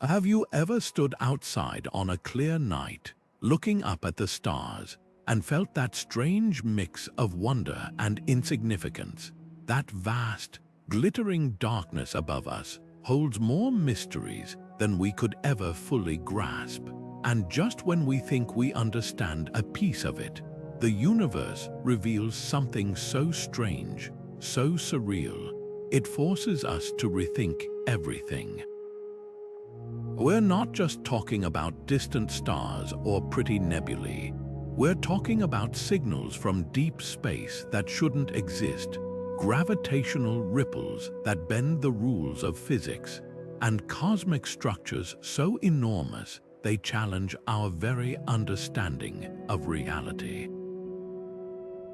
Have you ever stood outside on a clear night, looking up at the stars, and felt that strange mix of wonder and insignificance? That vast, glittering darkness above us holds more mysteries than we could ever fully grasp. And just when we think we understand a piece of it, the universe reveals something so strange, so surreal, it forces us to rethink everything. We're not just talking about distant stars or pretty nebulae. We're talking about signals from deep space that shouldn't exist, gravitational ripples that bend the rules of physics, and cosmic structures so enormous they challenge our very understanding of reality.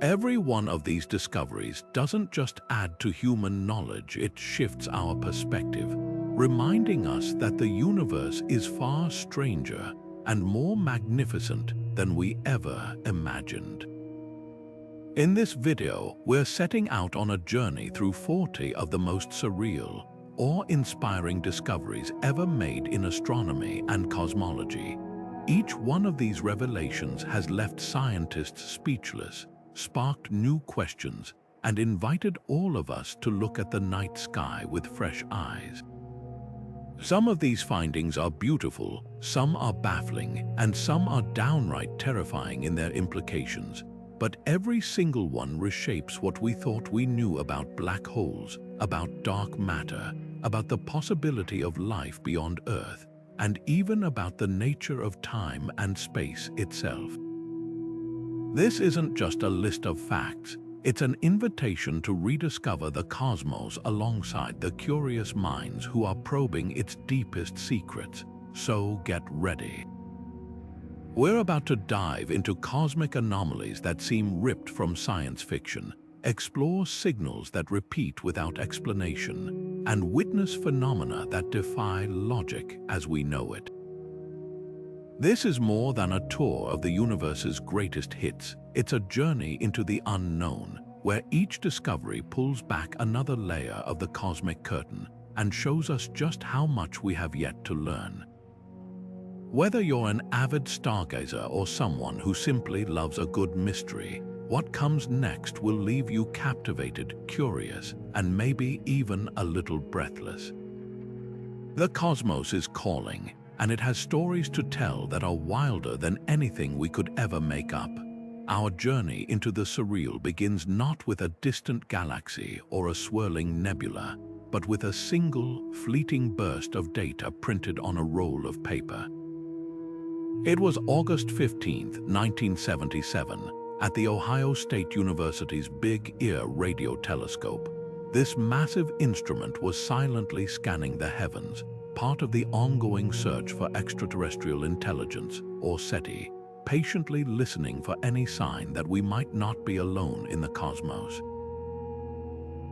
Every one of these discoveries doesn't just add to human knowledge, it shifts our perspective, reminding us that the universe is far stranger and more magnificent than we ever imagined. In this video, we're setting out on a journey through 40 of the most surreal, awe-inspiring discoveries ever made in astronomy and cosmology. Each one of these revelations has left scientists speechless, sparked new questions, and invited all of us to look at the night sky with fresh eyes. Some of these findings are beautiful, some are baffling, and some are downright terrifying in their implications. But every single one reshapes what we thought we knew about black holes, about dark matter, about the possibility of life beyond Earth, and even about the nature of time and space itself. This isn't just a list of facts, it's an invitation to rediscover the cosmos alongside the curious minds who are probing its deepest secrets. So get ready. We're about to dive into cosmic anomalies that seem ripped from science fiction, explore signals that repeat without explanation, and witness phenomena that defy logic as we know it. This is more than a tour of the universe's greatest hits. It's a journey into the unknown, where each discovery pulls back another layer of the cosmic curtain and shows us just how much we have yet to learn. Whether you're an avid stargazer or someone who simply loves a good mystery, what comes next will leave you captivated, curious, and maybe even a little breathless. The cosmos is calling, and it has stories to tell that are wilder than anything we could ever make up. Our journey into the surreal begins not with a distant galaxy or a swirling nebula, but with a single, fleeting burst of data printed on a roll of paper. It was August 15, 1977, at the Ohio State University's Big Ear radio telescope. This massive instrument was silently scanning the heavens, part of the ongoing search for extraterrestrial intelligence, or SETI, patiently listening for any sign that we might not be alone in the cosmos.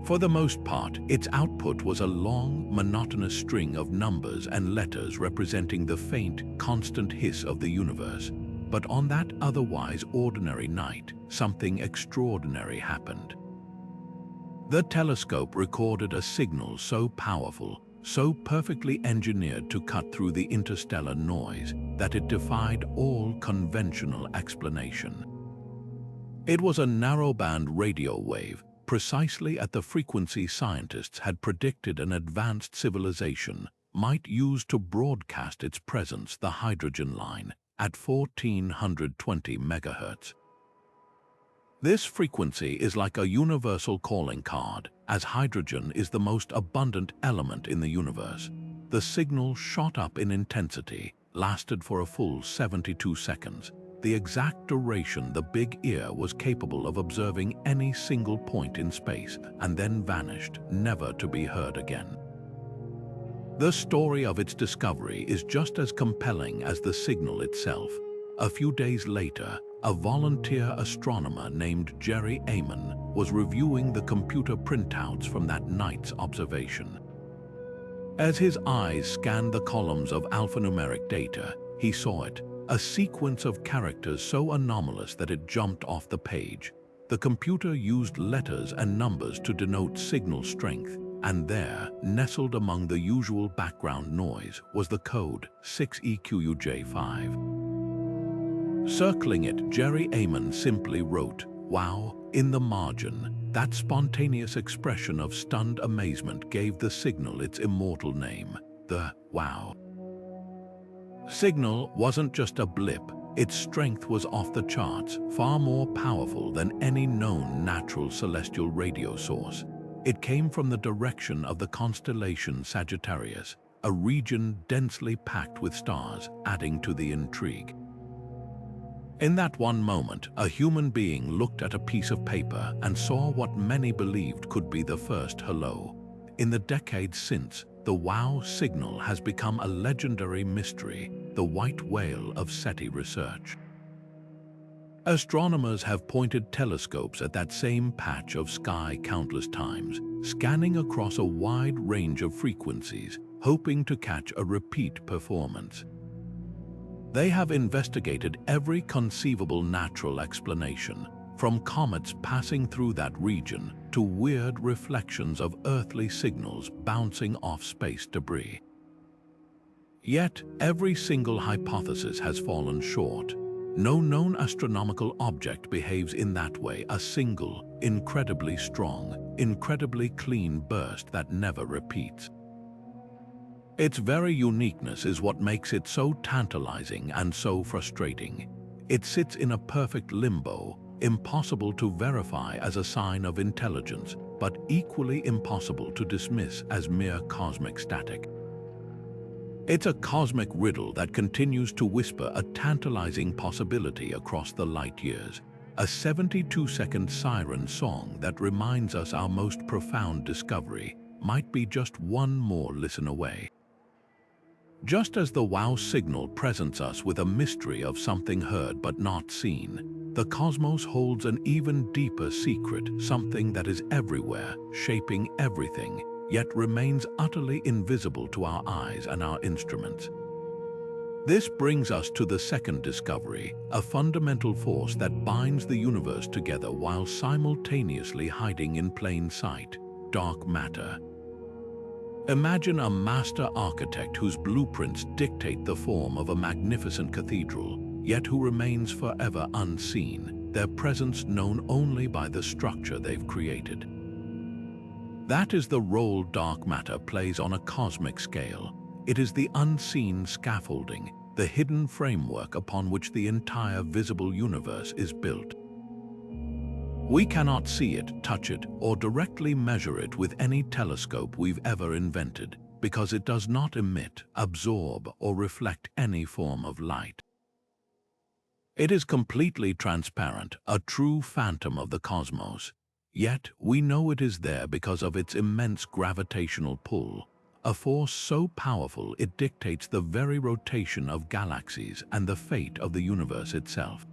For the most part, its output was a long, monotonous string of numbers and letters representing the faint, constant hiss of the universe. But on that otherwise ordinary night, something extraordinary happened. The telescope recorded a signal so powerful, so perfectly engineered to cut through the interstellar noise, that it defied all conventional explanation. It was a narrowband radio wave, precisely at the frequency scientists had predicted an advanced civilization might use to broadcast its presence, the hydrogen line, at 1420 MHz. This frequency is like a universal calling card, as hydrogen is the most abundant element in the universe. The signal shot up in intensity, lasted for a full 72 seconds, the exact duration the Big Ear was capable of observing any single point in space, and then vanished, never to be heard again. The story of its discovery is just as compelling as the signal itself. A few days later, a volunteer astronomer named Jerry Amon was reviewing the computer printouts from that night's observation. As his eyes scanned the columns of alphanumeric data, he saw it, a sequence of characters so anomalous that it jumped off the page. The computer used letters and numbers to denote signal strength, And there, nestled among the usual background noise, was the code 6EQUJ5. Circling it, Jerry Amon simply wrote, "Wow," in the margin. That spontaneous expression of stunned amazement gave the signal its immortal name, the WOW. Signal wasn't just a blip, its strength was off the charts, far more powerful than any known natural celestial radio source. It came from the direction of the constellation Sagittarius, a region densely packed with stars, adding to the intrigue. In that one moment, a human being looked at a piece of paper and saw what many believed could be the first hello. In the decades since, the WOW signal has become a legendary mystery, the white whale of SETI research. Astronomers have pointed telescopes at that same patch of sky countless times, scanning across a wide range of frequencies, hoping to catch a repeat performance. They have investigated every conceivable natural explanation, from comets passing through that region to weird reflections of earthly signals bouncing off space debris. Yet, every single hypothesis has fallen short. No known astronomical object behaves in that way, a single, incredibly strong, incredibly clean burst that never repeats. Its very uniqueness is what makes it so tantalizing and so frustrating. It sits in a perfect limbo, impossible to verify as a sign of intelligence, but equally impossible to dismiss as mere cosmic static. It's a cosmic riddle that continues to whisper a tantalizing possibility across the light years, a 72-second siren song that reminds us our most profound discovery might be just one more listen away. Just as the WOW signal presents us with a mystery of something heard but not seen, the cosmos holds an even deeper secret, something that is everywhere, shaping everything, yet remains utterly invisible to our eyes and our instruments. This brings us to the second discovery, a fundamental force that binds the universe together while simultaneously hiding in plain sight: dark matter. Imagine a master architect whose blueprints dictate the form of a magnificent cathedral, yet who remains forever unseen, their presence known only by the structure they've created. That is the role dark matter plays on a cosmic scale. It is the unseen scaffolding, the hidden framework upon which the entire visible universe is built. We cannot see it, touch it, or directly measure it with any telescope we've ever invented, because it does not emit, absorb, or reflect any form of light. It is completely transparent, a true phantom of the cosmos. Yet, we know it is there because of its immense gravitational pull, a force so powerful it dictates the very rotation of galaxies and the fate of the universe itself.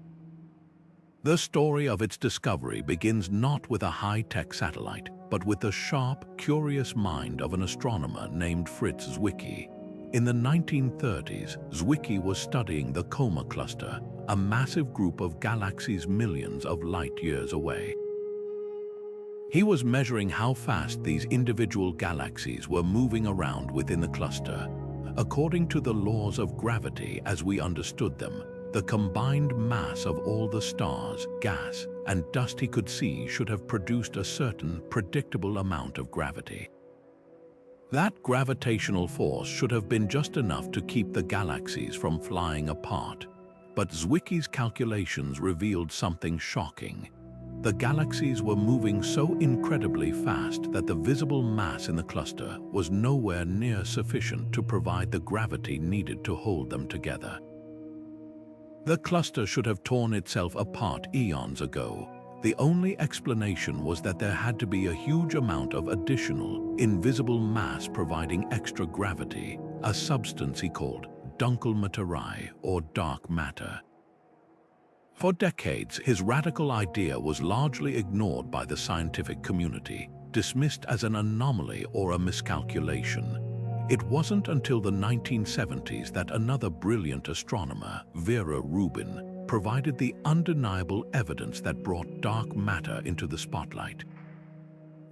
The story of its discovery begins not with a high-tech satellite, but with the sharp, curious mind of an astronomer named Fritz Zwicky. In the 1930s, Zwicky was studying the Coma Cluster, a massive group of galaxies millions of light-years away. He was measuring how fast these individual galaxies were moving around within the cluster. According to the laws of gravity as we understood them, the combined mass of all the stars, gas, and dust he could see should have produced a certain predictable amount of gravity. That gravitational force should have been just enough to keep the galaxies from flying apart. But Zwicky's calculations revealed something shocking. The galaxies were moving so incredibly fast that the visible mass in the cluster was nowhere near sufficient to provide the gravity needed to hold them together. The cluster should have torn itself apart eons ago. The only explanation was that there had to be a huge amount of additional, invisible mass providing extra gravity, a substance he called Dunkel Materie, or dark matter. For decades, his radical idea was largely ignored by the scientific community, dismissed as an anomaly or a miscalculation. It wasn't until the 1970s that another brilliant astronomer, Vera Rubin, provided the undeniable evidence that brought dark matter into the spotlight.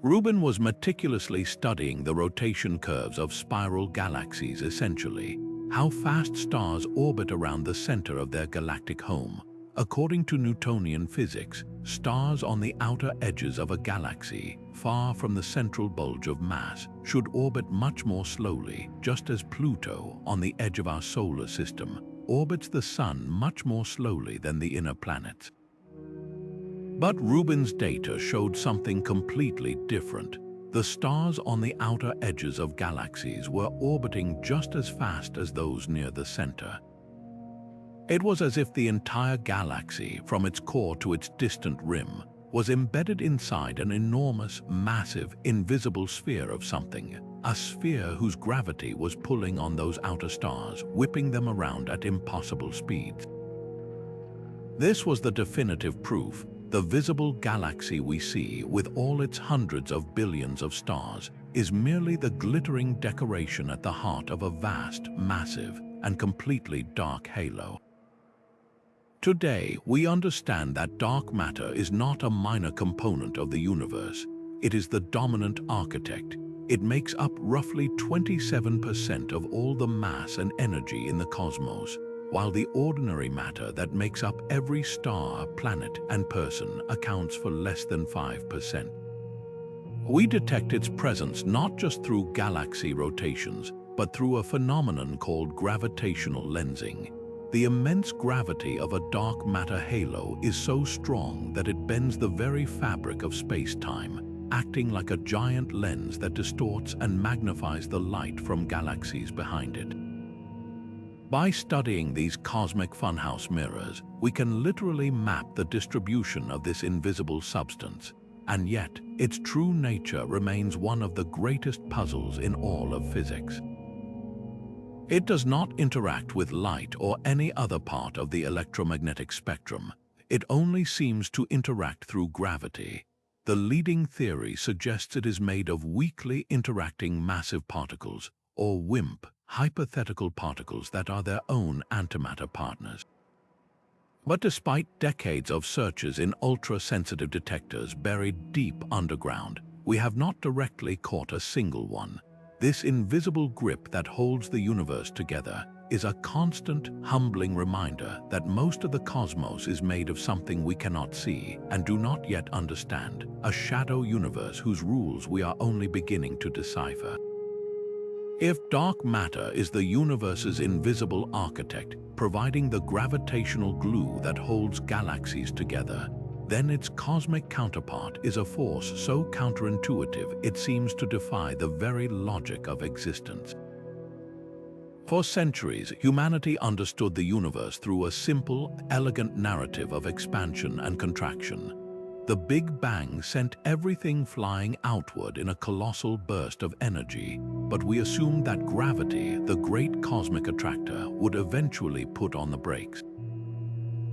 Rubin was meticulously studying the rotation curves of spiral galaxies, essentially how fast stars orbit around the center of their galactic home. According to Newtonian physics, stars on the outer edges of a galaxy, far from the central bulge of mass, should orbit much more slowly, just as Pluto, on the edge of our solar system, orbits the Sun much more slowly than the inner planets. But Rubin's data showed something completely different. The stars on the outer edges of galaxies were orbiting just as fast as those near the center. It was as if the entire galaxy, from its core to its distant rim, was embedded inside an enormous, massive, invisible sphere of something, a sphere whose gravity was pulling on those outer stars, whipping them around at impossible speeds. This was the definitive proof. The visible galaxy we see, with all its hundreds of billions of stars, is merely the glittering decoration at the heart of a vast, massive, and completely dark halo. Today, we understand that dark matter is not a minor component of the universe. It is the dominant architect. It makes up roughly 27% of all the mass and energy in the cosmos, while the ordinary matter that makes up every star, planet, and person accounts for less than 5%. We detect its presence not just through galaxy rotations, but through a phenomenon called gravitational lensing. The immense gravity of a dark matter halo is so strong that it bends the very fabric of space-time, acting like a giant lens that distorts and magnifies the light from galaxies behind it. By studying these cosmic funhouse mirrors, we can literally map the distribution of this invisible substance, and yet its true nature remains one of the greatest puzzles in all of physics. It does not interact with light or any other part of the electromagnetic spectrum. It only seems to interact through gravity. The leading theory suggests it is made of weakly interacting massive particles, or WIMP, hypothetical particles that are their own antimatter partners. But despite decades of searches in ultra-sensitive detectors buried deep underground, we have not directly caught a single one. This invisible grip that holds the universe together is a constant, humbling reminder that most of the cosmos is made of something we cannot see and do not yet understand, a shadow universe whose rules we are only beginning to decipher. If dark matter is the universe's invisible architect, providing the gravitational glue that holds galaxies together, then its cosmic counterpart is a force so counterintuitive it seems to defy the very logic of existence. For centuries, humanity understood the universe through a simple, elegant narrative of expansion and contraction. The Big Bang sent everything flying outward in a colossal burst of energy, but we assumed that gravity, the great cosmic attractor, would eventually put on the brakes.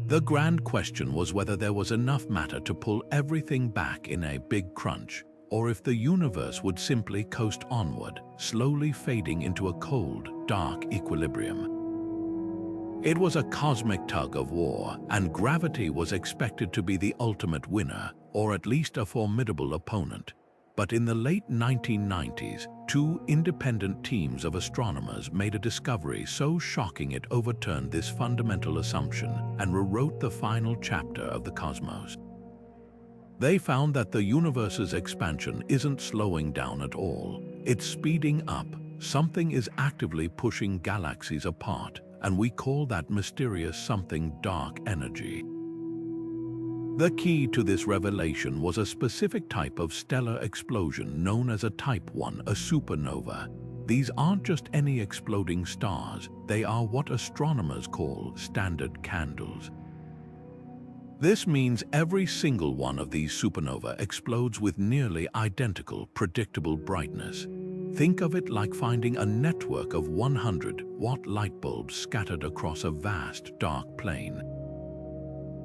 The grand question was whether there was enough matter to pull everything back in a big crunch, or if the universe would simply coast onward, slowly fading into a cold, dark equilibrium. It was a cosmic tug of war, and gravity was expected to be the ultimate winner, or at least a formidable opponent. But in the late 1990s, two independent teams of astronomers made a discovery so shocking it overturned this fundamental assumption and rewrote the final chapter of the cosmos. They found that the universe's expansion isn't slowing down at all. It's speeding up. Something is actively pushing galaxies apart, and we call that mysterious something dark energy. The key to this revelation was a specific type of stellar explosion known as a Type 1, a supernova. These aren't just any exploding stars, they are what astronomers call standard candles. This means every single one of these supernova explodes with nearly identical, predictable brightness. Think of it like finding a network of 100-watt light bulbs scattered across a vast, dark plane.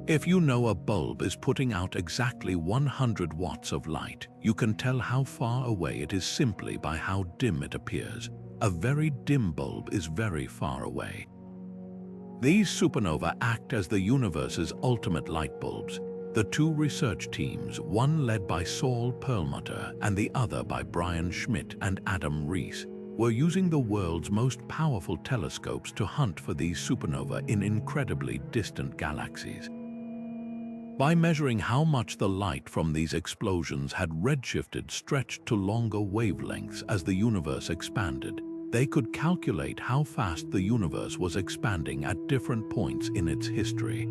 If you know a bulb is putting out exactly 100 watts of light, you can tell how far away it is simply by how dim it appears. A very dim bulb is very far away. These supernova act as the universe's ultimate light bulbs. The two research teams, one led by Saul Perlmutter and the other by Brian Schmidt and Adam Rees, were using the world's most powerful telescopes to hunt for these supernovae in incredibly distant galaxies. By measuring how much the light from these explosions had redshifted stretched to longer wavelengths as the universe expanded, they could calculate how fast the universe was expanding at different points in its history.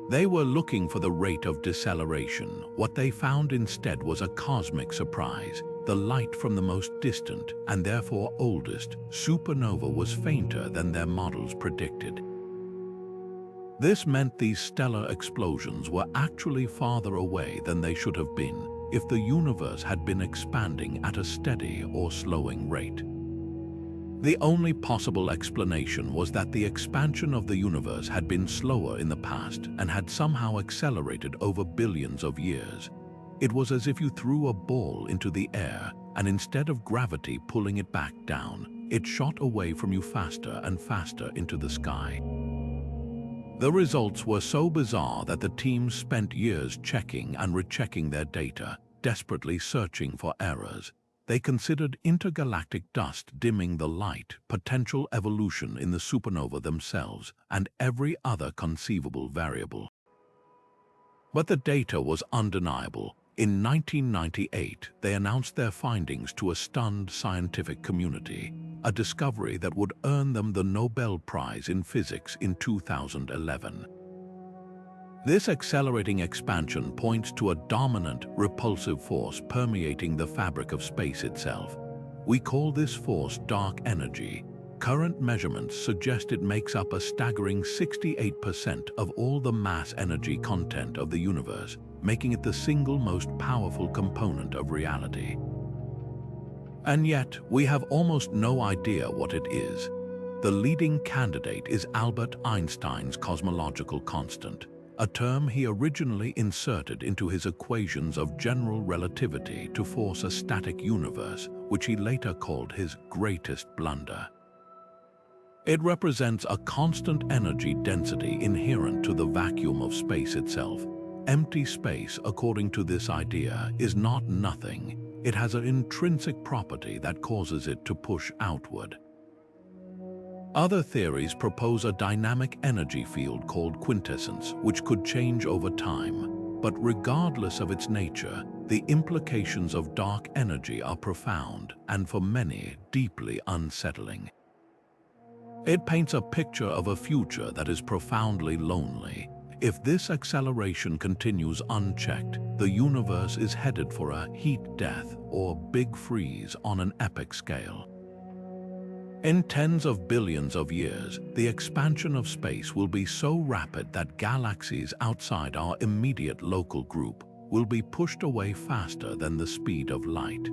They were looking for the rate of deceleration. What they found instead was a cosmic surprise. The light from the most distant, and therefore oldest, supernova was fainter than their models predicted. This meant these stellar explosions were actually farther away than they should have been if the universe had been expanding at a steady or slowing rate. The only possible explanation was that the expansion of the universe had been slower in the past and had somehow accelerated over billions of years. It was as if you threw a ball into the air, and instead of gravity pulling it back down, it shot away from you faster and faster into the sky. The results were so bizarre that the teams spent years checking and rechecking their data, desperately searching for errors. They considered intergalactic dust dimming the light, potential evolution in the supernova themselves, and every other conceivable variable. But the data was undeniable. In 1998, they announced their findings to a stunned scientific community, a discovery that would earn them the Nobel Prize in Physics in 2011. This accelerating expansion points to a dominant, repulsive force permeating the fabric of space itself. We call this force dark energy. Current measurements suggest it makes up a staggering 68% of all the mass energy content of the universe, making it the single most powerful component of reality. And yet, we have almost no idea what it is. The leading candidate is Albert Einstein's cosmological constant, a term he originally inserted into his equations of general relativity to force a static universe, which he later called his greatest blunder. It represents a constant energy density inherent to the vacuum of space itself. Empty space, according to this idea, is not nothing. It has an intrinsic property that causes it to push outward. Other theories propose a dynamic energy field called quintessence, which could change over time. But regardless of its nature, the implications of dark energy are profound and, for many, deeply unsettling. It paints a picture of a future that is profoundly lonely. If this acceleration continues unchecked, the universe is headed for a heat death or big freeze on an epic scale. In tens of billions of years, the expansion of space will be so rapid that galaxies outside our immediate local group will be pushed away faster than the speed of light.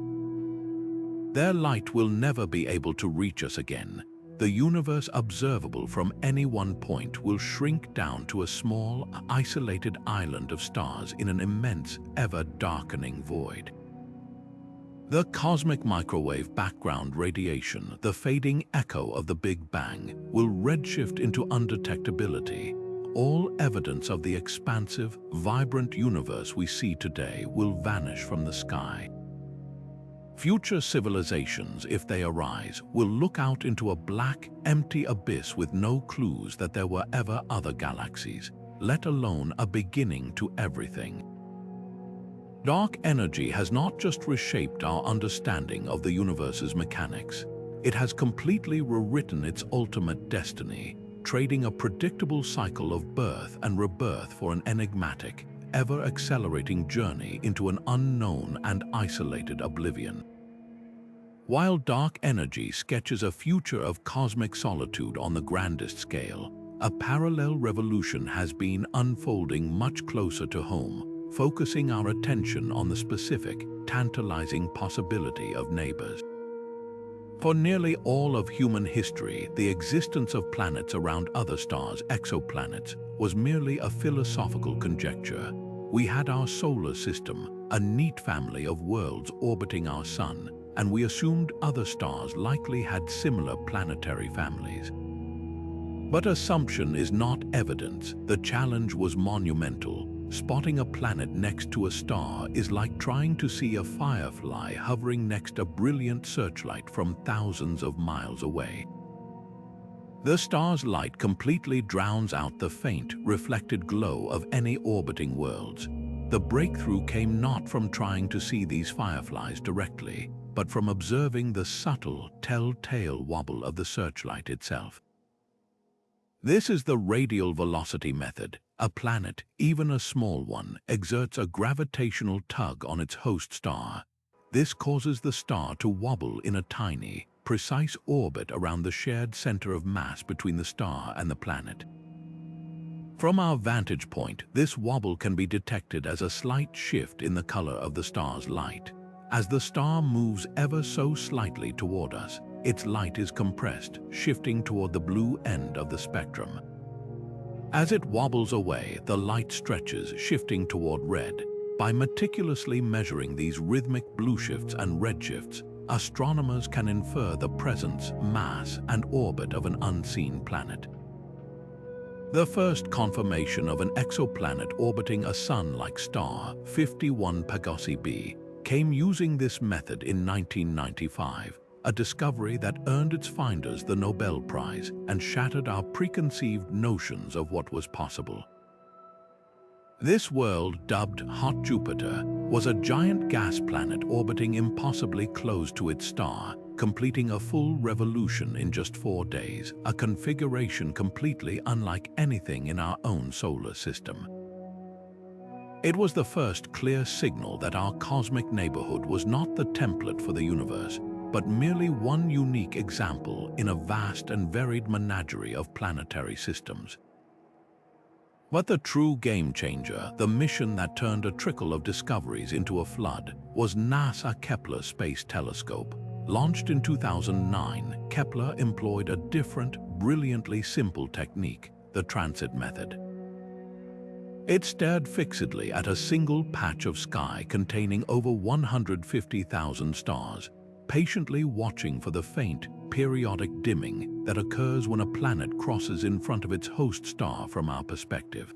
Their light will never be able to reach us again. The universe observable from any one point will shrink down to a small, isolated island of stars in an immense, ever-darkening void. The cosmic microwave background radiation, the fading echo of the Big Bang, will redshift into undetectability. All evidence of the expansive, vibrant universe we see today will vanish from the sky. Future civilizations, if they arise, will look out into a black, empty abyss with no clues that there were ever other galaxies, let alone a beginning to everything. Dark energy has not just reshaped our understanding of the universe's mechanics. It has completely rewritten its ultimate destiny, trading a predictable cycle of birth and rebirth for an enigmatic, ever-accelerating journey into an unknown and isolated oblivion. While dark energy sketches a future of cosmic solitude on the grandest scale, a parallel revolution has been unfolding much closer to home, focusing our attention on the specific, tantalizing possibility of neighbors. For nearly all of human history, the existence of planets around other stars, exoplanets, was merely a philosophical conjecture. We had our solar system, a neat family of worlds orbiting our sun, and we assumed other stars likely had similar planetary families. But assumption is not evidence. The challenge was monumental. spotting a planet next to a star is like trying to see a firefly hovering next a brilliant searchlight from thousands of miles away. The star's light completely drowns out the faint, reflected glow of any orbiting worlds. The breakthrough came not from trying to see these fireflies directly, but from observing the subtle, telltale wobble of the searchlight itself. This is the radial velocity method. A planet, even a small one, exerts a gravitational tug on its host star. This causes the star to wobble in a tiny, precise orbit around the shared center of mass between the star and the planet. From our vantage point, this wobble can be detected as a slight shift in the color of the star's light. As the star moves ever so slightly toward us, its light is compressed, shifting toward the blue end of the spectrum. As it wobbles away, the light stretches, shifting toward red. By meticulously measuring these rhythmic blue shifts and red shifts, astronomers can infer the presence, mass, and orbit of an unseen planet. The first confirmation of an exoplanet orbiting a Sun-like star, 51 Pegasi b, came using this method in 1995, a discovery that earned its finders the Nobel Prize and shattered our preconceived notions of what was possible. This world, dubbed Hot Jupiter, was a giant gas planet orbiting impossibly close to its star, completing a full revolution in just 4 days, a configuration completely unlike anything in our own solar system. It was the first clear signal that our cosmic neighborhood was not the template for the universe, but merely one unique example in a vast and varied menagerie of planetary systems. But the true game-changer, the mission that turned a trickle of discoveries into a flood, was NASA Kepler Space Telescope. Launched in 2009, Kepler employed a different, brilliantly simple technique, the transit method. It stared fixedly at a single patch of sky containing over 150,000 stars, patiently watching for the faint, periodic dimming that occurs when a planet crosses in front of its host star from our perspective.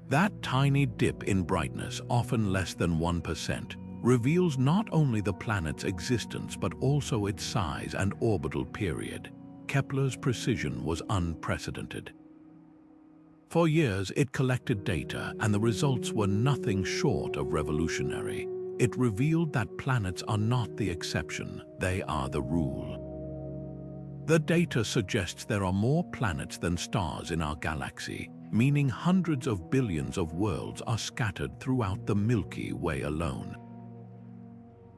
That tiny dip in brightness, often less than 1%, reveals not only the planet's existence but also its size and orbital period. Kepler's precision was unprecedented. For years, it collected data, and the results were nothing short of revolutionary. It revealed that planets are not the exception, they are the rule. The data suggests there are more planets than stars in our galaxy, meaning hundreds of billions of worlds are scattered throughout the Milky Way alone.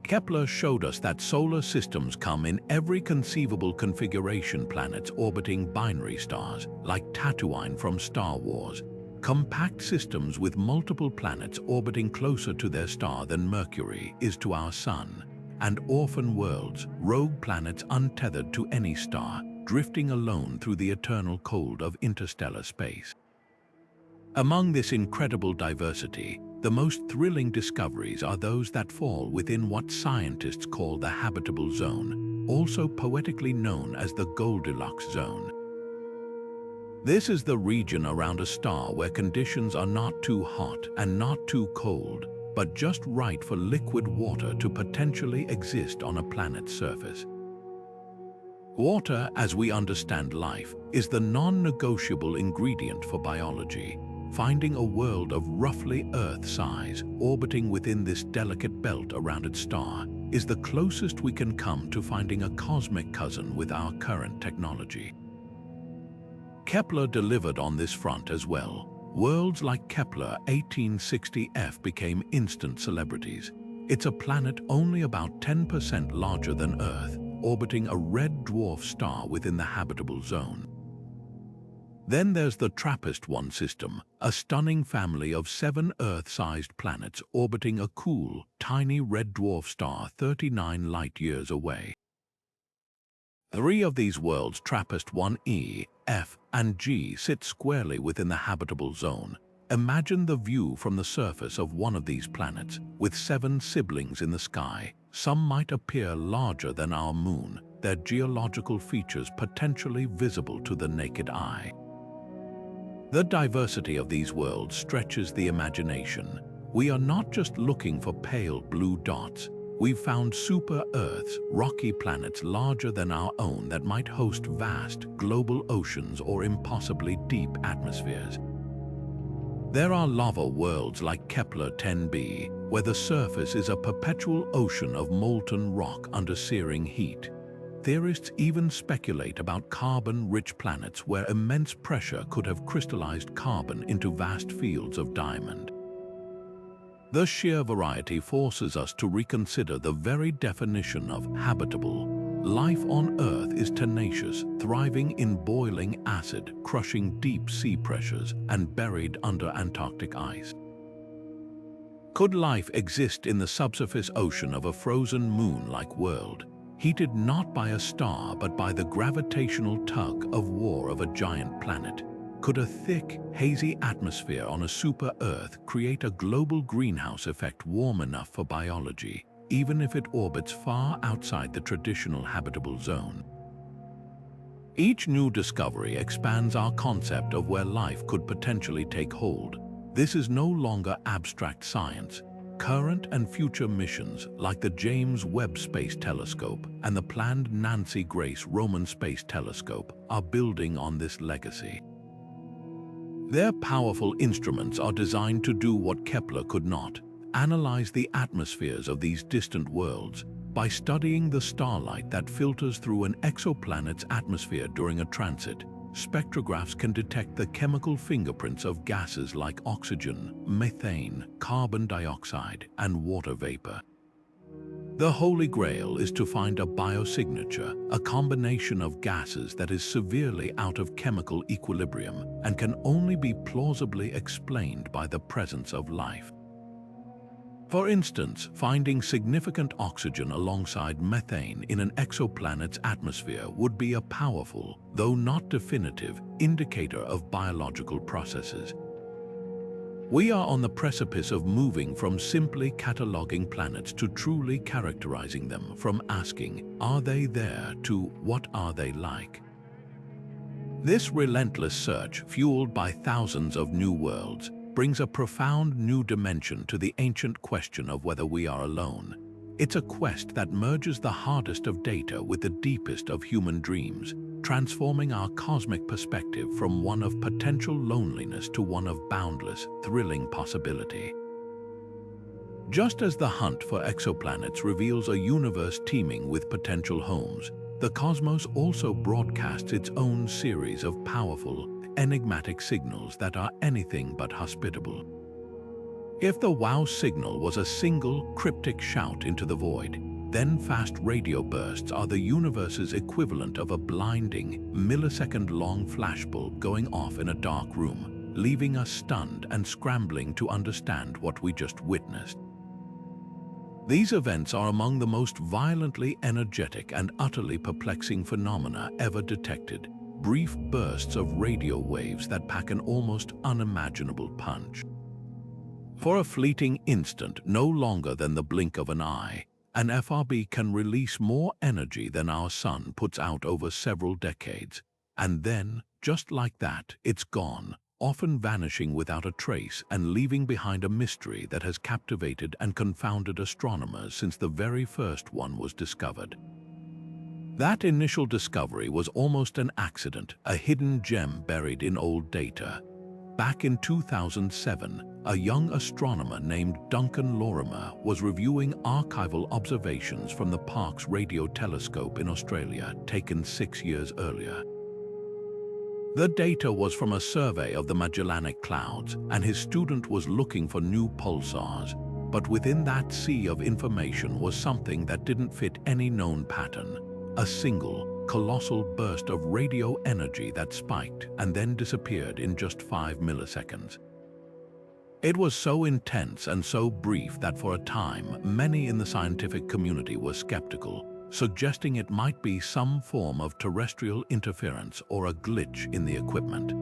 Kepler showed us that solar systems come in every conceivable configuration, planets orbiting binary stars, like Tatooine from Star Wars, compact systems with multiple planets orbiting closer to their star than Mercury is to our Sun, and orphan worlds, rogue planets untethered to any star, drifting alone through the eternal cold of interstellar space. Among this incredible diversity, the most thrilling discoveries are those that fall within what scientists call the habitable zone, also poetically known as the Goldilocks zone. This is the region around a star where conditions are not too hot and not too cold, but just right for liquid water to potentially exist on a planet's surface. Water, as we understand life, is the non-negotiable ingredient for biology. Finding a world of roughly Earth size orbiting within this delicate belt around its star is the closest we can come to finding a cosmic cousin with our current technology. Kepler delivered on this front as well. Worlds like Kepler 1860f became instant celebrities. It's a planet only about 10% larger than Earth, orbiting a red dwarf star within the habitable zone. Then there's the TRAPPIST-1 system, a stunning family of 7 Earth-sized planets orbiting a cool, tiny red dwarf star 39 light-years away. 3 of these worlds, TRAPPIST-1e, F, and G, sit squarely within the habitable zone. Imagine the view from the surface of one of these planets, with 7 siblings in the sky. Some might appear larger than our moon, their geological features potentially visible to the naked eye. The diversity of these worlds stretches the imagination. We are not just looking for pale blue dots. We've found super-Earths, rocky planets larger than our own that might host vast, global oceans or impossibly deep atmospheres. There are lava worlds like Kepler 10b, where the surface is a perpetual ocean of molten rock under searing heat. Theorists even speculate about carbon-rich planets where immense pressure could have crystallized carbon into vast fields of diamond. The sheer variety forces us to reconsider the very definition of habitable. Life on Earth is tenacious, thriving in boiling acid, crushing deep sea pressures, and buried under Antarctic ice. Could life exist in the subsurface ocean of a frozen moon-like world, heated not by a star but by the gravitational tug-of-war of a giant planet? Could a thick, hazy atmosphere on a super-Earth create a global greenhouse effect warm enough for biology, even if it orbits far outside the traditional habitable zone? Each new discovery expands our concept of where life could potentially take hold. This is no longer abstract science. Current and future missions, like the James Webb Space Telescope and the planned Nancy Grace Roman Space Telescope, are building on this legacy. Their powerful instruments are designed to do what Kepler could not: analyze the atmospheres of these distant worlds. By studying the starlight that filters through an exoplanet's atmosphere during a transit, spectrographs can detect the chemical fingerprints of gases like oxygen, methane, carbon dioxide, and water vapor. The Holy Grail is to find a biosignature, a combination of gases that is severely out of chemical equilibrium and can only be plausibly explained by the presence of life. For instance, finding significant oxygen alongside methane in an exoplanet's atmosphere would be a powerful, though not definitive, indicator of biological processes. We are on the precipice of moving from simply cataloging planets to truly characterizing them, from asking, "Are they there?" to "What are they like?" This relentless search, fueled by thousands of new worlds, brings a profound new dimension to the ancient question of whether we are alone. It's a quest that merges the hardest of data with the deepest of human dreams, transforming our cosmic perspective from one of potential loneliness to one of boundless, thrilling possibility. Just as the hunt for exoplanets reveals a universe teeming with potential homes, the cosmos also broadcasts its own series of powerful, enigmatic signals that are anything but hospitable. If the wow signal was a single, cryptic shout into the void, then fast radio bursts are the universe's equivalent of a blinding, millisecond-long flashbulb going off in a dark room, leaving us stunned and scrambling to understand what we just witnessed. These events are among the most violently energetic and utterly perplexing phenomena ever detected, brief bursts of radio waves that pack an almost unimaginable punch. For a fleeting instant, no longer than the blink of an eye, an FRB can release more energy than our sun puts out over several decades. And then, just like that, it's gone, often vanishing without a trace and leaving behind a mystery that has captivated and confounded astronomers since the very first one was discovered. That initial discovery was almost an accident, a hidden gem buried in old data. Back in 2007, a young astronomer named Duncan Lorimer was reviewing archival observations from the Parkes Radio Telescope in Australia, taken 6 years earlier. The data was from a survey of the Magellanic Clouds, and his student was looking for new pulsars. But within that sea of information was something that didn't fit any known pattern. A single, colossal burst of radio energy that spiked and then disappeared in just 5 milliseconds. It was so intense and so brief that for a time, many in the scientific community were skeptical, suggesting it might be some form of terrestrial interference or a glitch in the equipment.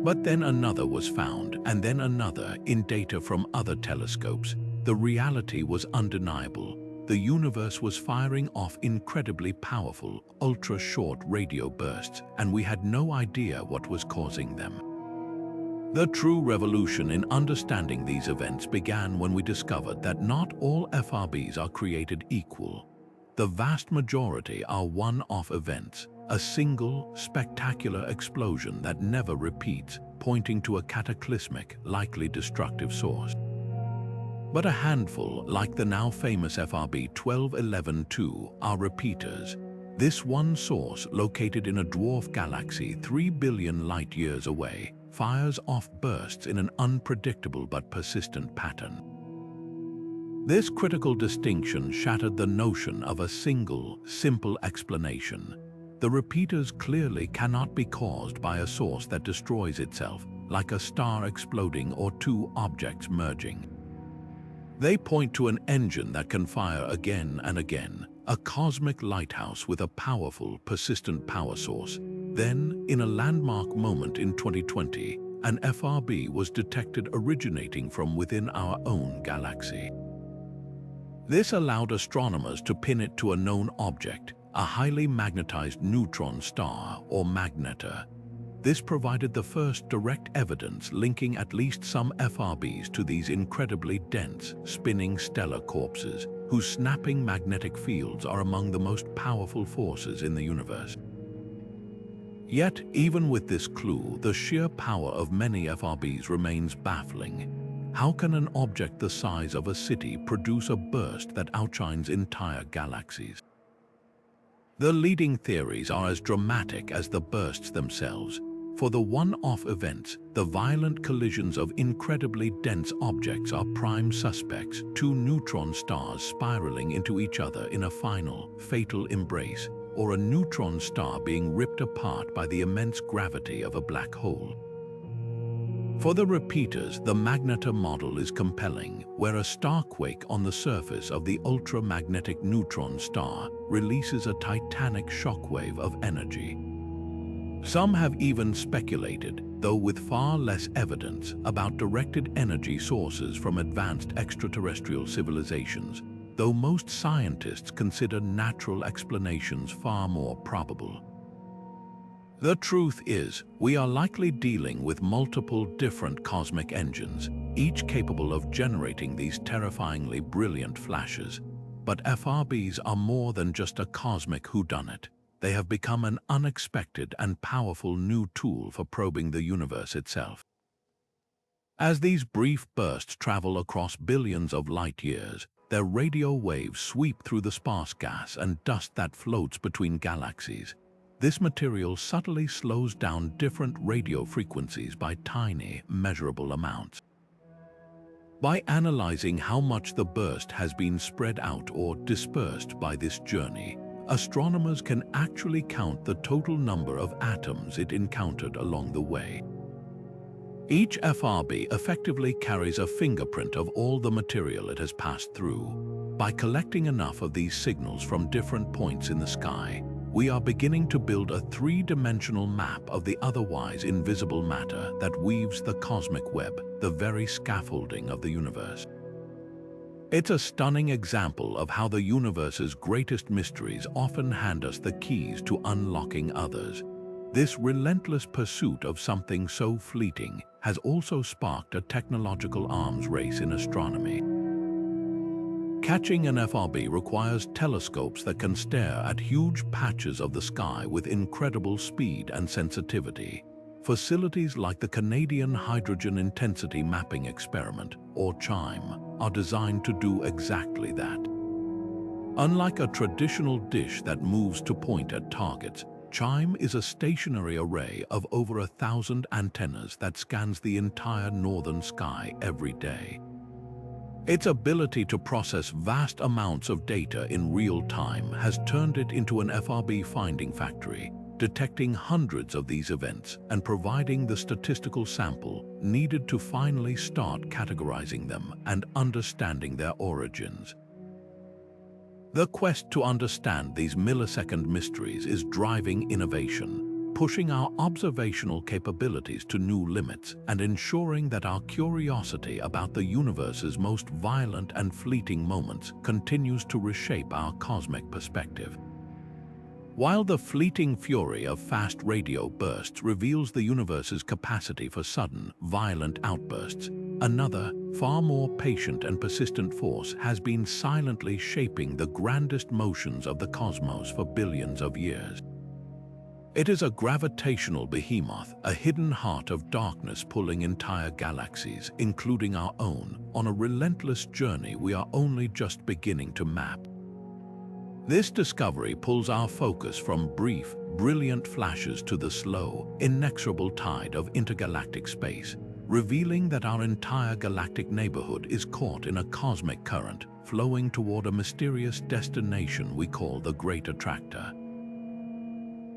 But then another was found, and then another in data from other telescopes. The reality was undeniable. the universe was firing off incredibly powerful, ultra-short radio bursts, and we had no idea what was causing them. The true revolution in understanding these events began when we discovered that not all FRBs are created equal. The vast majority are one-off events, a single, spectacular explosion that never repeats, pointing to a cataclysmic, likely destructive source. But a handful, like the now famous FRB 1211-2, are repeaters. This one source, located in a dwarf galaxy 3 billion light-years away, fires off bursts in an unpredictable but persistent pattern. This critical distinction shattered the notion of a single, simple explanation. The repeaters clearly cannot be caused by a source that destroys itself, like a star exploding or two objects merging. They point to an engine that can fire again and again, a cosmic lighthouse with a powerful, persistent power source. Then, in a landmark moment in 2020, an FRB was detected originating from within our own galaxy. This allowed astronomers to pin it to a known object, a highly magnetized neutron star or magnetar. This provided the first direct evidence linking at least some FRBs to these incredibly dense, spinning stellar corpses, whose snapping magnetic fields are among the most powerful forces in the universe. Yet, even with this clue, the sheer power of many FRBs remains baffling. How can an object the size of a city produce a burst that outshines entire galaxies? The leading theories are as dramatic as the bursts themselves. For the one-off events, the violent collisions of incredibly dense objects are prime suspects, two neutron stars spiraling into each other in a final, fatal embrace, or a neutron star being ripped apart by the immense gravity of a black hole. For the repeaters, the magnetar model is compelling, where a starquake on the surface of the ultramagnetic neutron star releases a titanic shockwave of energy. Some have even speculated, though with far less evidence, about directed energy sources from advanced extraterrestrial civilizations, though most scientists consider natural explanations far more probable. The truth is, we are likely dealing with multiple different cosmic engines, each capable of generating these terrifyingly brilliant flashes. But FRBs are more than just a cosmic whodunit. They have become an unexpected and powerful new tool for probing the universe itself. As these brief bursts travel across billions of light-years, their radio waves sweep through the sparse gas and dust that floats between galaxies. This material subtly slows down different radio frequencies by tiny, measurable amounts. By analyzing how much the burst has been spread out or dispersed by this journey, astronomers can actually count the total number of atoms it encountered along the way. Each FRB effectively carries a fingerprint of all the material it has passed through. By collecting enough of these signals from different points in the sky, we are beginning to build a three-dimensional map of the otherwise invisible matter that weaves the cosmic web, the very scaffolding of the universe. It's a stunning example of how the universe's greatest mysteries often hand us the keys to unlocking others. This relentless pursuit of something so fleeting has also sparked a technological arms race in astronomy. Catching an FRB requires telescopes that can stare at huge patches of the sky with incredible speed and sensitivity. Facilities like the Canadian Hydrogen Intensity Mapping Experiment, or CHIME, are designed to do exactly that. Unlike a traditional dish that moves to point at targets, CHIME is a stationary array of over 1,000 antennas that scans the entire northern sky every day. Its ability to process vast amounts of data in real time has turned it into an FRB finding factory, detecting hundreds of these events and providing the statistical sample needed to finally start categorizing them and understanding their origins. The quest to understand these millisecond mysteries is driving innovation. pushing our observational capabilities to new limits and ensuring that our curiosity about the universe's most violent and fleeting moments continues to reshape our cosmic perspective. While the fleeting fury of fast radio bursts reveals the universe's capacity for sudden, violent outbursts, another, far more patient and persistent force has been silently shaping the grandest motions of the cosmos for billions of years. It is a gravitational behemoth, a hidden heart of darkness pulling entire galaxies, including our own, on a relentless journey we are only just beginning to map. This discovery pulls our focus from brief, brilliant flashes to the slow, inexorable tide of intergalactic space, revealing that our entire galactic neighborhood is caught in a cosmic current, flowing toward a mysterious destination we call the Great Attractor.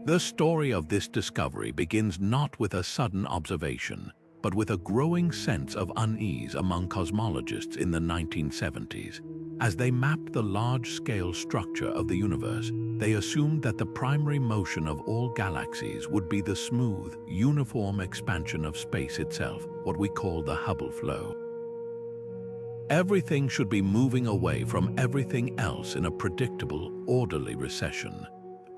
The story of this discovery begins not with a sudden observation, but with a growing sense of unease among cosmologists in the 1970s. As they mapped the large-scale structure of the universe, they assumed that the primary motion of all galaxies would be the smooth, uniform expansion of space itself, what we call the Hubble flow. Everything should be moving away from everything else in a predictable, orderly recession.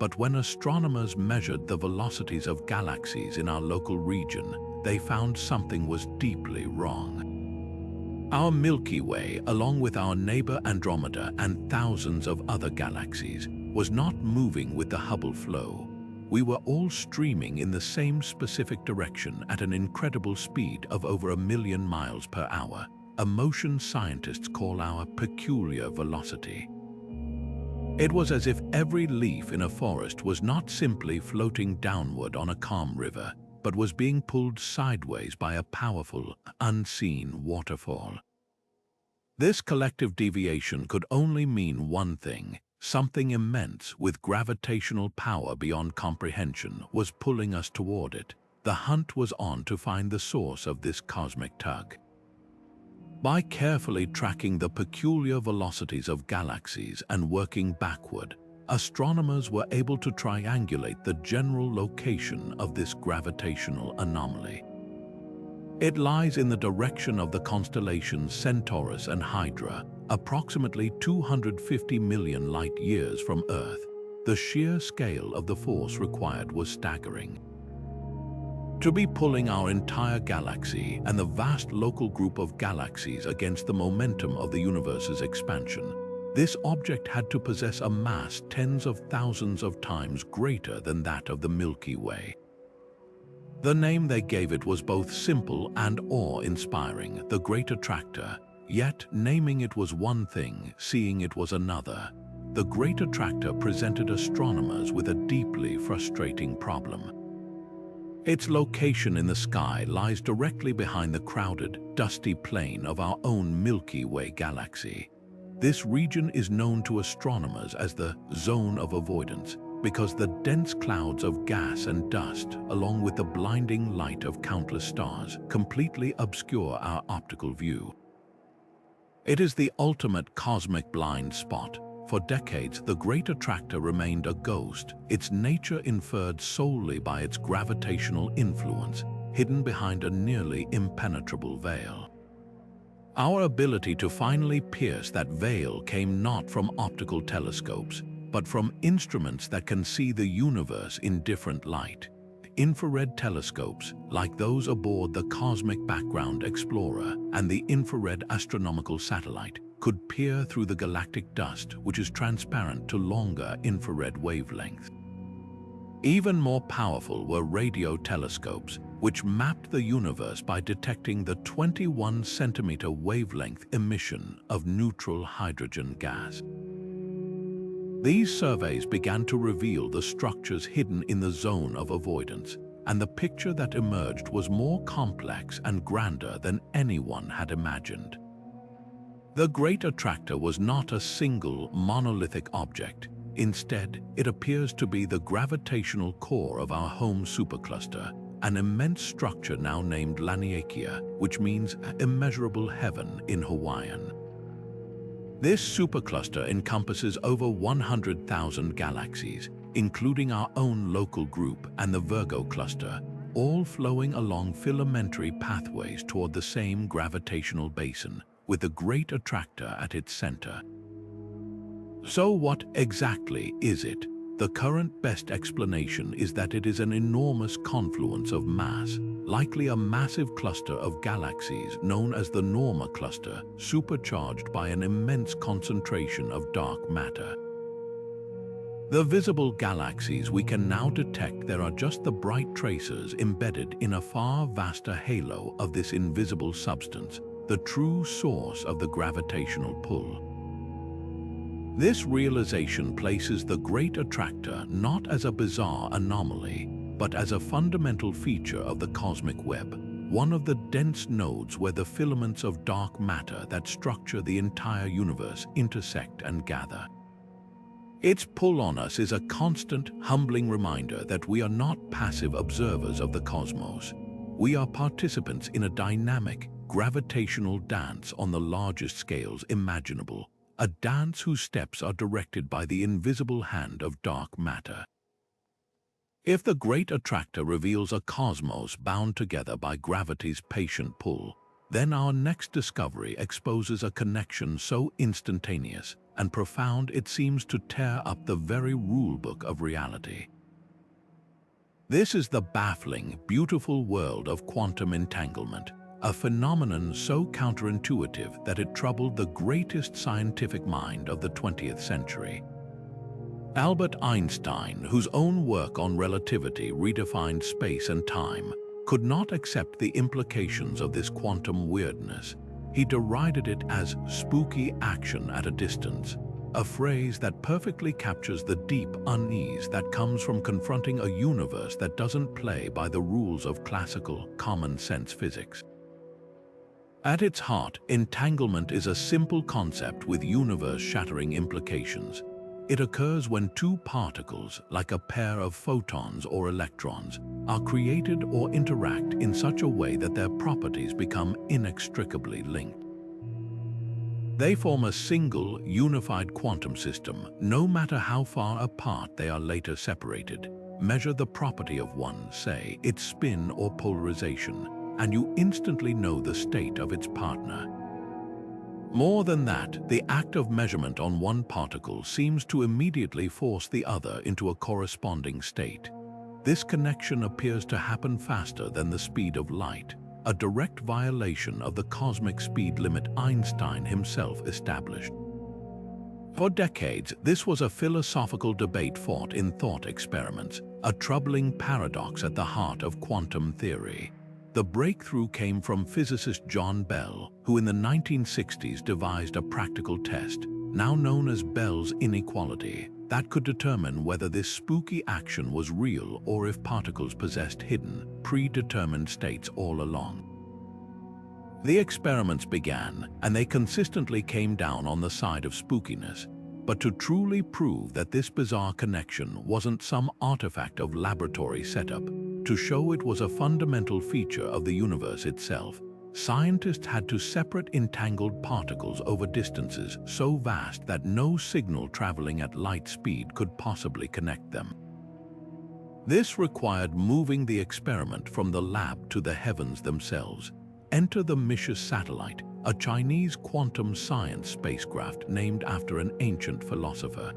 But when astronomers measured the velocities of galaxies in our local region, they found something was deeply wrong. Our Milky Way, along with our neighbor Andromeda and thousands of other galaxies, was not moving with the Hubble flow. We were all streaming in the same specific direction at an incredible speed of over 1 million miles per hour, a motion scientists call our peculiar velocity. It was as if every leaf in a forest was not simply floating downward on a calm river, but was being pulled sideways by a powerful, unseen waterfall. This collective deviation could only mean one thing: something immense with gravitational power beyond comprehension was pulling us toward it. The hunt was on to find the source of this cosmic tug. By carefully tracking the peculiar velocities of galaxies and working backward, astronomers were able to triangulate the general location of this gravitational anomaly. It lies in the direction of the constellations Centaurus and Hydra, approximately 250 million light-years from Earth. The sheer scale of the force required was staggering. To be pulling our entire galaxy and the vast local group of galaxies against the momentum of the universe's expansion, this object had to possess a mass tens of thousands of times greater than that of the Milky Way. The name they gave it was both simple and awe-inspiring, the Great Attractor, yet naming it was one thing, seeing it was another. The Great Attractor presented astronomers with a deeply frustrating problem. Its location in the sky lies directly behind the crowded, dusty plain of our own Milky Way galaxy. This region is known to astronomers as the zone of avoidance because the dense clouds of gas and dust, along with the blinding light of countless stars, completely obscure our optical view. It is the ultimate cosmic blind spot. For decades, the Great Attractor remained a ghost, its nature inferred solely by its gravitational influence, hidden behind a nearly impenetrable veil. Our ability to finally pierce that veil came not from optical telescopes, but from instruments that can see the universe in different light. Infrared telescopes, like those aboard the Cosmic Background Explorer and the Infrared Astronomical Satellite, could peer through the galactic dust, which is transparent to longer infrared wavelengths. Even more powerful were radio telescopes, which mapped the universe by detecting the 21-centimeter wavelength emission of neutral hydrogen gas. These surveys began to reveal the structures hidden in the zone of avoidance, and the picture that emerged was more complex and grander than anyone had imagined. The Great Attractor was not a single, monolithic object. Instead, it appears to be the gravitational core of our home supercluster, an immense structure now named Laniakea, which means immeasurable heaven in Hawaiian. This supercluster encompasses over 100,000 galaxies, including our own local group and the Virgo cluster, all flowing along filamentary pathways toward the same gravitational basin, with the Great Attractor at its center. So what exactly is it? The current best explanation is that it is an enormous confluence of mass, likely a massive cluster of galaxies known as the Norma cluster, supercharged by an immense concentration of dark matter. The visible galaxies we can now detect there are just the bright tracers embedded in a far vaster halo of this invisible substance, the true source of the gravitational pull. This realization places the Great Attractor not as a bizarre anomaly, but as a fundamental feature of the cosmic web, one of the dense nodes where the filaments of dark matter that structure the entire universe intersect and gather. Its pull on us is a constant, humbling reminder that we are not passive observers of the cosmos. We are participants in a dynamic, gravitational dance on the largest scales imaginable, a dance whose steps are directed by the invisible hand of dark matter. If the Great Attractor reveals a cosmos bound together by gravity's patient pull, then our next discovery exposes a connection so instantaneous and profound it seems to tear up the very rulebook of reality. This is the baffling, beautiful world of quantum entanglement, a phenomenon so counterintuitive that it troubled the greatest scientific mind of the 20th century. Albert Einstein, whose own work on relativity redefined space and time, could not accept the implications of this quantum weirdness. He derided it as spooky action at a distance, a phrase that perfectly captures the deep unease that comes from confronting a universe that doesn't play by the rules of classical, common-sense physics. At its heart, entanglement is a simple concept with universe-shattering implications. It occurs when two particles, like a pair of photons or electrons, are created or interact in such a way that their properties become inextricably linked. They form a single, unified quantum system, no matter how far apart they are later separated. Measure the property of one, say, its spin or polarization, and you instantly know the state of its partner. More than that, the act of measurement on one particle seems to immediately force the other into a corresponding state. This connection appears to happen faster than the speed of light, a direct violation of the cosmic speed limit Einstein himself established. For decades, this was a philosophical debate fought in thought experiments, a troubling paradox at the heart of quantum theory. The breakthrough came from physicist John Bell, who in the 1960s devised a practical test, now known as Bell's inequality, that could determine whether this spooky action was real or if particles possessed hidden, predetermined states all along. The experiments began, and they consistently came down on the side of spookiness. But to truly prove that this bizarre connection wasn't some artifact of laboratory setup, to show it was a fundamental feature of the universe itself, scientists had to separate entangled particles over distances so vast that no signal traveling at light speed could possibly connect them. This required moving the experiment from the lab to the heavens themselves. Enter the Michus satellite, a Chinese quantum science spacecraft named after an ancient philosopher.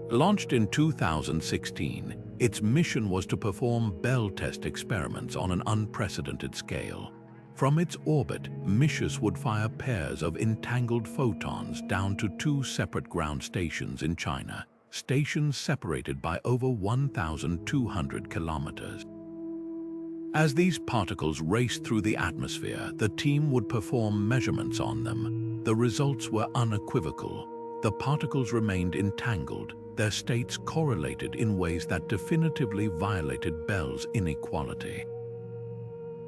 Launched in 2016, its mission was to perform Bell test experiments on an unprecedented scale. From its orbit, Michus would fire pairs of entangled photons down to two separate ground stations in China, stations separated by over 1,200 kilometers. As these particles raced through the atmosphere, the team would perform measurements on them. The results were unequivocal. The particles remained entangled, their states correlated in ways that definitively violated Bell's inequality.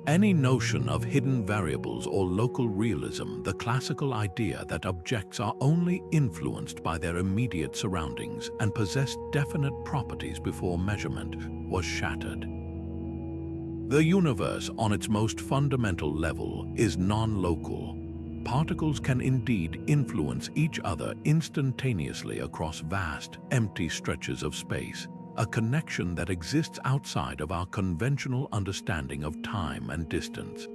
Any notion of hidden variables or local realism, the classical idea that objects are only influenced by their immediate surroundings and possess definite properties before measurement, was shattered. The universe, on its most fundamental level, is non-local. particles can indeed influence each other instantaneously across vast, empty stretches of space, a connection that exists outside of our conventional understanding of time and distance.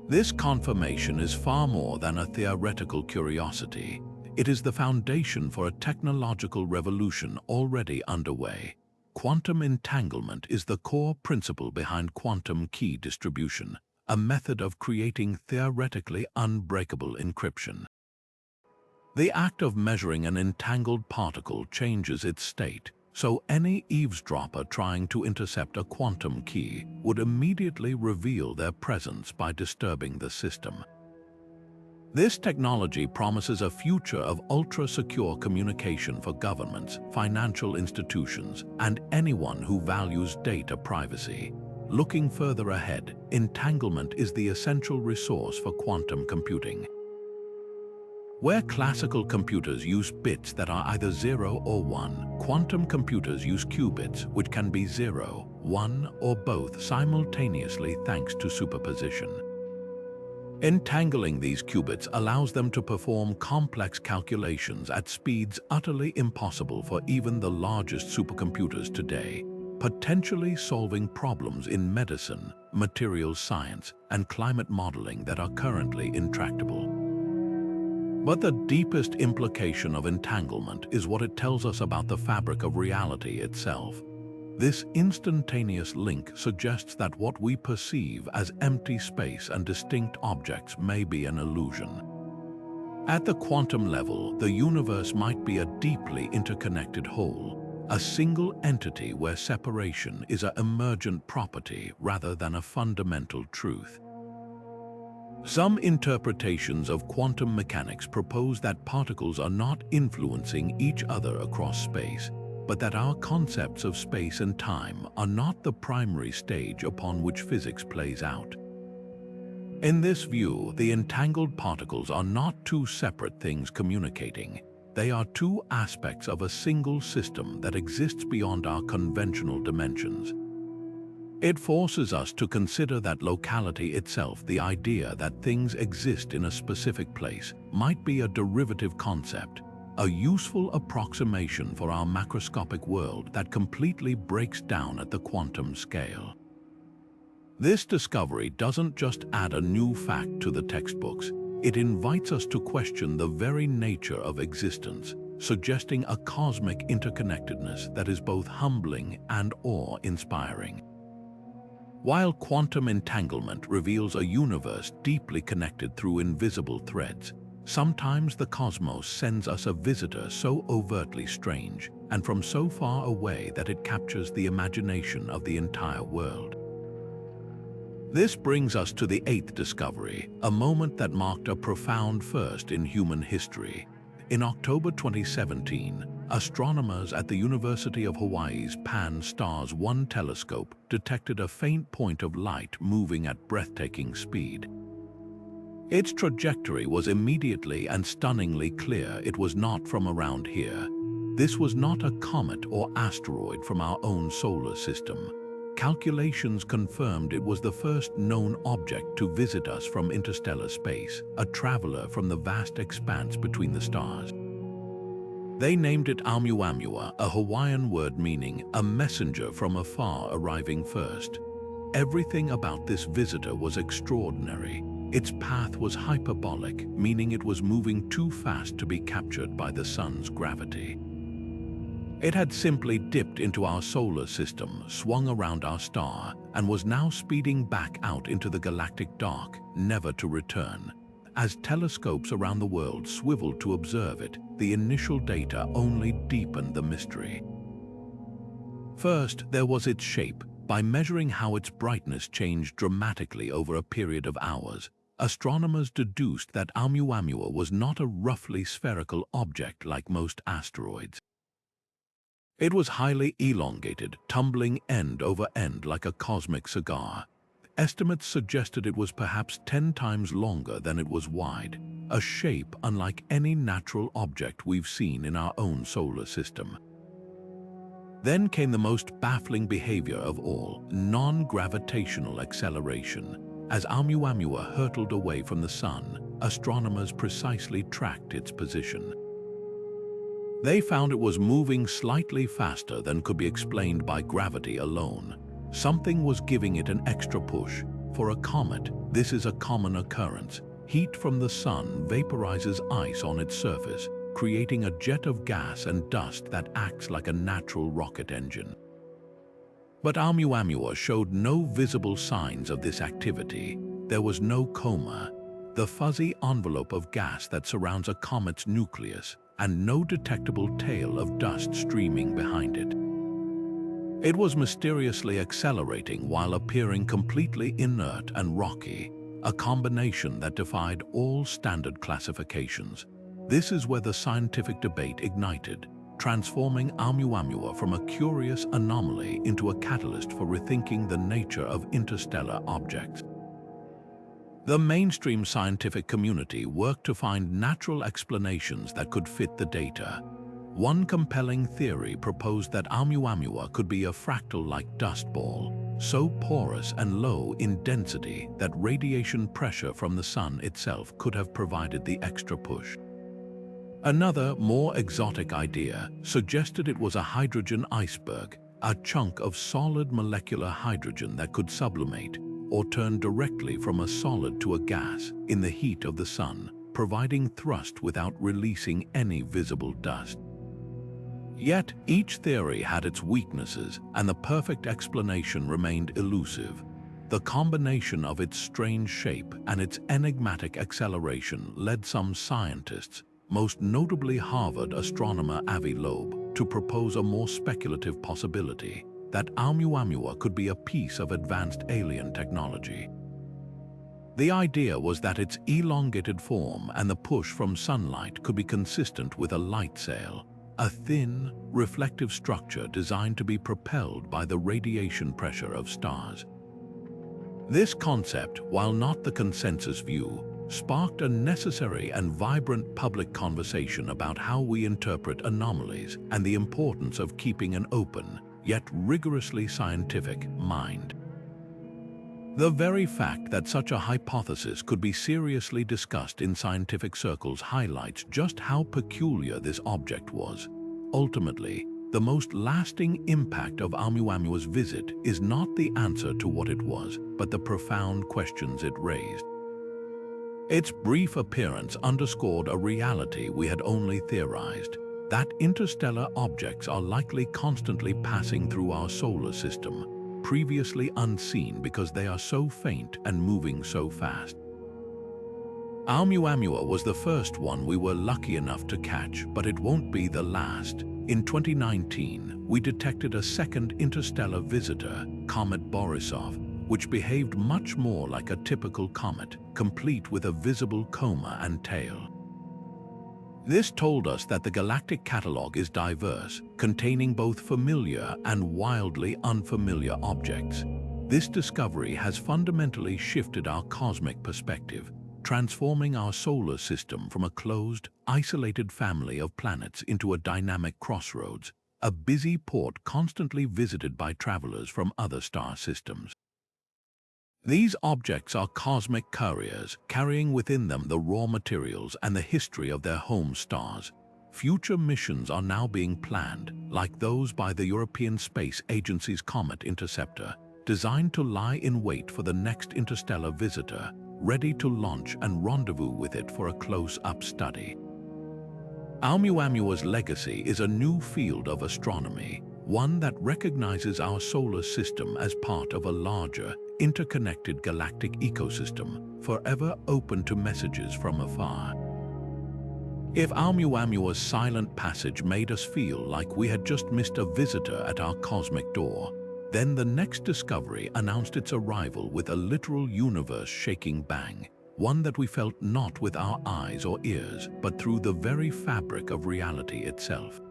This confirmation is far more than a theoretical curiosity. It is the foundation for a technological revolution already underway. Quantum entanglement is the core principle behind quantum key distribution, a method of creating theoretically unbreakable encryption. The act of measuring an entangled particle changes its state, so any eavesdropper trying to intercept a quantum key would immediately reveal their presence by disturbing the system. This technology promises a future of ultra-secure communication for governments, financial institutions, and anyone who values data privacy. Looking further ahead, entanglement is the essential resource for quantum computing. Where classical computers use bits that are either 0 or 1, quantum computers use qubits, which can be 0, 1, or both simultaneously thanks to superposition. Entangling these qubits allows them to perform complex calculations at speeds utterly impossible for even the largest supercomputers today, potentially solving problems in medicine, materials science, and climate modeling that are currently intractable. But the deepest implication of entanglement is what it tells us about the fabric of reality itself. This instantaneous link suggests that what we perceive as empty space and distinct objects may be an illusion. At the quantum level, the universe might be a deeply interconnected whole, a single entity where separation is an emergent property rather than a fundamental truth. Some interpretations of quantum mechanics propose that particles are not influencing each other across space, but that our concepts of space and time are not the primary stage upon which physics plays out. In this view, the entangled particles are not two separate things communicating. They are two aspects of a single system that exists beyond our conventional dimensions. It forces us to consider that locality itself, the idea that things exist in a specific place, might be a derivative concept, a useful approximation for our macroscopic world that completely breaks down at the quantum scale. This discovery doesn't just add a new fact to the textbooks, it invites us to question the very nature of existence, suggesting a cosmic interconnectedness that is both humbling and awe-inspiring. While quantum entanglement reveals a universe deeply connected through invisible threads, sometimes the cosmos sends us a visitor so overtly strange and from so far away that it captures the imagination of the entire world. This brings us to the eighth discovery, a moment that marked a profound first in human history. In October 2017, astronomers at the University of Hawaii's Pan-STARRS 1 telescope detected a faint point of light moving at breathtaking speed. Its trajectory was immediately and stunningly clear. It was not from around here. This was not a comet or asteroid from our own solar system. Calculations confirmed it was the first known object to visit us from interstellar space, a traveler from the vast expanse between the stars. They named it Oumuamua, a Hawaiian word meaning a messenger from afar arriving first. Everything about this visitor was extraordinary. Its path was hyperbolic, meaning it was moving too fast to be captured by the sun's gravity. It had simply dipped into our solar system, swung around our star, and was now speeding back out into the galactic dark, never to return. As telescopes around the world swiveled to observe it, the initial data only deepened the mystery. First, there was its shape. By measuring how its brightness changed dramatically over a period of hours, astronomers deduced that Oumuamua was not a roughly spherical object like most asteroids. It was highly elongated, tumbling end over end like a cosmic cigar. Estimates suggested it was perhaps 10 times longer than it was wide, a shape unlike any natural object we've seen in our own solar system. Then came the most baffling behavior of all, non-gravitational acceleration. As Oumuamua hurtled away from the sun, astronomers precisely tracked its position. They found it was moving slightly faster than could be explained by gravity alone. Something was giving it an extra push. For a comet, this is a common occurrence. Heat from the sun vaporizes ice on its surface, creating a jet of gas and dust that acts like a natural rocket engine. But Oumuamua showed no visible signs of this activity. There was no coma, the fuzzy envelope of gas that surrounds a comet's nucleus, and no detectable tail of dust streaming behind it. It was mysteriously accelerating while appearing completely inert and rocky, a combination that defied all standard classifications. This is where the scientific debate ignited, transforming Oumuamua from a curious anomaly into a catalyst for rethinking the nature of interstellar objects. The mainstream scientific community worked to find natural explanations that could fit the data. One compelling theory proposed that Oumuamua could be a fractal-like dust ball, so porous and low in density that radiation pressure from the sun itself could have provided the extra push. Another, more exotic idea suggested it was a hydrogen iceberg, a chunk of solid molecular hydrogen that could sublimate or turn directly from a solid to a gas in the heat of the sun, providing thrust without releasing any visible dust. Yet, each theory had its weaknesses, and the perfect explanation remained elusive. The combination of its strange shape and its enigmatic acceleration led some scientists, most notably Harvard astronomer Avi Loeb, to propose a more speculative possibility, that Oumuamua could be a piece of advanced alien technology. The idea was that its elongated form and the push from sunlight could be consistent with a light sail, a thin, reflective structure designed to be propelled by the radiation pressure of stars. This concept, while not the consensus view, sparked a necessary and vibrant public conversation about how we interpret anomalies and the importance of keeping an open, yet rigorously scientific, mind. The very fact that such a hypothesis could be seriously discussed in scientific circles highlights just how peculiar this object was. Ultimately, the most lasting impact of Oumuamua's visit is not the answer to what it was, but the profound questions it raised. Its brief appearance underscored a reality we had only theorized, that interstellar objects are likely constantly passing through our solar system, previously unseen because they are so faint and moving so fast. Oumuamua was the first one we were lucky enough to catch, but it won't be the last. In 2019, we detected a second interstellar visitor, Comet Borisov, which behaved much more like a typical comet, complete with a visible coma and tail. This told us that the galactic catalog is diverse, containing both familiar and wildly unfamiliar objects. This discovery has fundamentally shifted our cosmic perspective, transforming our solar system from a closed, isolated family of planets into a dynamic crossroads, a busy port constantly visited by travelers from other star systems. These objects are cosmic couriers, carrying within them the raw materials and the history of their home stars. Future missions are now being planned, like those by the European Space Agency's Comet Interceptor, designed to lie in wait for the next interstellar visitor, ready to launch and rendezvous with it for a close-up study. Oumuamua's legacy is a new field of astronomy, one that recognizes our solar system as part of a larger, interconnected galactic ecosystem, forever open to messages from afar. If Oumuamua's silent passage made us feel like we had just missed a visitor at our cosmic door, then the next discovery announced its arrival with a literal universe-shaking bang, one that we felt not with our eyes or ears, but through the very fabric of reality itself.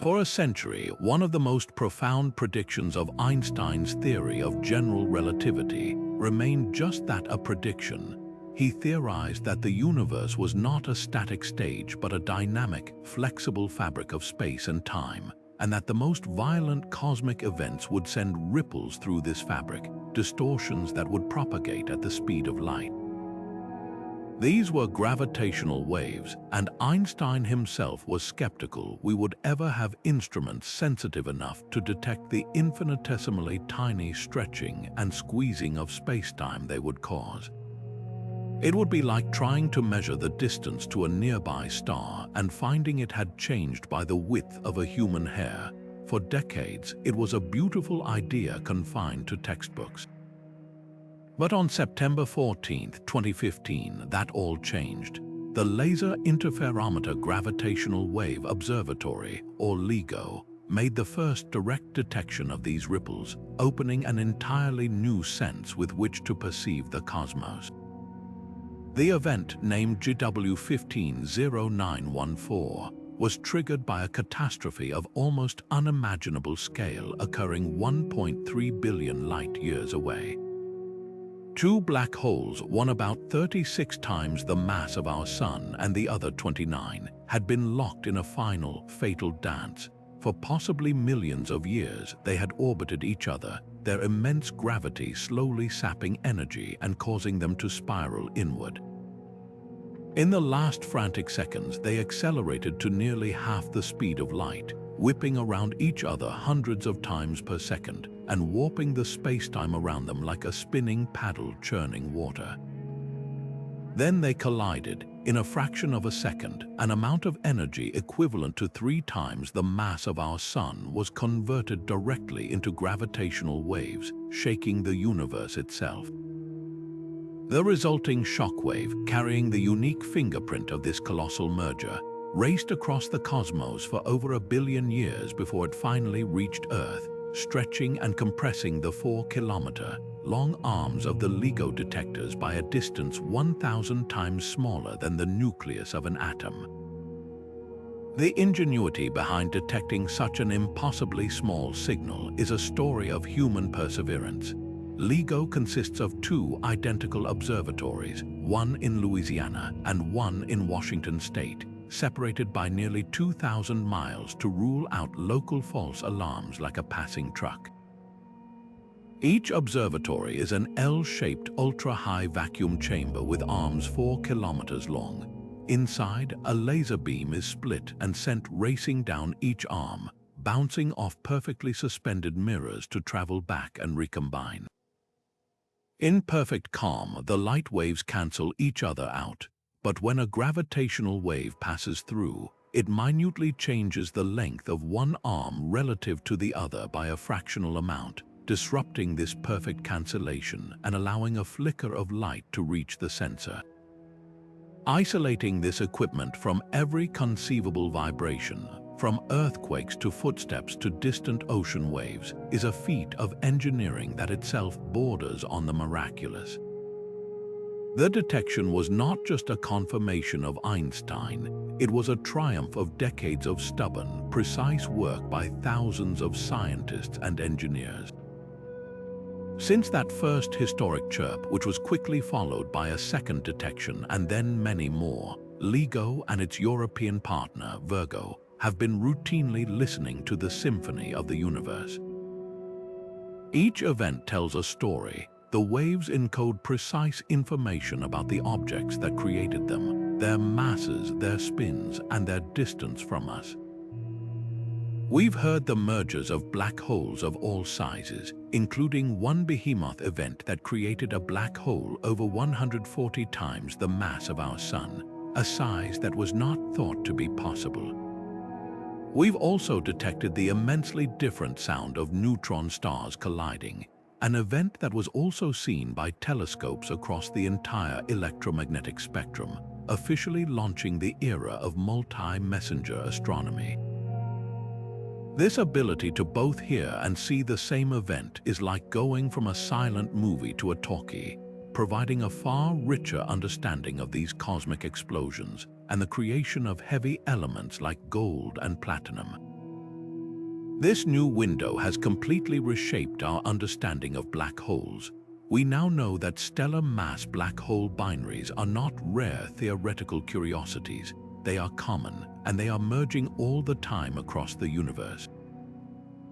For a century, one of the most profound predictions of Einstein's theory of general relativity remained just that, a prediction. He theorized that the universe was not a static stage but a dynamic, flexible fabric of space and time, and that the most violent cosmic events would send ripples through this fabric, distortions that would propagate at the speed of light. These were gravitational waves, and Einstein himself was skeptical we would ever have instruments sensitive enough to detect the infinitesimally tiny stretching and squeezing of space-time they would cause. It would be like trying to measure the distance to a nearby star and finding it had changed by the width of a human hair. For decades, it was a beautiful idea confined to textbooks. But on September 14, 2015, that all changed. The Laser Interferometer Gravitational Wave Observatory, or LIGO, made the first direct detection of these ripples, opening an entirely new sense with which to perceive the cosmos. The event, named GW150914, was triggered by a catastrophe of almost unimaginable scale occurring 1.3 billion light-years away. Two black holes, one about 36 times the mass of our Sun and the other 29, had been locked in a final, fatal dance. For possibly millions of years, they had orbited each other, their immense gravity slowly sapping energy and causing them to spiral inward. In the last frantic seconds, they accelerated to nearly half the speed of light, whipping around each other hundreds of times per second and warping the space-time around them like a spinning paddle churning water. Then they collided. In a fraction of a second, an amount of energy equivalent to 3 times the mass of our Sun was converted directly into gravitational waves, shaking the universe itself. The resulting shockwave, carrying the unique fingerprint of this colossal merger, raced across the cosmos for over 1 billion years before it finally reached Earth, stretching and compressing the 4-kilometer-long arms of the LIGO detectors by a distance 1,000 times smaller than the nucleus of an atom. The ingenuity behind detecting such an impossibly small signal is a story of human perseverance. LIGO consists of 2 identical observatories, one in Louisiana and one in Washington state, separated by nearly 2,000 miles to rule out local false alarms like a passing truck. Each observatory is an L-shaped ultra-high vacuum chamber with arms 4 kilometers long. Inside, a laser beam is split and sent racing down each arm, bouncing off perfectly suspended mirrors to travel back and recombine. In perfect calm, the light waves cancel each other out. But when a gravitational wave passes through, it minutely changes the length of one arm relative to the other by a fractional amount, disrupting this perfect cancellation and allowing a flicker of light to reach the sensor. Isolating this equipment from every conceivable vibration, from earthquakes to footsteps to distant ocean waves, is a feat of engineering that itself borders on the miraculous. The detection was not just a confirmation of Einstein, it was a triumph of decades of stubborn, precise work by thousands of scientists and engineers. Since that first historic chirp, which was quickly followed by a second detection and then many more, LIGO and its European partner, Virgo, have been routinely listening to the symphony of the universe. Each event tells a story. The waves encode precise information about the objects that created them, their masses, their spins, and their distance from us. We've heard the mergers of black holes of all sizes, including one behemoth event that created a black hole over 140 times the mass of our Sun, a size that was not thought to be possible. We've also detected the immensely different sound of neutron stars colliding, an event that was also seen by telescopes across the entire electromagnetic spectrum, officially launching the era of multi-messenger astronomy. This ability to both hear and see the same event is like going from a silent movie to a talkie, providing a far richer understanding of these cosmic explosions and the creation of heavy elements like gold and platinum. This new window has completely reshaped our understanding of black holes. We now know that stellar mass black hole binaries are not rare theoretical curiosities. They are common, and they are merging all the time across the universe.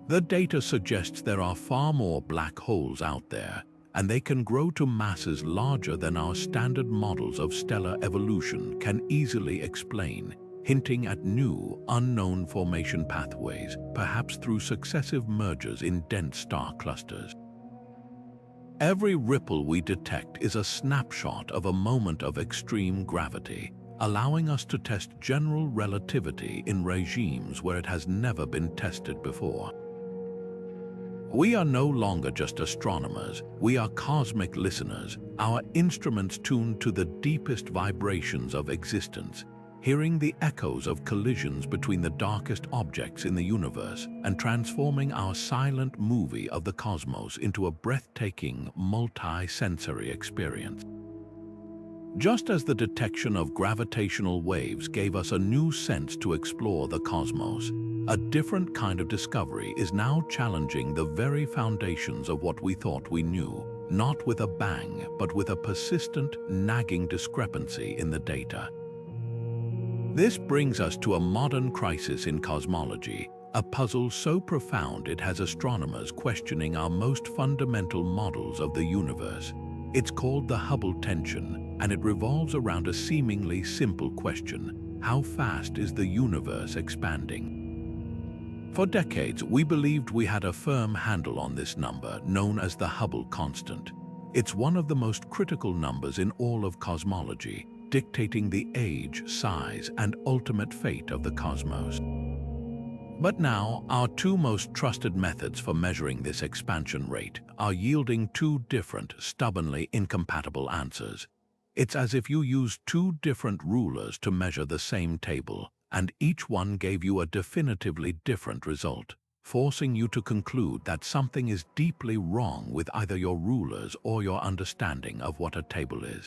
The data suggests there are far more black holes out there, and they can grow to masses larger than our standard models of stellar evolution can easily explain, hinting at new, unknown formation pathways, perhaps through successive mergers in dense star clusters. Every ripple we detect is a snapshot of a moment of extreme gravity, allowing us to test general relativity in regimes where it has never been tested before. We are no longer just astronomers, we are cosmic listeners, our instruments tuned to the deepest vibrations of existence, hearing the echoes of collisions between the darkest objects in the universe and transforming our silent movie of the cosmos into a breathtaking, multi-sensory experience. Just as the detection of gravitational waves gave us a new sense to explore the cosmos, a different kind of discovery is now challenging the very foundations of what we thought we knew, not with a bang, but with a persistent, nagging discrepancy in the data. This brings us to a modern crisis in cosmology, a puzzle so profound it has astronomers questioning our most fundamental models of the universe. It's called the Hubble Tension, and it revolves around a seemingly simple question: how fast is the universe expanding? For decades, we believed we had a firm handle on this number, known as the Hubble constant. It's one of the most critical numbers in all of cosmology, dictating the age, size, and ultimate fate of the cosmos. But now, our two most trusted methods for measuring this expansion rate are yielding two different, stubbornly incompatible answers. It's as if you used two different rulers to measure the same table, and each one gave you a definitively different result, forcing you to conclude that something is deeply wrong with either your rulers or your understanding of what a table is.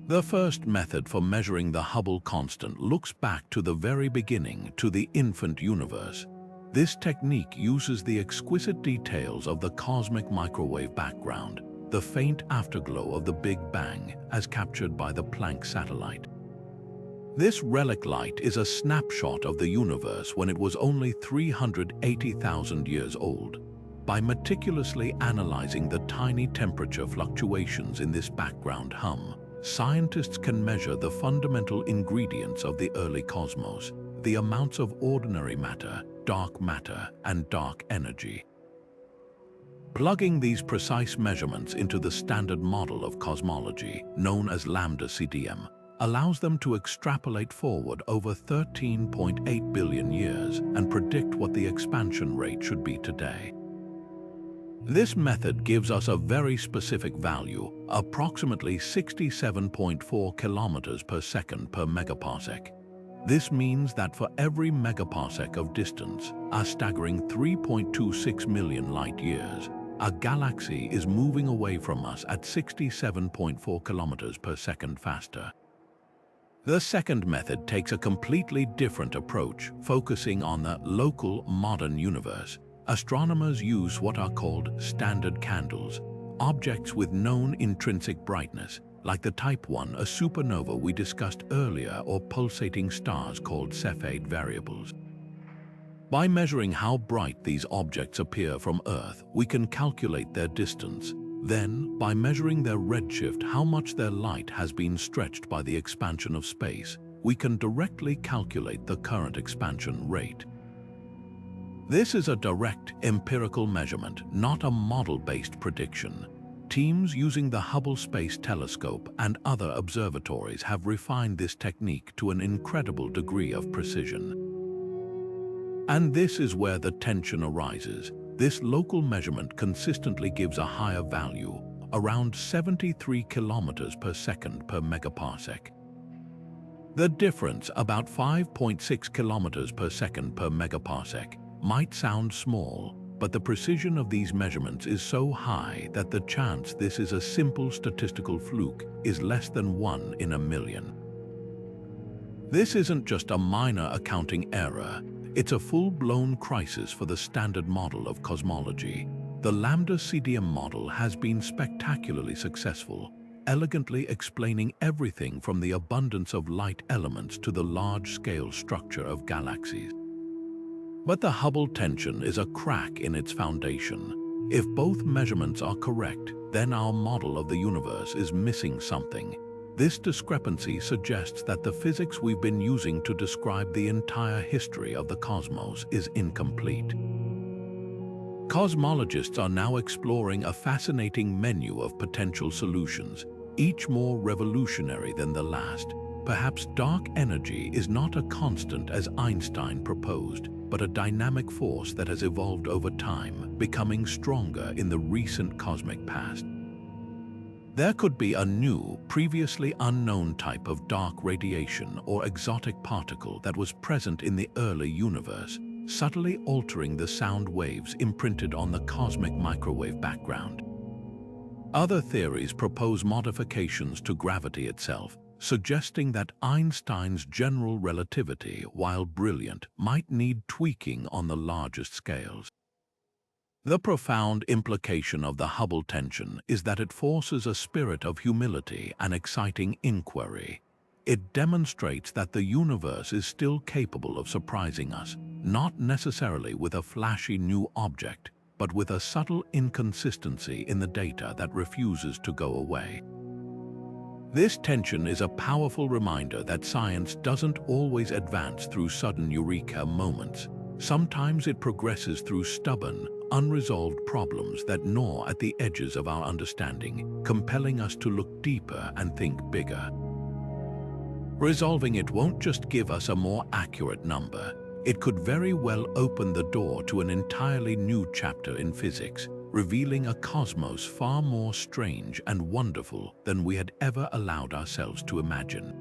The first method for measuring the Hubble constant looks back to the very beginning, to the infant universe. This technique uses the exquisite details of the cosmic microwave background, the faint afterglow of the Big Bang as captured by the Planck satellite. This relic light is a snapshot of the universe when it was only 380,000 years old. By meticulously analyzing the tiny temperature fluctuations in this background hum, scientists can measure the fundamental ingredients of the early cosmos, the amounts of ordinary matter, and dark energy. Plugging these precise measurements into the standard model of cosmology, known as lambda CDM, allows them to extrapolate forward over 13.8 billion years and predict what the expansion rate should be today. This method gives us a very specific value, approximately 67.4 kilometers per second per megaparsec. This means that for every megaparsec of distance, a staggering 3.26 million light-years, a galaxy is moving away from us at 67.4 kilometers per second faster. The second method takes a completely different approach, focusing on the local modern universe. Astronomers use what are called standard candles, objects with known intrinsic brightness, like the Type 1, a supernova we discussed earlier, or pulsating stars called Cepheid variables. By measuring how bright these objects appear from Earth, we can calculate their distance. Then, by measuring their redshift, how much their light has been stretched by the expansion of space, we can directly calculate the current expansion rate. This is a direct, empirical measurement, not a model-based prediction. Teams using the Hubble Space Telescope and other observatories have refined this technique to an incredible degree of precision. And this is where the tension arises. This local measurement consistently gives a higher value, around 73 kilometers per second per megaparsec. The difference, about 5.6 kilometers per second per megaparsec, might sound small, but the precision of these measurements is so high that the chance this is a simple statistical fluke is less than 1 in a million. This isn't just a minor accounting error, it's a full-blown crisis for the standard model of cosmology. The lambda CDM model has been spectacularly successful, elegantly explaining everything from the abundance of light elements to the large-scale structure of galaxies. But the Hubble tension is a crack in its foundation. If both measurements are correct, then our model of the universe is missing something. This discrepancy suggests that the physics we've been using to describe the entire history of the cosmos is incomplete. Cosmologists are now exploring a fascinating menu of potential solutions, each more revolutionary than the last. Perhaps dark energy is not a constant as Einstein proposed, but a dynamic force that has evolved over time, becoming stronger in the recent cosmic past. There could be a new, previously unknown type of dark radiation or exotic particle that was present in the early universe, subtly altering the sound waves imprinted on the cosmic microwave background. Other theories propose modifications to gravity itself, suggesting that Einstein's general relativity, while brilliant, might need tweaking on the largest scales. The profound implication of the Hubble tension is that it forces a spirit of humility and exciting inquiry. It demonstrates that the universe is still capable of surprising us, not necessarily with a flashy new object, but with a subtle inconsistency in the data that refuses to go away. This tension is a powerful reminder that science doesn't always advance through sudden eureka moments. Sometimes it progresses through stubborn, unresolved problems that gnaw at the edges of our understanding, compelling us to look deeper and think bigger. Resolving it won't just give us a more accurate number. It could very well open the door to an entirely new chapter in physics, revealing a cosmos far more strange and wonderful than we had ever allowed ourselves to imagine.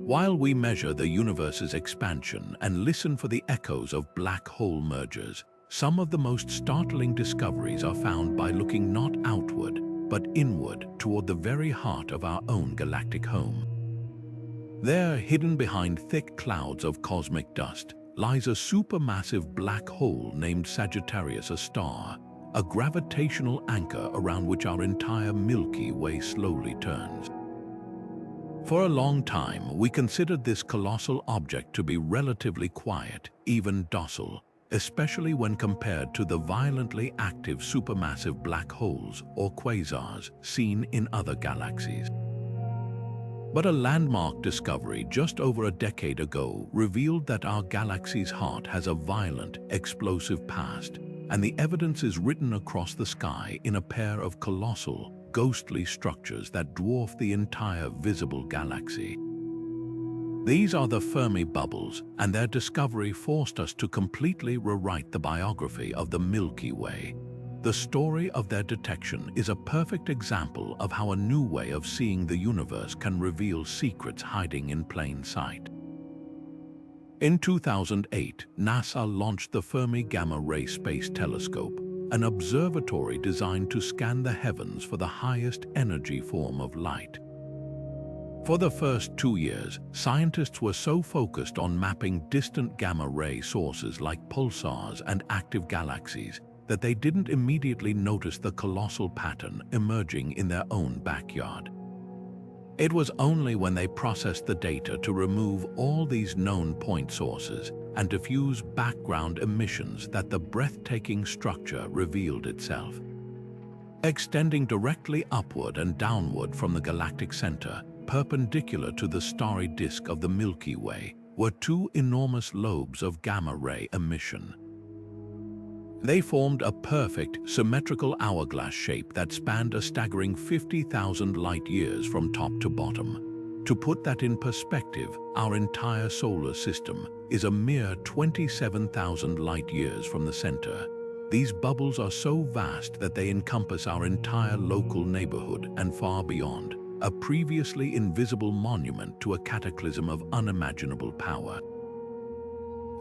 While we measure the universe's expansion and listen for the echoes of black hole mergers, some of the most startling discoveries are found by looking not outward, but inward toward the very heart of our own galactic home. There, hidden behind thick clouds of cosmic dust, lies a supermassive black hole named Sagittarius, a star, a gravitational anchor around which our entire Milky Way slowly turns. For a long time, we considered this colossal object to be relatively quiet, even docile, especially when compared to the violently active supermassive black holes or quasars seen in other galaxies. But a landmark discovery just over a decade ago revealed that our galaxy's heart has a violent, explosive past, and the evidence is written across the sky in a pair of colossal, ghostly structures that dwarf the entire visible galaxy. These are the Fermi bubbles, and their discovery forced us to completely rewrite the biography of the Milky Way. The story of their detection is a perfect example of how a new way of seeing the universe can reveal secrets hiding in plain sight. In 2008, NASA launched the Fermi Gamma Ray Space Telescope, an observatory designed to scan the heavens for the highest energy form of light. For the first 2 years, scientists were so focused on mapping distant gamma-ray sources like pulsars and active galaxies that they didn't immediately notice the colossal pattern emerging in their own backyard. It was only when they processed the data to remove all these known point sources and diffuse background emissions that the breathtaking structure revealed itself. Extending directly upward and downward from the galactic center, perpendicular to the starry disk of the Milky Way, were two enormous lobes of gamma-ray emission. They formed a perfect, symmetrical hourglass shape that spanned a staggering 50,000 light-years from top to bottom. To put that in perspective, our entire solar system is a mere 27,000 light-years from the center. These bubbles are so vast that they encompass our entire local neighborhood and far beyond, a previously invisible monument to a cataclysm of unimaginable power.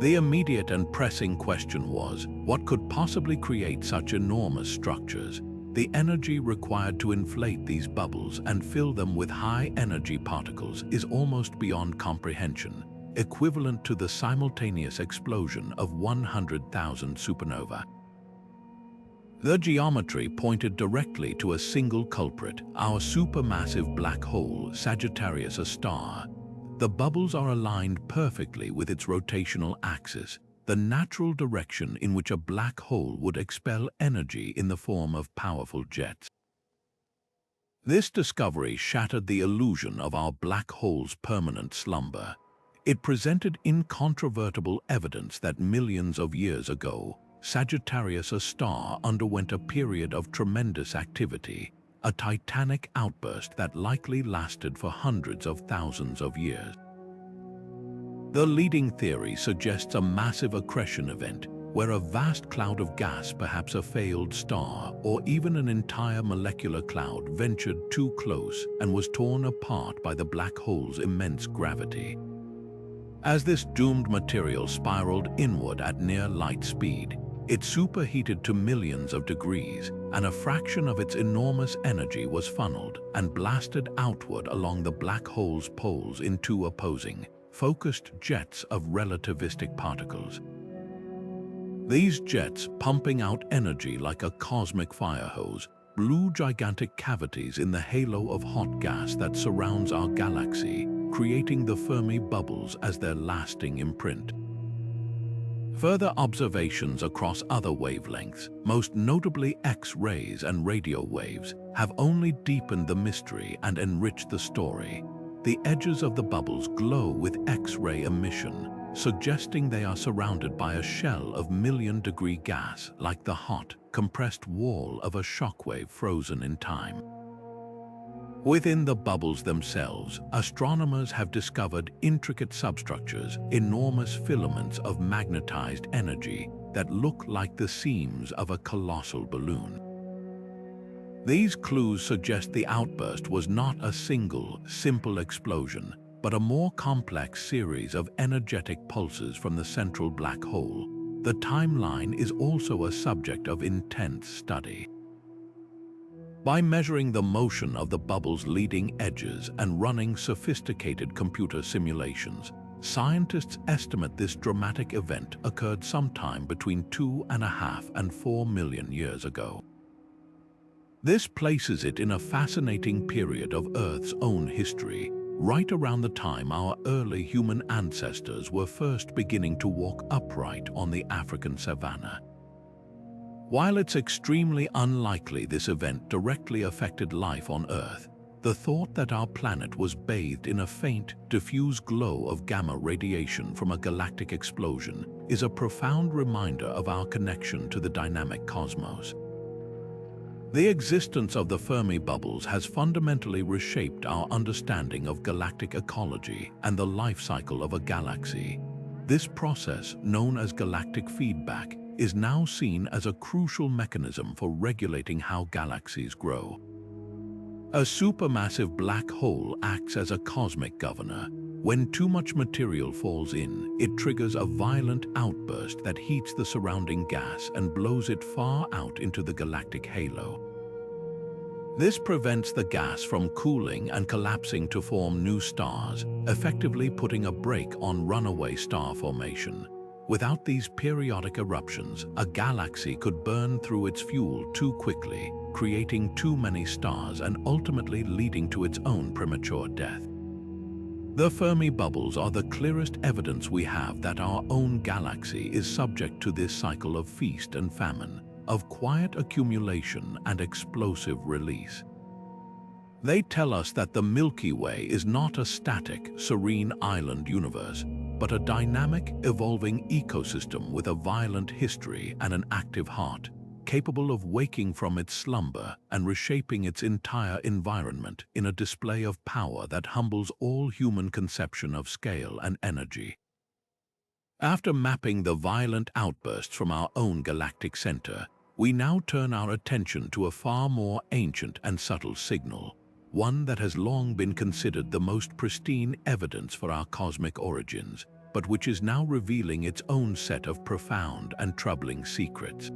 The immediate and pressing question was, what could possibly create such enormous structures? The energy required to inflate these bubbles and fill them with high-energy particles is almost beyond comprehension, equivalent to the simultaneous explosion of 100,000 supernovae. The geometry pointed directly to a single culprit, our supermassive black hole, Sagittarius, a star. The bubbles are aligned perfectly with its rotational axis, the the natural direction in which a black hole would expel energy in the form of powerful jets. This discovery shattered the illusion of our black hole's permanent slumber. It presented incontrovertible evidence that millions of years ago, Sagittarius, a star, underwent a period of tremendous activity, a titanic outburst that likely lasted for hundreds of thousands of years. The leading theory suggests a massive accretion event where a vast cloud of gas, perhaps a failed star, or even an entire molecular cloud, ventured too close and was torn apart by the black hole's immense gravity. As this doomed material spiraled inward at near light speed, it superheated to millions of degrees, and a fraction of its enormous energy was funneled and blasted outward along the black hole's poles in two opposing, focused jets of relativistic particles. These jets, pumping out energy like a cosmic fire hose, blew gigantic cavities in the halo of hot gas that surrounds our galaxy, creating the Fermi bubbles as their lasting imprint. Further observations across other wavelengths, most notably X-rays and radio waves, have only deepened the mystery and enriched the story. The edges of the bubbles glow with X-ray emission, suggesting they are surrounded by a shell of million-degree gas, like the hot, compressed wall of a shockwave frozen in time. Within the bubbles themselves, astronomers have discovered intricate substructures, enormous filaments of magnetized energy that look like the seams of a colossal balloon. These clues suggest the outburst was not a single, simple explosion, but a more complex series of energetic pulses from the central black hole. The timeline is also a subject of intense study. By measuring the motion of the bubble's leading edges and running sophisticated computer simulations, scientists estimate this dramatic event occurred sometime between 2.5 and 4 million years ago. This places it in a fascinating period of Earth's own history, right around the time our early human ancestors were first beginning to walk upright on the African savanna. While it's extremely unlikely this event directly affected life on Earth, the thought that our planet was bathed in a faint, diffuse glow of gamma radiation from a galactic explosion is a profound reminder of our connection to the dynamic cosmos. The existence of the Fermi bubbles has fundamentally reshaped our understanding of galactic ecology and the life cycle of a galaxy. This process, known as galactic feedback, is now seen as a crucial mechanism for regulating how galaxies grow. A supermassive black hole acts as a cosmic governor. When too much material falls in, it triggers a violent outburst that heats the surrounding gas and blows it far out into the galactic halo. This prevents the gas from cooling and collapsing to form new stars, effectively putting a brake on runaway star formation. Without these periodic eruptions, a galaxy could burn through its fuel too quickly, creating too many stars and ultimately leading to its own premature death. The Fermi bubbles are the clearest evidence we have that our own galaxy is subject to this cycle of feast and famine, of quiet accumulation and explosive release. They tell us that the Milky Way is not a static, serene island universe, but a dynamic, evolving ecosystem with a violent history and an active heart, capable of waking from its slumber and reshaping its entire environment in a display of power that humbles all human conception of scale and energy. After mapping the violent outbursts from our own galactic center, we now turn our attention to a far more ancient and subtle signal, one that has long been considered the most pristine evidence for our cosmic origins, but which is now revealing its own set of profound and troubling secrets.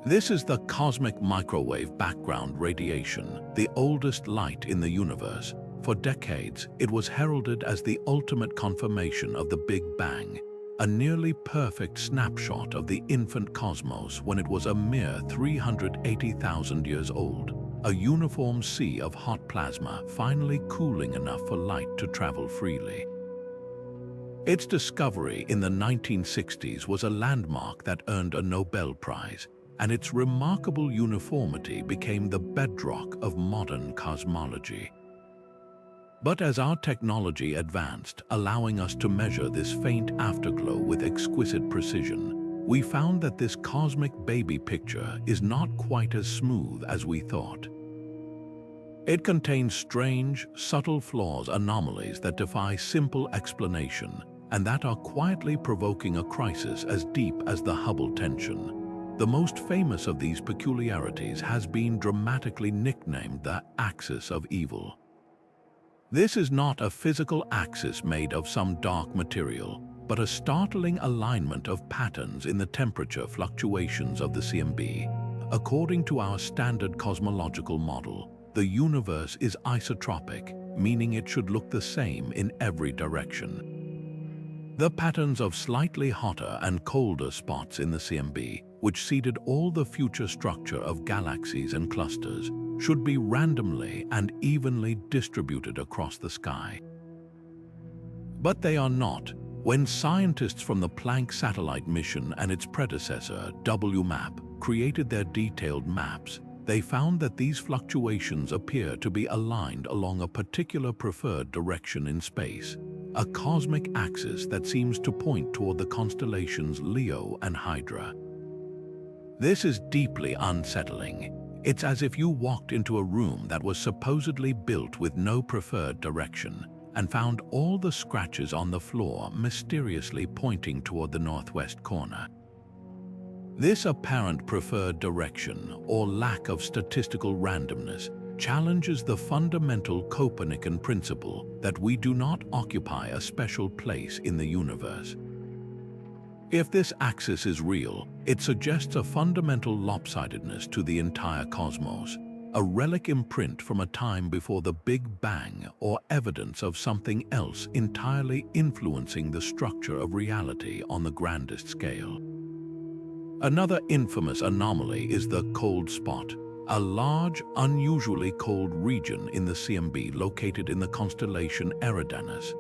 This is the cosmic microwave background radiation, the oldest light in the universe. For decades, it was heralded as the ultimate confirmation of the Big Bang, a nearly perfect snapshot of the infant cosmos when it was a mere 380,000 years old, a uniform sea of hot plasma finally cooling enough for light to travel freely. Its discovery in the 1960s was a landmark that earned a Nobel Prize, and its remarkable uniformity became the bedrock of modern cosmology. But as our technology advanced, allowing us to measure this faint afterglow with exquisite precision, we found that this cosmic baby picture is not quite as smooth as we thought. It contains strange, subtle flaws, anomalies that defy simple explanation, and that are quietly provoking a crisis as deep as the Hubble Tension. The most famous of these peculiarities has been dramatically nicknamed the axis of evil. This is not a physical axis made of some dark material, but a startling alignment of patterns in the temperature fluctuations of the CMB. According to our standard cosmological model, the universe is isotropic, meaning it should look the same in every direction. The patterns of slightly hotter and colder spots in the CMB, which seeded all the future structure of galaxies and clusters, should be randomly and evenly distributed across the sky. But they are not. When scientists from the Planck satellite mission and its predecessor, WMAP, created their detailed maps, they found that these fluctuations appear to be aligned along a particular preferred direction in space, a cosmic axis that seems to point toward the constellations Leo and Hydra. This is deeply unsettling. It's as if you walked into a room that was supposedly built with no preferred direction and found all the scratches on the floor mysteriously pointing toward the northwest corner. This apparent preferred direction, or lack of statistical randomness, challenges the fundamental Copernican principle that we do not occupy a special place in the universe. If this axis is real, it suggests a fundamental lopsidedness to the entire cosmos, a relic imprint from a time before the Big Bang, or evidence of something else entirely influencing the structure of reality on the grandest scale. Another infamous anomaly is the cold spot, a large, unusually cold region in the CMB located in the constellation Eridanus.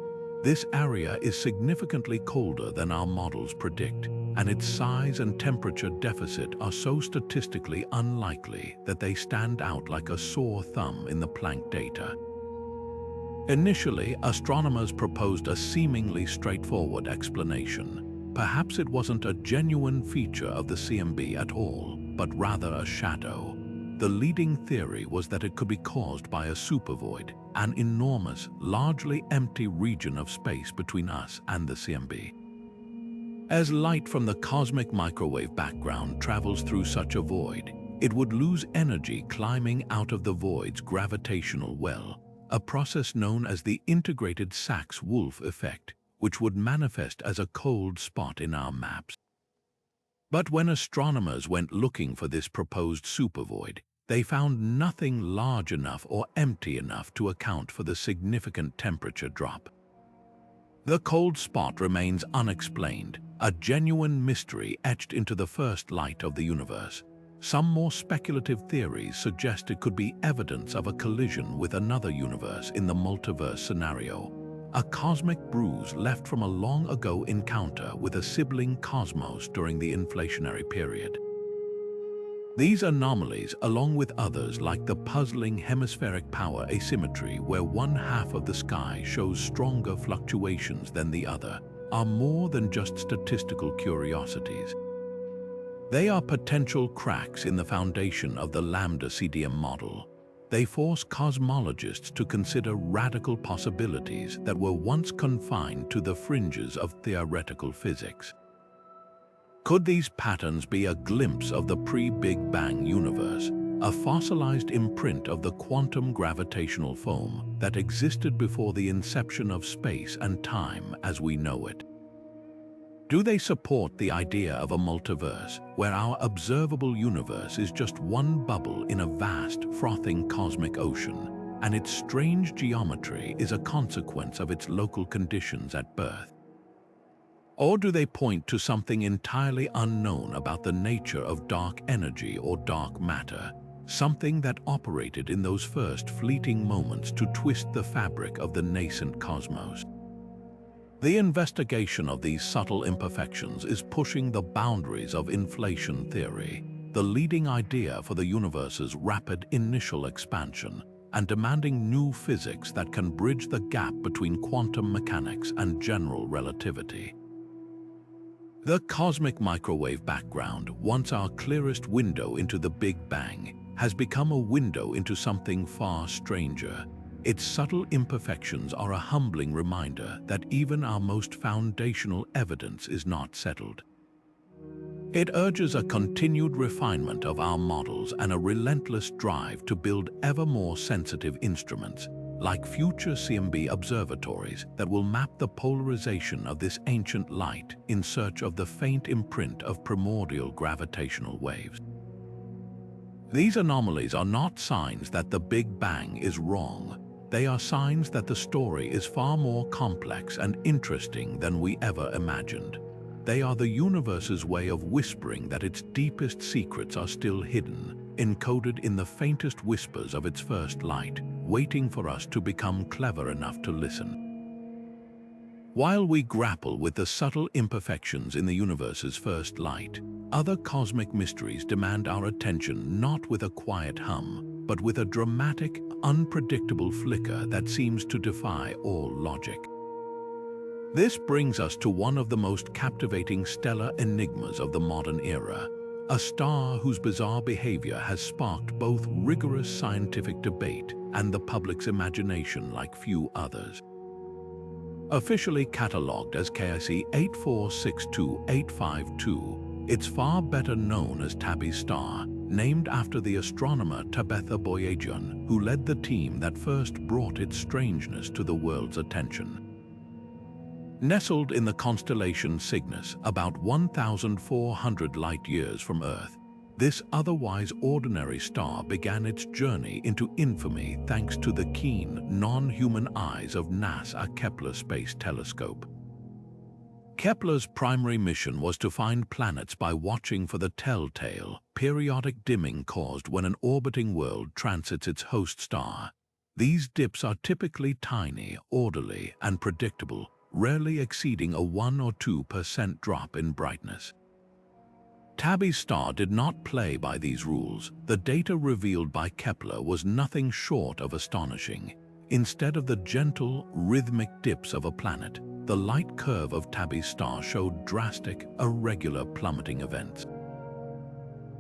This area is significantly colder than our models predict, and its size and temperature deficit are so statistically unlikely that they stand out like a sore thumb in the Planck data. Initially, astronomers proposed a seemingly straightforward explanation. Perhaps it wasn't a genuine feature of the CMB at all, but rather a shadow. The leading theory was that it could be caused by a supervoid, an enormous, largely empty region of space between us and the CMB. As light from the cosmic microwave background travels through such a void, it would lose energy climbing out of the void's gravitational well, a process known as the integrated Sachs-Wolf effect, which would manifest as a cold spot in our maps. But when astronomers went looking for this proposed supervoid, they found nothing large enough or empty enough to account for the significant temperature drop. The cold spot remains unexplained, a genuine mystery etched into the first light of the universe. Some more speculative theories suggest it could be evidence of a collision with another universe in the multiverse scenario, a cosmic bruise left from a long-ago encounter with a sibling cosmos during the inflationary period. These anomalies, along with others like the puzzling hemispheric power asymmetry where one half of the sky shows stronger fluctuations than the other, are more than just statistical curiosities. They are potential cracks in the foundation of the lambda CDM model. They force cosmologists to consider radical possibilities that were once confined to the fringes of theoretical physics. Could these patterns be a glimpse of the pre-Big Bang universe, a fossilized imprint of the quantum gravitational foam that existed before the inception of space and time as we know it? Do they support the idea of a multiverse, where our observable universe is just one bubble in a vast, frothing cosmic ocean, and its strange geometry is a consequence of its local conditions at birth? Or do they point to something entirely unknown about the nature of dark energy or dark matter, something that operated in those first fleeting moments to twist the fabric of the nascent cosmos? The investigation of these subtle imperfections is pushing the boundaries of inflation theory, the leading idea for the universe's rapid initial expansion, and demanding new physics that can bridge the gap between quantum mechanics and general relativity. The cosmic microwave background, once our clearest window into the Big Bang, has become a window into something far stranger. Its subtle imperfections are a humbling reminder that even our most foundational evidence is not settled. It urges a continued refinement of our models and a relentless drive to build ever more sensitive instruments, like future CMB observatories that will map the polarization of this ancient light in search of the faint imprint of primordial gravitational waves. These anomalies are not signs that the Big Bang is wrong. They are signs that the story is far more complex and interesting than we ever imagined. They are the universe's way of whispering that its deepest secrets are still hidden, encoded in the faintest whispers of its first light, waiting for us to become clever enough to listen. While we grapple with the subtle imperfections in the universe's first light, other cosmic mysteries demand our attention not with a quiet hum, but with a dramatic, unpredictable flicker that seems to defy all logic. This brings us to one of the most captivating stellar enigmas of the modern era, a star whose bizarre behavior has sparked both rigorous scientific debate and the public's imagination like few others. Officially catalogued as KIC 8462852, it's far better known as Tabby's star, named after the astronomer Tabitha Baryon, who led the team that first brought its strangeness to the world's attention. Nestled in the constellation Cygnus, about 1,400 light-years from Earth, this otherwise ordinary star began its journey into infamy thanks to the keen, non-human eyes of NASA Kepler Space Telescope. Kepler's primary mission was to find planets by watching for the telltale, periodic dimming caused when an orbiting world transits its host star. These dips are typically tiny, orderly, and predictable, rarely exceeding a 1 or 2% drop in brightness. Tabby's star did not play by these rules. The data revealed by Kepler was nothing short of astonishing. Instead of the gentle, rhythmic dips of a planet, the light curve of Tabby's star showed drastic, irregular plummeting events.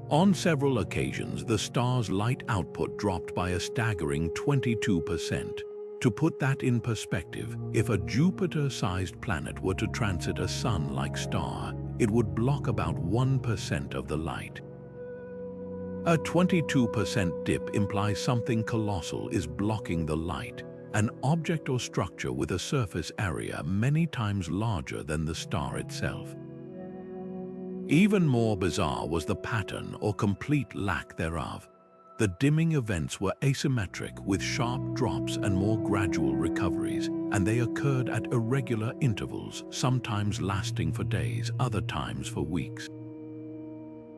On several occasions, the star's light output dropped by a staggering 22%. To put that in perspective, if a Jupiter-sized planet were to transit a Sun-like star, it would block about 1% of the light. A 22% dip implies something colossal is blocking the light, an object or structure with a surface area many times larger than the star itself. Even more bizarre was the pattern or complete lack thereof. The dimming events were asymmetric with sharp drops and more gradual recoveries, and they occurred at irregular intervals, sometimes lasting for days, other times for weeks.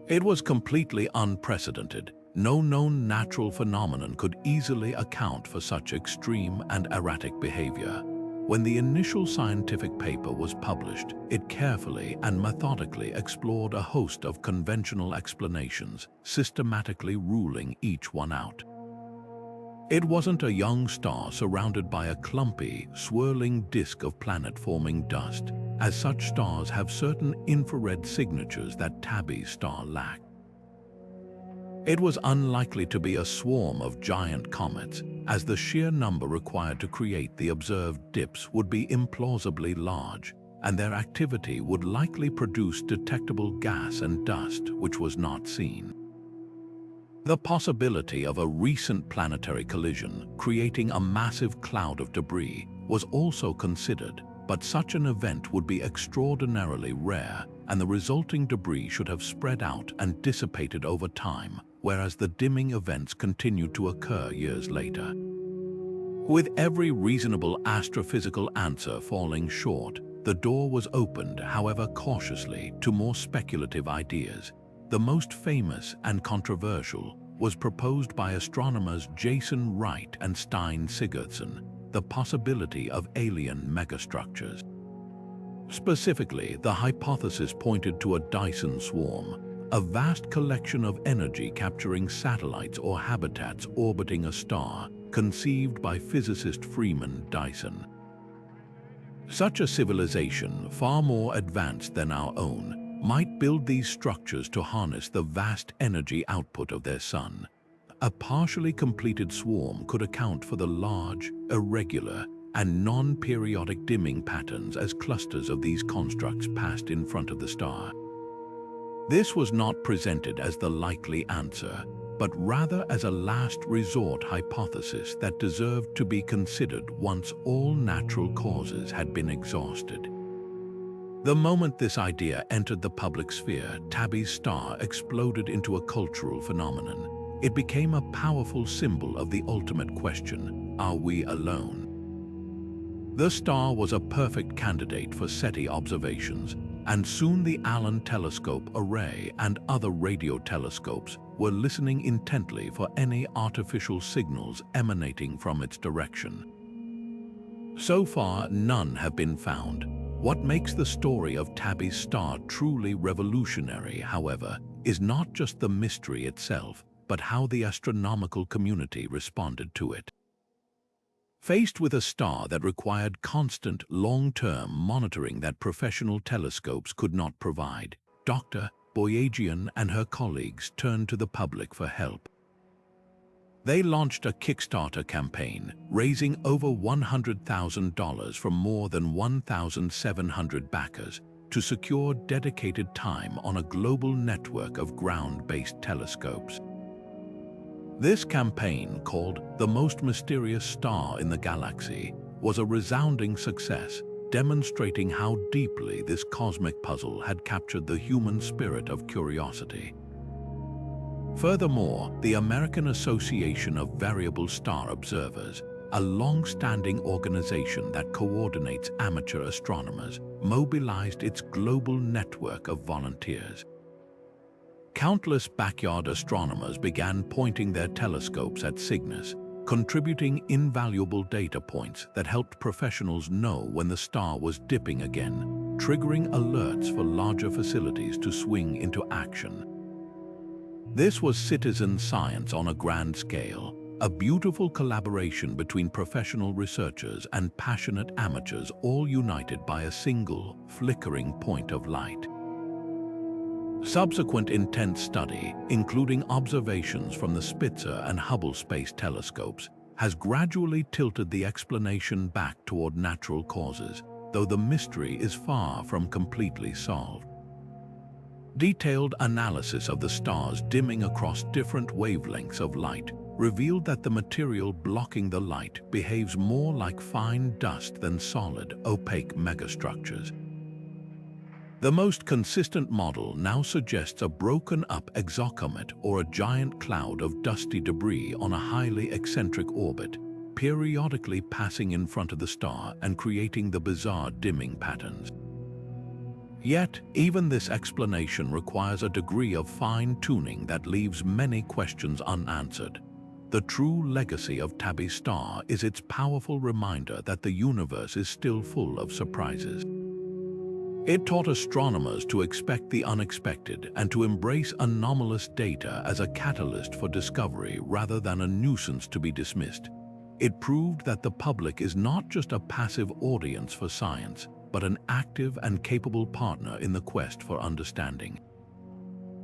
It was completely unprecedented. No known natural phenomenon could easily account for such extreme and erratic behavior. When the initial scientific paper was published, it carefully and methodically explored a host of conventional explanations, systematically ruling each one out. It wasn't a young star surrounded by a clumpy, swirling disk of planet-forming dust, as such stars have certain infrared signatures that Tabby's star lacked. It was unlikely to be a swarm of giant comets, as the sheer number required to create the observed dips would be implausibly large, and their activity would likely produce detectable gas and dust which was not seen. The possibility of a recent planetary collision creating a massive cloud of debris was also considered, but such an event would be extraordinarily rare, and the resulting debris should have spread out and dissipated over time, whereas the dimming events continued to occur years later. With every reasonable astrophysical answer falling short, the door was opened, however cautiously, to more speculative ideas. The most famous and controversial was proposed by astronomers Jason Wright and Stein Sigurdsson, the possibility of alien megastructures. Specifically, the hypothesis pointed to a Dyson swarm, a vast collection of energy capturing satellites or habitats orbiting a star, conceived by physicist Freeman Dyson. Such a civilization, far more advanced than our own, might build these structures to harness the vast energy output of their sun. A partially completed swarm could account for the large, irregular, and non-periodic dimming patterns as clusters of these constructs passed in front of the star. This was not presented as the likely answer, but rather as a last resort hypothesis that deserved to be considered once all natural causes had been exhausted. The moment this idea entered the public sphere, Tabby's star exploded into a cultural phenomenon. It became a powerful symbol of the ultimate question: are we alone? The star was a perfect candidate for SETI observations, and soon the Allen Telescope Array and other radio telescopes were listening intently for any artificial signals emanating from its direction. So far, none have been found. What makes the story of Tabby's star truly revolutionary, however, is not just the mystery itself, but how the astronomical community responded to it. Faced with a star that required constant, long-term monitoring that professional telescopes could not provide, Dr. Baryon and her colleagues turned to the public for help. They launched a Kickstarter campaign, raising over $100,000 from more than 1,700 backers to secure dedicated time on a global network of ground-based telescopes. This campaign, called The Most Mysterious Star in the Galaxy, was a resounding success, demonstrating how deeply this cosmic puzzle had captured the human spirit of curiosity. Furthermore, the American Association of Variable Star Observers, a long-standing organization that coordinates amateur astronomers, mobilized its global network of volunteers. Countless backyard astronomers began pointing their telescopes at Cygnus, contributing invaluable data points that helped professionals know when the star was dipping again, triggering alerts for larger facilities to swing into action. This was citizen science on a grand scale, a beautiful collaboration between professional researchers and passionate amateurs, all united by a single, flickering point of light. Subsequent intense study, including observations from the Spitzer and Hubble Space Telescopes, has gradually tilted the explanation back toward natural causes, though the mystery is far from completely solved. Detailed analysis of the stars dimming across different wavelengths of light revealed that the material blocking the light behaves more like fine dust than solid, opaque megastructures. The most consistent model now suggests a broken-up exocomet or a giant cloud of dusty debris on a highly eccentric orbit, periodically passing in front of the star and creating the bizarre dimming patterns. Yet, even this explanation requires a degree of fine-tuning that leaves many questions unanswered. The true legacy of Tabby's star is its powerful reminder that the universe is still full of surprises. It taught astronomers to expect the unexpected and to embrace anomalous data as a catalyst for discovery rather than a nuisance to be dismissed. It proved that the public is not just a passive audience for science, but an active and capable partner in the quest for understanding.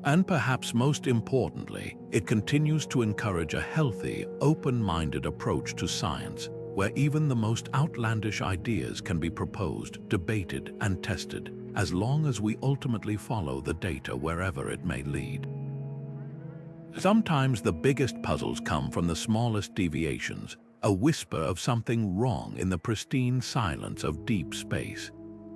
And perhaps most importantly, it continues to encourage a healthy, open-minded approach to science, where even the most outlandish ideas can be proposed, debated, and tested, as long as we ultimately follow the data wherever it may lead. Sometimes the biggest puzzles come from the smallest deviations, a whisper of something wrong in the pristine silence of deep space.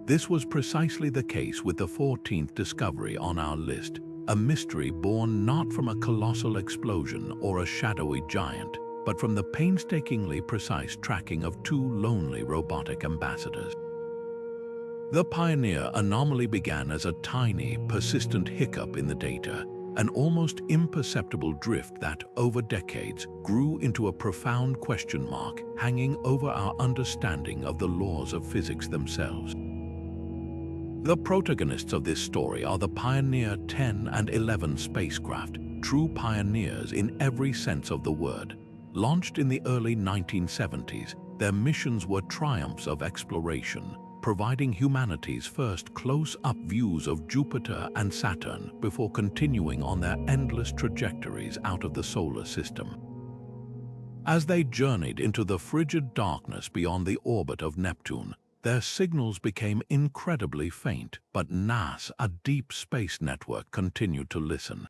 This was precisely the case with the 14th discovery on our list, a mystery born not from a colossal explosion or a shadowy giant, but from the painstakingly precise tracking of two lonely robotic ambassadors. The pioneer anomaly began as a tiny, persistent hiccup in the data, an almost imperceptible drift that, over decades, grew into a profound question mark hanging over our understanding of the laws of physics themselves. The protagonists of this story are the Pioneer 10 and 11 spacecraft, true pioneers in every sense of the word. Launched in the early 1970s, their missions were triumphs of exploration, providing humanity's first close-up views of Jupiter and Saturn before continuing on their endless trajectories out of the solar system. As they journeyed into the frigid darkness beyond the orbit of Neptune, their signals became incredibly faint, but NASA, a deep space network, continued to listen.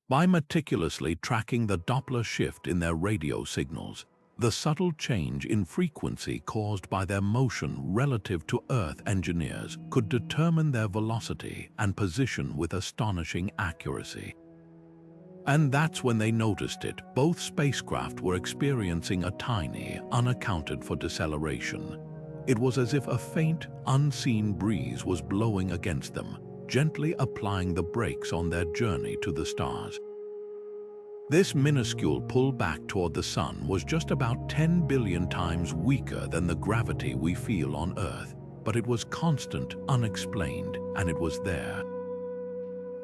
By meticulously tracking the Doppler shift in their radio signals, the subtle change in frequency caused by their motion relative to Earth, engineers could determine their velocity and position with astonishing accuracy. And that's when they noticed it. Both spacecraft were experiencing a tiny, unaccounted-for deceleration. It was as if a faint, unseen breeze was blowing against them, gently applying the brakes on their journey to the stars. This minuscule pull back toward the Sun was just about 10 billion times weaker than the gravity we feel on Earth, but it was constant, unexplained, and it was there.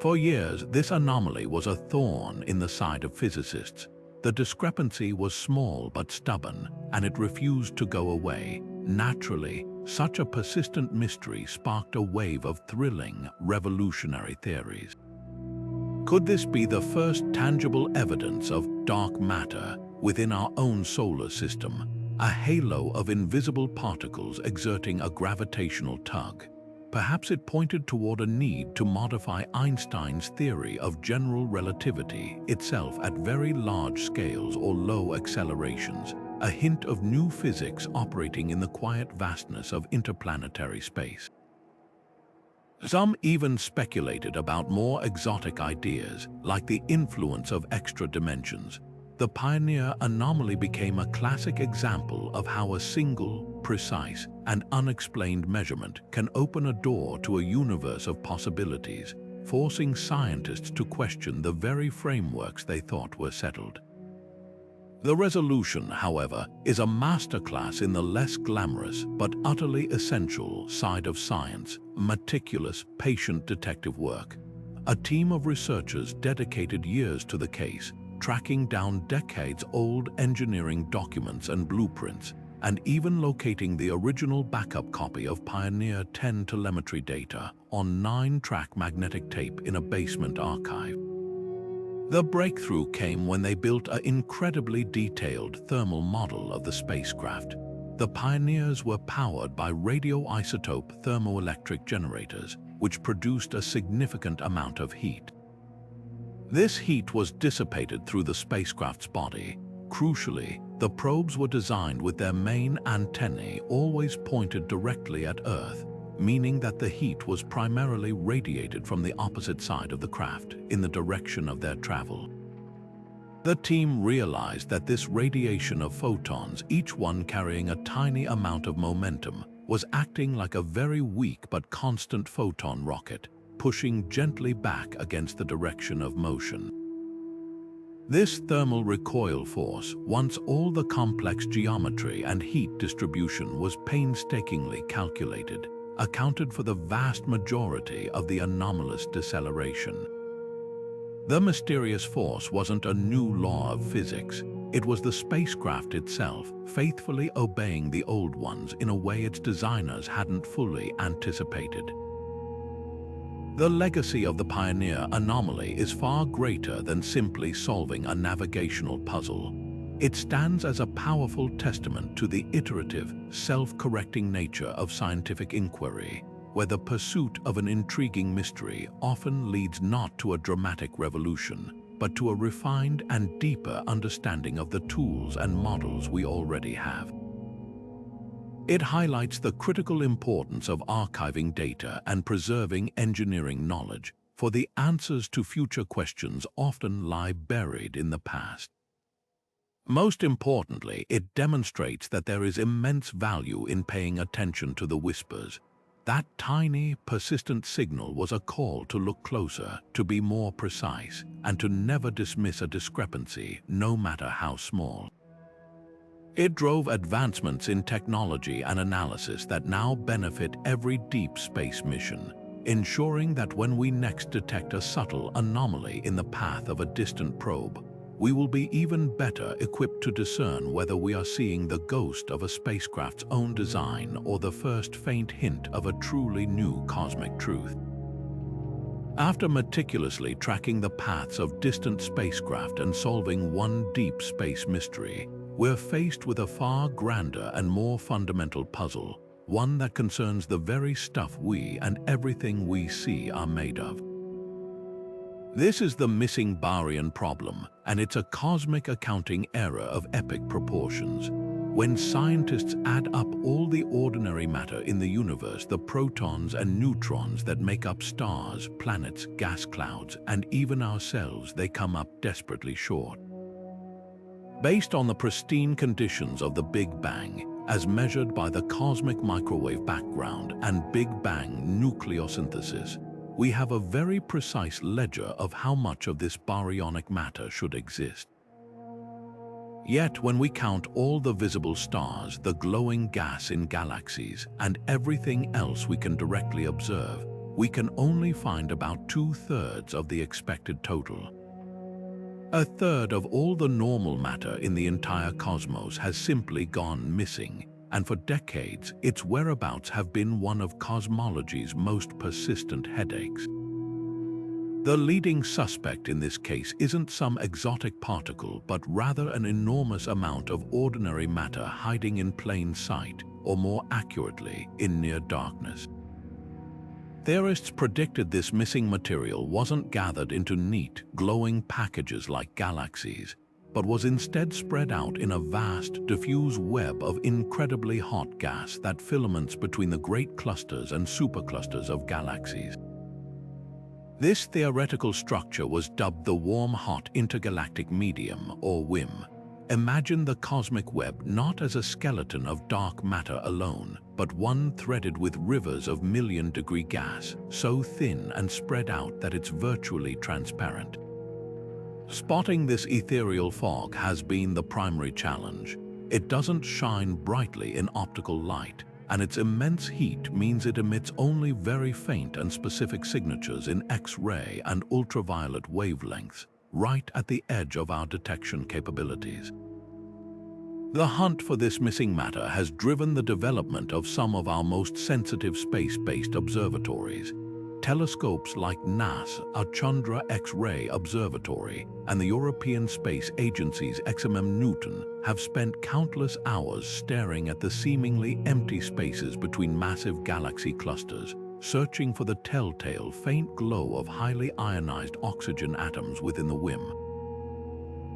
For years, this anomaly was a thorn in the side of physicists. The discrepancy was small but stubborn, and it refused to go away. Naturally, such a persistent mystery sparked a wave of thrilling, revolutionary theories. Could this be the first tangible evidence of dark matter within our own solar system, a halo of invisible particles exerting a gravitational tug? Perhaps it pointed toward a need to modify Einstein's theory of general relativity itself at very large scales or low accelerations, a hint of new physics operating in the quiet vastness of interplanetary space. Some even speculated about more exotic ideas, like the influence of extra dimensions. The Pioneer anomaly became a classic example of how a single, precise, and unexplained measurement can open a door to a universe of possibilities, forcing scientists to question the very frameworks they thought were settled. The resolution, however, is a masterclass in the less glamorous but utterly essential side of science: meticulous, patient detective work. A team of researchers dedicated years to the case, tracking down decades-old engineering documents and blueprints, and even locating the original backup copy of Pioneer 10 telemetry data on 9-track magnetic tape in a basement archive. The breakthrough came when they built an incredibly detailed thermal model of the spacecraft. The Pioneers were powered by radioisotope thermoelectric generators, which produced a significant amount of heat. This heat was dissipated through the spacecraft's body. Crucially, the probes were designed with their main antennae always pointed directly at Earth, meaning that the heat was primarily radiated from the opposite side of the craft, in the direction of their travel. The team realized that this radiation of photons, each one carrying a tiny amount of momentum, was acting like a very weak but constant photon rocket, pushing gently back against the direction of motion. This thermal recoil force, once all the complex geometry and heat distribution was painstakingly calculated, accounted for the vast majority of the anomalous deceleration. The mysterious force wasn't a new law of physics. It was the spacecraft itself, faithfully obeying the old ones in a way its designers hadn't fully anticipated. The legacy of the Pioneer anomaly is far greater than simply solving a navigational puzzle. It stands as a powerful testament to the iterative, self-correcting nature of scientific inquiry, where the pursuit of an intriguing mystery often leads not to a dramatic revolution, but to a refined and deeper understanding of the tools and models we already have. It highlights the critical importance of archiving data and preserving engineering knowledge, for the answers to future questions often lie buried in the past. Most importantly, it demonstrates that there is immense value in paying attention to the whispers. That tiny, persistent signal was a call to look closer, to be more precise, and to never dismiss a discrepancy, no matter how small. It drove advancements in technology and analysis that now benefit every deep space mission, ensuring that when we next detect a subtle anomaly in the path of a distant probe, we will be even better equipped to discern whether we are seeing the ghost of a spacecraft's own design or the first faint hint of a truly new cosmic truth. After meticulously tracking the paths of distant spacecraft and solving one deep space mystery, we're faced with a far grander and more fundamental puzzle, one that concerns the very stuff we and everything we see are made of. This is the missing Baryon problem, and it's a cosmic accounting error of epic proportions. When scientists add up all the ordinary matter in the universe, the protons and neutrons that make up stars, planets, gas clouds, and even ourselves, they come up desperately short. Based on the pristine conditions of the Big Bang, as measured by the cosmic microwave background and Big Bang nucleosynthesis, we have a very precise ledger of how much of this baryonic matter should exist. Yet when we count all the visible stars, the glowing gas in galaxies, and everything else we can directly observe, we can only find about 2/3 of the expected total. 1/3 of all the normal matter in the entire cosmos has simply gone missing, and for decades its whereabouts have been one of cosmology's most persistent headaches. The leading suspect in this case isn't some exotic particle, but rather an enormous amount of ordinary matter hiding in plain sight, or more accurately, in near darkness. Theorists predicted this missing material wasn't gathered into neat, glowing packages like galaxies, but was instead spread out in a vast, diffuse web of incredibly hot gas that filaments between the great clusters and superclusters of galaxies. This theoretical structure was dubbed the warm-hot intergalactic medium, or WIM. Imagine the cosmic web not as a skeleton of dark matter alone, but one threaded with rivers of million-degree gas, so thin and spread out that it's virtually transparent. Spotting this ethereal fog has been the primary challenge. It doesn't shine brightly in optical light, and its immense heat means it emits only very faint and specific signatures in X-ray and ultraviolet wavelengths, right at the edge of our detection capabilities. The hunt for this missing matter has driven the development of some of our most sensitive space-based observatories. Telescopes like NASA's Chandra X-ray Observatory and the European Space Agency's Newton have spent countless hours staring at the seemingly empty spaces between massive galaxy clusters, searching for the telltale faint glow of highly ionized oxygen atoms within the WIM.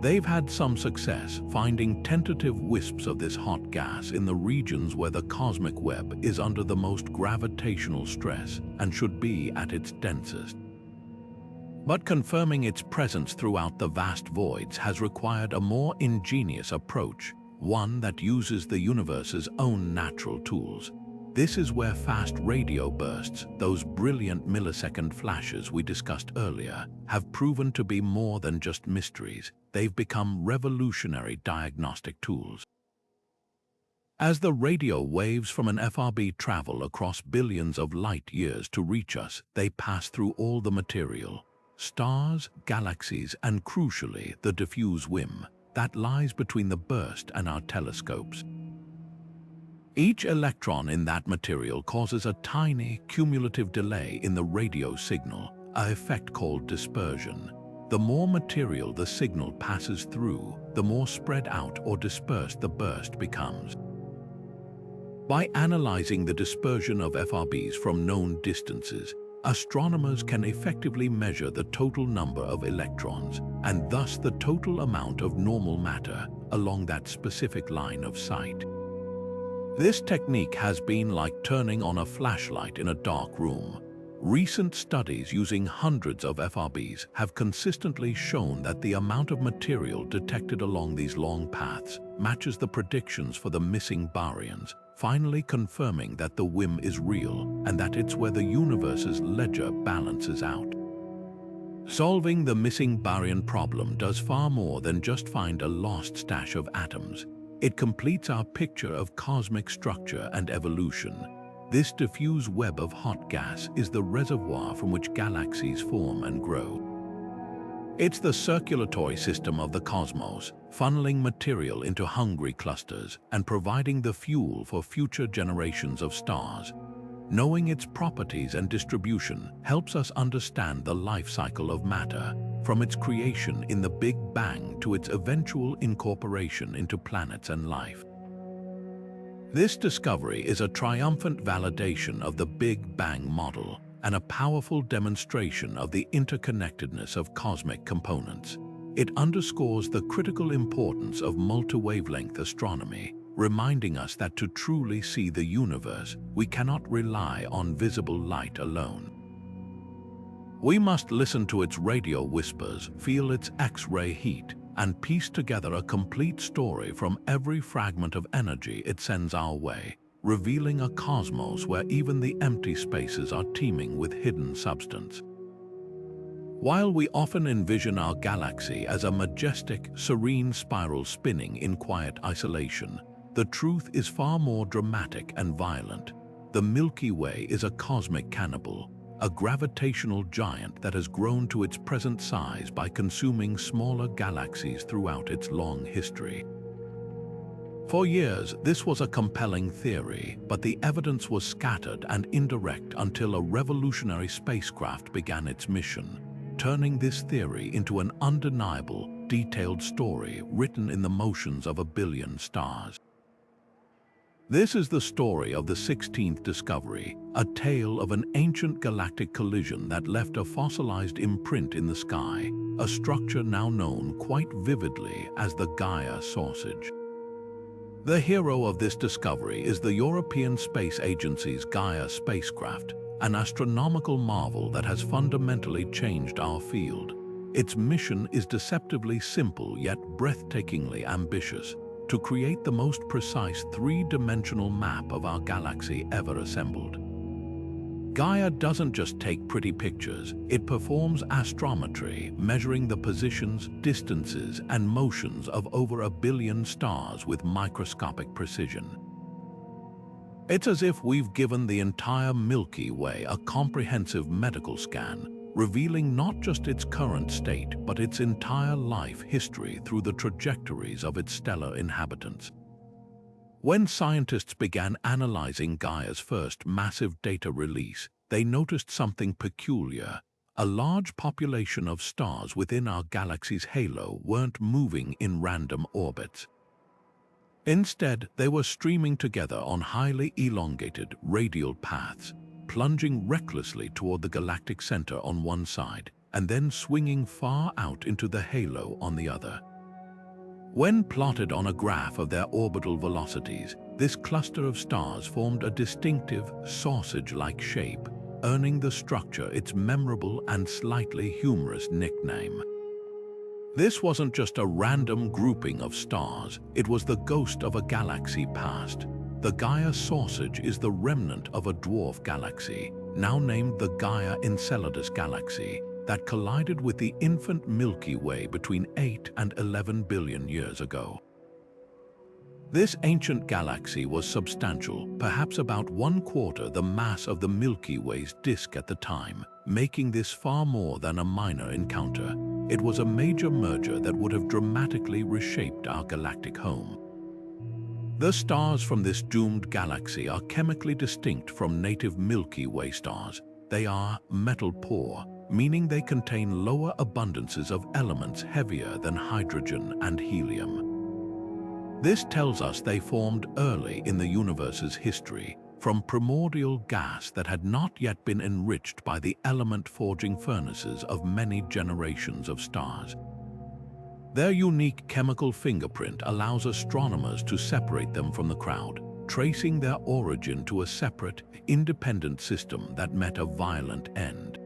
They've had some success finding tentative wisps of this hot gas in the regions where the cosmic web is under the most gravitational stress and should be at its densest. But confirming its presence throughout the vast voids has required a more ingenious approach, one that uses the universe's own natural tools. This is where fast radio bursts, those brilliant millisecond flashes we discussed earlier, have proven to be more than just mysteries. They've become revolutionary diagnostic tools. As the radio waves from an FRB travel across billions of light years to reach us, they pass through all the material, stars, galaxies, and crucially, the diffuse WIM that lies between the burst and our telescopes. Each electron in that material causes a tiny, cumulative delay in the radio signal, an effect called dispersion. The more material the signal passes through, the more spread out or dispersed the burst becomes. By analyzing the dispersion of FRBs from known distances, astronomers can effectively measure the total number of electrons, and thus the total amount of normal matter along that specific line of sight. This technique has been like turning on a flashlight in a dark room. Recent studies using hundreds of FRBs have consistently shown that the amount of material detected along these long paths matches the predictions for the missing baryons, finally confirming that the WIM is real and that it's where the universe's ledger balances out. Solving the missing baryon problem does far more than just find a lost stash of atoms. It completes our picture of cosmic structure and evolution. This diffuse web of hot gas is the reservoir from which galaxies form and grow. It's the circulatory system of the cosmos, funneling material into hungry clusters and providing the fuel for future generations of stars. Knowing its properties and distribution helps us understand the life cycle of matter, from its creation in the Big Bang to its eventual incorporation into planets and life. This discovery is a triumphant validation of the Big Bang model and a powerful demonstration of the interconnectedness of cosmic components. It underscores the critical importance of multi-wavelength astronomy, reminding us that to truly see the universe, we cannot rely on visible light alone. We must listen to its radio whispers, feel its X-ray heat, and piece together a complete story from every fragment of energy it sends our way, revealing a cosmos where even the empty spaces are teeming with hidden substance. While we often envision our galaxy as a majestic, serene spiral spinning in quiet isolation, the truth is far more dramatic and violent. The Milky Way is a cosmic cannibal, a gravitational giant that has grown to its present size by consuming smaller galaxies throughout its long history. For years, this was a compelling theory, but the evidence was scattered and indirect until a revolutionary spacecraft began its mission, turning this theory into an undeniable, detailed story written in the motions of a billion stars. This is the story of the 16th discovery, a tale of an ancient galactic collision that left a fossilized imprint in the sky, a structure now known quite vividly as the Gaia sausage. The hero of this discovery is the European Space Agency's Gaia spacecraft, an astronomical marvel that has fundamentally changed our field. Its mission is deceptively simple yet breathtakingly ambitious: to create the most precise three-dimensional map of our galaxy ever assembled. Gaia doesn't just take pretty pictures, it performs astrometry, measuring the positions, distances, and motions of over 1 billion stars with microscopic precision. It's as if we've given the entire Milky Way a comprehensive medical scan, revealing not just its current state, but its entire life history through the trajectories of its stellar inhabitants. When scientists began analyzing Gaia's first massive data release, they noticed something peculiar. A large population of stars within our galaxy's halo weren't moving in random orbits. Instead, they were streaming together on highly elongated radial paths, plunging recklessly toward the galactic center on one side, and then swinging far out into the halo on the other. When plotted on a graph of their orbital velocities, this cluster of stars formed a distinctive, sausage-like shape, earning the structure its memorable and slightly humorous nickname. This wasn't just a random grouping of stars, it was the ghost of a galaxy past. The Gaia sausage is the remnant of a dwarf galaxy, now named the Gaia Enceladus galaxy, that collided with the infant Milky Way between 8 and 11 billion years ago. This ancient galaxy was substantial, perhaps about 1/4 the mass of the Milky Way's disk at the time, making this far more than a minor encounter. It was a major merger that would have dramatically reshaped our galactic home. The stars from this doomed galaxy are chemically distinct from native Milky Way stars. They are metal-poor, meaning they contain lower abundances of elements heavier than hydrogen and helium. This tells us they formed early in the universe's history, from primordial gas that had not yet been enriched by the element-forging furnaces of many generations of stars. Their unique chemical fingerprint allows astronomers to separate them from the crowd, tracing their origin to a separate, independent system that met a violent end.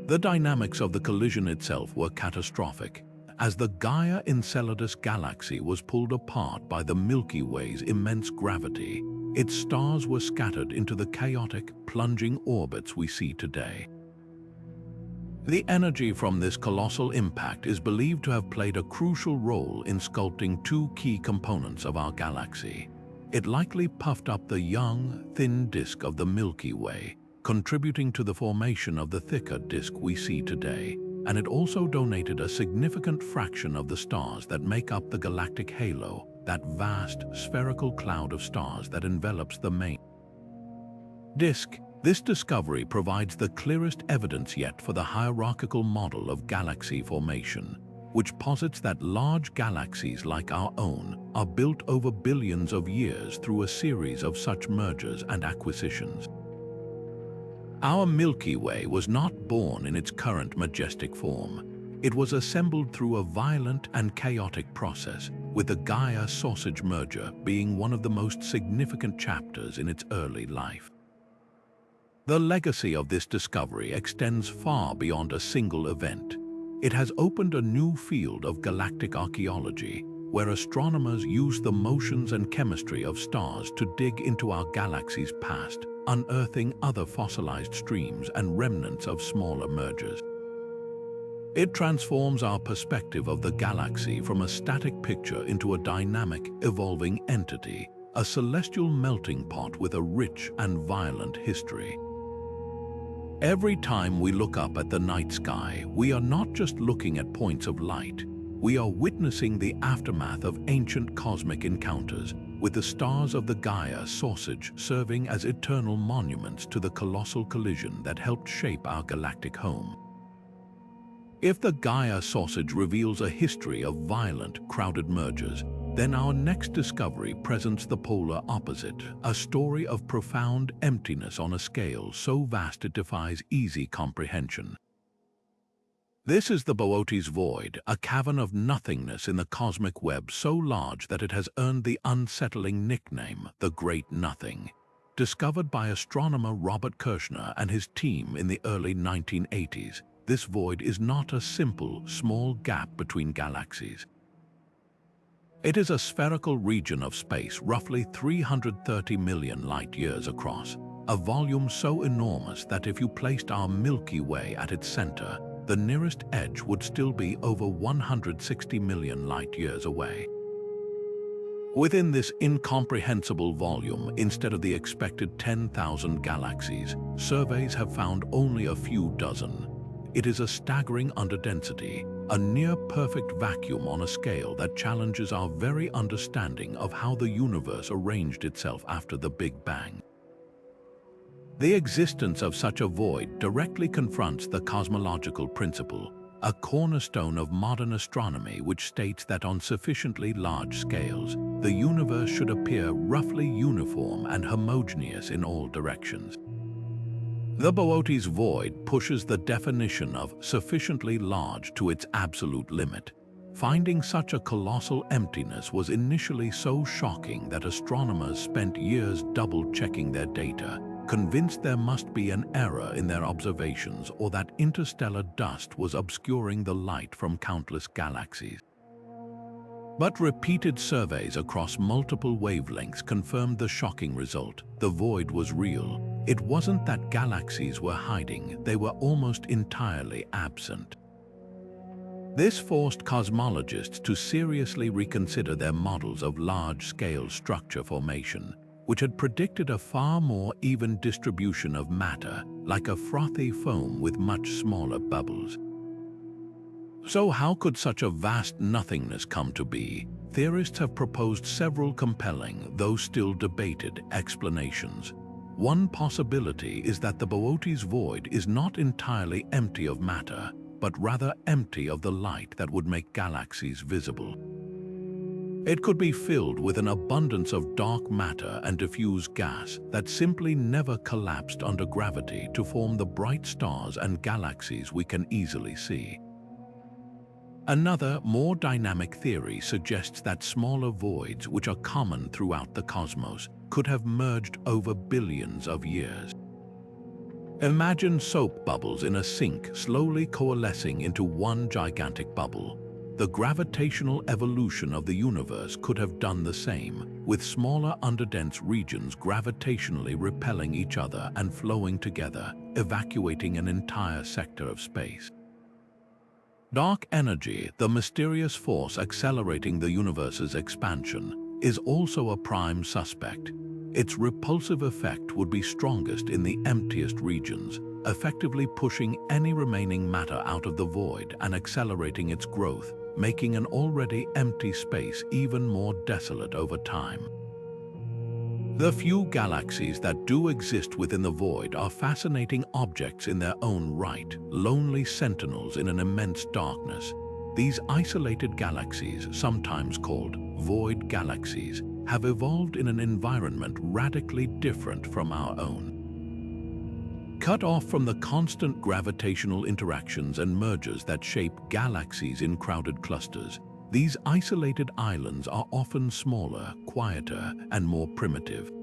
The dynamics of the collision itself were catastrophic. As the Gaia Enceladus galaxy was pulled apart by the Milky Way's immense gravity, its stars were scattered into the chaotic, plunging orbits we see today. The energy from this colossal impact is believed to have played a crucial role in sculpting two key components of our galaxy. It likely puffed up the young, thin disk of the Milky Way, contributing to the formation of the thicker disk we see today, and it also donated a significant fraction of the stars that make up the galactic halo, that vast, spherical cloud of stars that envelops the main disk. This discovery provides the clearest evidence yet for the hierarchical model of galaxy formation, which posits that large galaxies like our own are built over billions of years through a series of such mergers and acquisitions. Our Milky Way was not born in its current majestic form. It was assembled through a violent and chaotic process, with the Gaia sausage merger being one of the most significant chapters in its early life. The legacy of this discovery extends far beyond a single event. It has opened a new field of galactic archaeology, where astronomers use the motions and chemistry of stars to dig into our galaxy's past, unearthing other fossilized streams and remnants of smaller mergers. It transforms our perspective of the galaxy from a static picture into a dynamic, evolving entity, a celestial melting pot with a rich and violent history. Every time we look up at the night sky, we are not just looking at points of light. We are witnessing the aftermath of ancient cosmic encounters, with the stars of the Gaia sausage serving as eternal monuments to the colossal collision that helped shape our galactic home. If the Gaia sausage reveals a history of violent, crowded mergers, then our next discovery presents the polar opposite, a story of profound emptiness on a scale so vast it defies easy comprehension. This is the Boötes Void, a cavern of nothingness in the cosmic web so large that it has earned the unsettling nickname, the Great Nothing. Discovered by astronomer Robert Kirshner and his team in the early 1980s, this void is not a simple, small gap between galaxies. It is a spherical region of space roughly 330 million light-years across, a volume so enormous that if you placed our Milky Way at its center, the nearest edge would still be over 160 million light-years away. Within this incomprehensible volume, instead of the expected 10,000 galaxies, surveys have found only a few dozen. It is a staggering underdensity, a near-perfect vacuum on a scale that challenges our very understanding of how the universe arranged itself after the Big Bang. The existence of such a void directly confronts the cosmological principle, a cornerstone of modern astronomy which states that on sufficiently large scales, the universe should appear roughly uniform and homogeneous in all directions. The Boötes Void pushes the definition of sufficiently large to its absolute limit. Finding such a colossal emptiness was initially so shocking that astronomers spent years double-checking their data, convinced there must be an error in their observations or that interstellar dust was obscuring the light from countless galaxies. But repeated surveys across multiple wavelengths confirmed the shocking result. The void was real. It wasn't that galaxies were hiding, they were almost entirely absent. This forced cosmologists to seriously reconsider their models of large-scale structure formation, which had predicted a far more even distribution of matter, like a frothy foam with much smaller bubbles. So how could such a vast nothingness come to be? Theorists have proposed several compelling, though still debated, explanations. One possibility is that the Boötes Void is not entirely empty of matter, but rather empty of the light that would make galaxies visible. It could be filled with an abundance of dark matter and diffuse gas that simply never collapsed under gravity to form the bright stars and galaxies we can easily see. Another, more dynamic theory suggests that smaller voids, which are common throughout the cosmos, could have merged over billions of years. Imagine soap bubbles in a sink slowly coalescing into one gigantic bubble. the gravitational evolution of the universe could have done the same, with smaller underdense regions gravitationally repelling each other and flowing together, evacuating an entire sector of space. Dark energy, the mysterious force accelerating the universe's expansion, is also a prime suspect. Its repulsive effect would be strongest in the emptiest regions, effectively pushing any remaining matter out of the void and accelerating its growth, making an already empty space even more desolate over time. The few galaxies that do exist within the void are fascinating objects in their own right, lonely sentinels in an immense darkness. These isolated galaxies, sometimes called void galaxies, have evolved in an environment radically different from our own. Cut off from the constant gravitational interactions and mergers that shape galaxies in crowded clusters, these isolated islands are often smaller, quieter, and more primitive.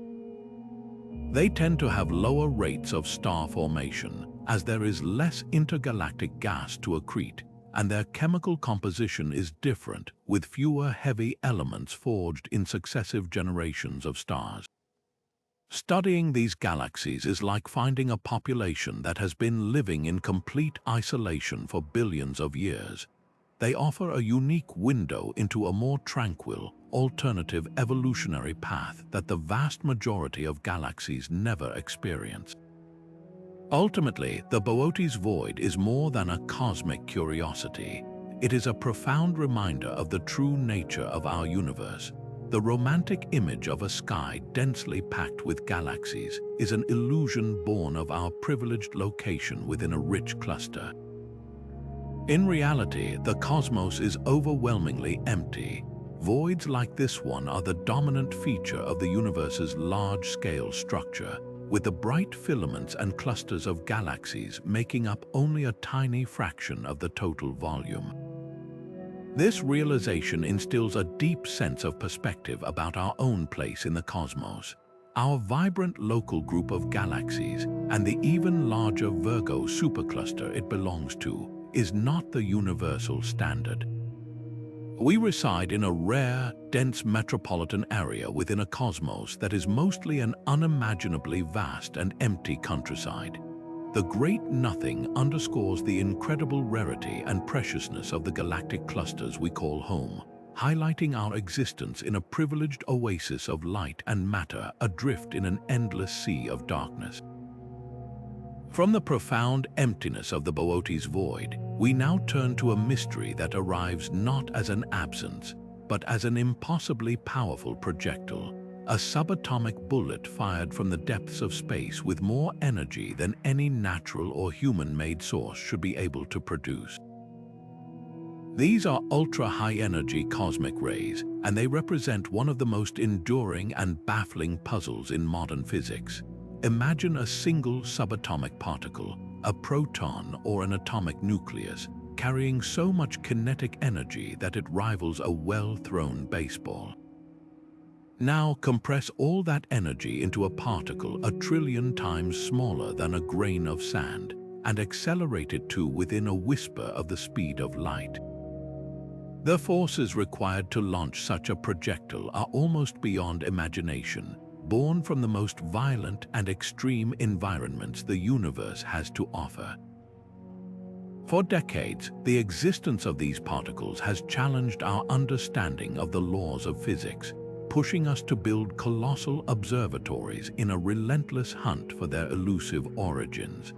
They tend to have lower rates of star formation, as there is less intergalactic gas to accrete, and their chemical composition is different, with fewer heavy elements forged in successive generations of stars. Studying these galaxies is like finding a population that has been living in complete isolation for billions of years. They offer a unique window into a more tranquil, alternative evolutionary path that the vast majority of galaxies never experience. Ultimately, the Boötes Void is more than a cosmic curiosity. It is a profound reminder of the true nature of our universe. The romantic image of a sky densely packed with galaxies is an illusion born of our privileged location within a rich cluster. In reality, the cosmos is overwhelmingly empty. Voids like this one are the dominant feature of the universe's large-scale structure, with the bright filaments and clusters of galaxies making up only a tiny fraction of the total volume. This realization instills a deep sense of perspective about our own place in the cosmos. Our vibrant local group of galaxies, and the even larger Virgo supercluster it belongs to, is not the universal standard. We reside in a rare, dense metropolitan area within a cosmos that is mostly an unimaginably vast and empty countryside. The Great Nothing underscores the incredible rarity and preciousness of the galactic clusters we call home, highlighting our existence in a privileged oasis of light and matter adrift in an endless sea of darkness. From the profound emptiness of the Boötes Void, we now turn to a mystery that arrives not as an absence, but as an impossibly powerful projectile, a subatomic bullet fired from the depths of space with more energy than any natural or human-made source should be able to produce. These are ultra-high-energy cosmic rays, and they represent one of the most enduring and baffling puzzles in modern physics. Imagine a single subatomic particle, a proton or an atomic nucleus, carrying so much kinetic energy that it rivals a well-thrown baseball. Now compress all that energy into a particle 1 trillion times smaller than a grain of sand, and accelerate it to within a whisper of the speed of light. The forces required to launch such a projectile are almost beyond imagination, born from the most violent and extreme environments the universe has to offer. For decades, the existence of these particles has challenged our understanding of the laws of physics, pushing us to build colossal observatories in a relentless hunt for their elusive origins.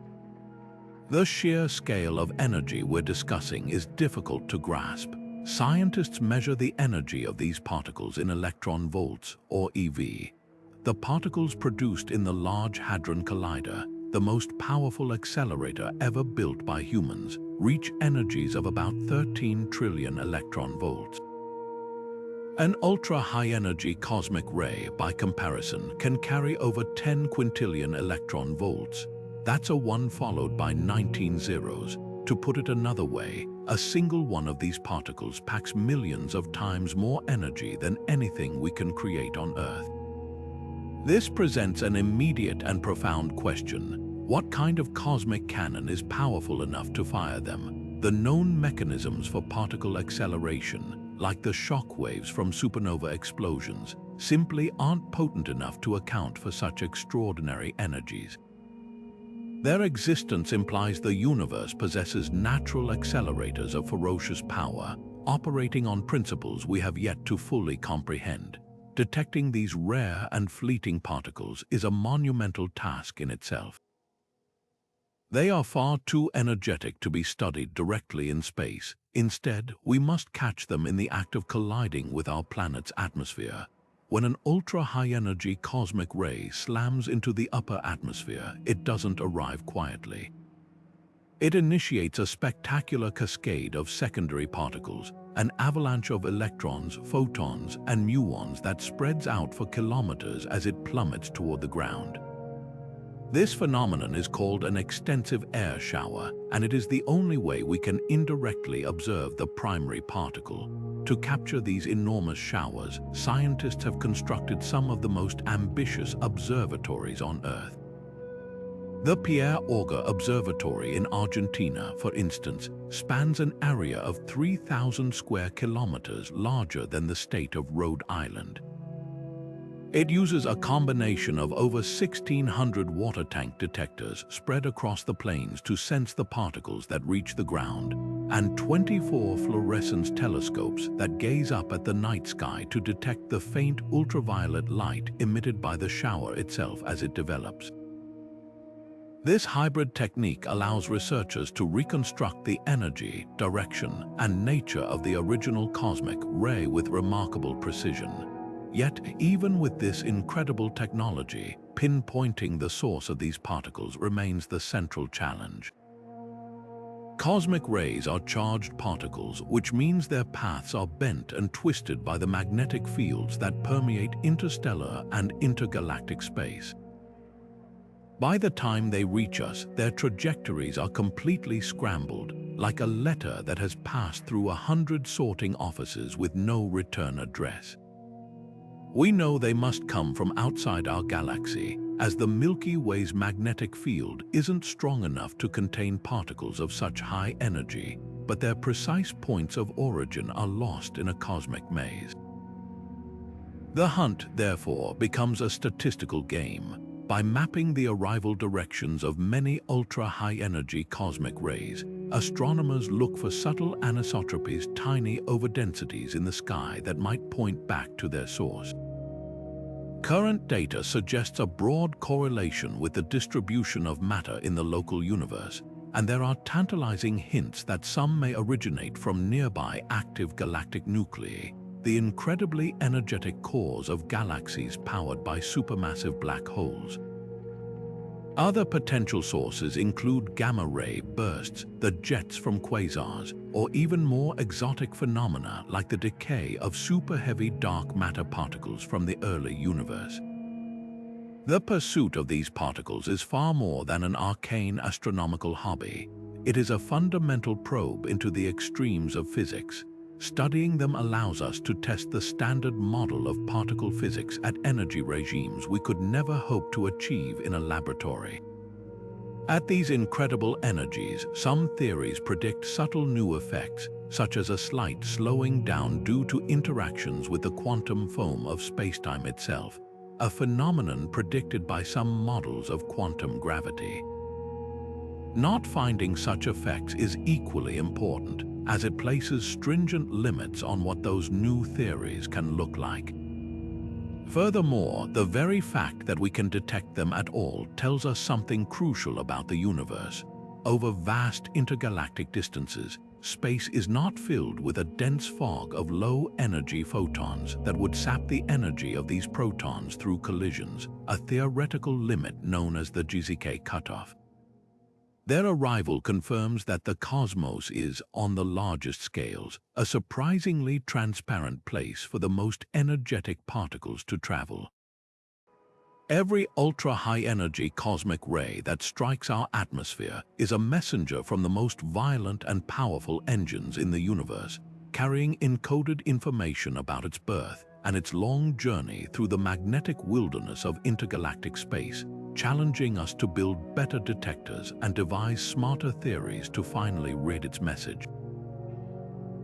The sheer scale of energy we're discussing is difficult to grasp. Scientists measure the energy of these particles in electron volts, or eV. The particles produced in the Large Hadron Collider, the most powerful accelerator ever built by humans, reach energies of about 13 trillion electron volts. An ultra-high-energy cosmic ray, by comparison, can carry over 10 quintillion electron volts. That's a 1 followed by 19 zeros. To put it another way, a single one of these particles packs millions of times more energy than anything we can create on Earth. This presents an immediate and profound question. What kind of cosmic cannon is powerful enough to fire them? The known mechanisms for particle acceleration, like the shock waves from supernova explosions, simply aren't potent enough to account for such extraordinary energies. Their existence implies the universe possesses natural accelerators of ferocious power, operating on principles we have yet to fully comprehend. Detecting these rare and fleeting particles is a monumental task in itself. They are far too energetic to be studied directly in space. Instead, we must catch them in the act of colliding with our planet's atmosphere. When an ultra-high-energy cosmic ray slams into the upper atmosphere, it doesn't arrive quietly. It initiates a spectacular cascade of secondary particles, an avalanche of electrons, photons, and muons that spreads out for kilometers as it plummets toward the ground. This phenomenon is called an extensive air shower, and it is the only way we can indirectly observe the primary particle. To capture these enormous showers, scientists have constructed some of the most ambitious observatories on Earth. The Pierre Auger Observatory in Argentina, for instance, spans an area of 3,000 square kilometers, larger than the state of Rhode Island. It uses a combination of over 1,600 water tank detectors spread across the plains to sense the particles that reach the ground, and 24 fluorescence telescopes that gaze up at the night sky to detect the faint ultraviolet light emitted by the shower itself as it develops. This hybrid technique allows researchers to reconstruct the energy, direction, and nature of the original cosmic ray with remarkable precision. Yet, even with this incredible technology, pinpointing the source of these particles remains the central challenge. Cosmic rays are charged particles, which means their paths are bent and twisted by the magnetic fields that permeate interstellar and intergalactic space. By the time they reach us, their trajectories are completely scrambled, like a letter that has passed through 100 sorting offices with no return address. We know they must come from outside our galaxy, as the Milky Way's magnetic field isn't strong enough to contain particles of such high energy, but their precise points of origin are lost in a cosmic maze. The hunt, therefore, becomes a statistical game. By mapping the arrival directions of many ultra-high-energy cosmic rays, astronomers look for subtle anisotropies, tiny overdensities in the sky that might point back to their source. Current data suggests a broad correlation with the distribution of matter in the local universe, and there are tantalizing hints that some may originate from nearby active galactic nuclei, the incredibly energetic cores of galaxies powered by supermassive black holes. Other potential sources include gamma-ray bursts, the jets from quasars, or even more exotic phenomena like the decay of super-heavy dark matter particles from the early universe. The pursuit of these particles is far more than an arcane astronomical hobby. It is a fundamental probe into the extremes of physics. Studying them allows us to test the standard model of particle physics at energy regimes we could never hope to achieve in a laboratory. At these incredible energies, some theories predict subtle new effects, such as a slight slowing down due to interactions with the quantum foam of spacetime itself, a phenomenon predicted by some models of quantum gravity. Not finding such effects is equally important, as it places stringent limits on what those new theories can look like. Furthermore, the very fact that we can detect them at all tells us something crucial about the universe. Over vast intergalactic distances, space is not filled with a dense fog of low-energy photons that would sap the energy of these protons through collisions, a theoretical limit known as the GZK cutoff. Their arrival confirms that the cosmos is, on the largest scales, a surprisingly transparent place for the most energetic particles to travel. Every ultra-high-energy cosmic ray that strikes our atmosphere is a messenger from the most violent and powerful engines in the universe, carrying encoded information about its birth and its long journey through the magnetic wilderness of intergalactic space, challenging us to build better detectors and devise smarter theories to finally read its message.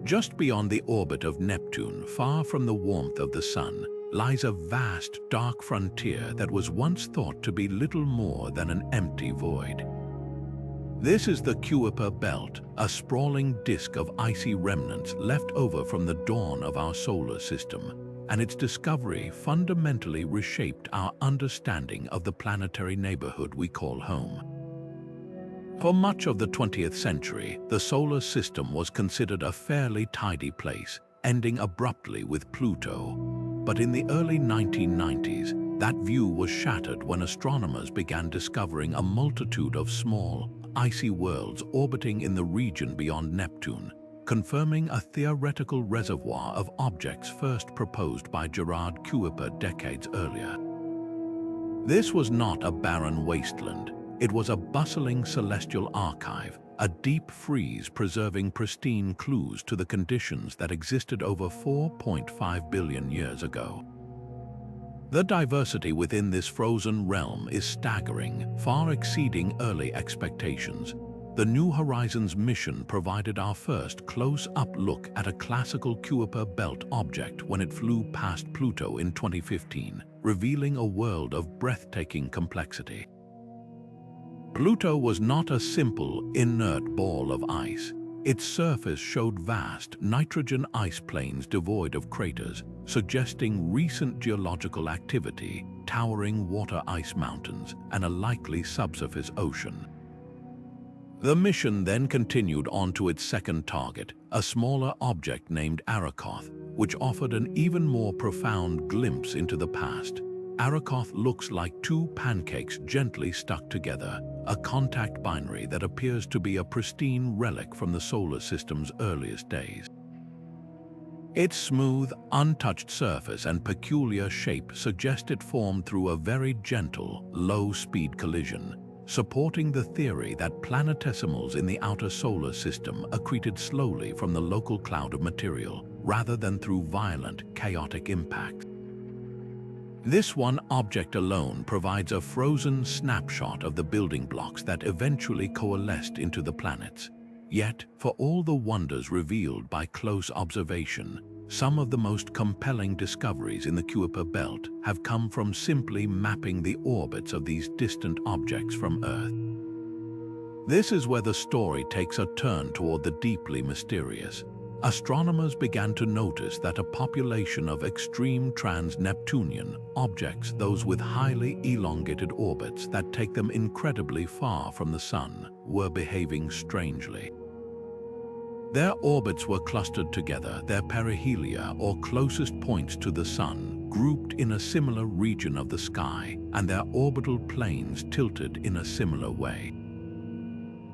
Just beyond the orbit of Neptune, far from the warmth of the Sun, lies a vast, dark frontier that was once thought to be little more than an empty void. This is the Kuiper Belt, a sprawling disk of icy remnants left over from the dawn of our solar system, and its discovery fundamentally reshaped our understanding of the planetary neighborhood we call home. For much of the 20th century, the solar system was considered a fairly tidy place, ending abruptly with Pluto. But in the early 1990s, that view was shattered when astronomers began discovering a multitude of small, icy worlds orbiting in the region beyond Neptune, confirming a theoretical reservoir of objects first proposed by Gerard Kuiper decades earlier. This was not a barren wasteland. It was a bustling celestial archive, a deep freeze preserving pristine clues to the conditions that existed over 4.5 billion years ago. The diversity within this frozen realm is staggering, far exceeding early expectations. The New Horizons mission provided our first close-up look at a classical Kuiper Belt object when it flew past Pluto in 2015, revealing a world of breathtaking complexity. Pluto was not a simple, inert ball of ice. Its surface showed vast, nitrogen ice plains devoid of craters, suggesting recent geological activity, towering water ice mountains, and a likely subsurface ocean. The mission then continued on to its second target, a smaller object named Arakoth, which offered an even more profound glimpse into the past. Arakoth looks like two pancakes gently stuck together, a contact binary that appears to be a pristine relic from the solar system's earliest days. Its smooth, untouched surface and peculiar shape suggest it formed through a very gentle, low-speed collision, supporting the theory that planetesimals in the outer solar system accreted slowly from the local cloud of material, rather than through violent, chaotic impacts. This one object alone provides a frozen snapshot of the building blocks that eventually coalesced into the planets. Yet, for all the wonders revealed by close observation, some of the most compelling discoveries in the Kuiper Belt have come from simply mapping the orbits of these distant objects from Earth. This is where the story takes a turn toward the deeply mysterious. Astronomers began to notice that a population of extreme trans-Neptunian objects, those with highly elongated orbits that take them incredibly far from the Sun, were behaving strangely. Their orbits were clustered together, their perihelia, or closest points to the Sun, grouped in a similar region of the sky, and their orbital planes tilted in a similar way.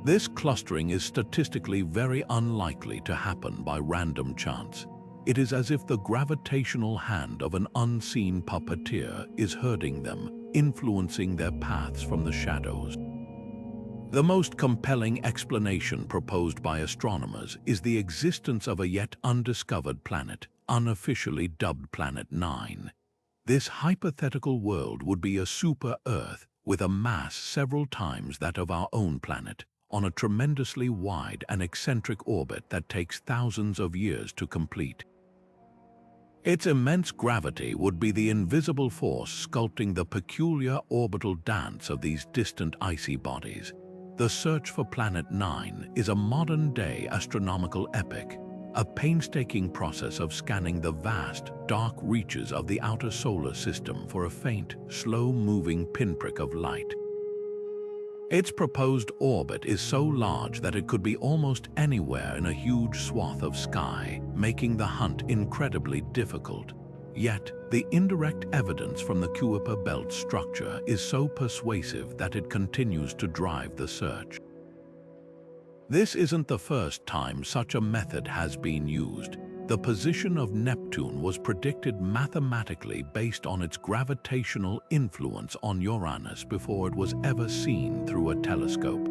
This clustering is statistically very unlikely to happen by random chance. It is as if the gravitational hand of an unseen puppeteer is herding them, influencing their paths from the shadows. The most compelling explanation proposed by astronomers is the existence of a yet undiscovered planet, unofficially dubbed Planet 9. This hypothetical world would be a super-Earth with a mass several times that of our own planet, on a tremendously wide and eccentric orbit that takes thousands of years to complete. Its immense gravity would be the invisible force sculpting the peculiar orbital dance of these distant icy bodies. The search for Planet 9 is a modern-day astronomical epic, a painstaking process of scanning the vast, dark reaches of the outer solar system for a faint, slow-moving pinprick of light. Its proposed orbit is so large that it could be almost anywhere in a huge swath of sky, making the hunt incredibly difficult. Yet, the indirect evidence from the Kuiper Belt structure is so persuasive that it continues to drive the search. This isn't the first time such a method has been used. The position of Neptune was predicted mathematically based on its gravitational influence on Uranus before it was ever seen through a telescope.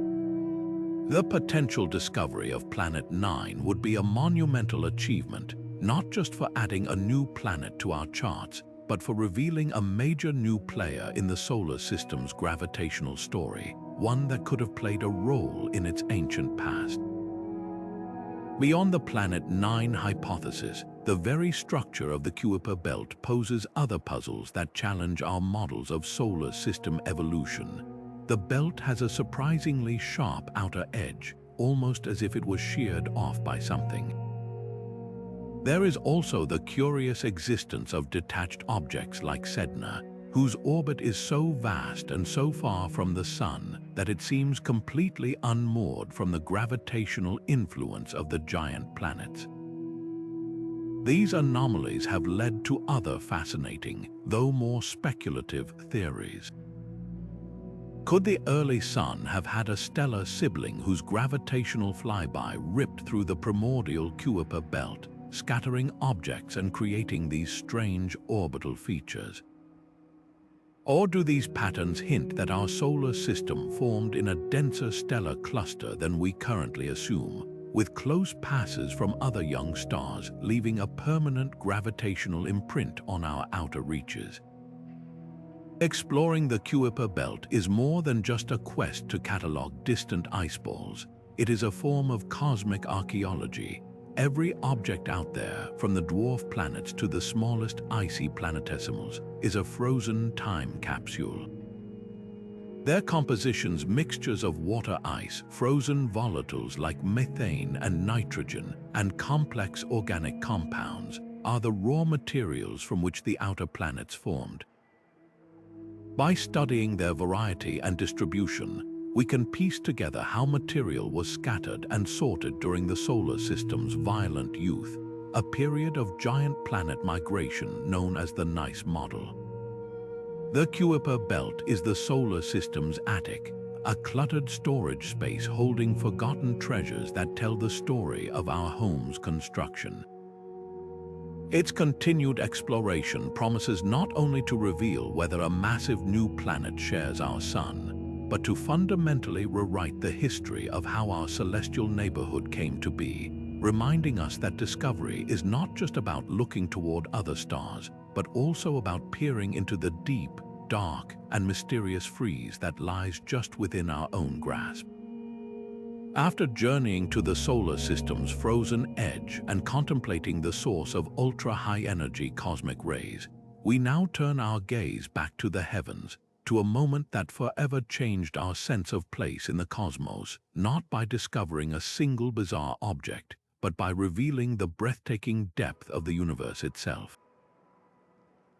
The potential discovery of Planet 9 would be a monumental achievement, not just for adding a new planet to our charts, but for revealing a major new player in the solar system's gravitational story, one that could have played a role in its ancient past. Beyond the Planet 9 hypothesis, the very structure of the Kuiper belt poses other puzzles that challenge our models of solar system evolution. The belt has a surprisingly sharp outer edge, almost as if it was sheared off by something. There is also the curious existence of detached objects like Sedna, whose orbit is so vast and so far from the Sun that it seems completely unmoored from the gravitational influence of the giant planets. These anomalies have led to other fascinating, though more speculative, theories. Could the early Sun have had a stellar sibling whose gravitational flyby ripped through the primordial Kuiper belt, scattering objects and creating these strange orbital features? Or do these patterns hint that our solar system formed in a denser stellar cluster than we currently assume, with close passes from other young stars leaving a permanent gravitational imprint on our outer reaches? Exploring the Kuiper belt is more than just a quest to catalog distant ice balls. It is a form of cosmic archaeology. Every object out there, from the dwarf planets to the smallest icy planetesimals, is a frozen time capsule. Their compositions, mixtures of water ice, frozen volatiles like methane and nitrogen, and complex organic compounds, are the raw materials from which the outer planets formed. By studying their variety and distribution, we can piece together how material was scattered and sorted during the solar system's violent youth, a period of giant planet migration known as the Nice Model. The Kuiper belt is the solar system's attic, a cluttered storage space holding forgotten treasures that tell the story of our home's construction. Its continued exploration promises not only to reveal whether a massive new planet shares our Sun, but to fundamentally rewrite the history of how our celestial neighborhood came to be, reminding us that discovery is not just about looking toward other stars, but also about peering into the deep, dark, and mysterious frieze that lies just within our own grasp. After journeying to the solar system's frozen edge and contemplating the source of ultra-high-energy cosmic rays, we now turn our gaze back to the heavens, to a moment that forever changed our sense of place in the cosmos, not by discovering a single bizarre object, but by revealing the breathtaking depth of the universe itself.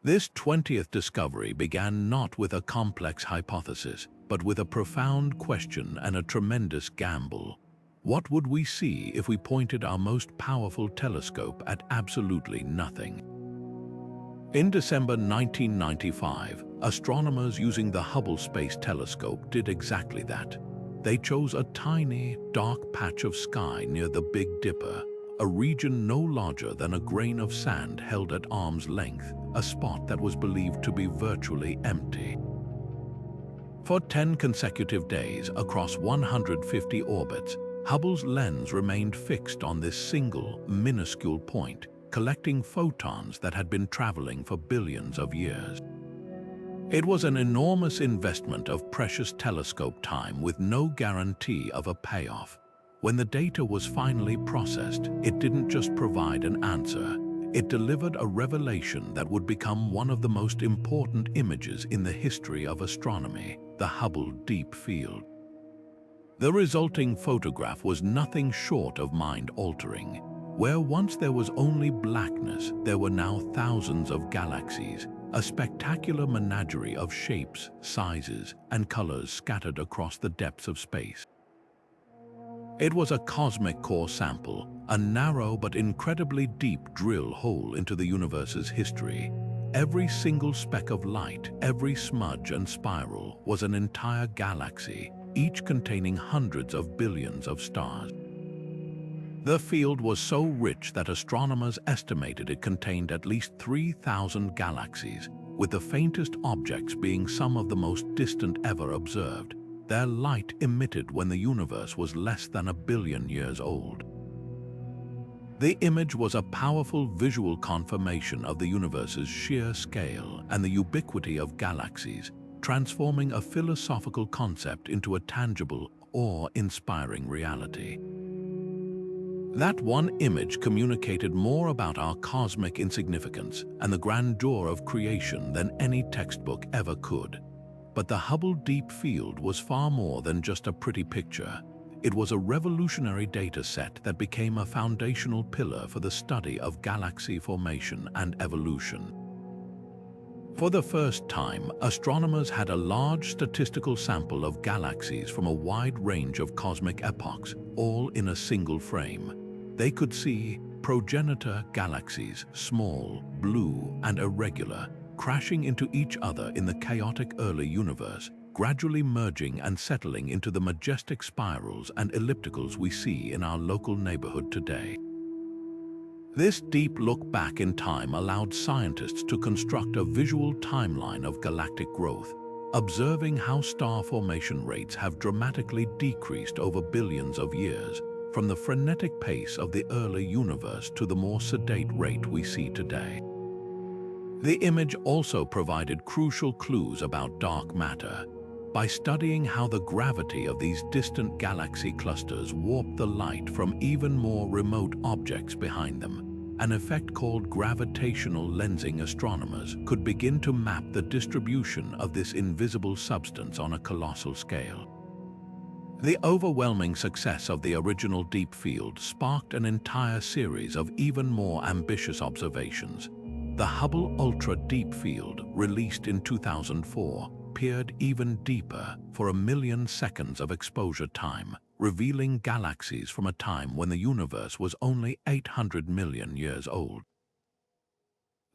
This 20th discovery began not with a complex hypothesis, but with a profound question and a tremendous gamble. What would we see if we pointed our most powerful telescope at absolutely nothing? In December 1995, astronomers using the Hubble Space Telescope did exactly that. They chose a tiny, dark patch of sky near the Big Dipper, a region no larger than a grain of sand held at arm's length, a spot that was believed to be virtually empty. For 10 consecutive days across 150 orbits, Hubble's lens remained fixed on this single, minuscule point, collecting photons that had been traveling for billions of years. It was an enormous investment of precious telescope time with no guarantee of a payoff. When the data was finally processed, it didn't just provide an answer. It delivered a revelation that would become one of the most important images in the history of astronomy, the Hubble Deep Field. The resulting photograph was nothing short of mind-altering. Where once there was only blackness, there were now thousands of galaxies, a spectacular menagerie of shapes, sizes, and colors scattered across the depths of space. It was a cosmic core sample, a narrow but incredibly deep drill hole into the universe's history. Every single speck of light, every smudge and spiral was an entire galaxy, each containing hundreds of billions of stars. The field was so rich that astronomers estimated it contained at least 3,000 galaxies, with the faintest objects being some of the most distant ever observed, their light emitted when the universe was less than 1 billion years old. The image was a powerful visual confirmation of the universe's sheer scale and the ubiquity of galaxies, transforming a philosophical concept into a tangible, awe-inspiring reality. That one image communicated more about our cosmic insignificance and the grandeur of creation than any textbook ever could. But the Hubble Deep Field was far more than just a pretty picture. It was a revolutionary data set that became a foundational pillar for the study of galaxy formation and evolution. For the first time, astronomers had a large statistical sample of galaxies from a wide range of cosmic epochs, all in a single frame. They could see progenitor galaxies, small, blue, and irregular, crashing into each other in the chaotic early universe, gradually merging and settling into the majestic spirals and ellipticals we see in our local neighborhood today. This deep look back in time allowed scientists to construct a visual timeline of galactic growth, observing how star formation rates have dramatically decreased over billions of years, from the frenetic pace of the early universe to the more sedate rate we see today. The image also provided crucial clues about dark matter. By studying how the gravity of these distant galaxy clusters warped the light from even more remote objects behind them, an effect called gravitational lensing, astronomers could begin to map the distribution of this invisible substance on a colossal scale. The overwhelming success of the original deep field sparked an entire series of even more ambitious observations. The Hubble Ultra Deep Field, released in 2004, peered even deeper for 1 million seconds of exposure time, revealing galaxies from a time when the universe was only 800 million years old.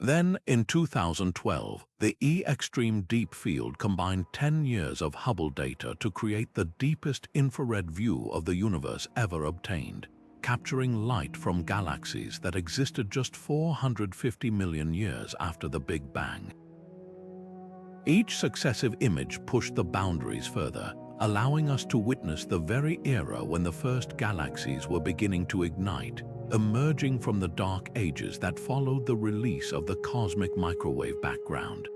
Then, in 2012, the E-Extreme Deep Field combined 10 years of Hubble data to create the deepest infrared view of the universe ever obtained, capturing light from galaxies that existed just 450 million years after the Big Bang. Each successive image pushed the boundaries further, allowing us to witness the very era when the first galaxies were beginning to ignite, emerging from the dark ages that followed the release of the cosmic microwave background.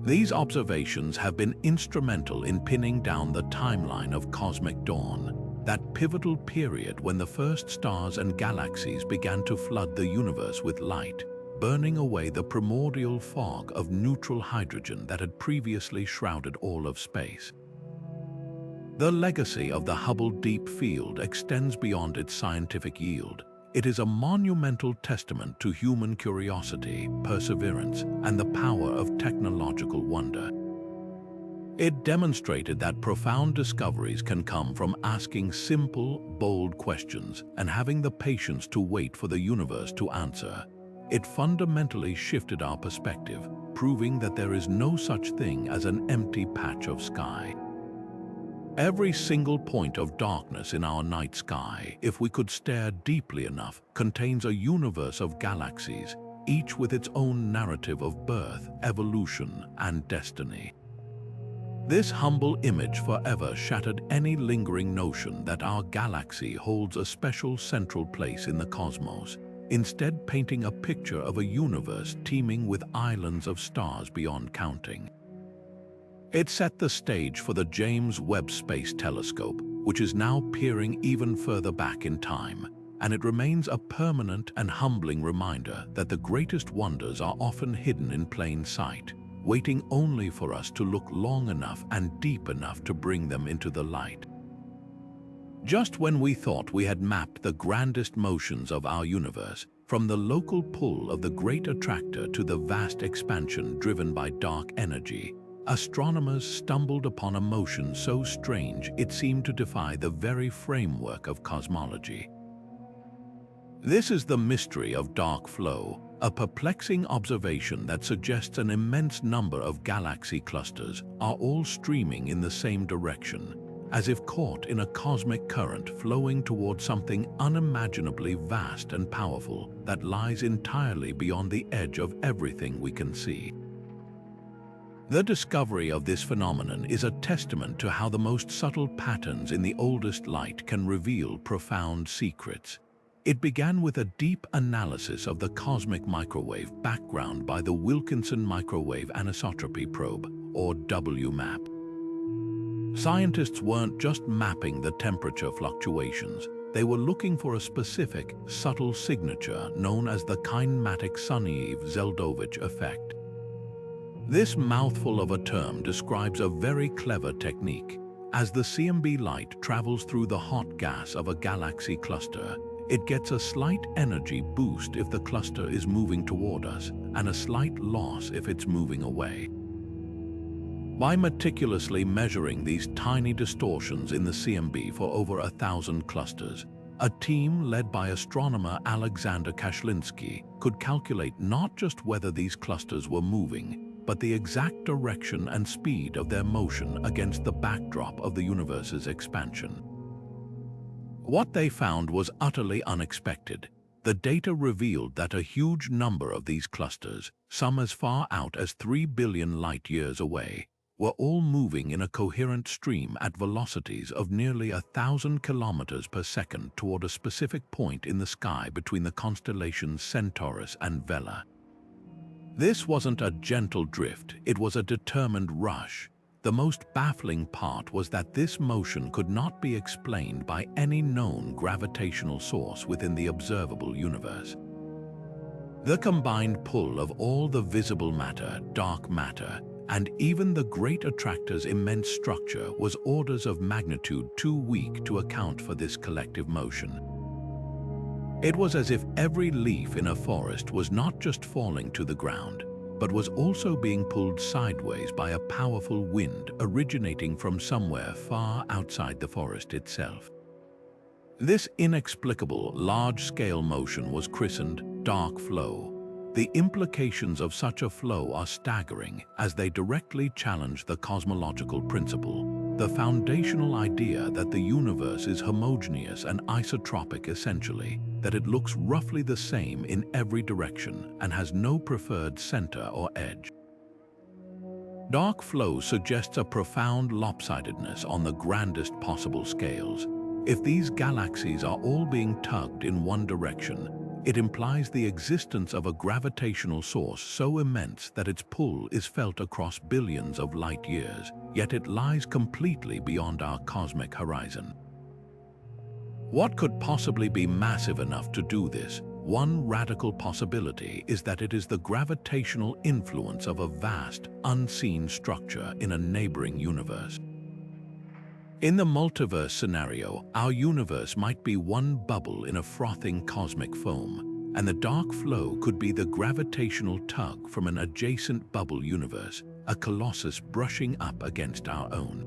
These observations have been instrumental in pinning down the timeline of cosmic dawn, that pivotal period when the first stars and galaxies began to flood the universe with light, burning away the primordial fog of neutral hydrogen that had previously shrouded all of space. The legacy of the Hubble Deep Field extends beyond its scientific yield. It is a monumental testament to human curiosity, perseverance, and the power of technological wonder. It demonstrated that profound discoveries can come from asking simple, bold questions and having the patience to wait for the universe to answer. It fundamentally shifted our perspective, proving that there is no such thing as an empty patch of sky. Every single point of darkness in our night sky, if we could stare deeply enough, contains a universe of galaxies, each with its own narrative of birth, evolution, and destiny. This humble image forever shattered any lingering notion that our galaxy holds a special central place in the cosmos, instead painting a picture of a universe teeming with islands of stars beyond counting. It set the stage for the James Webb Space Telescope, which is now peering even further back in time, and it remains a permanent and humbling reminder that the greatest wonders are often hidden in plain sight, waiting only for us to look long enough and deep enough to bring them into the light. Just when we thought we had mapped the grandest motions of our universe, from the local pull of the Great Attractor to the vast expansion driven by dark energy, astronomers stumbled upon a motion so strange it seemed to defy the very framework of cosmology. This is the mystery of dark flow, a perplexing observation that suggests an immense number of galaxy clusters are all streaming in the same direction, as if caught in a cosmic current flowing toward something unimaginably vast and powerful that lies entirely beyond the edge of everything we can see. The discovery of this phenomenon is a testament to how the most subtle patterns in the oldest light can reveal profound secrets. It began with a deep analysis of the cosmic microwave background by the Wilkinson Microwave Anisotropy Probe, or WMAP. Scientists weren't just mapping the temperature fluctuations, they were looking for a specific, subtle signature known as the kinematic Sunyaev-Zeldovich effect. This mouthful of a term describes a very clever technique. As the CMB light travels through the hot gas of a galaxy cluster, it gets a slight energy boost if the cluster is moving toward us, and a slight loss if it's moving away. By meticulously measuring these tiny distortions in the CMB for over 1,000 clusters, a team led by astronomer Alexander Kashlinsky could calculate not just whether these clusters were moving, but the exact direction and speed of their motion against the backdrop of the universe's expansion. What they found was utterly unexpected. The data revealed that a huge number of these clusters, some as far out as 3 billion light-years away, were all moving in a coherent stream at velocities of nearly 1,000 kilometers per second toward a specific point in the sky between the constellations Centaurus and Vela. This wasn't a gentle drift, it was a determined rush. The most baffling part was that this motion could not be explained by any known gravitational source within the observable universe. The combined pull of all the visible matter, dark matter, and even the Great Attractor's immense structure was orders of magnitude too weak to account for this collective motion. It was as if every leaf in a forest was not just falling to the ground, but was also being pulled sideways by a powerful wind originating from somewhere far outside the forest itself. This inexplicable, large-scale motion was christened dark flow. The implications of such a flow are staggering as they directly challenge the cosmological principle, the foundational idea that the universe is homogeneous and isotropic essentially, that it looks roughly the same in every direction and has no preferred center or edge. Dark flow suggests a profound lopsidedness on the grandest possible scales. If these galaxies are all being tugged in one direction, it implies the existence of a gravitational source so immense that its pull is felt across billions of light years, yet it lies completely beyond our cosmic horizon. What could possibly be massive enough to do this? One radical possibility is that it is the gravitational influence of a vast, unseen structure in a neighboring universe. In the multiverse scenario, our universe might be one bubble in a frothing cosmic foam, and the dark flow could be the gravitational tug from an adjacent bubble universe, a colossus brushing up against our own.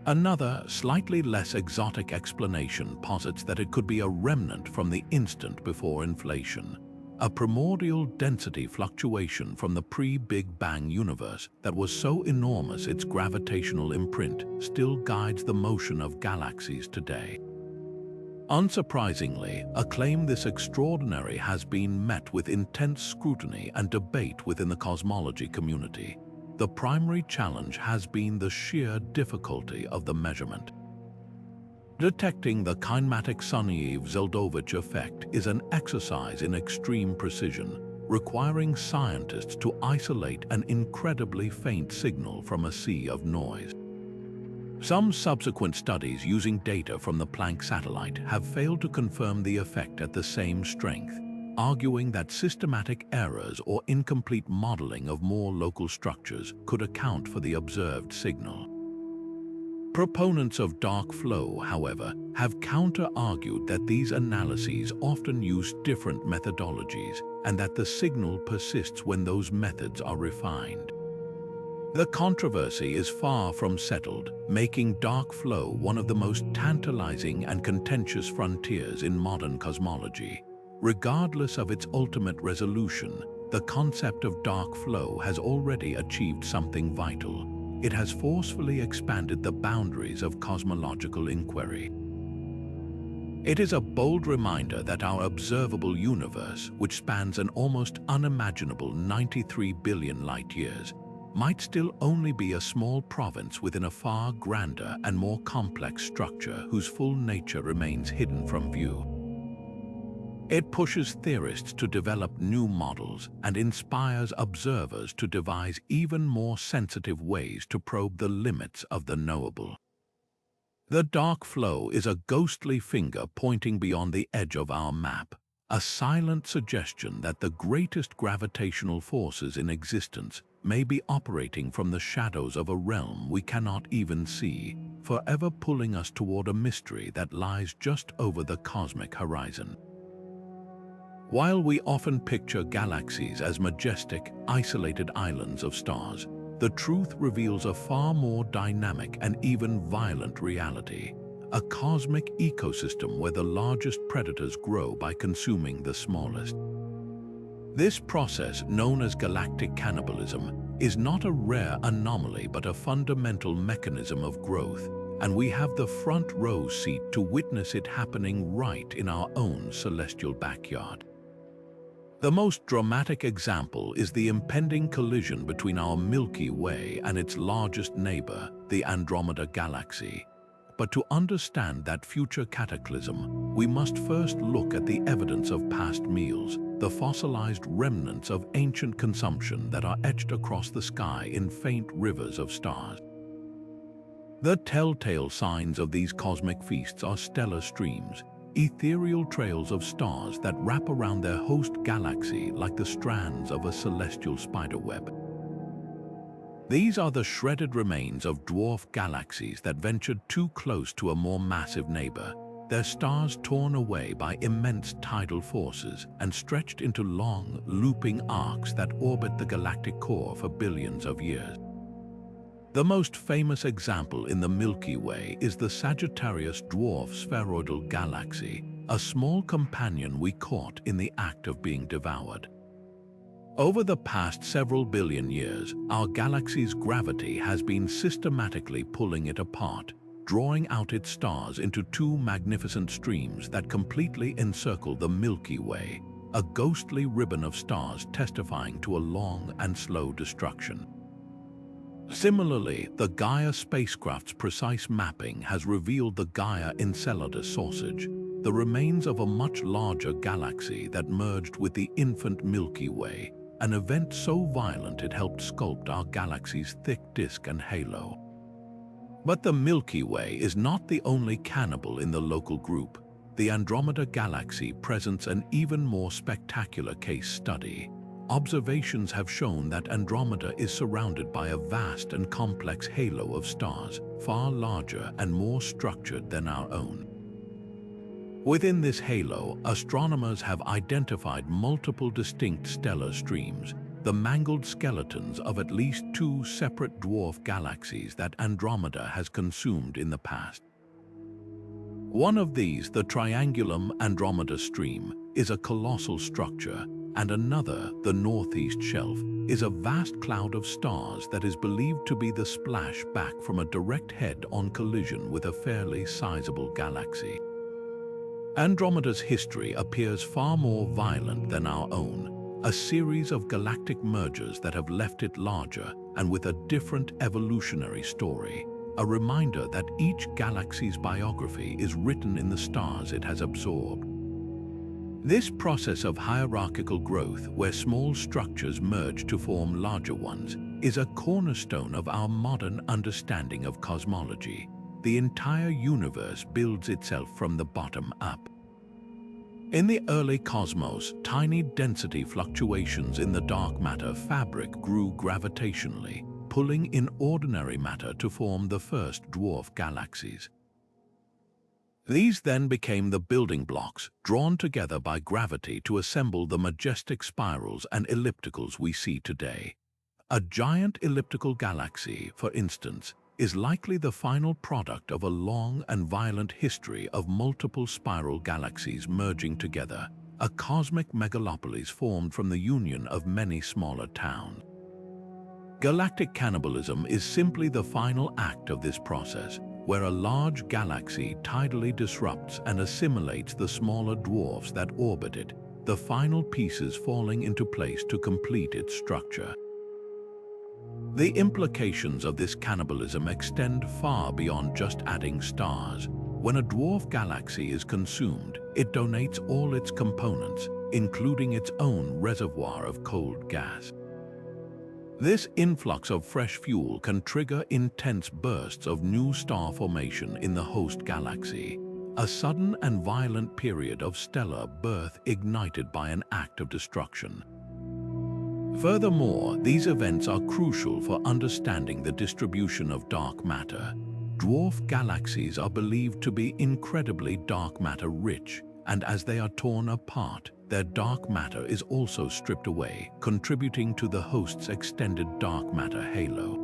Another, slightly less exotic explanation posits that it could be a remnant from the instant before inflation, a primordial density fluctuation from the pre-Big Bang universe that was so enormous its gravitational imprint still guides the motion of galaxies today. Unsurprisingly, a claim this extraordinary has been met with intense scrutiny and debate within the cosmology community. The primary challenge has been the sheer difficulty of the measurement. Detecting the kinematic Sunyaev-Zeldovich effect is an exercise in extreme precision, requiring scientists to isolate an incredibly faint signal from a sea of noise. Some subsequent studies using data from the Planck satellite have failed to confirm the effect at the same strength, arguing that systematic errors or incomplete modeling of more local structures could account for the observed signal. Proponents of dark flow, however, have counter-argued that these analyses often use different methodologies and that the signal persists when those methods are refined. The controversy is far from settled, making dark flow one of the most tantalizing and contentious frontiers in modern cosmology. Regardless of its ultimate resolution, the concept of dark flow has already achieved something vital. It has forcefully expanded the boundaries of cosmological inquiry. It is a bold reminder that our observable universe, which spans an almost unimaginable 93 billion light-years, might still only be a small province within a far grander and more complex structure whose full nature remains hidden from view. It pushes theorists to develop new models and inspires observers to devise even more sensitive ways to probe the limits of the knowable. The dark flow is a ghostly finger pointing beyond the edge of our map, a silent suggestion that the greatest gravitational forces in existence may be operating from the shadows of a realm we cannot even see, forever pulling us toward a mystery that lies just over the cosmic horizon. While we often picture galaxies as majestic, isolated islands of stars, the truth reveals a far more dynamic and even violent reality, a cosmic ecosystem where the largest predators grow by consuming the smallest. This process, known as galactic cannibalism, is not a rare anomaly but a fundamental mechanism of growth, and we have the front row seat to witness it happening right in our own celestial backyard. The most dramatic example is the impending collision between our Milky Way and its largest neighbor, the Andromeda Galaxy. But to understand that future cataclysm, we must first look at the evidence of past meals, the fossilized remnants of ancient consumption that are etched across the sky in faint rivers of stars. The telltale signs of these cosmic feasts are stellar streams, ethereal trails of stars that wrap around their host galaxy like the strands of a celestial spiderweb. These are the shredded remains of dwarf galaxies that ventured too close to a more massive neighbor, their stars torn away by immense tidal forces and stretched into long, looping arcs that orbit the galactic core for billions of years. The most famous example in the Milky Way is the Sagittarius dwarf spheroidal galaxy, a small companion we caught in the act of being devoured. Over the past several billion years, our galaxy's gravity has been systematically pulling it apart, drawing out its stars into two magnificent streams that completely encircle the Milky Way, a ghostly ribbon of stars testifying to a long and slow destruction. Similarly, the Gaia spacecraft's precise mapping has revealed the Gaia Enceladus sausage, the remains of a much larger galaxy that merged with the infant Milky Way, an event so violent it helped sculpt our galaxy's thick disk and halo. But the Milky Way is not the only cannibal in the local group. The Andromeda Galaxy presents an even more spectacular case study. Observations have shown that Andromeda is surrounded by a vast and complex halo of stars, far larger and more structured than our own. Within this halo, astronomers have identified multiple distinct stellar streams, the mangled skeletons of at least two separate dwarf galaxies that Andromeda has consumed in the past. One of these, the Triangulum Andromeda Stream, is a colossal structure, and another, the Northeast Shelf, is a vast cloud of stars that is believed to be the splash back from a direct head-on collision with a fairly sizable galaxy. Andromeda's history appears far more violent than our own, a series of galactic mergers that have left it larger and with a different evolutionary story, a reminder that each galaxy's biography is written in the stars it has absorbed. This process of hierarchical growth, where small structures merge to form larger ones, is a cornerstone of our modern understanding of cosmology. The entire universe builds itself from the bottom up. In the early cosmos, tiny density fluctuations in the dark matter fabric grew gravitationally, pulling in ordinary matter to form the first dwarf galaxies. These then became the building blocks, drawn together by gravity to assemble the majestic spirals and ellipticals we see today. A giant elliptical galaxy, for instance, is likely the final product of a long and violent history of multiple spiral galaxies merging together, a cosmic megalopolis formed from the union of many smaller towns. Galactic cannibalism is simply the final act of this process, where a large galaxy tidally disrupts and assimilates the smaller dwarfs that orbit it, the final pieces falling into place to complete its structure. The implications of this cannibalism extend far beyond just adding stars. When a dwarf galaxy is consumed, it donates all its components, including its own reservoir of cold gas. This influx of fresh fuel can trigger intense bursts of new star formation in the host galaxy, a sudden and violent period of stellar birth ignited by an act of destruction. Furthermore, these events are crucial for understanding the distribution of dark matter. Dwarf galaxies are believed to be incredibly dark matter rich, and as they are torn apart, their dark matter is also stripped away, contributing to the host's extended dark matter halo.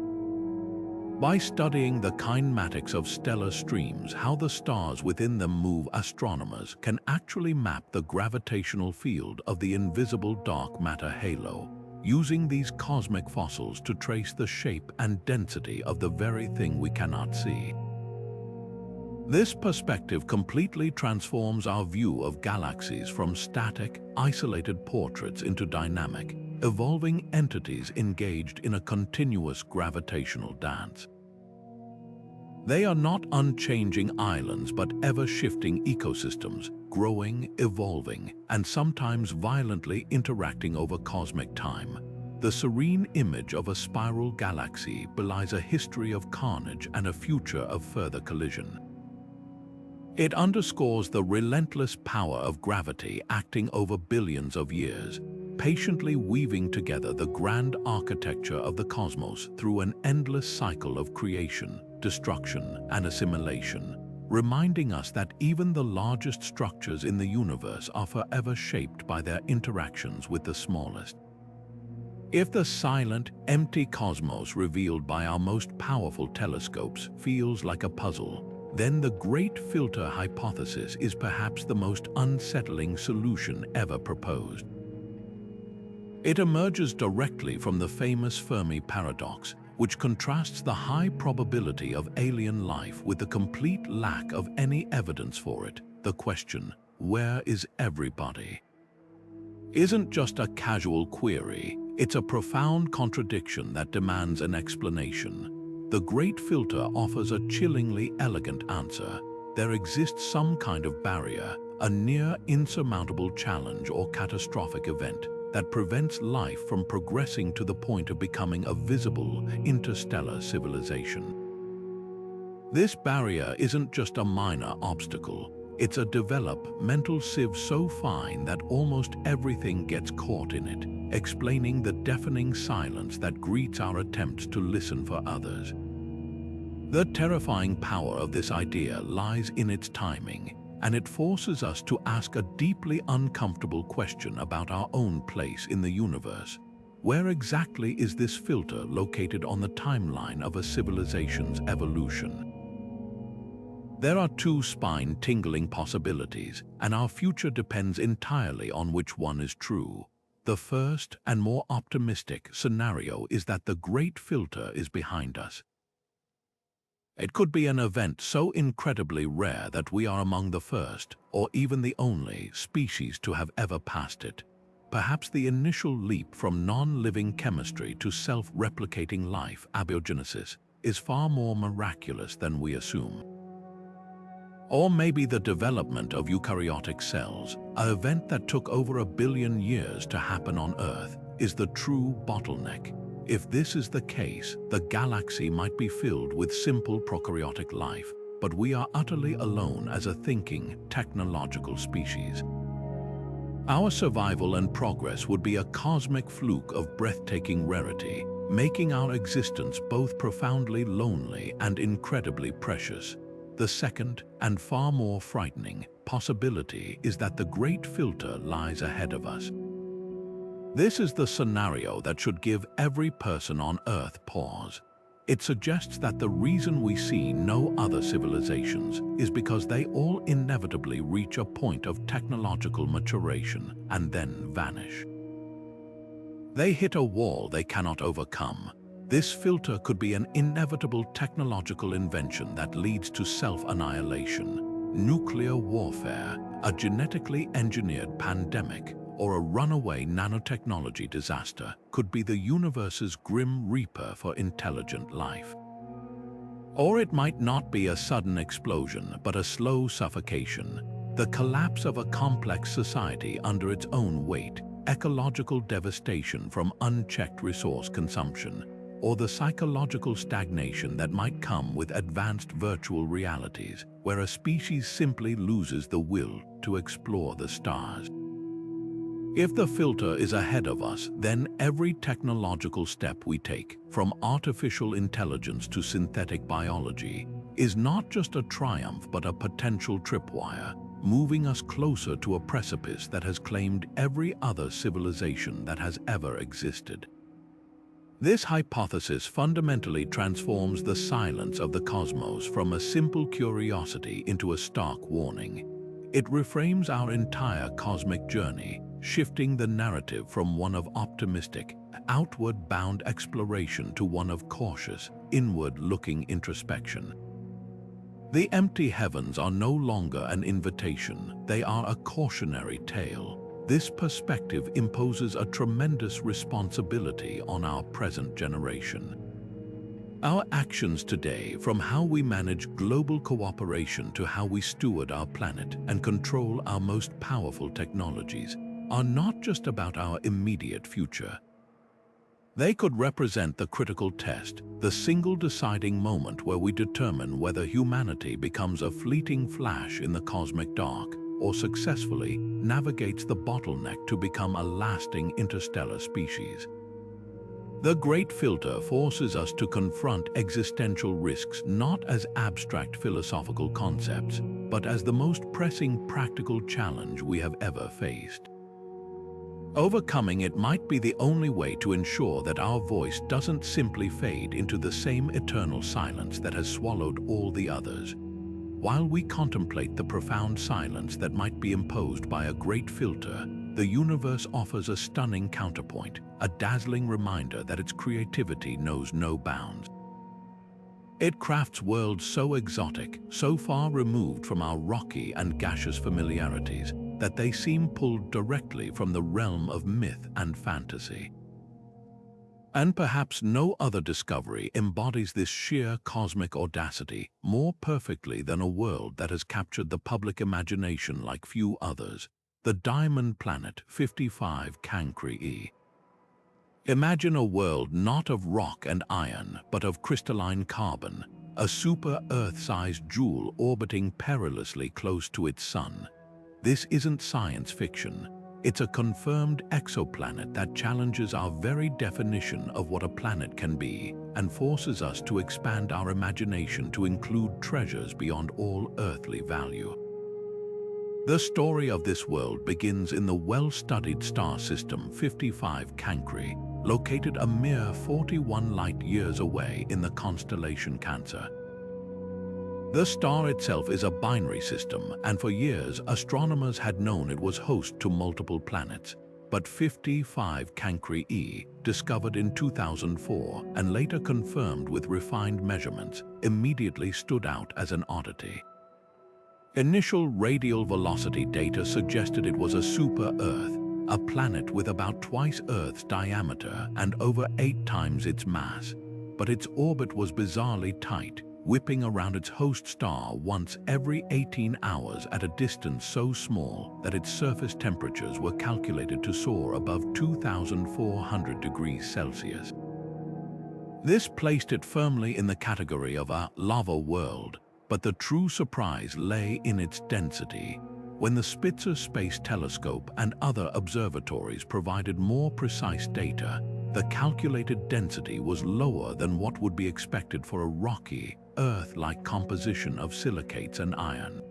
By studying the kinematics of stellar streams, how the stars within them move, astronomers can actually map the gravitational field of the invisible dark matter halo, using these cosmic fossils to trace the shape and density of the very thing we cannot see. This perspective completely transforms our view of galaxies from static, isolated portraits into dynamic, evolving entities engaged in a continuous gravitational dance. They are not unchanging islands but ever-shifting ecosystems, growing, evolving, and sometimes violently interacting over cosmic time. The serene image of a spiral galaxy belies a history of carnage and a future of further collision. It underscores the relentless power of gravity acting over billions of years, patiently weaving together the grand architecture of the cosmos through an endless cycle of creation, destruction, and assimilation, reminding us that even the largest structures in the universe are forever shaped by their interactions with the smallest. If the silent, empty cosmos revealed by our most powerful telescopes feels like a puzzle, then the Great Filter hypothesis is perhaps the most unsettling solution ever proposed. It emerges directly from the famous Fermi Paradox, which contrasts the high probability of alien life with the complete lack of any evidence for it. The question, "Where is everybody?" isn't just a casual query, it's a profound contradiction that demands an explanation. The Great Filter offers a chillingly elegant answer. There exists some kind of barrier, a near insurmountable challenge or catastrophic event that prevents life from progressing to the point of becoming a visible interstellar civilization. This barrier isn't just a minor obstacle, it's a developmental sieve so fine that almost everything gets caught in it, explaining the deafening silence that greets our attempts to listen for others. The terrifying power of this idea lies in its timing, and it forces us to ask a deeply uncomfortable question about our own place in the universe. Where exactly is this filter located on the timeline of a civilization's evolution? There are two spine-tingling possibilities, and our future depends entirely on which one is true. The first and more optimistic scenario is that the Great Filter is behind us. It could be an event so incredibly rare that we are among the first, or even the only, species to have ever passed it. Perhaps the initial leap from non-living chemistry to self-replicating life, abiogenesis, is far more miraculous than we assume. Or maybe the development of eukaryotic cells, an event that took over 1 billion years to happen on Earth, is the true bottleneck. If this is the case, the galaxy might be filled with simple prokaryotic life, but we are utterly alone as a thinking, technological species. Our survival and progress would be a cosmic fluke of breathtaking rarity, making our existence both profoundly lonely and incredibly precious. The second, and far more frightening, possibility is that the Great Filter lies ahead of us. This is the scenario that should give every person on Earth pause. It suggests that the reason we see no other civilizations is because they all inevitably reach a point of technological maturation and then vanish. They hit a wall they cannot overcome. This filter could be an inevitable technological invention that leads to self-annihilation, nuclear warfare, a genetically engineered pandemic, or a runaway nanotechnology disaster could be the universe's grim reaper for intelligent life. Or it might not be a sudden explosion, but a slow suffocation, the collapse of a complex society under its own weight, ecological devastation from unchecked resource consumption, or the psychological stagnation that might come with advanced virtual realities, where a species simply loses the will to explore the stars. If the filter is ahead of us, then every technological step we take, from artificial intelligence to synthetic biology, is not just a triumph but a potential tripwire, moving us closer to a precipice that has claimed every other civilization that has ever existed. This hypothesis fundamentally transforms the silence of the cosmos from a simple curiosity into a stark warning. It reframes our entire cosmic journey, shifting the narrative from one of optimistic, outward-bound exploration to one of cautious, inward-looking introspection. The empty heavens are no longer an invitation, they are a cautionary tale. This perspective imposes a tremendous responsibility on our present generation. Our actions today, from how we manage global cooperation to how we steward our planet and control our most powerful technologies, are not just about our immediate future. They could represent the critical test, the single deciding moment where we determine whether humanity becomes a fleeting flash in the cosmic dark or successfully navigates the bottleneck to become a lasting interstellar species. The Great Filter forces us to confront existential risks not as abstract philosophical concepts, but as the most pressing practical challenge we have ever faced. Overcoming it might be the only way to ensure that our voice doesn't simply fade into the same eternal silence that has swallowed all the others. While we contemplate the profound silence that might be imposed by a great filter, the universe offers a stunning counterpoint, a dazzling reminder that its creativity knows no bounds. It crafts worlds so exotic, so far removed from our rocky and gaseous familiarities, that they seem pulled directly from the realm of myth and fantasy. And perhaps no other discovery embodies this sheer cosmic audacity more perfectly than a world that has captured the public imagination like few others, the diamond planet 55 Cancri. Imagine a world not of rock and iron, but of crystalline carbon, a super Earth-sized jewel orbiting perilously close to its sun. This isn't science fiction. It's a confirmed exoplanet that challenges our very definition of what a planet can be and forces us to expand our imagination to include treasures beyond all earthly value. The story of this world begins in the well-studied star system 55 Cancri, located a mere 41 light-years away in the constellation Cancer. The star itself is a binary system, and for years astronomers had known it was host to multiple planets. But 55 Cancri, discovered in 2004 and later confirmed with refined measurements, immediately stood out as an oddity. Initial radial velocity data suggested it was a super-Earth, a planet with about twice Earth's diameter and over 8 times its mass. But its orbit was bizarrely tight, whipping around its host star once every 18 hours at a distance so small that its surface temperatures were calculated to soar above 2,400 degrees Celsius. This placed it firmly in the category of a lava world, but the true surprise lay in its density. When the Spitzer Space Telescope and other observatories provided more precise data, the calculated density was lower than what would be expected for a rocky, Earth-like composition of silicates and iron.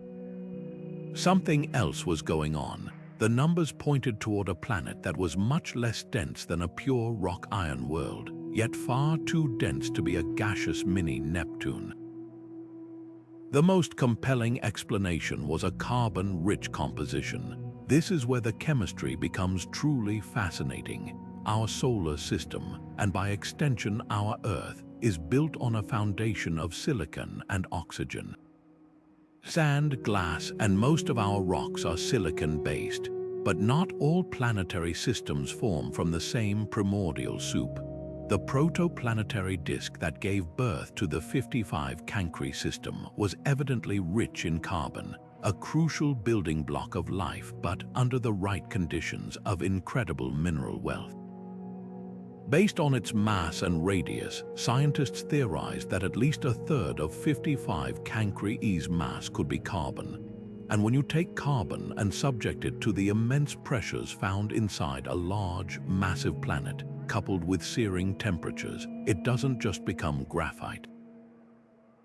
Something else was going on. The numbers pointed toward a planet that was much less dense than a pure rock-iron world, yet far too dense to be a gaseous mini-Neptune. The most compelling explanation was a carbon-rich composition. This is where the chemistry becomes truly fascinating. Our solar system, and by extension our Earth, is built on a foundation of silicon and oxygen. Sand, glass, and most of our rocks are silicon-based, but not all planetary systems form from the same primordial soup. The protoplanetary disk that gave birth to the 55 Cancri system was evidently rich in carbon, a crucial building block of life, but under the right conditions of incredible mineral wealth. Based on its mass and radius, scientists theorized that at least a third of 55 Cancri-E's mass could be carbon. And when you take carbon and subject it to the immense pressures found inside a large, massive planet, coupled with searing temperatures, it doesn't just become graphite.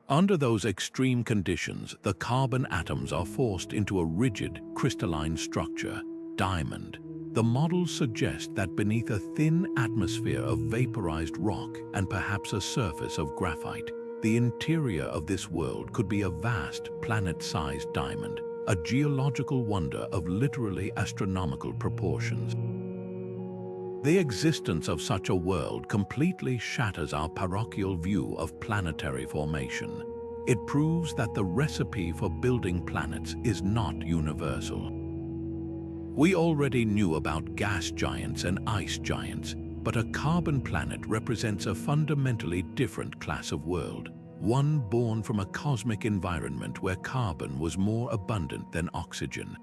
Under those extreme conditions, the carbon atoms are forced into a rigid, crystalline structure, diamond. The models suggest that beneath a thin atmosphere of vaporized rock and perhaps a surface of graphite, the interior of this world could be a vast, planet-sized diamond, a geological wonder of literally astronomical proportions. The existence of such a world completely shatters our parochial view of planetary formation. It proves that the recipe for building planets is not universal. We already knew about gas giants and ice giants, but a carbon planet represents a fundamentally different class of world, one born from a cosmic environment where carbon was more abundant than oxygen.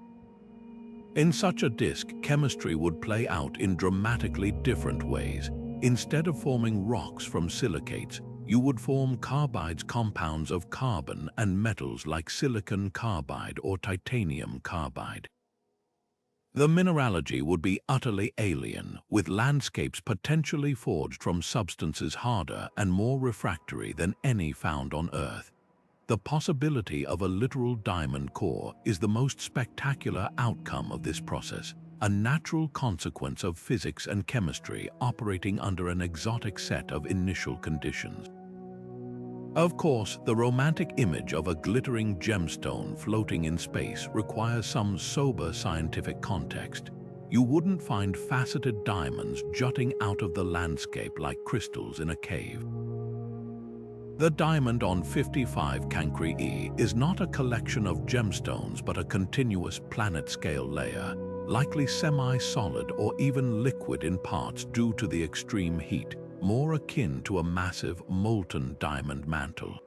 In such a disk, chemistry would play out in dramatically different ways. Instead of forming rocks from silicates, you would form carbides, compounds of carbon and metals like silicon carbide or titanium carbide. The mineralogy would be utterly alien, with landscapes potentially forged from substances harder and more refractory than any found on Earth. The possibility of a literal diamond core is the most spectacular outcome of this process, a natural consequence of physics and chemistry operating under an exotic set of initial conditions. Of course, the romantic image of a glittering gemstone floating in space requires some sober scientific context. You wouldn't find faceted diamonds jutting out of the landscape like crystals in a cave. The diamond on 55 Cancri-E is not a collection of gemstones but a continuous planet-scale layer, likely semi-solid or even liquid in parts due to the extreme heat, more akin to a massive molten diamond mantle.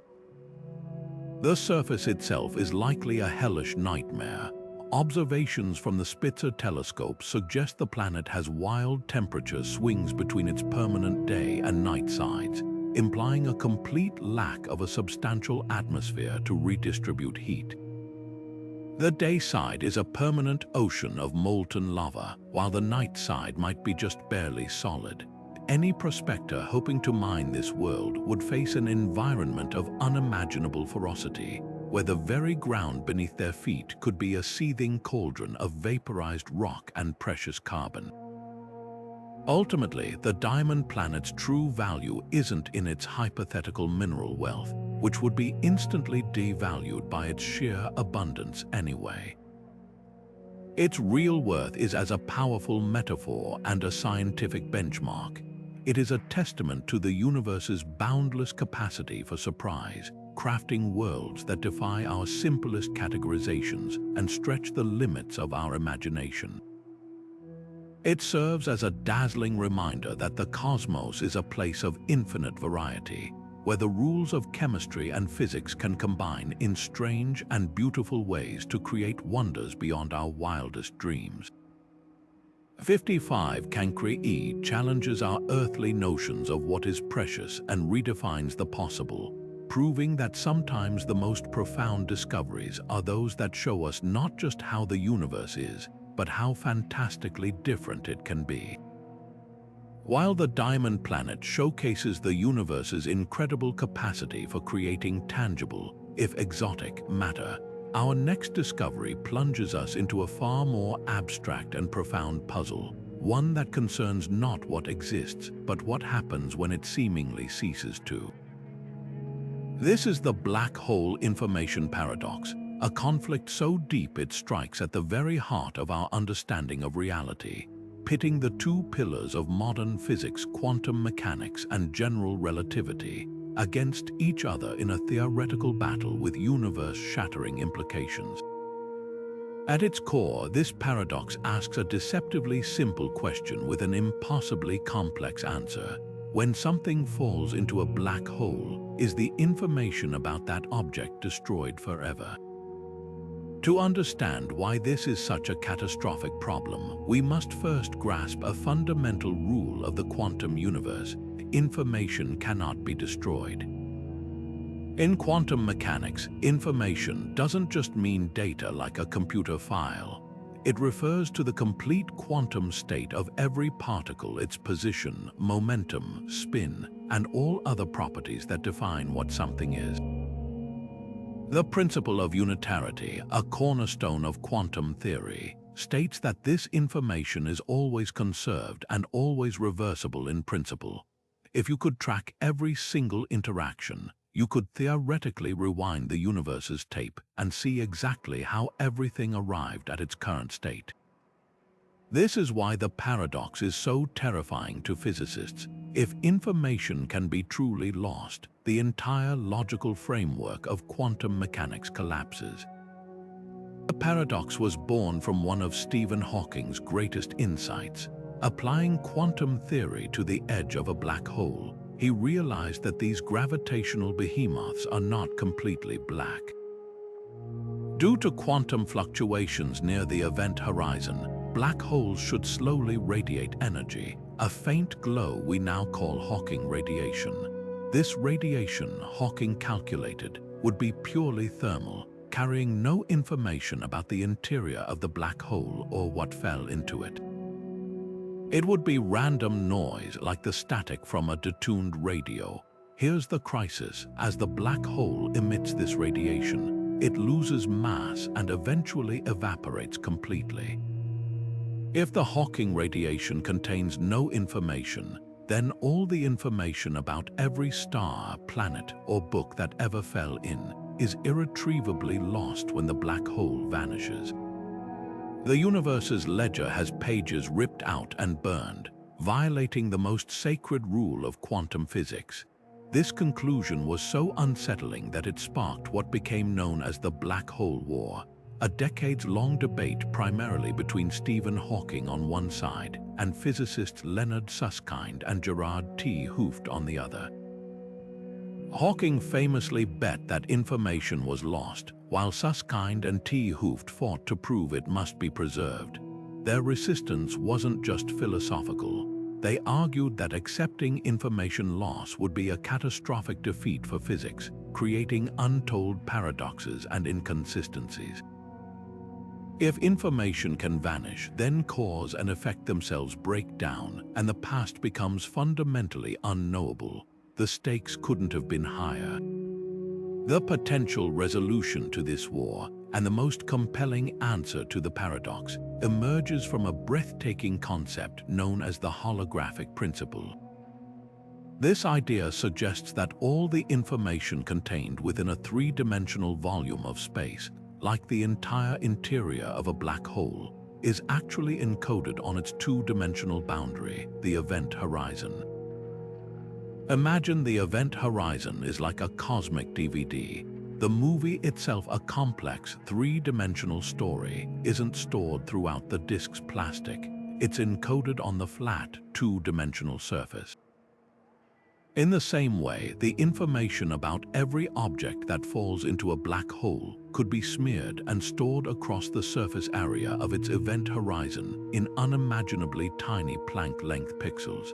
The surface itself is likely a hellish nightmare. Observations from the Spitzer telescope suggest the planet has wild temperature swings between its permanent day and night sides, implying a complete lack of a substantial atmosphere to redistribute heat. The day side is a permanent ocean of molten lava, while the night side might be just barely solid. Any prospector hoping to mine this world would face an environment of unimaginable ferocity, where the very ground beneath their feet could be a seething cauldron of vaporized rock and precious carbon. Ultimately, the diamond planet's true value isn't in its hypothetical mineral wealth, which would be instantly devalued by its sheer abundance anyway. Its real worth is as a powerful metaphor and a scientific benchmark. It is a testament to the universe's boundless capacity for surprise, crafting worlds that defy our simplest categorizations and stretch the limits of our imagination. It serves as a dazzling reminder that the cosmos is a place of infinite variety, where the rules of chemistry and physics can combine in strange and beautiful ways to create wonders beyond our wildest dreams. 55 Cancri-E challenges our earthly notions of what is precious and redefines the possible, proving that sometimes the most profound discoveries are those that show us not just how the universe is, but how fantastically different it can be. While the Diamond Planet showcases the universe's incredible capacity for creating tangible, if exotic, matter, our next discovery plunges us into a far more abstract and profound puzzle, one that concerns not what exists, but what happens when it seemingly ceases to. This is the black hole information paradox, a conflict so deep it strikes at the very heart of our understanding of reality, pitting the two pillars of modern physics, quantum mechanics and general relativity, against each other in a theoretical battle with universe-shattering implications. At its core, this paradox asks a deceptively simple question with an impossibly complex answer. when something falls into a black hole, is the information about that object destroyed forever? To understand why this is such a catastrophic problem, we must first grasp a fundamental rule of the quantum universe: information cannot be destroyed. In quantum mechanics, information doesn't just mean data like a computer file. It refers to the complete quantum state of every particle, its position, momentum, spin, and all other properties that define what something is. The principle of unitarity, a cornerstone of quantum theory, states that this information is always conserved and always reversible in principle. If you could track every single interaction, you could theoretically rewind the universe's tape and see exactly how everything arrived at its current state. This is why the paradox is so terrifying to physicists. If information can be truly lost, the entire logical framework of quantum mechanics collapses. The paradox was born from one of Stephen Hawking's greatest insights. Applying quantum theory to the edge of a black hole, he realized that these gravitational behemoths are not completely black. Due to quantum fluctuations near the event horizon, black holes should slowly radiate energy, a faint glow we now call Hawking radiation. This radiation, Hawking calculated, would be purely thermal, carrying no information about the interior of the black hole or what fell into it. It would be random noise like the static from a detuned radio. Here's the crisis: as the black hole emits this radiation, it loses mass and eventually evaporates completely. If the Hawking radiation contains no information, then all the information about every star, planet, or book that ever fell in is irretrievably lost when the black hole vanishes. The universe's ledger has pages ripped out and burned, violating the most sacred rule of quantum physics. This conclusion was so unsettling that it sparked what became known as the Black Hole War, a decades-long debate primarily between Stephen Hawking on one side and physicists Leonard Susskind and Gerard T. Hooft on the other. Hawking famously bet that information was lost, while Susskind and T. Hooft fought to prove it must be preserved. Their resistance wasn't just philosophical. They argued that accepting information loss would be a catastrophic defeat for physics, creating untold paradoxes and inconsistencies. If information can vanish, then cause and effect themselves break down, and the past becomes fundamentally unknowable. The stakes couldn't have been higher. The potential resolution to this war, and the most compelling answer to the paradox, emerges from a breathtaking concept known as the holographic principle. This idea suggests that all the information contained within a three-dimensional volume of space, like the entire interior of a black hole, is actually encoded on its two-dimensional boundary, the event horizon. Imagine the event horizon is like a cosmic DVD. The movie itself, a complex, three-dimensional story, isn't stored throughout the disk's plastic. It's encoded on the flat, two-dimensional surface. In the same way, the information about every object that falls into a black hole could be smeared and stored across the surface area of its event horizon in unimaginably tiny Planck-length pixels.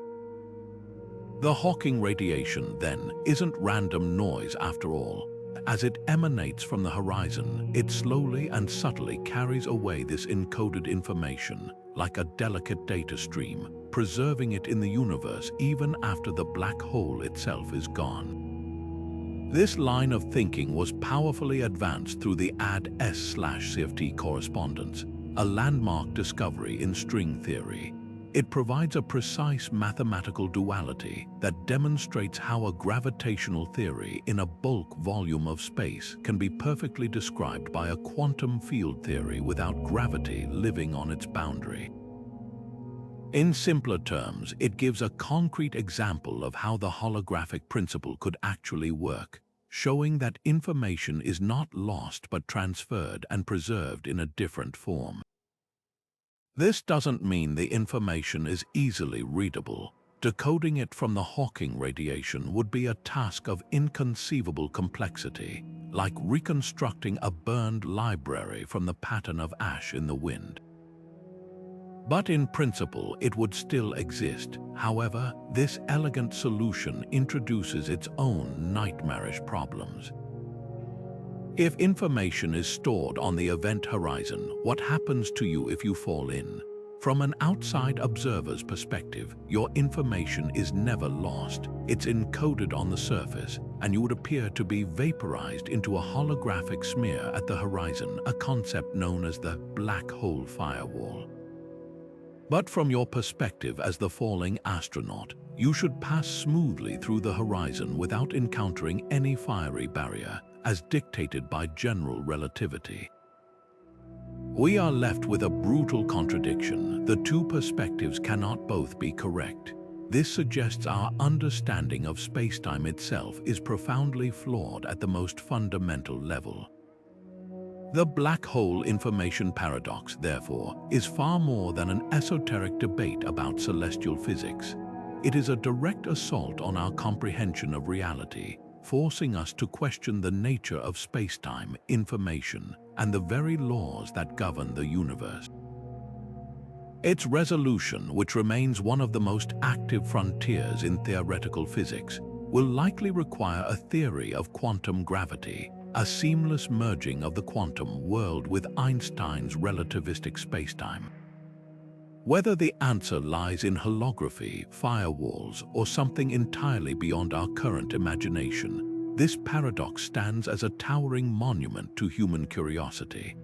The Hawking radiation, then, isn't random noise after all. As it emanates from the horizon, it slowly and subtly carries away this encoded information, like a delicate data stream, preserving it in the universe even after the black hole itself is gone. This line of thinking was powerfully advanced through the AD-S/CFT correspondence, a landmark discovery in string theory. It provides a precise mathematical duality that demonstrates how a gravitational theory in a bulk volume of space can be perfectly described by a quantum field theory without gravity living on its boundary. In simpler terms, it gives a concrete example of how the holographic principle could actually work, showing that information is not lost but transferred and preserved in a different form. This doesn't mean the information is easily readable. Decoding it from the Hawking radiation would be a task of inconceivable complexity, like reconstructing a burned library from the pattern of ash in the wind. But in principle, it would still exist. However, this elegant solution introduces its own nightmarish problems. If information is stored on the event horizon, what happens to you if you fall in? From an outside observer's perspective, your information is never lost. It's encoded on the surface, and you would appear to be vaporized into a holographic smear at the horizon, a concept known as the black hole firewall. But from your perspective as the falling astronaut, you should pass smoothly through the horizon without encountering any fiery barrier, as dictated by general relativity. We are left with a brutal contradiction. The two perspectives cannot both be correct. This suggests our understanding of space-time itself is profoundly flawed at the most fundamental level. The black hole information paradox, therefore, is far more than an esoteric debate about celestial physics. It is a direct assault on our comprehension of reality, forcing us to question the nature of space-time, information, and the very laws that govern the universe. Its resolution, which remains one of the most active frontiers in theoretical physics, will likely require a theory of quantum gravity, a seamless merging of the quantum world with Einstein's relativistic spacetime. Whether the answer lies in holography, firewalls, or something entirely beyond our current imagination, this paradox stands as a towering monument to human curiosity.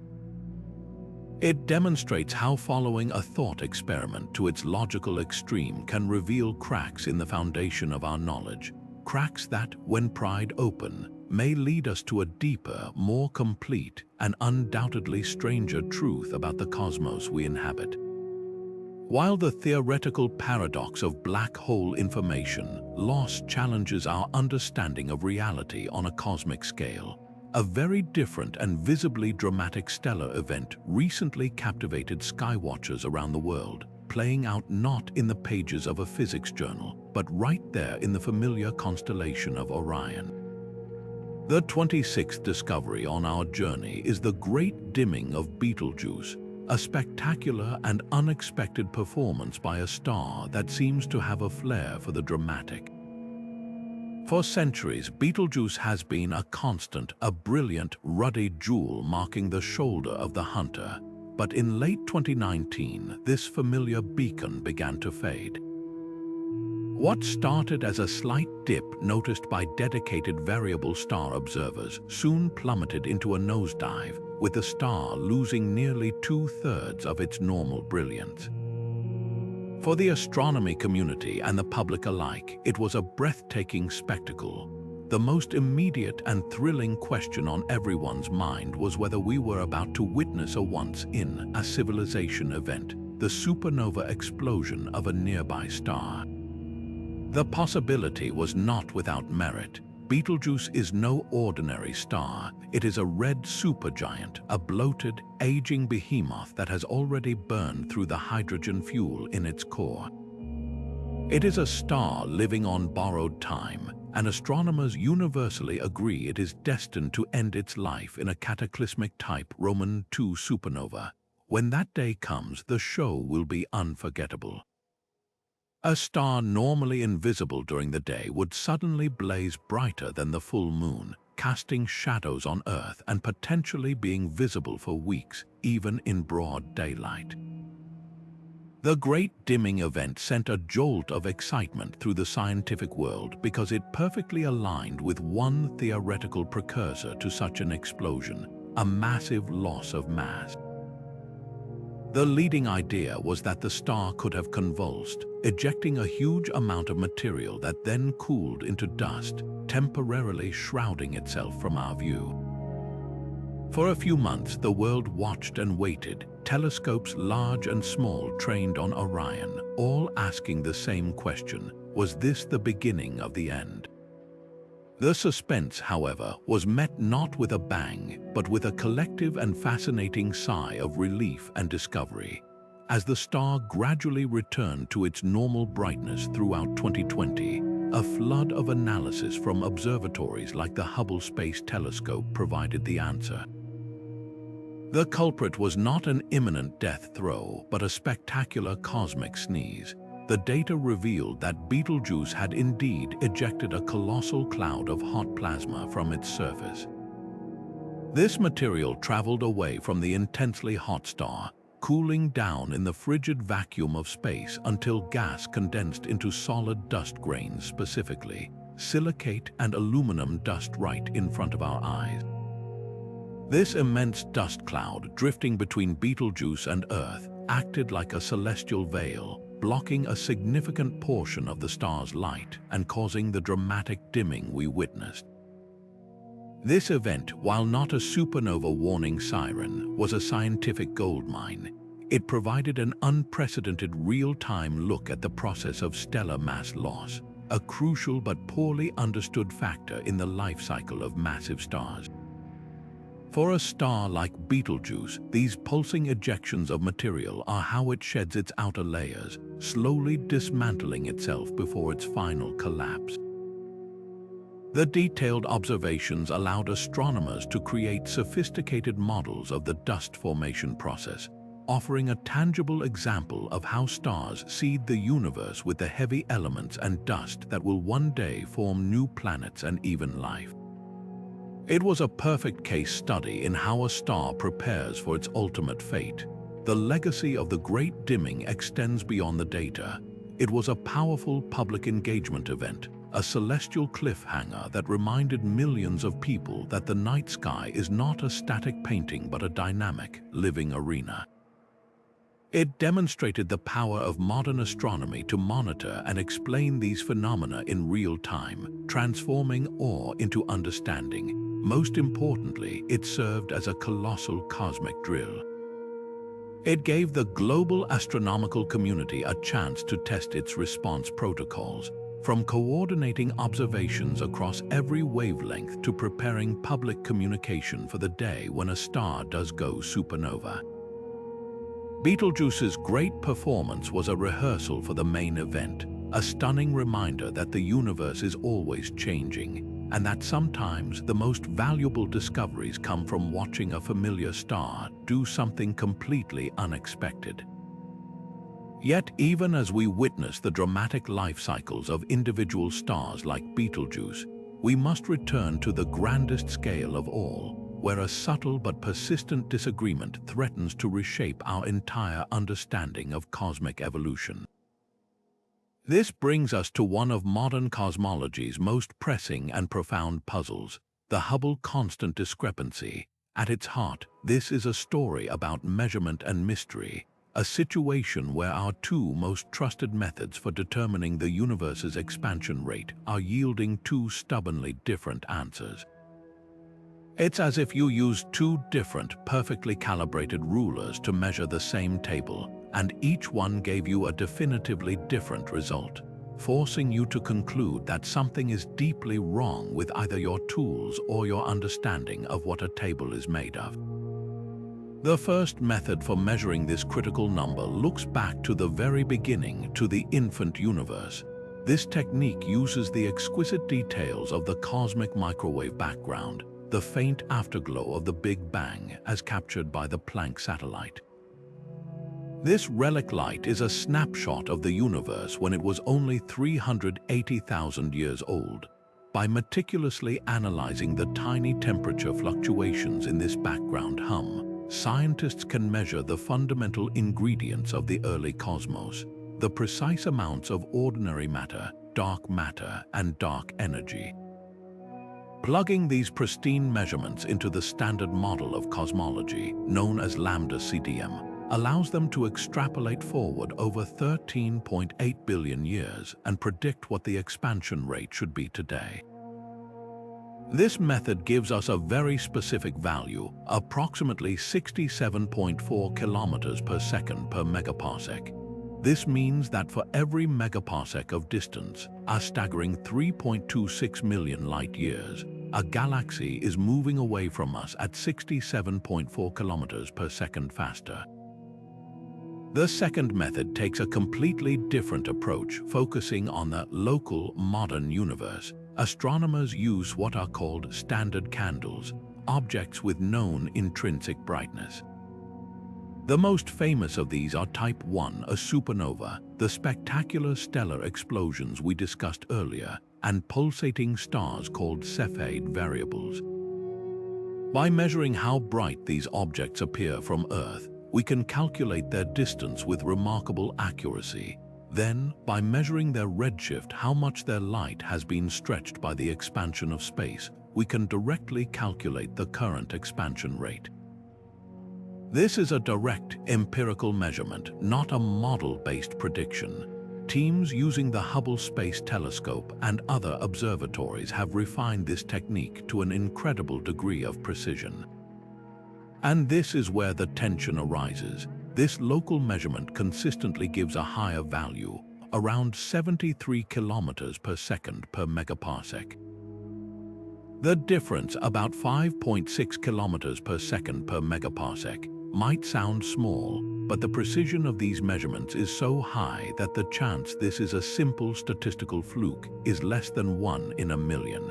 It demonstrates how following a thought experiment to its logical extreme can reveal cracks in the foundation of our knowledge, cracks that, when pried open, may lead us to a deeper, more complete, and undoubtedly stranger truth about the cosmos we inhabit. While the theoretical paradox of black hole information loss challenges our understanding of reality on a cosmic scale, a very different and visibly dramatic stellar event recently captivated skywatchers around the world, playing out not in the pages of a physics journal, but right there in the familiar constellation of Orion. The 26th discovery on our journey is the Great Dimming of Betelgeuse, a spectacular and unexpected performance by a star that seems to have a flair for the dramatic. For centuries, Betelgeuse has been a constant, a brilliant, ruddy jewel marking the shoulder of the hunter. But in late 2019, this familiar beacon began to fade. What started as a slight dip noticed by dedicated variable star observers soon plummeted into a nosedive, with the star losing nearly 2/3 of its normal brilliance. For the astronomy community and the public alike, it was a breathtaking spectacle. The most immediate and thrilling question on everyone's mind was whether we were about to witness a once-in-a-civilization event, the supernova explosion of a nearby star. The possibility was not without merit. Betelgeuse is no ordinary star. It is a red supergiant, a bloated, aging behemoth that has already burned through the hydrogen fuel in its core. It is a star living on borrowed time, and astronomers universally agree it is destined to end its life in a cataclysmic type Roman II supernova. When that day comes, the show will be unforgettable. A star normally invisible during the day would suddenly blaze brighter than the full moon, casting shadows on Earth and potentially being visible for weeks, even in broad daylight. The Great Dimming event sent a jolt of excitement through the scientific world because it perfectly aligned with one theoretical precursor to such an explosion, a massive loss of mass. The leading idea was that the star could have convulsed, ejecting a huge amount of material that then cooled into dust, temporarily shrouding itself from our view. For a few months, the world watched and waited, telescopes large and small trained on Orion, all asking the same question: was this the beginning of the end? The suspense, however, was met not with a bang, but with a collective and fascinating sigh of relief and discovery. As the star gradually returned to its normal brightness throughout 2020, a flood of analysis from observatories like the Hubble Space Telescope provided the answer. The culprit was not an imminent death throe, but a spectacular cosmic sneeze. The data revealed that Betelgeuse had indeed ejected a colossal cloud of hot plasma from its surface. This material traveled away from the intensely hot star, cooling down in the frigid vacuum of space until gas condensed into solid dust grains, specifically silicate and aluminum dust, right in front of our eyes. This immense dust cloud, drifting between Betelgeuse and Earth, acted like a celestial veil, blocking a significant portion of the star's light and causing the dramatic dimming we witnessed. This event, while not a supernova warning siren, was a scientific goldmine. It provided an unprecedented real-time look at the process of stellar mass loss, a crucial but poorly understood factor in the life cycle of massive stars. For a star like Betelgeuse, these pulsing ejections of material are how it sheds its outer layers, slowly dismantling itself before its final collapse. The detailed observations allowed astronomers to create sophisticated models of the dust formation process, offering a tangible example of how stars seed the universe with the heavy elements and dust that will one day form new planets and even life. It was a perfect case study in how a star prepares for its ultimate fate. The legacy of the Great Dimming extends beyond the data. It was a powerful public engagement event, a celestial cliffhanger that reminded millions of people that the night sky is not a static painting but a dynamic, living arena. It demonstrated the power of modern astronomy to monitor and explain these phenomena in real time, transforming awe into understanding. Most importantly, it served as a colossal cosmic drill. It gave the global astronomical community a chance to test its response protocols, from coordinating observations across every wavelength to preparing public communication for the day when a star does go supernova. Betelgeuse's great performance was a rehearsal for the main event, a stunning reminder that the universe is always changing, and that sometimes the most valuable discoveries come from watching a familiar star do something completely unexpected. Yet, even as we witness the dramatic life cycles of individual stars like Betelgeuse, we must return to the grandest scale of all, where a subtle but persistent disagreement threatens to reshape our entire understanding of cosmic evolution. This brings us to one of modern cosmology's most pressing and profound puzzles, the Hubble constant discrepancy. At its heart, this is a story about measurement and mystery, a situation where our two most trusted methods for determining the universe's expansion rate are yielding two stubbornly different answers. It's as if you used two different, perfectly calibrated rulers to measure the same table, and each one gave you a definitively different result, forcing you to conclude that something is deeply wrong with either your tools or your understanding of what a table is made of. The first method for measuring this critical number looks back to the very beginning, to the infant universe. This technique uses the exquisite details of the cosmic microwave background, the faint afterglow of the Big Bang as captured by the Planck satellite. This relic light is a snapshot of the universe when it was only 380,000 years old. By meticulously analyzing the tiny temperature fluctuations in this background hum, scientists can measure the fundamental ingredients of the early cosmos, the precise amounts of ordinary matter, dark matter, and dark energy. Plugging these pristine measurements into the standard model of cosmology, known as lambda CDM, allows them to extrapolate forward over 13.8 billion years and predict what the expansion rate should be today. This method gives us a very specific value, approximately 67.4 kilometers per second per megaparsec. This means that for every megaparsec of distance, a staggering 3.26 million light-years, a galaxy is moving away from us at 67.4 kilometers per second faster. The second method takes a completely different approach, focusing on the local modern universe. Astronomers use what are called standard candles, objects with known intrinsic brightness. The most famous of these are Type 1, a supernova, the spectacular stellar explosions we discussed earlier, and pulsating stars called Cepheid variables. By measuring how bright these objects appear from Earth, we can calculate their distance with remarkable accuracy. Then, by measuring their redshift, how much their light has been stretched by the expansion of space, we can directly calculate the current expansion rate. This is a direct empirical measurement, not a model-based prediction. Teams using the Hubble Space Telescope and other observatories have refined this technique to an incredible degree of precision. And this is where the tension arises. This local measurement consistently gives a higher value, around 73 kilometers per second per megaparsec. The difference, about 5.6 kilometers per second per megaparsec, might sound small, but the precision of these measurements is so high that the chance this is a simple statistical fluke is less than 1 in a million.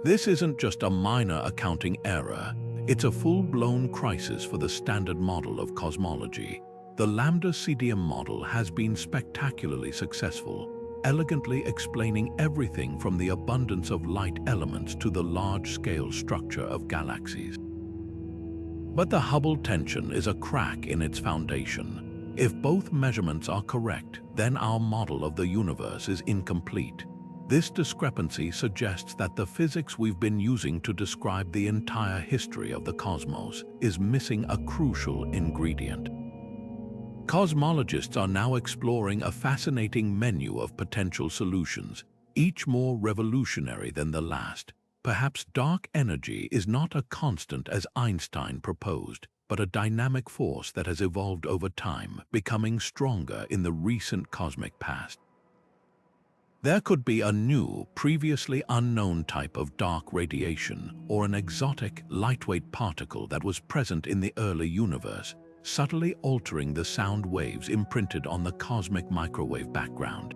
This isn't just a minor accounting error, it's a full-blown crisis for the standard model of cosmology. The lambda-CDM model has been spectacularly successful, elegantly explaining everything from the abundance of light elements to the large-scale structure of galaxies. But the Hubble tension is a crack in its foundation. If both measurements are correct, then our model of the universe is incomplete. This discrepancy suggests that the physics we've been using to describe the entire history of the cosmos is missing a crucial ingredient. Cosmologists are now exploring a fascinating menu of potential solutions, each more revolutionary than the last. Perhaps dark energy is not a constant as Einstein proposed, but a dynamic force that has evolved over time, becoming stronger in the recent cosmic past. There could be a new, previously unknown type of dark radiation, or an exotic, lightweight particle that was present in the early universe, subtly altering the sound waves imprinted on the cosmic microwave background.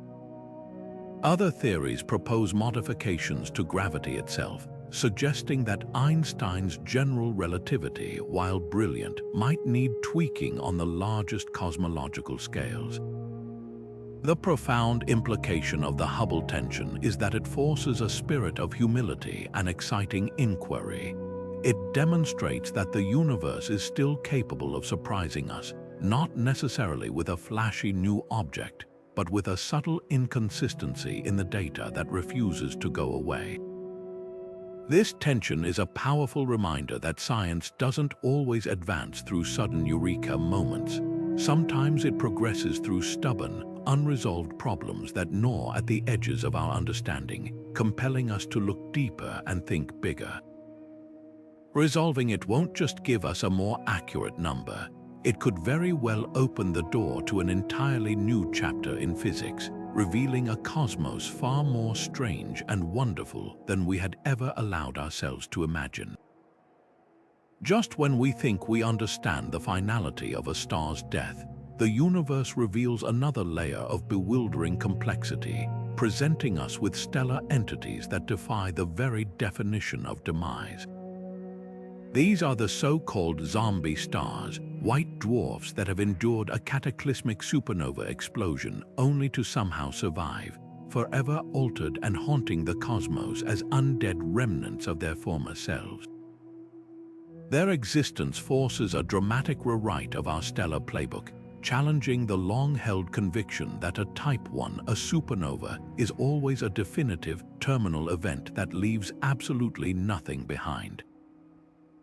Other theories propose modifications to gravity itself, suggesting that Einstein's general relativity, while brilliant, might need tweaking on the largest cosmological scales. The profound implication of the Hubble tension is that it forces a spirit of humility and exciting inquiry. It demonstrates that the universe is still capable of surprising us, not necessarily with a flashy new object, but with a subtle inconsistency in the data that refuses to go away. This tension is a powerful reminder that science doesn't always advance through sudden eureka moments. Sometimes it progresses through stubborn, unresolved problems that gnaw at the edges of our understanding, compelling us to look deeper and think bigger. Resolving it won't just give us a more accurate number. It could very well open the door to an entirely new chapter in physics, revealing a cosmos far more strange and wonderful than we had ever allowed ourselves to imagine. Just when we think we understand the finality of a star's death, the universe reveals another layer of bewildering complexity, presenting us with stellar entities that defy the very definition of demise. These are the so-called zombie stars, white dwarfs that have endured a cataclysmic supernova explosion only to somehow survive, forever altered and haunting the cosmos as undead remnants of their former selves. Their existence forces a dramatic rewrite of our stellar playbook, challenging the long-held conviction that a Type 1, a supernova, is always a definitive, terminal event that leaves absolutely nothing behind.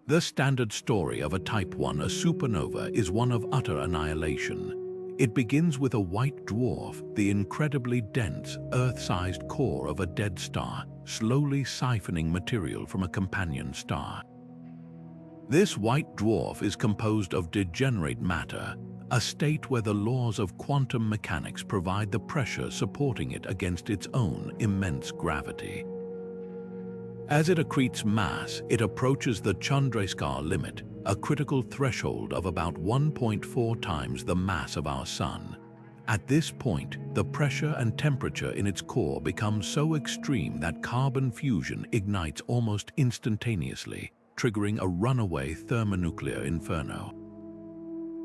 The standard story of a Type 1, a supernova, is one of utter annihilation. It begins with a white dwarf, the incredibly dense, Earth-sized core of a dead star, slowly siphoning material from a companion star. This white dwarf is composed of degenerate matter, a state where the laws of quantum mechanics provide the pressure supporting it against its own immense gravity. As it accretes mass, it approaches the Chandrasekhar limit, a critical threshold of about 1.4 times the mass of our Sun. At this point, the pressure and temperature in its core become so extreme that carbon fusion ignites almost instantaneously, triggering a runaway thermonuclear inferno.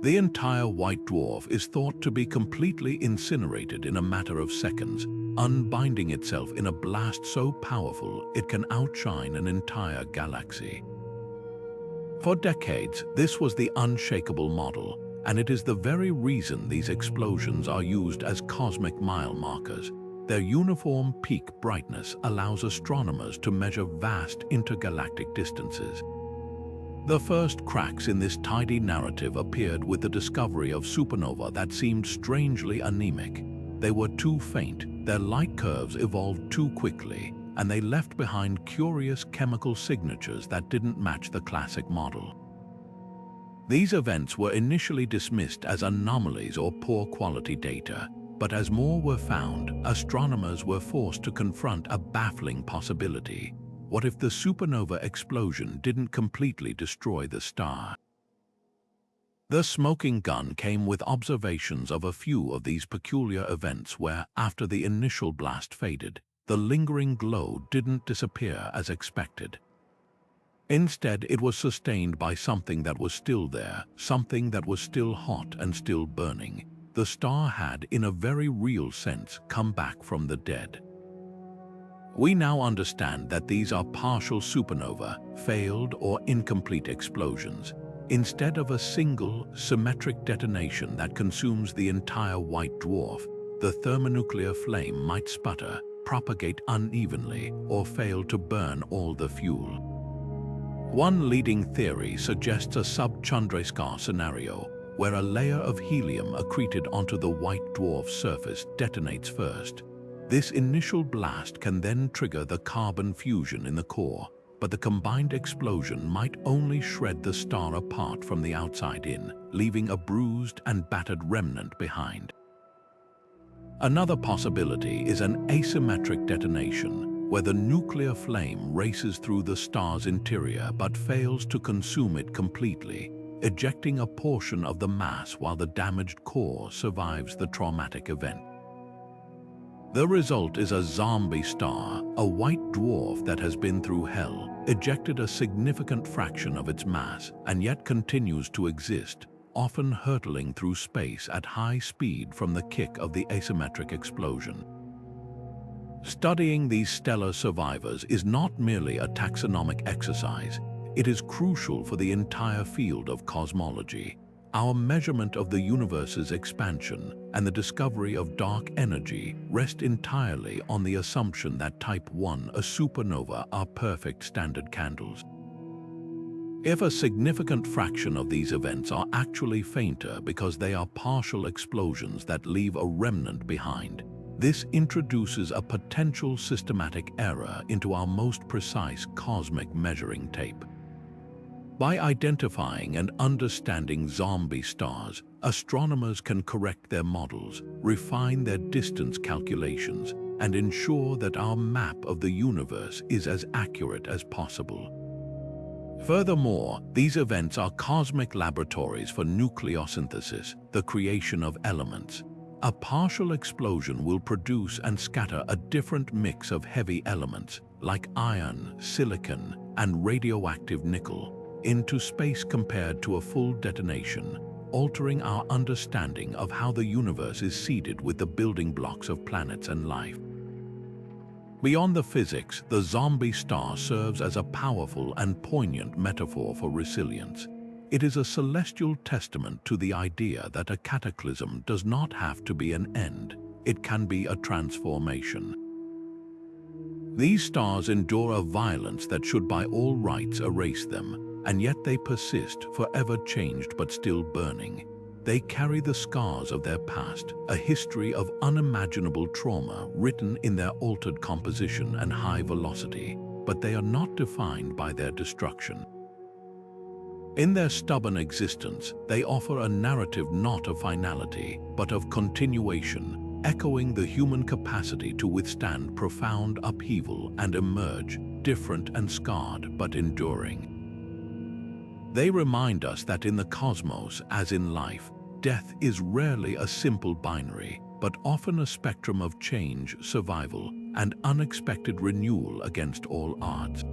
The entire white dwarf is thought to be completely incinerated in a matter of seconds, unbinding itself in a blast so powerful it can outshine an entire galaxy. For decades, this was the unshakable model, and it is the very reason these explosions are used as cosmic mile markers. Their uniform peak brightness allows astronomers to measure vast intergalactic distances. The first cracks in this tidy narrative appeared with the discovery of supernovae that seemed strangely anemic. They were too faint, their light curves evolved too quickly, and they left behind curious chemical signatures that didn't match the classic model. These events were initially dismissed as anomalies or poor quality data, but as more were found, astronomers were forced to confront a baffling possibility. What if the supernova explosion didn't completely destroy the star? The smoking gun came with observations of a few of these peculiar events where, after the initial blast faded, the lingering glow didn't disappear as expected. Instead, it was sustained by something that was still there, something that was still hot and still burning. The star had, in a very real sense, come back from the dead. We now understand that these are partial supernova, failed or incomplete explosions. Instead of a single, symmetric detonation that consumes the entire white dwarf, the thermonuclear flame might sputter, propagate unevenly, or fail to burn all the fuel. One leading theory suggests a sub-Chandrasekhar scenario, where a layer of helium accreted onto the white dwarf's surface detonates first. This initial blast can then trigger the carbon fusion in the core, but the combined explosion might only shred the star apart from the outside in, leaving a bruised and battered remnant behind. Another possibility is an asymmetric detonation, where the nuclear flame races through the star's interior but fails to consume it completely, ejecting a portion of the mass while the damaged core survives the traumatic event. The result is a zombie star, a white dwarf that has been through hell, ejected a significant fraction of its mass, and yet continues to exist, often hurtling through space at high speed from the kick of the asymmetric explosion. Studying these stellar survivors is not merely a taxonomic exercise, it is crucial for the entire field of cosmology. Our measurement of the universe's expansion and the discovery of dark energy rest entirely on the assumption that Type 1, a supernova, are perfect standard candles. If a significant fraction of these events are actually fainter because they are partial explosions that leave a remnant behind, this introduces a potential systematic error into our most precise cosmic measuring tape. By identifying and understanding zombie stars, astronomers can correct their models, refine their distance calculations, and ensure that our map of the universe is as accurate as possible. Furthermore, these events are cosmic laboratories for nucleosynthesis, the creation of elements. A partial explosion will produce and scatter a different mix of heavy elements, like iron, silicon, and radioactive nickel, into space compared to a full detonation, altering our understanding of how the universe is seeded with the building blocks of planets and life. Beyond the physics, the zombie star serves as a powerful and poignant metaphor for resilience. It is a celestial testament to the idea that a cataclysm does not have to be an end, it can be a transformation. These stars endure a violence that should by all rights erase them, and yet they persist, forever changed but still burning. They carry the scars of their past, a history of unimaginable trauma written in their altered composition and high velocity, but they are not defined by their destruction. In their stubborn existence, they offer a narrative not of finality, but of continuation, echoing the human capacity to withstand profound upheaval and emerge, different and scarred but enduring. They remind us that in the cosmos, as in life, death is rarely a simple binary, but often a spectrum of change, survival, and unexpected renewal against all odds.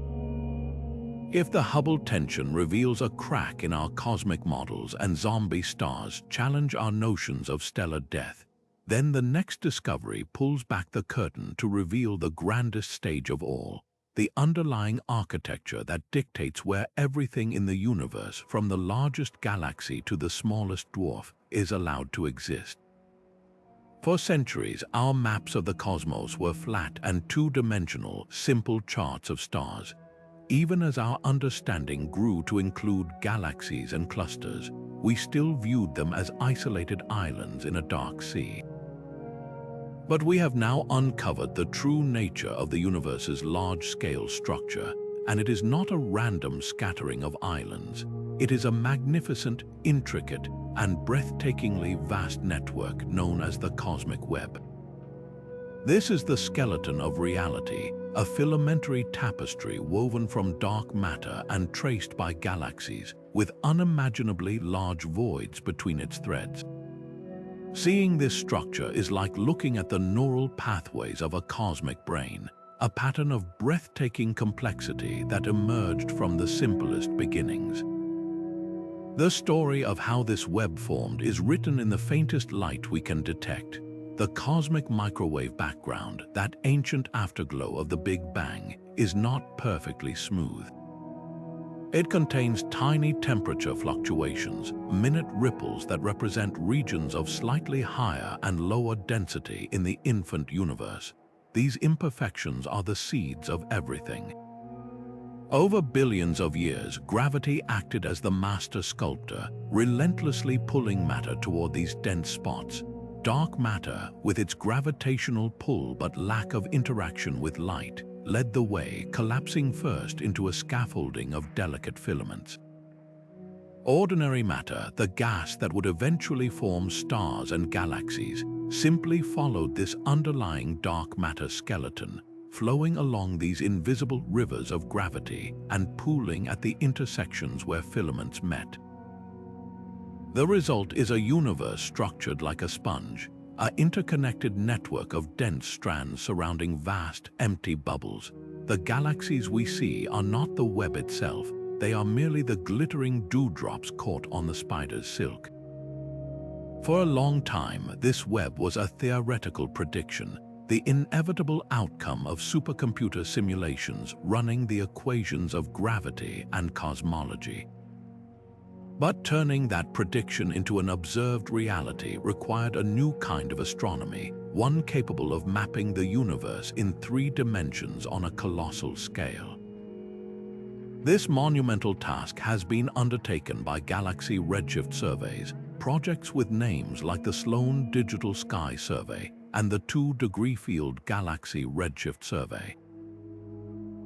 If the Hubble tension reveals a crack in our cosmic models and zombie stars challenge our notions of stellar death, then the next discovery pulls back the curtain to reveal the grandest stage of all, the underlying architecture that dictates where everything in the universe, from the largest galaxy to the smallest dwarf, is allowed to exist. For centuries, our maps of the cosmos were flat and two-dimensional, simple charts of stars. Even as our understanding grew to include galaxies and clusters, we still viewed them as isolated islands in a dark sea. But we have now uncovered the true nature of the universe's large-scale structure, and it is not a random scattering of islands. It is a magnificent, intricate, and breathtakingly vast network known as the cosmic web. This is the skeleton of reality, a filamentary tapestry woven from dark matter and traced by galaxies, with unimaginably large voids between its threads. Seeing this structure is like looking at the neural pathways of a cosmic brain, a pattern of breathtaking complexity that emerged from the simplest beginnings. The story of how this web formed is written in the faintest light we can detect. The cosmic microwave background, that ancient afterglow of the Big Bang, is not perfectly smooth. It contains tiny temperature fluctuations, minute ripples that represent regions of slightly higher and lower density in the infant universe. These imperfections are the seeds of everything. Over billions of years, gravity acted as the master sculptor, relentlessly pulling matter toward these dense spots. Dark matter, with its gravitational pull but lack of interaction with light, led the way, collapsing first into a scaffolding of delicate filaments. Ordinary matter, the gas that would eventually form stars and galaxies, simply followed this underlying dark matter skeleton, flowing along these invisible rivers of gravity and pooling at the intersections where filaments met. The result is a universe structured like a sponge, an interconnected network of dense strands surrounding vast, empty bubbles. The galaxies we see are not the web itself, they are merely the glittering dewdrops caught on the spider's silk. For a long time, this web was a theoretical prediction, the inevitable outcome of supercomputer simulations running the equations of gravity and cosmology. But turning that prediction into an observed reality required a new kind of astronomy, one capable of mapping the universe in 3 dimensions on a colossal scale. This monumental task has been undertaken by galaxy redshift surveys, projects with names like the Sloan Digital Sky Survey and the 2-degree field Galaxy Redshift Survey.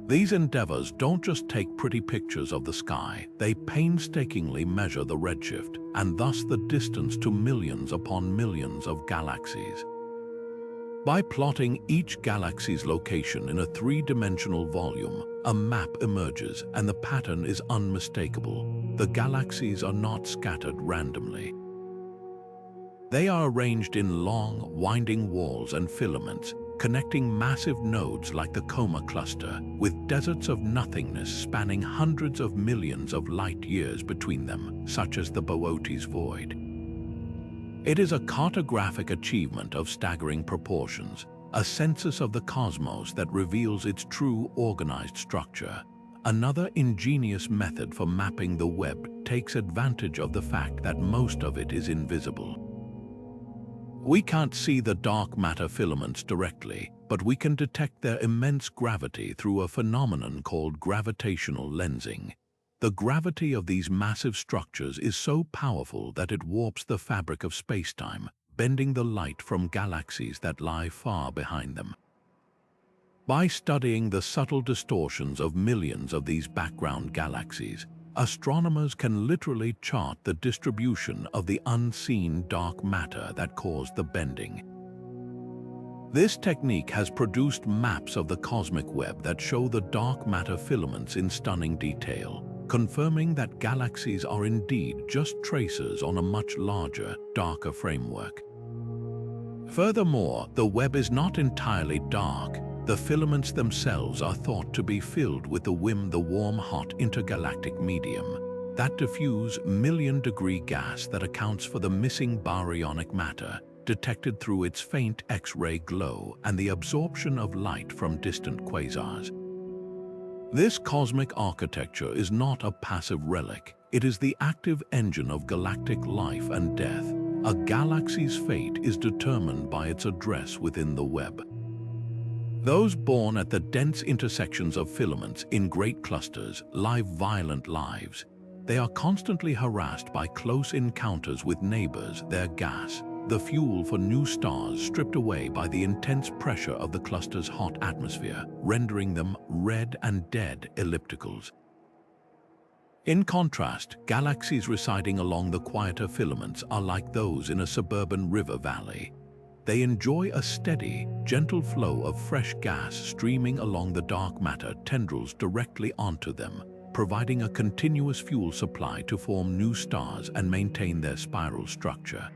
These endeavors don't just take pretty pictures of the sky, they painstakingly measure the redshift, and thus the distance to millions upon millions of galaxies. By plotting each galaxy's location in a 3-dimensional volume, a map emerges and the pattern is unmistakable. The galaxies are not scattered randomly. They are arranged in long, winding walls and filaments, connecting massive nodes like the Coma Cluster, with deserts of nothingness spanning hundreds of millions of light years between them, such as the Boötes Void. It is a cartographic achievement of staggering proportions, a census of the cosmos that reveals its true organized structure. Another ingenious method for mapping the web takes advantage of the fact that most of it is invisible. We can't see the dark matter filaments directly, but we can detect their immense gravity through a phenomenon called gravitational lensing. The gravity of these massive structures is so powerful that it warps the fabric of spacetime, bending the light from galaxies that lie far behind them. By studying the subtle distortions of millions of these background galaxies, astronomers can literally chart the distribution of the unseen dark matter that caused the bending. This technique has produced maps of the cosmic web that show the dark matter filaments in stunning detail. confirming that galaxies are indeed just tracers on a much larger, darker framework. Furthermore, the web is not entirely dark. The filaments themselves are thought to be filled with the warm, hot intergalactic medium, that diffuse million-degree gas that accounts for the missing baryonic matter detected through its faint X-ray glow and the absorption of light from distant quasars. This cosmic architecture is not a passive relic. It is the active engine of galactic life and death. A galaxy's fate is determined by its address within the web. Those born at the dense intersections of filaments in great clusters live violent lives. They are constantly harassed by close encounters with neighbors, their gas, the fuel for new stars stripped away by the intense pressure of the cluster's hot atmosphere, rendering them red and dead ellipticals. In contrast, galaxies residing along the quieter filaments are like those in a suburban river valley. They enjoy a steady, gentle flow of fresh gas streaming along the dark matter tendrils directly onto them, providing a continuous fuel supply to form new stars and maintain their spiral structure.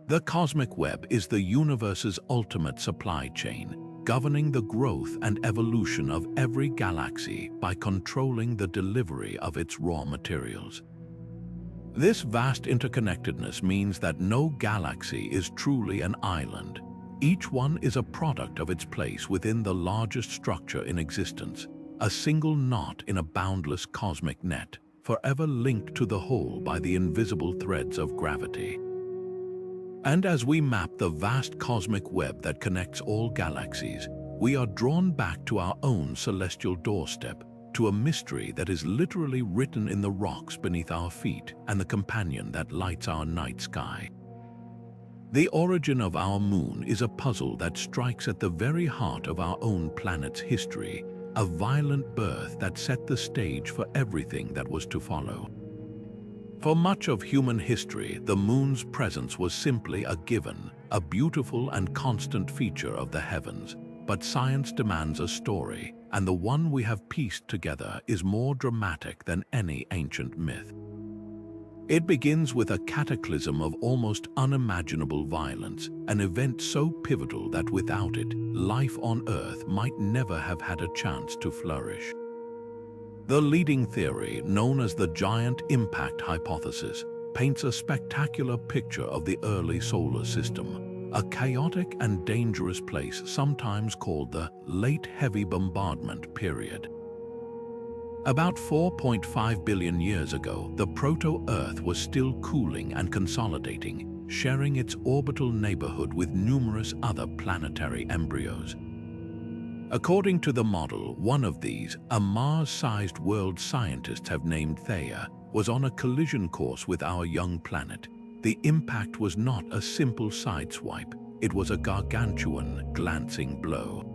The cosmic web is the universe's ultimate supply chain, governing the growth and evolution of every galaxy by controlling the delivery of its raw materials. This vast interconnectedness means that no galaxy is truly an island. Each one is a product of its place within the largest structure in existence, a single knot in a boundless cosmic net, forever linked to the whole by the invisible threads of gravity. And as we map the vast cosmic web that connects all galaxies, we are drawn back to our own celestial doorstep, to a mystery that is literally written in the rocks beneath our feet and the companion that lights our night sky. The origin of our moon is a puzzle that strikes at the very heart of our own planet's history, a violent birth that set the stage for everything that was to follow. For much of human history, the moon's presence was simply a given, a beautiful and constant feature of the heavens. But science demands a story, and the one we have pieced together is more dramatic than any ancient myth. It begins with a cataclysm of almost unimaginable violence, an event so pivotal that without it, life on Earth might never have had a chance to flourish. The leading theory, known as the Giant Impact Hypothesis, paints a spectacular picture of the early solar system, a chaotic and dangerous place sometimes called the Late Heavy Bombardment Period. About 4.5 billion years ago, the proto-Earth was still cooling and consolidating, sharing its orbital neighborhood with numerous other planetary embryos. According to the model, one of these, a Mars-sized world scientists have named Theia, was on a collision course with our young planet. The impact was not a simple sideswipe, it was a gargantuan, glancing blow.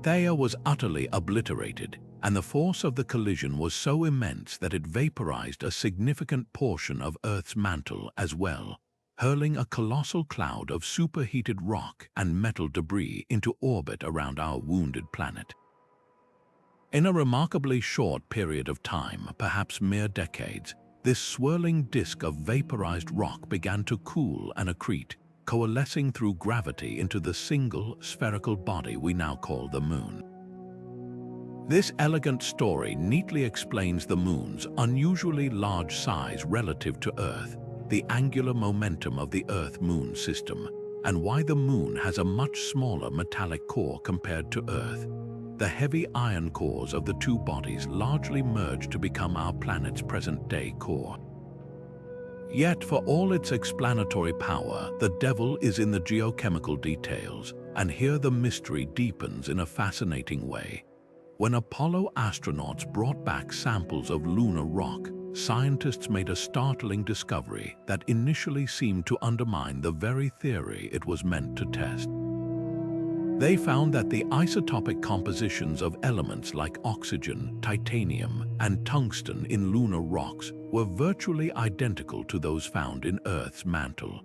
Theia was utterly obliterated, and the force of the collision was so immense that it vaporized a significant portion of Earth's mantle as well, hurling a colossal cloud of superheated rock and metal debris into orbit around our wounded planet. In a remarkably short period of time, perhaps mere decades, this swirling disk of vaporized rock began to cool and accrete, coalescing through gravity into the single, spherical body we now call the Moon. This elegant story neatly explains the Moon's unusually large size relative to Earth, the angular momentum of the Earth-Moon system, and why the Moon has a much smaller metallic core compared to Earth. The heavy iron cores of the two bodies largely merge to become our planet's present-day core. Yet, for all its explanatory power, the devil is in the geochemical details, and here the mystery deepens in a fascinating way. When Apollo astronauts brought back samples of lunar rock, scientists made a startling discovery that initially seemed to undermine the very theory it was meant to test. They found that the isotopic compositions of elements like oxygen, titanium, and tungsten in lunar rocks were virtually identical to those found in Earth's mantle.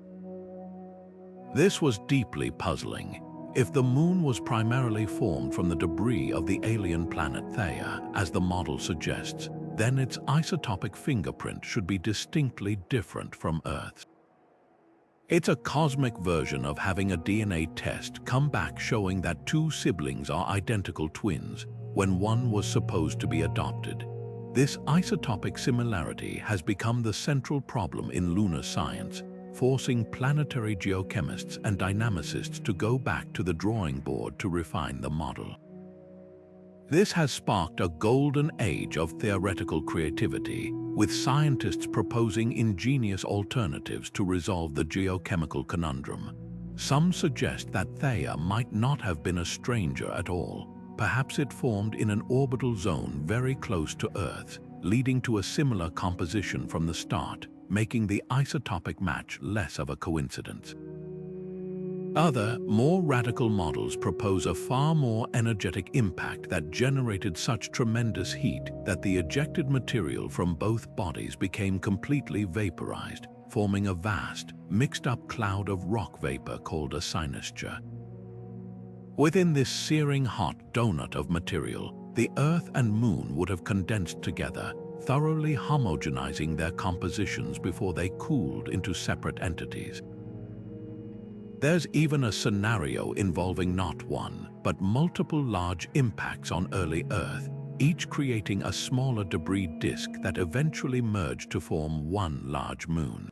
This was deeply puzzling. If the Moon was primarily formed from the debris of the alien planet Theia, as the model suggests, then its isotopic fingerprint should be distinctly different from Earth's. It's a cosmic version of having a DNA test come back showing that two siblings are identical twins when one was supposed to be adopted. This isotopic similarity has become the central problem in lunar science, forcing planetary geochemists and dynamicists to go back to the drawing board to refine the model. This has sparked a golden age of theoretical creativity, with scientists proposing ingenious alternatives to resolve the geochemical conundrum. Some suggest that Theia might not have been a stranger at all. Perhaps it formed in an orbital zone very close to Earth, leading to a similar composition from the start, making the isotopic match less of a coincidence. Other, more radical models propose a far more energetic impact that generated such tremendous heat that the ejected material from both bodies became completely vaporized, forming a vast, mixed-up cloud of rock vapor called a cynosure. Within this searing hot donut of material, the Earth and Moon would have condensed together, thoroughly homogenizing their compositions before they cooled into separate entities. There's even a scenario involving not one, but multiple large impacts on early Earth, each creating a smaller debris disk that eventually merged to form one large moon.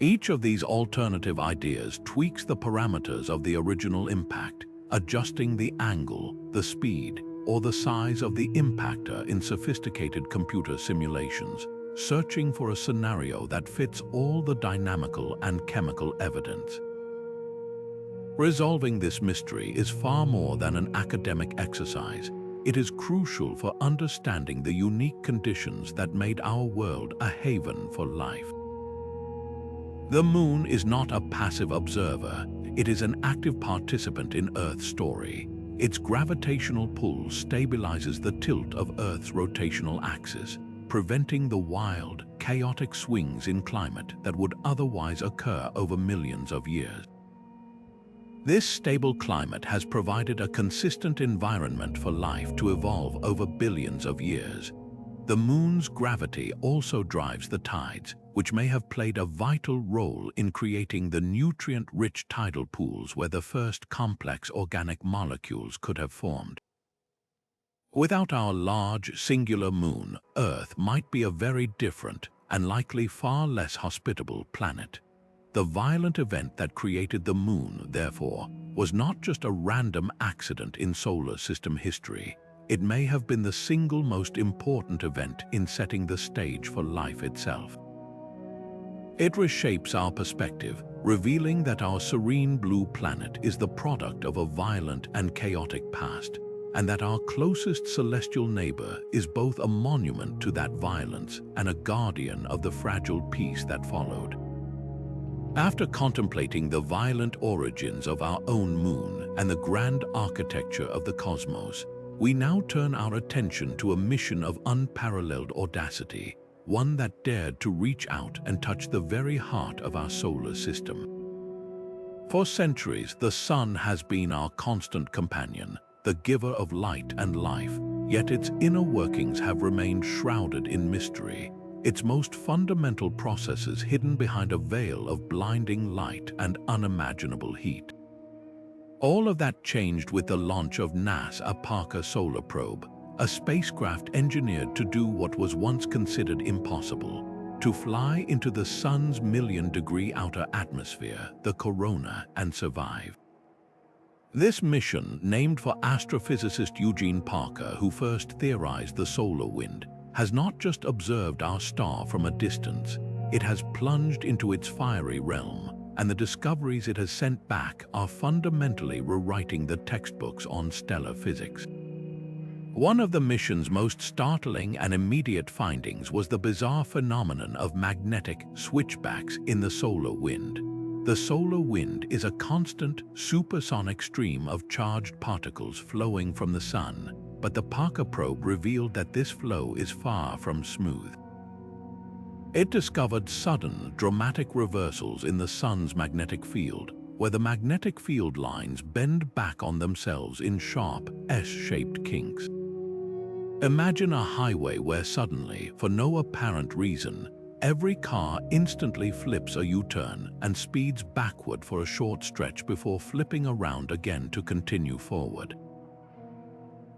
Each of these alternative ideas tweaks the parameters of the original impact, adjusting the angle, the speed, or the size of the impactor in sophisticated computer simulations, searching for a scenario that fits all the dynamical and chemical evidence. Resolving this mystery is far more than an academic exercise. It is crucial for understanding the unique conditions that made our world a haven for life. The Moon is not a passive observer, it is an active participant in Earth's story. Its gravitational pull stabilizes the tilt of Earth's rotational axis, preventing the wild, chaotic swings in climate that would otherwise occur over millions of years. This stable climate has provided a consistent environment for life to evolve over billions of years. The Moon's gravity also drives the tides, which may have played a vital role in creating the nutrient-rich tidal pools where the first complex organic molecules could have formed. Without our large, singular moon, Earth might be a very different and likely far less hospitable planet. The violent event that created the Moon, therefore, was not just a random accident in solar system history. It may have been the single most important event in setting the stage for life itself. It reshapes our perspective, revealing that our serene blue planet is the product of a violent and chaotic past, and that our closest celestial neighbor is both a monument to that violence and a guardian of the fragile peace that followed. After contemplating the violent origins of our own moon and the grand architecture of the cosmos, we now turn our attention to a mission of unparalleled audacity, one that dared to reach out and touch the very heart of our solar system. For centuries, the sun has been our constant companion, the giver of light and life, yet its inner workings have remained shrouded in mystery, its most fundamental processes hidden behind a veil of blinding light and unimaginable heat. All of that changed with the launch of NASA's Parker Solar Probe, a spacecraft engineered to do what was once considered impossible, to fly into the sun's million-degree outer atmosphere, the corona, and survive. This mission, named for astrophysicist Eugene Parker, who first theorized the solar wind, has not just observed our star from a distance, it has plunged into its fiery realm, and the discoveries it has sent back are fundamentally rewriting the textbooks on stellar physics. One of the mission's most startling and immediate findings was the bizarre phenomenon of magnetic switchbacks in the solar wind. The solar wind is a constant, supersonic stream of charged particles flowing from the sun, but the Parker probe revealed that this flow is far from smooth. It discovered sudden, dramatic reversals in the sun's magnetic field, where the magnetic field lines bend back on themselves in sharp, S-shaped kinks. Imagine a highway where suddenly, for no apparent reason, every car instantly flips a U-turn and speeds backward for a short stretch before flipping around again to continue forward.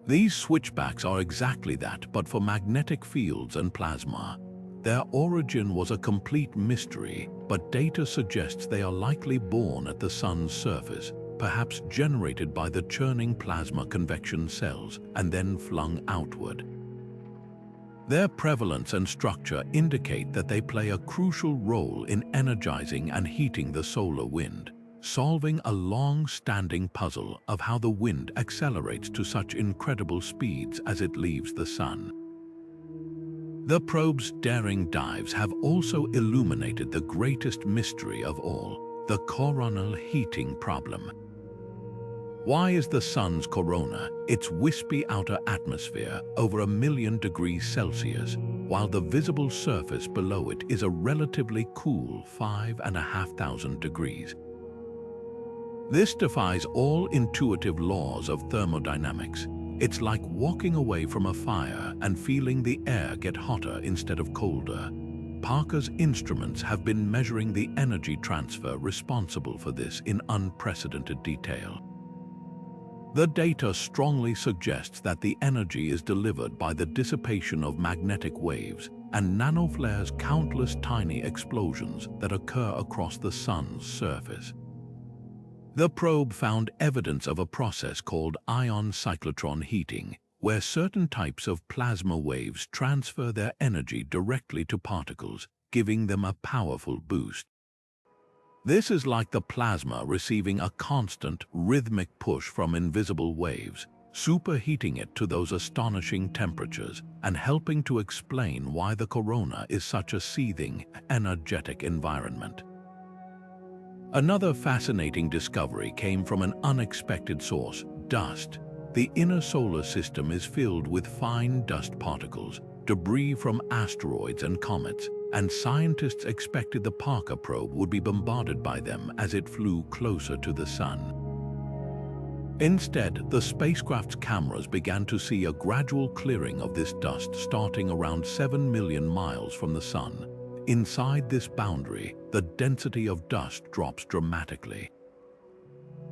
These switchbacks are exactly that, but for magnetic fields and plasma. Their origin was a complete mystery, but data suggests they are likely born at the Sun's surface, perhaps generated by the churning plasma convection cells and then flung outward. Their prevalence and structure indicate that they play a crucial role in energizing and heating the solar wind, solving a long-standing puzzle of how the wind accelerates to such incredible speeds as it leaves the Sun. The probe's daring dives have also illuminated the greatest mystery of all, the coronal heating problem. Why is the Sun's corona, its wispy outer atmosphere, over 1 million degrees Celsius, while the visible surface below it is a relatively cool 5,500 degrees? This defies all intuitive laws of thermodynamics. It's like walking away from a fire and feeling the air get hotter instead of colder. Parker's instruments have been measuring the energy transfer responsible for this in unprecedented detail. The data strongly suggests that the energy is delivered by the dissipation of magnetic waves and nanoflares' countless tiny explosions that occur across the Sun's surface. The probe found evidence of a process called ion cyclotron heating, where certain types of plasma waves transfer their energy directly to particles, giving them a powerful boost. This is like the plasma receiving a constant, rhythmic push from invisible waves, superheating it to those astonishing temperatures and helping to explain why the corona is such a seething, energetic environment. Another fascinating discovery came from an unexpected source: dust. The inner solar system is filled with fine dust particles, debris from asteroids and comets, and scientists expected the Parker probe would be bombarded by them as it flew closer to the Sun. Instead, the spacecraft's cameras began to see a gradual clearing of this dust starting around 7 million miles from the Sun. Inside this boundary, the density of dust drops dramatically.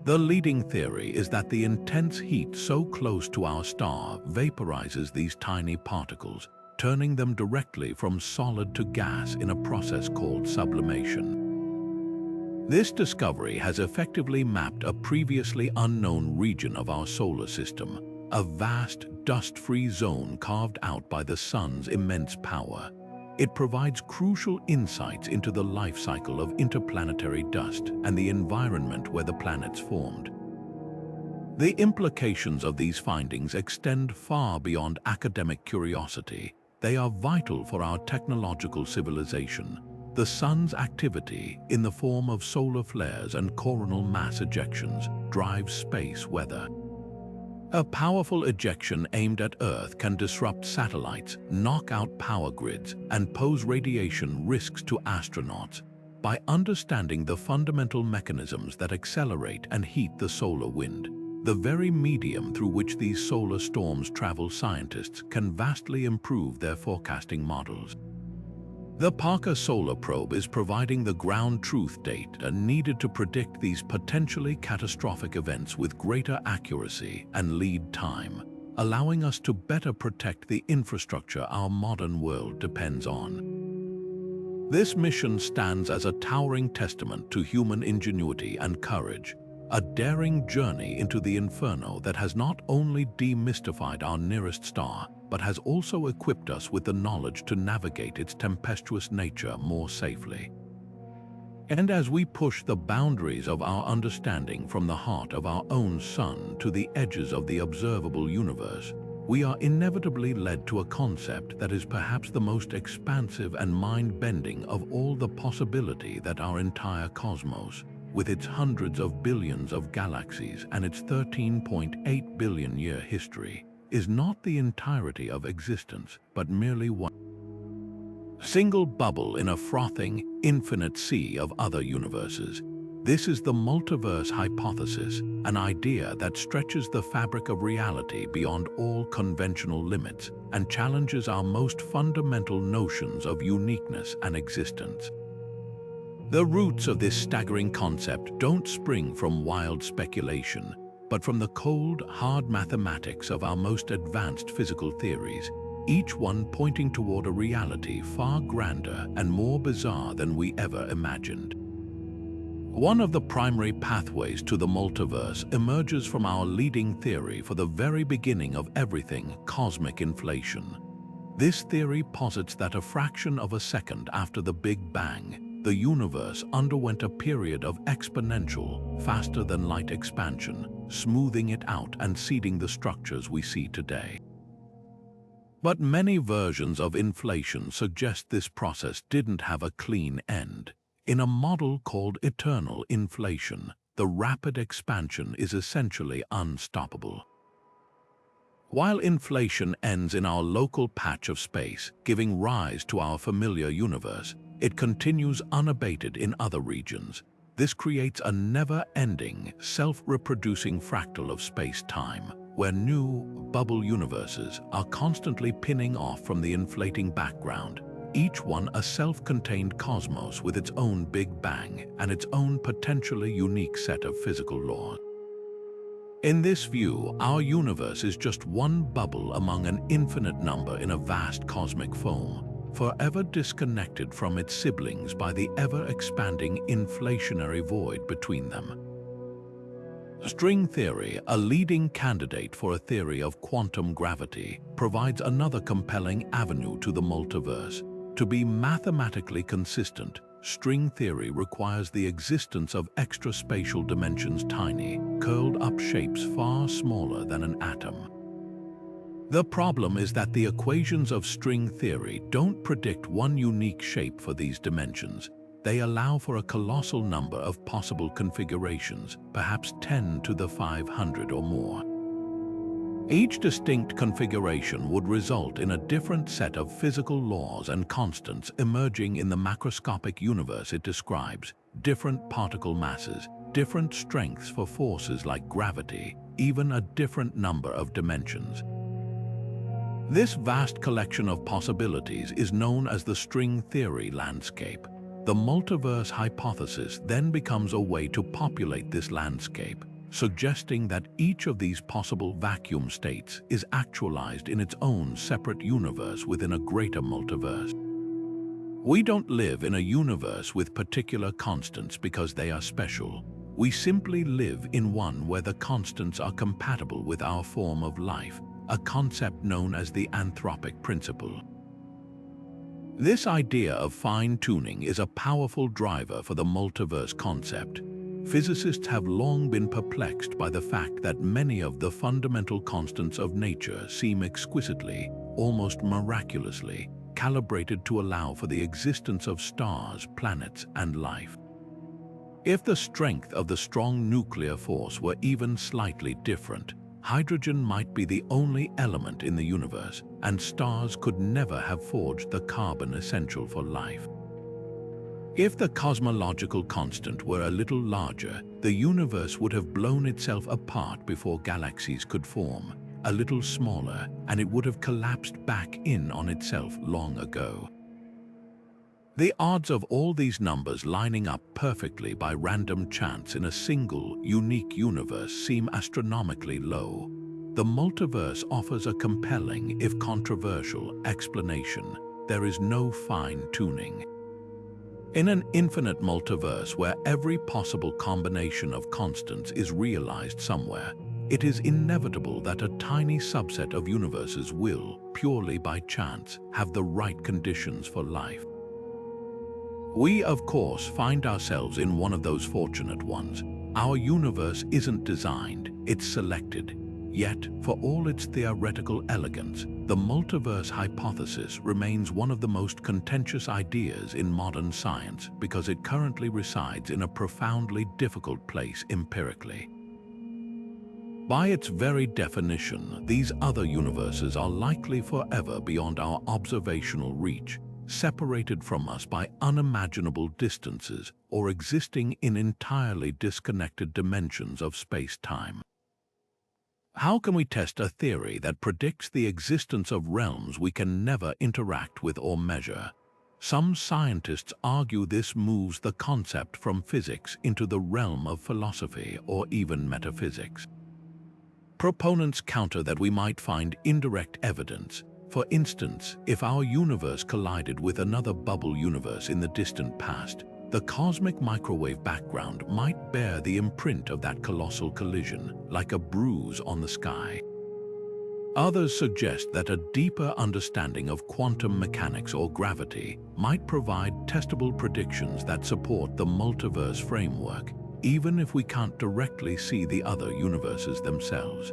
The leading theory is that the intense heat so close to our star vaporizes these tiny particles, turning them directly from solid to gas in a process called sublimation. This discovery has effectively mapped a previously unknown region of our solar system, a vast, dust-free zone carved out by the Sun's immense power. It provides crucial insights into the life cycle of interplanetary dust and the environment where the planets formed. The implications of these findings extend far beyond academic curiosity. They are vital for our technological civilization. The Sun's activity, in the form of solar flares and coronal mass ejections, drives space weather. A powerful ejection aimed at Earth can disrupt satellites, knock out power grids, and pose radiation risks to astronauts. By understanding the fundamental mechanisms that accelerate and heat the solar wind, the very medium through which these solar storms travel, scientists can vastly improve their forecasting models. The Parker Solar Probe is providing the ground truth data needed to predict these potentially catastrophic events with greater accuracy and lead time, allowing us to better protect the infrastructure our modern world depends on. This mission stands as a towering testament to human ingenuity and courage, a daring journey into the inferno that has not only demystified our nearest star, but has also equipped us with the knowledge to navigate its tempestuous nature more safely. And as we push the boundaries of our understanding from the heart of our own Sun to the edges of the observable universe, we are inevitably led to a concept that is perhaps the most expansive and mind-bending of all: the possibility that our entire cosmos, with its hundreds of billions of galaxies and its 13.8 billion-year history, is not the entirety of existence, but merely one single bubble in a frothing, infinite sea of other universes. This is the multiverse hypothesis, an idea that stretches the fabric of reality beyond all conventional limits and challenges our most fundamental notions of uniqueness and existence. The roots of this staggering concept don't spring from wild speculation, but from the cold, hard mathematics of our most advanced physical theories, each one pointing toward a reality far grander and more bizarre than we ever imagined. One of the primary pathways to the multiverse emerges from our leading theory for the very beginning of everything, cosmic inflation. This theory posits that a fraction of a second after the Big Bang, the universe underwent a period of exponential, faster-than-light expansion, smoothing it out and seeding the structures we see today. But many versions of inflation suggest this process didn't have a clean end. In a model called eternal inflation, the rapid expansion is essentially unstoppable. While inflation ends in our local patch of space, giving rise to our familiar universe, it continues unabated in other regions. This creates a never-ending, self-reproducing fractal of space-time, where new bubble universes are constantly pinning off from the inflating background, each one a self-contained cosmos with its own Big Bang and its own potentially unique set of physical laws. In this view, our universe is just one bubble among an infinite number in a vast cosmic foam, forever disconnected from its siblings by the ever-expanding inflationary void between them. String theory, a leading candidate for a theory of quantum gravity, provides another compelling avenue to the multiverse. To be mathematically consistent, string theory requires the existence of extra-spatial dimensions, tiny, curled-up shapes far smaller than an atom. The problem is that the equations of string theory don't predict one unique shape for these dimensions. They allow for a colossal number of possible configurations, perhaps 10 to the 500 or more. Each distinct configuration would result in a different set of physical laws and constants emerging in the macroscopic universe it describes, different particle masses, different strengths for forces like gravity, even a different number of dimensions. This vast collection of possibilities is known as the string theory landscape. The multiverse hypothesis then becomes a way to populate this landscape, suggesting that each of these possible vacuum states is actualized in its own separate universe within a greater multiverse. We don't live in a universe with particular constants because they are special. We simply live in one where the constants are compatible with our form of life, a concept known as the anthropic principle. This idea of fine-tuning is a powerful driver for the multiverse concept. Physicists have long been perplexed by the fact that many of the fundamental constants of nature seem exquisitely, almost miraculously, calibrated to allow for the existence of stars, planets, and life. If the strength of the strong nuclear force were even slightly different, hydrogen might be the only element in the universe, and stars could never have forged the carbon essential for life. If the cosmological constant were a little larger, the universe would have blown itself apart before galaxies could form, a little smaller, and it would have collapsed back in on itself long ago. The odds of all these numbers lining up perfectly by random chance in a single, unique universe seem astronomically low. The multiverse offers a compelling, if controversial, explanation. There is no fine-tuning. In an infinite multiverse where every possible combination of constants is realized somewhere, it is inevitable that a tiny subset of universes will, purely by chance, have the right conditions for life. We, of course, find ourselves in one of those fortunate ones. Our universe isn't designed, it's selected. Yet, for all its theoretical elegance, the multiverse hypothesis remains one of the most contentious ideas in modern science because it currently resides in a profoundly difficult place empirically. By its very definition, these other universes are likely forever beyond our observational reach, separated from us by unimaginable distances or existing in entirely disconnected dimensions of space-time. How can we test a theory that predicts the existence of realms we can never interact with or measure? Some scientists argue this moves the concept from physics into the realm of philosophy or even metaphysics. Proponents counter that we might find indirect evidence. For instance, if our universe collided with another bubble universe in the distant past, the cosmic microwave background might bear the imprint of that colossal collision, like a bruise on the sky. Others suggest that a deeper understanding of quantum mechanics or gravity might provide testable predictions that support the multiverse framework, even if we can't directly see the other universes themselves.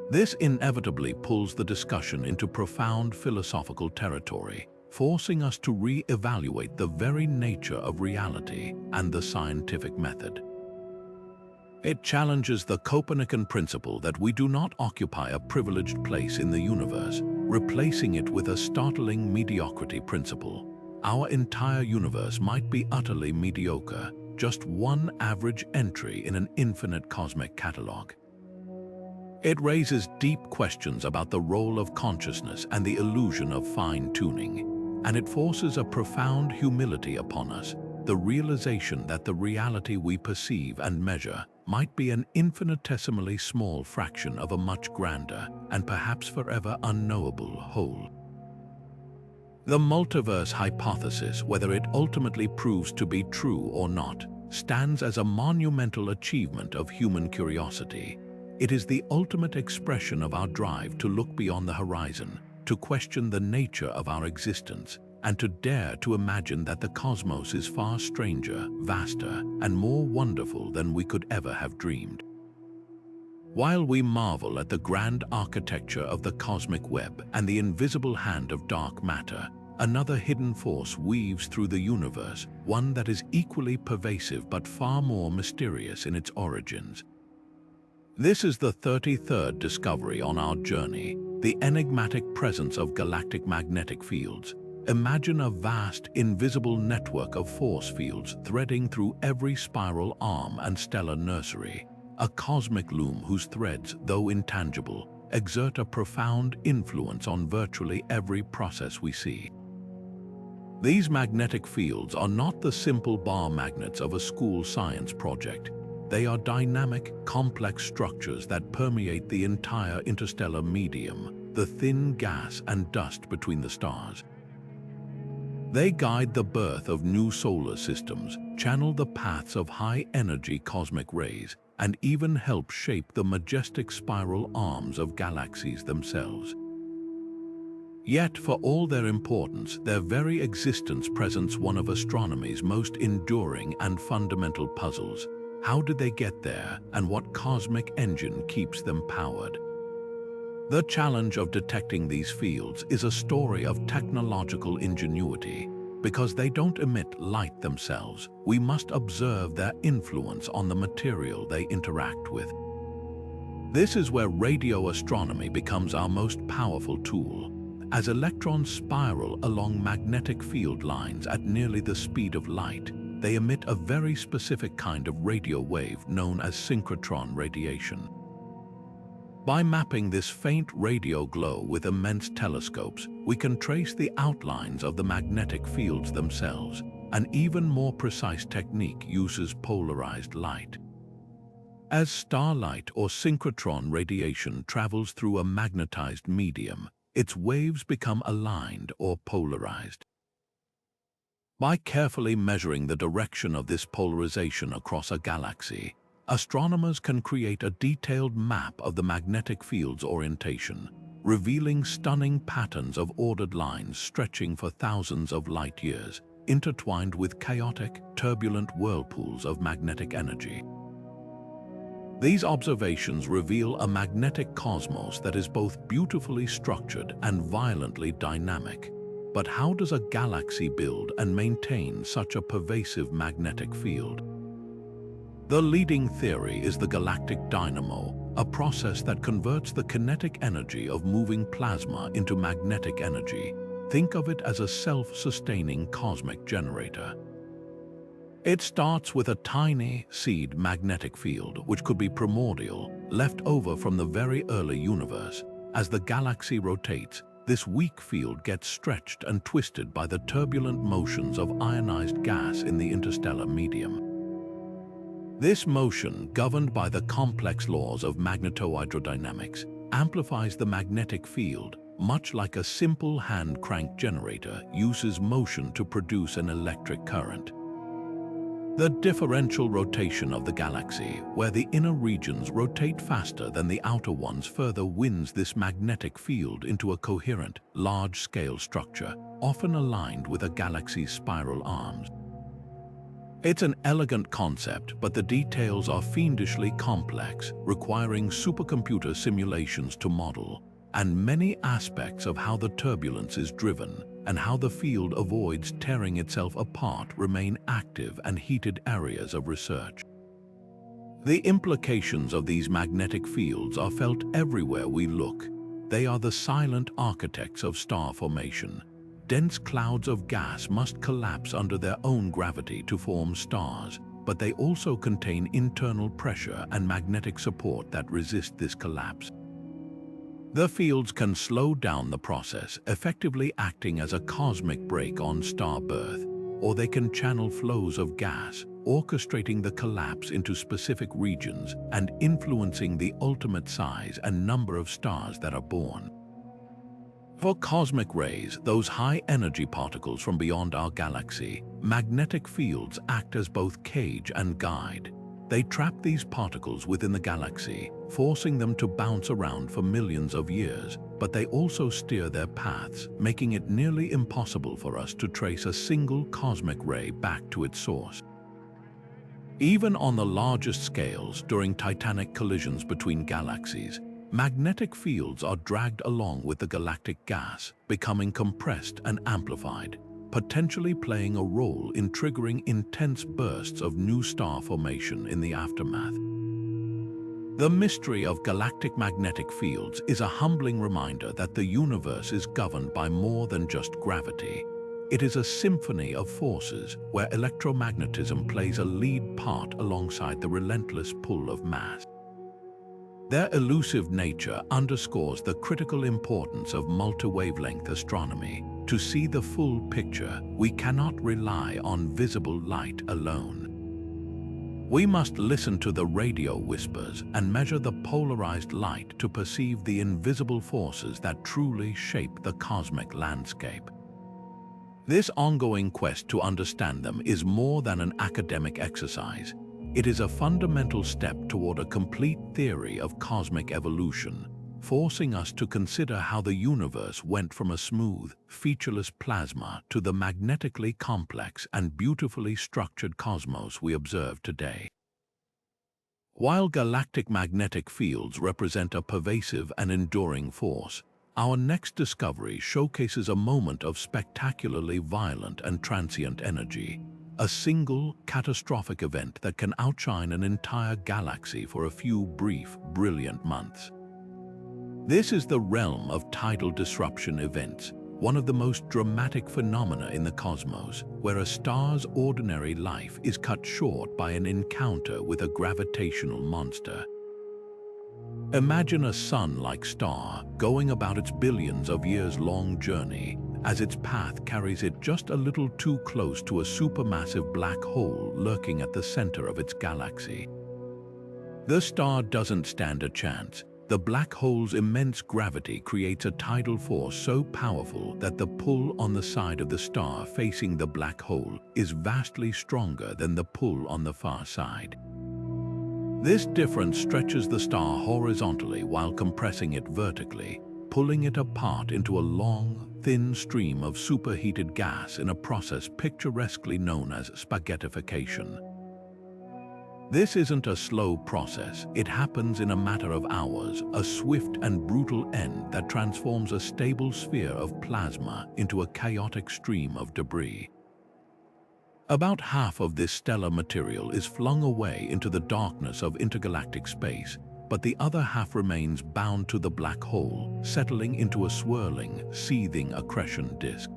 This inevitably pulls the discussion into profound philosophical territory, forcing us to re-evaluate the very nature of reality and the scientific method. It challenges the Copernican principle that we do not occupy a privileged place in the universe, replacing it with a startling mediocrity principle. Our entire universe might be utterly mediocre, just one average entry in an infinite cosmic catalog. It raises deep questions about the role of consciousness and the illusion of fine-tuning, and it forces a profound humility upon us, the realization that the reality we perceive and measure might be an infinitesimally small fraction of a much grander and perhaps forever unknowable whole. The multiverse hypothesis, whether it ultimately proves to be true or not, stands as a monumental achievement of human curiosity. It is the ultimate expression of our drive to look beyond the horizon, to question the nature of our existence, and to dare to imagine that the cosmos is far stranger, vaster, and more wonderful than we could ever have dreamed. While we marvel at the grand architecture of the cosmic web and the invisible hand of dark matter, another hidden force weaves through the universe, one that is equally pervasive but far more mysterious in its origins. This is the 33rd discovery on our journey, the enigmatic presence of galactic magnetic fields. Imagine a vast, invisible network of force fields threading through every spiral arm and stellar nursery, a cosmic loom whose threads, though intangible, exert a profound influence on virtually every process we see. These magnetic fields are not the simple bar magnets of a school science project. They are dynamic, complex structures that permeate the entire interstellar medium, the thin gas and dust between the stars. They guide the birth of new solar systems, channel the paths of high-energy cosmic rays, and even help shape the majestic spiral arms of galaxies themselves. Yet, for all their importance, their very existence presents one of astronomy's most enduring and fundamental puzzles. How did they get there, and what cosmic engine keeps them powered? The challenge of detecting these fields is a story of technological ingenuity. Because they don't emit light themselves, we must observe their influence on the material they interact with. This is where radio astronomy becomes our most powerful tool. As electrons spiral along magnetic field lines at nearly the speed of light, they emit a very specific kind of radio wave known as synchrotron radiation. By mapping this faint radio glow with immense telescopes, we can trace the outlines of the magnetic fields themselves. An even more precise technique uses polarized light. As starlight or synchrotron radiation travels through a magnetized medium, its waves become aligned or polarized. By carefully measuring the direction of this polarization across a galaxy, astronomers can create a detailed map of the magnetic field's orientation, revealing stunning patterns of ordered lines stretching for thousands of light years, intertwined with chaotic, turbulent whirlpools of magnetic energy. These observations reveal a magnetic cosmos that is both beautifully structured and violently dynamic. But how does a galaxy build and maintain such a pervasive magnetic field? The leading theory is the galactic dynamo, a process that converts the kinetic energy of moving plasma into magnetic energy. Think of it as a self-sustaining cosmic generator. It starts with a tiny seed magnetic field, which could be primordial, left over from the very early universe. As the galaxy rotates, this weak field gets stretched and twisted by the turbulent motions of ionized gas in the interstellar medium. This motion, governed by the complex laws of magnetohydrodynamics, amplifies the magnetic field, much like a simple hand crank generator uses motion to produce an electric current. The differential rotation of the galaxy, where the inner regions rotate faster than the outer ones, further winds this magnetic field into a coherent, large-scale structure, often aligned with a galaxy's spiral arms. It's an elegant concept, but the details are fiendishly complex, requiring supercomputer simulations to model, and many aspects of how the turbulence is driven and how the field avoids tearing itself apart remain active and heated areas of research. The implications of these magnetic fields are felt everywhere we look. They are the silent architects of star formation. Dense clouds of gas must collapse under their own gravity to form stars, but they also contain internal pressure and magnetic support that resist this collapse. The fields can slow down the process, effectively acting as a cosmic brake on star birth, or they can channel flows of gas, orchestrating the collapse into specific regions and influencing the ultimate size and number of stars that are born. For cosmic rays, those high-energy particles from beyond our galaxy, magnetic fields act as both cage and guide. They trap these particles within the galaxy, forcing them to bounce around for millions of years, but they also steer their paths, making it nearly impossible for us to trace a single cosmic ray back to its source. Even on the largest scales, during titanic collisions between galaxies, magnetic fields are dragged along with the galactic gas, becoming compressed and amplified, potentially playing a role in triggering intense bursts of new star formation in the aftermath. The mystery of galactic magnetic fields is a humbling reminder that the universe is governed by more than just gravity. It is a symphony of forces where electromagnetism plays a lead part alongside the relentless pull of mass. Their elusive nature underscores the critical importance of multi-wavelength astronomy. To see the full picture, we cannot rely on visible light alone. We must listen to the radio whispers and measure the polarized light to perceive the invisible forces that truly shape the cosmic landscape. This ongoing quest to understand them is more than an academic exercise. It is a fundamental step toward a complete theory of cosmic evolution, forcing us to consider how the universe went from a smooth, featureless plasma to the magnetically complex and beautifully structured cosmos we observe today. While galactic magnetic fields represent a pervasive and enduring force, our next discovery showcases a moment of spectacularly violent and transient energy, a single, catastrophic event that can outshine an entire galaxy for a few brief, brilliant months. This is the realm of tidal disruption events, one of the most dramatic phenomena in the cosmos, where a star's ordinary life is cut short by an encounter with a gravitational monster. Imagine a sun-like star going about its billions of years-long journey, as its path carries it just a little too close to a supermassive black hole lurking at the center of its galaxy. The star doesn't stand a chance. The black hole's immense gravity creates a tidal force so powerful that the pull on the side of the star facing the black hole is vastly stronger than the pull on the far side. This difference stretches the star horizontally while compressing it vertically, pulling it apart into a long, thin stream of superheated gas in a process picturesquely known as spaghettification. This isn't a slow process. It happens in a matter of hours, a swift and brutal end that transforms a stable sphere of plasma into a chaotic stream of debris. About half of this stellar material is flung away into the darkness of intergalactic space, but the other half remains bound to the black hole, settling into a swirling, seething accretion disk.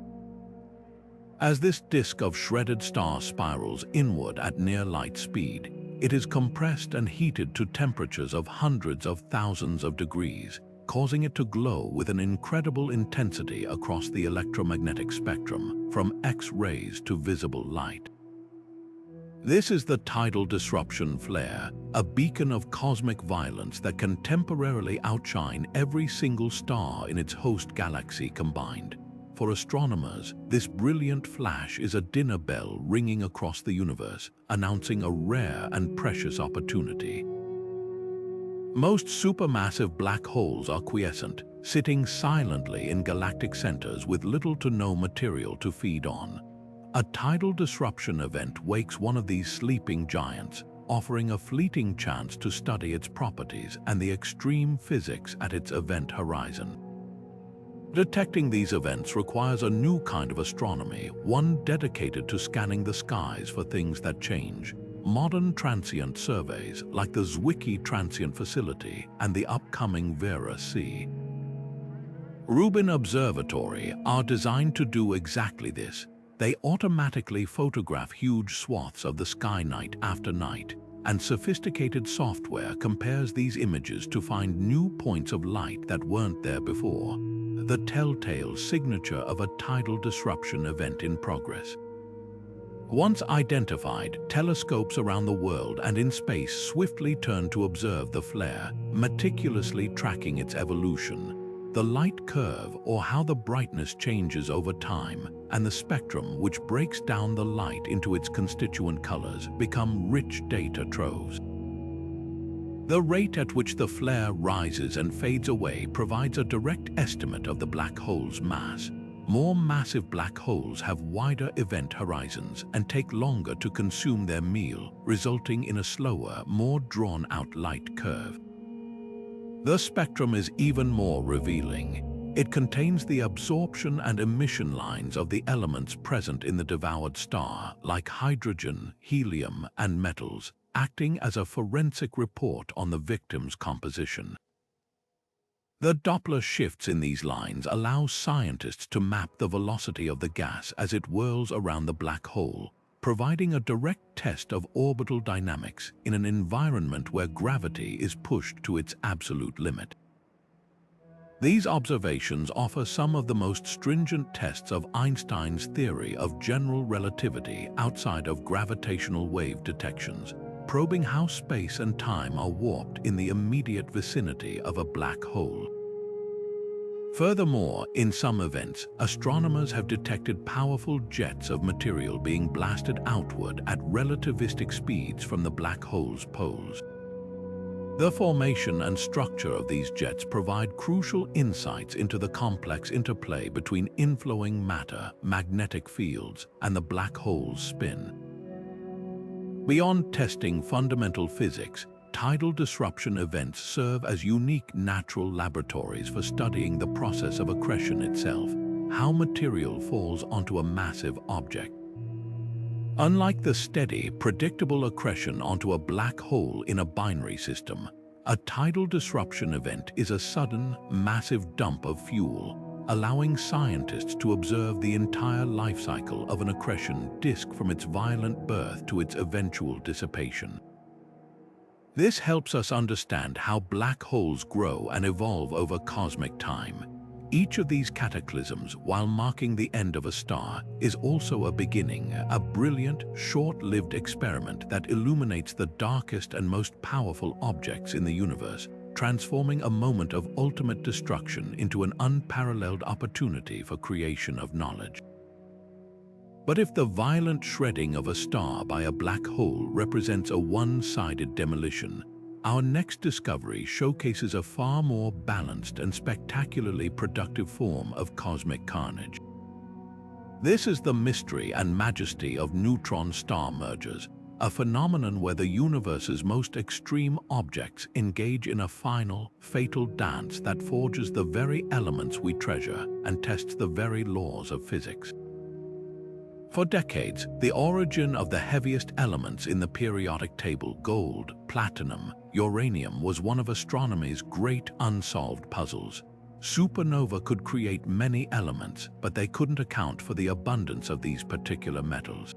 As this disk of shredded star spirals inward at near light speed, it is compressed and heated to temperatures of hundreds of thousands of degrees, causing it to glow with an incredible intensity across the electromagnetic spectrum, from X-rays to visible light. This is the tidal disruption flare, a beacon of cosmic violence that can temporarily outshine every single star in its host galaxy combined. For astronomers, this brilliant flash is a dinner bell ringing across the universe, announcing a rare and precious opportunity. Most supermassive black holes are quiescent, sitting silently in galactic centers with little to no material to feed on. A tidal disruption event wakes one of these sleeping giants, offering a fleeting chance to study its properties and the extreme physics at its event horizon. Detecting these events requires a new kind of astronomy, one dedicated to scanning the skies for things that change. Modern transient surveys, like the Zwicky Transient Facility and the upcoming Vera-C Rubin Observatory, are designed to do exactly this. They automatically photograph huge swaths of the sky night after night, and sophisticated software compares these images to find new points of light that weren't there before, the telltale signature of a tidal disruption event in progress. Once identified, telescopes around the world and in space swiftly turn to observe the flare, meticulously tracking its evolution. The light curve, or how the brightness changes over time, and the spectrum which breaks down the light into its constituent colors, become rich data troves. The rate at which the flare rises and fades away provides a direct estimate of the black hole's mass. More massive black holes have wider event horizons and take longer to consume their meal, resulting in a slower, more drawn-out light curve. The spectrum is even more revealing. It contains the absorption and emission lines of the elements present in the devoured star, like hydrogen, helium, and metals, acting as a forensic report on the victim's composition. The Doppler shifts in these lines allow scientists to map the velocity of the gas as it whirls around the black hole, providing a direct test of orbital dynamics in an environment where gravity is pushed to its absolute limit. These observations offer some of the most stringent tests of Einstein's theory of general relativity outside of gravitational wave detections, probing how space and time are warped in the immediate vicinity of a black hole. Furthermore, in some events, astronomers have detected powerful jets of material being blasted outward at relativistic speeds from the black hole's poles. The formation and structure of these jets provide crucial insights into the complex interplay between inflowing matter, magnetic fields, and the black hole's spin. Beyond testing fundamental physics, tidal disruption events serve as unique natural laboratories for studying the process of accretion itself, how material falls onto a massive object. Unlike the steady, predictable accretion onto a black hole in a binary system, a tidal disruption event is a sudden, massive dump of fuel, allowing scientists to observe the entire life cycle of an accretion disk from its violent birth to its eventual dissipation. This helps us understand how black holes grow and evolve over cosmic time. Each of these cataclysms, while marking the end of a star, is also a beginning, a brilliant, short-lived experiment that illuminates the darkest and most powerful objects in the universe, transforming a moment of ultimate destruction into an unparalleled opportunity for creation of knowledge. But if the violent shredding of a star by a black hole represents a one-sided demolition, our next discovery showcases a far more balanced and spectacularly productive form of cosmic carnage. This is the mystery and majesty of neutron star mergers, a phenomenon where the universe's most extreme objects engage in a final, fatal dance that forges the very elements we treasure and tests the very laws of physics. For decades, the origin of the heaviest elements in the periodic table, gold, platinum, uranium, was one of astronomy's great unsolved puzzles. Supernova could create many elements, but they couldn't account for the abundance of these particular metals.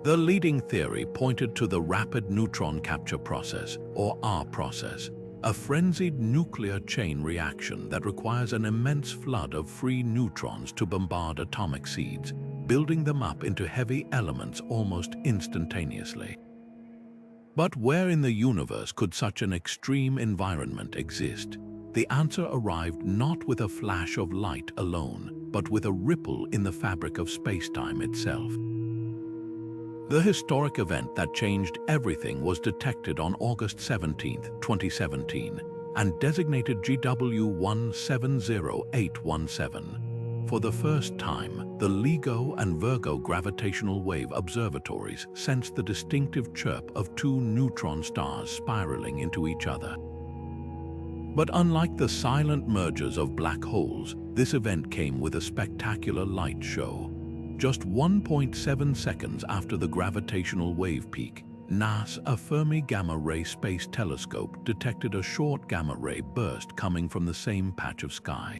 The leading theory pointed to the rapid neutron capture process, or R process, a frenzied nuclear chain reaction that requires an immense flood of free neutrons to bombard atomic seeds, building them up into heavy elements almost instantaneously. But where in the universe could such an extreme environment exist? The answer arrived not with a flash of light alone, but with a ripple in the fabric of space-time itself. The historic event that changed everything was detected on August 17, 2017, and designated GW 170817. For the first time, the LIGO and Virgo gravitational wave observatories sensed the distinctive chirp of two neutron stars spiraling into each other. But unlike the silent mergers of black holes, this event came with a spectacular light show. Just 1.7 seconds after the gravitational wave peak, NASA's Fermi Gamma-ray Space Telescope detected a short gamma-ray burst coming from the same patch of sky.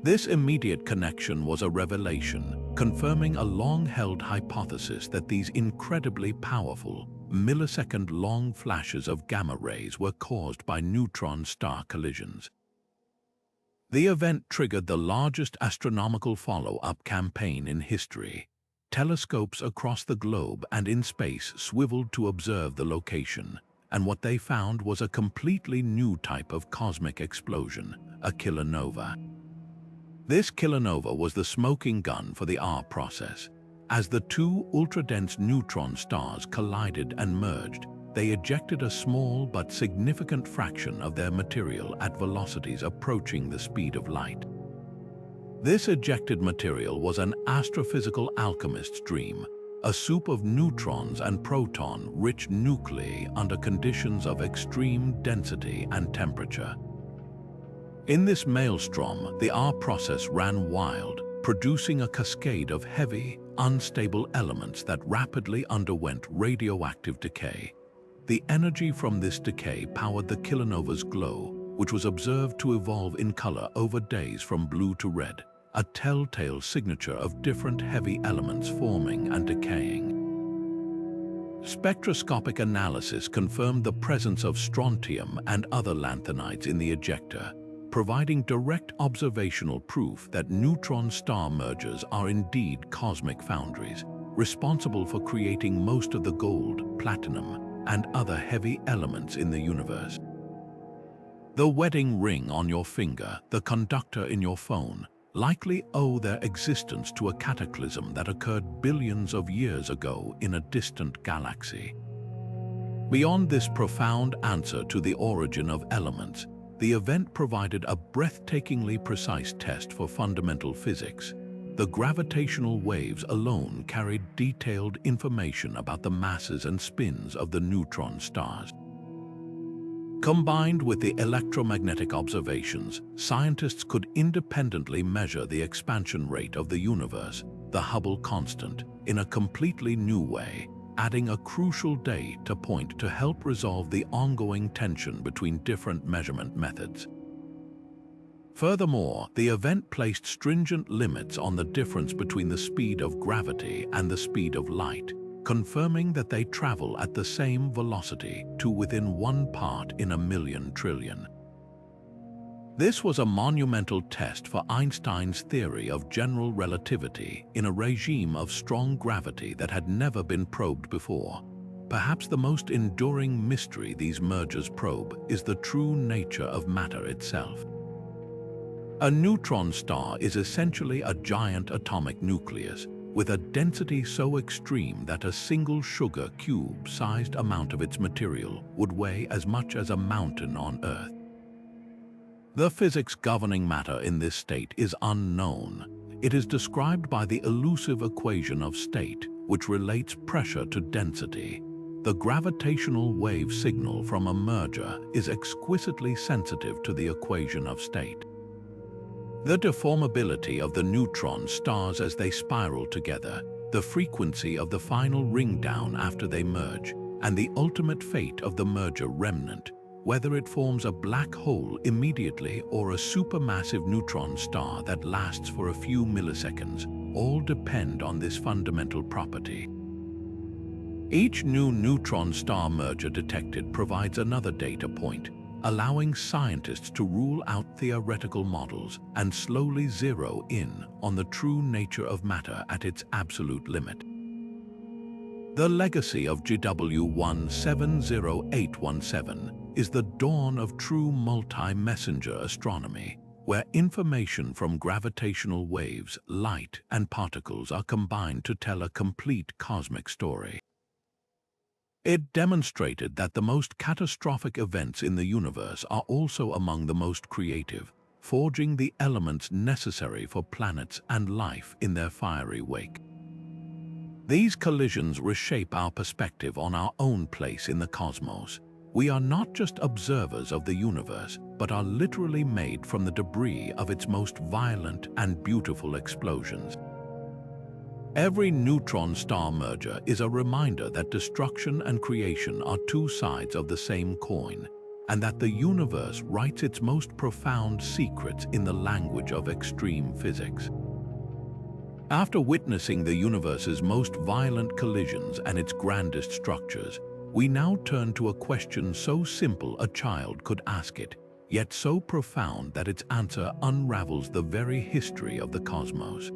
This immediate connection was a revelation, confirming a long-held hypothesis that these incredibly powerful, millisecond-long flashes of gamma rays were caused by neutron star collisions. The event triggered the largest astronomical follow-up campaign in history. Telescopes across the globe and in space swiveled to observe the location, and what they found was a completely new type of cosmic explosion, a kilonova. This kilonova was the smoking gun for the R process. As the two ultra-dense neutron stars collided and merged, they ejected a small but significant fraction of their material at velocities approaching the speed of light. This ejected material was an astrophysical alchemist's dream, a soup of neutrons and proton-rich nuclei under conditions of extreme density and temperature. In this maelstrom, the R process ran wild, producing a cascade of heavy, unstable elements that rapidly underwent radioactive decay. The energy from this decay powered the kilonova's glow, which was observed to evolve in color over days from blue to red, a telltale signature of different heavy elements forming and decaying. Spectroscopic analysis confirmed the presence of strontium and other lanthanides in the ejector, providing direct observational proof that neutron star mergers are indeed cosmic foundries, responsible for creating most of the gold, platinum, and other heavy elements in the universe. The wedding ring on your finger, the conductor in your phone, likely owe their existence to a cataclysm that occurred billions of years ago in a distant galaxy. Beyond this profound answer to the origin of elements, the event provided a breathtakingly precise test for fundamental physics. The gravitational waves alone carried detailed information about the masses and spins of the neutron stars. Combined with the electromagnetic observations, scientists could independently measure the expansion rate of the universe, the Hubble constant, in a completely new way, adding a crucial data point to help resolve the ongoing tension between different measurement methods. Furthermore, the event placed stringent limits on the difference between the speed of gravity and the speed of light, confirming that they travel at the same velocity to within 1 part in a million trillion. This was a monumental test for Einstein's theory of general relativity in a regime of strong gravity that had never been probed before. Perhaps the most enduring mystery these mergers probe is the true nature of matter itself. A neutron star is essentially a giant atomic nucleus, with a density so extreme that a single sugar cube-sized amount of its material would weigh as much as a mountain on Earth. The physics governing matter in this state is unknown. It is described by the elusive equation of state, which relates pressure to density. The gravitational wave signal from a merger is exquisitely sensitive to the equation of state. The deformability of the neutron stars as they spiral together, the frequency of the final ring down after they merge, and the ultimate fate of the merger remnant, whether it forms a black hole immediately or a supermassive neutron star that lasts for a few milliseconds, all depend on this fundamental property. Each new neutron star merger detected provides another data point, allowing scientists to rule out theoretical models and slowly zero in on the true nature of matter at its absolute limit. The legacy of GW170817 is the dawn of true multi-messenger astronomy, where information from gravitational waves, light, and particles are combined to tell a complete cosmic story. It demonstrated that the most catastrophic events in the universe are also among the most creative, forging the elements necessary for planets and life in their fiery wake. These collisions reshape our perspective on our own place in the cosmos. We are not just observers of the universe, but are literally made from the debris of its most violent and beautiful explosions. Every neutron star merger is a reminder that destruction and creation are two sides of the same coin, and that the universe writes its most profound secrets in the language of extreme physics. After witnessing the universe's most violent collisions and its grandest structures, we now turn to a question so simple a child could ask it, yet so profound that its answer unravels the very history of the cosmos.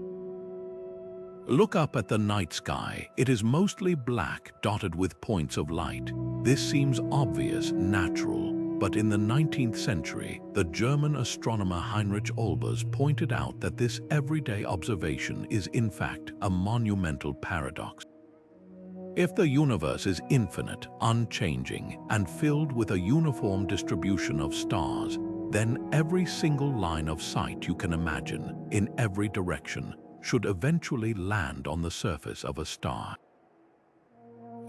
Look up at the night sky. It is mostly black, dotted with points of light. This seems obvious, natural, but in the 19th century, the German astronomer Heinrich Olbers pointed out that this everyday observation is in fact a monumental paradox. If the universe is infinite, unchanging, and filled with a uniform distribution of stars, then every single line of sight you can imagine, in every direction, should eventually land on the surface of a star.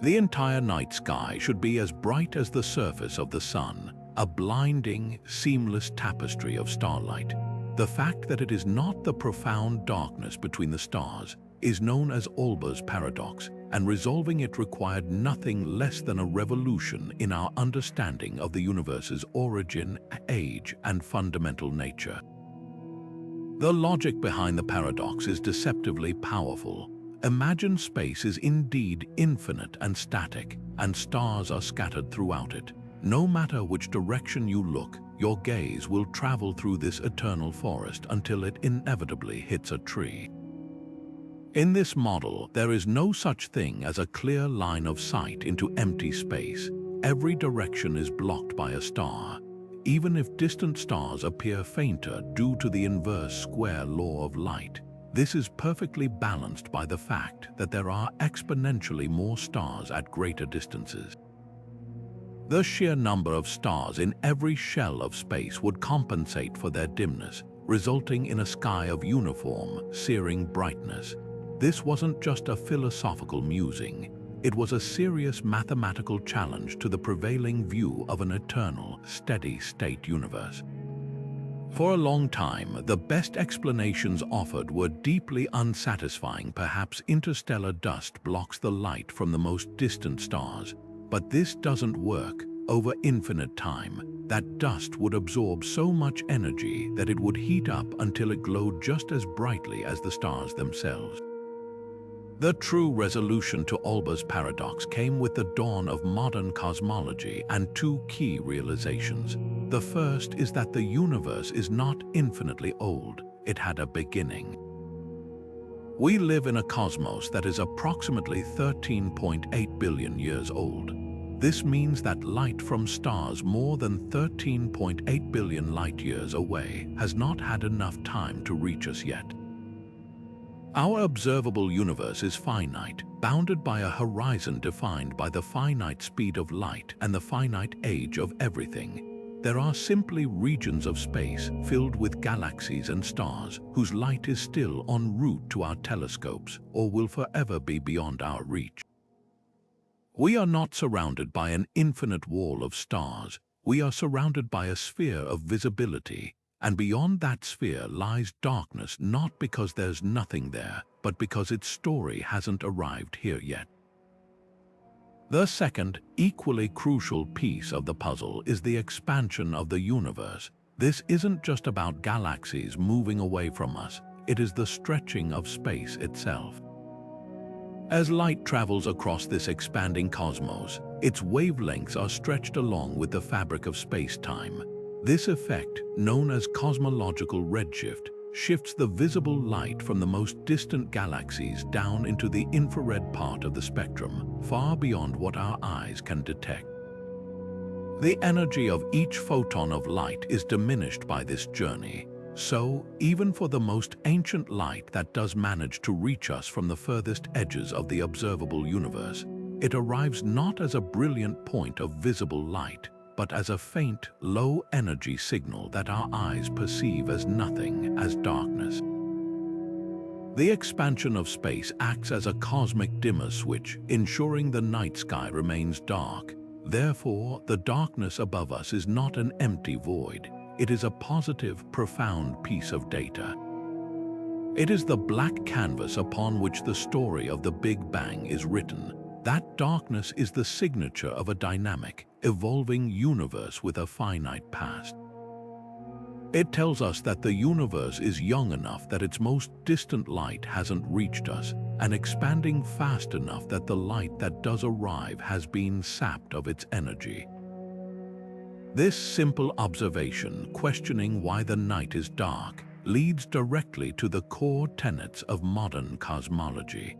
The entire night sky should be as bright as the surface of the sun, a blinding, seamless tapestry of starlight. The fact that it is not the profound darkness between the stars is known as Olbers Paradox, and resolving it required nothing less than a revolution in our understanding of the universe's origin, age, and fundamental nature. The logic behind the paradox is deceptively powerful. Imagine space is indeed infinite and static, and stars are scattered throughout it. No matter which direction you look, your gaze will travel through this eternal forest until it inevitably hits a tree. In this model, there is no such thing as a clear line of sight into empty space. Every direction is blocked by a star, even if distant stars appear fainter due to the inverse square law of light. This is perfectly balanced by the fact that there are exponentially more stars at greater distances. The sheer number of stars in every shell of space would compensate for their dimness, resulting in a sky of uniform, searing brightness. This wasn't just a philosophical musing. It was a serious mathematical challenge to the prevailing view of an eternal, steady-state universe. For a long time, the best explanations offered were deeply unsatisfying. Perhaps interstellar dust blocks the light from the most distant stars. But this doesn't work. Over infinite time, that dust would absorb so much energy that it would heat up until it glowed just as brightly as the stars themselves. The true resolution to Olbers' paradox came with the dawn of modern cosmology and two key realizations. The first is that the universe is not infinitely old, it had a beginning. We live in a cosmos that is approximately 13.8 billion years old. This means that light from stars more than 13.8 billion light-years away has not had enough time to reach us yet. Our observable universe is finite, bounded by a horizon defined by the finite speed of light and the finite age of everything. There are simply regions of space filled with galaxies and stars whose light is still en route to our telescopes or will forever be beyond our reach. We are not surrounded by an infinite wall of stars. We are surrounded by a sphere of visibility, And beyond that sphere lies darkness, not because there's nothing there, but because its story hasn't arrived here yet. The second, equally crucial piece of the puzzle is the expansion of the universe. This isn't just about galaxies moving away from us, it is the stretching of space itself. As light travels across this expanding cosmos, its wavelengths are stretched along with the fabric of space-time. This effect, known as cosmological redshift, shifts the visible light from the most distant galaxies down into the infrared part of the spectrum, far beyond what our eyes can detect. The energy of each photon of light is diminished by this journey, so even for the most ancient light that does manage to reach us from the furthest edges of the observable universe, it arrives not as a brilliant point of visible light, but as a faint, low-energy signal that our eyes perceive as nothing, as darkness. The expansion of space acts as a cosmic dimmer switch, ensuring the night sky remains dark. Therefore, the darkness above us is not an empty void. It is a positive, profound piece of data. It is the black canvas upon which the story of the Big Bang is written. That darkness is the signature of a dynamic, evolving universe with a finite past. It tells us that the universe is young enough that its most distant light hasn't reached us, and expanding fast enough that the light that does arrive has been sapped of its energy. This simple observation, questioning why the night is dark, leads directly to the core tenets of modern cosmology.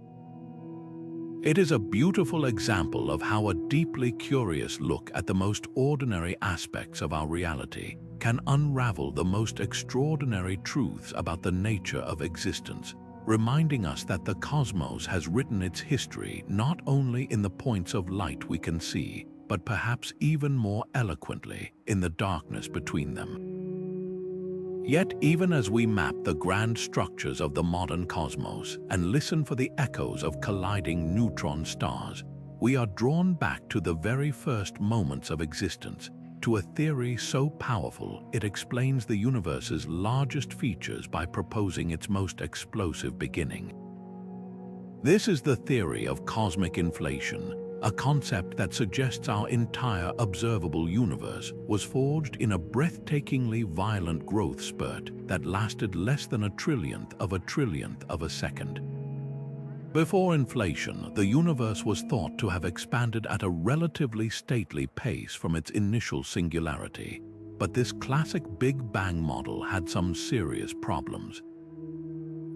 It is a beautiful example of how a deeply curious look at the most ordinary aspects of our reality can unravel the most extraordinary truths about the nature of existence, reminding us that the cosmos has written its history not only in the points of light we can see, but perhaps even more eloquently in the darkness between them. Yet, even as we map the grand structures of the modern cosmos and listen for the echoes of colliding neutron stars, we are drawn back to the very first moments of existence, to a theory so powerful it explains the universe's largest features by proposing its most explosive beginning. This is the theory of cosmic inflation, a concept that suggests our entire observable universe was forged in a breathtakingly violent growth spurt that lasted less than a trillionth of a second. Before inflation, the universe was thought to have expanded at a relatively stately pace from its initial singularity, but this classic Big Bang model had some serious problems.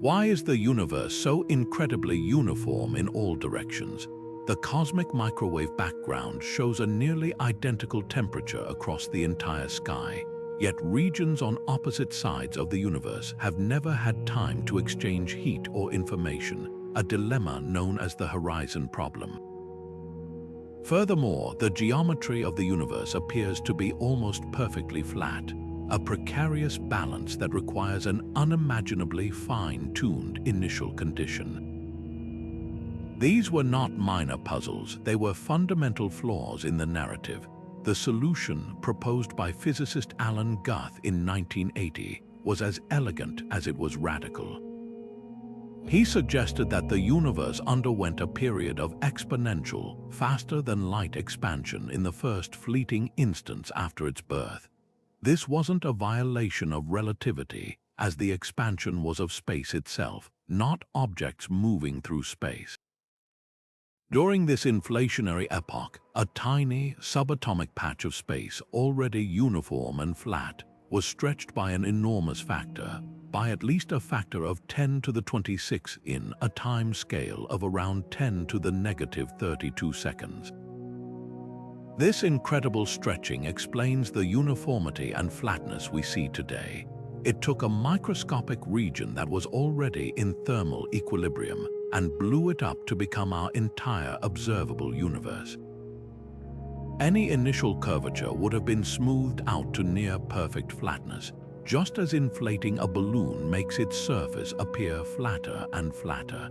Why is the universe so incredibly uniform in all directions? The cosmic microwave background shows a nearly identical temperature across the entire sky, yet regions on opposite sides of the universe have never had time to exchange heat or information, a dilemma known as the horizon problem. Furthermore, the geometry of the universe appears to be almost perfectly flat, a precarious balance that requires an unimaginably fine-tuned initial condition. These were not minor puzzles, they were fundamental flaws in the narrative. The solution, proposed by physicist Alan Guth in 1980, was as elegant as it was radical. He suggested that the universe underwent a period of exponential, faster-than-light expansion in the first fleeting instants after its birth. This wasn't a violation of relativity, as the expansion was of space itself, not objects moving through space. During this inflationary epoch, a tiny, subatomic patch of space, already uniform and flat, was stretched by an enormous factor, by at least a factor of 10 to the 26 in a time scale of around 10 to the negative 32 seconds. This incredible stretching explains the uniformity and flatness we see today. It took a microscopic region that was already in thermal equilibrium and blew it up to become our entire observable universe. Any initial curvature would have been smoothed out to near perfect flatness, just as inflating a balloon makes its surface appear flatter and flatter.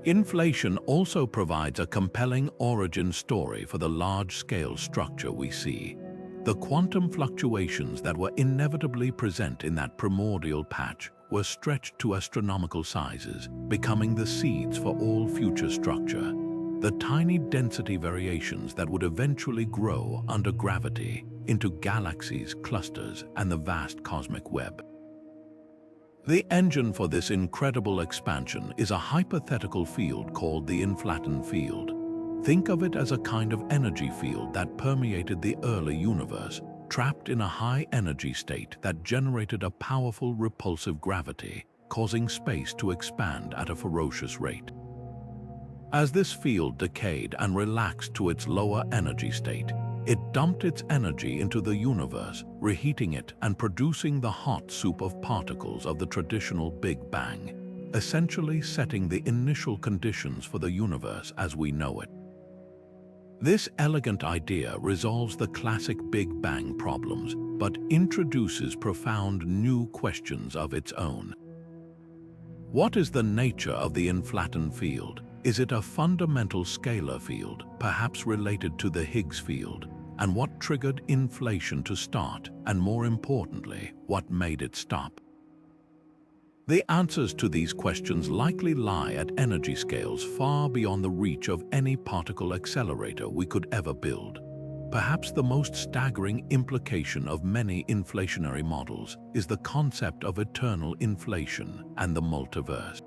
Inflation also provides a compelling origin story for the large-scale structure we see. The quantum fluctuations that were inevitably present in that primordial patch were stretched to astronomical sizes, becoming the seeds for all future structure. The tiny density variations that would eventually grow under gravity into galaxies, clusters, and the vast cosmic web. The engine for this incredible expansion is a hypothetical field called the inflaton field. Think of it as a kind of energy field that permeated the early universe, trapped in a high-energy state that generated a powerful repulsive gravity, causing space to expand at a ferocious rate. As this field decayed and relaxed to its lower energy state, it dumped its energy into the universe, reheating it and producing the hot soup of particles of the traditional Big Bang, essentially setting the initial conditions for the universe as we know it. This elegant idea resolves the classic Big Bang problems, but introduces profound new questions of its own. What is the nature of the inflaton field? Is it a fundamental scalar field, perhaps related to the Higgs field? And what triggered inflation to start, and more importantly, what made it stop? The answers to these questions likely lie at energy scales far beyond the reach of any particle accelerator we could ever build. Perhaps the most staggering implication of many inflationary models is the concept of eternal inflation and the multiverse.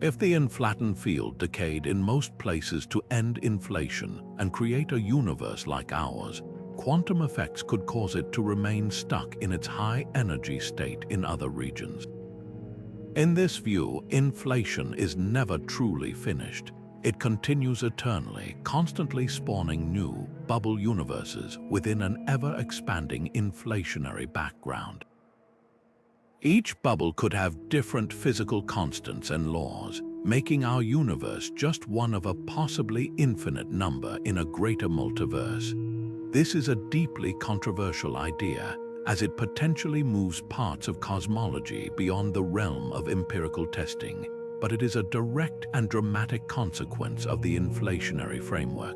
If the inflaton field decayed in most places to end inflation and create a universe like ours, quantum effects could cause it to remain stuck in its high-energy state in other regions. In this view, inflation is never truly finished. It continues eternally, constantly spawning new bubble universes within an ever-expanding inflationary background. Each bubble could have different physical constants and laws, making our universe just one of a possibly infinite number in a greater multiverse. This is a deeply controversial idea, as it potentially moves parts of cosmology beyond the realm of empirical testing, but it is a direct and dramatic consequence of the inflationary framework.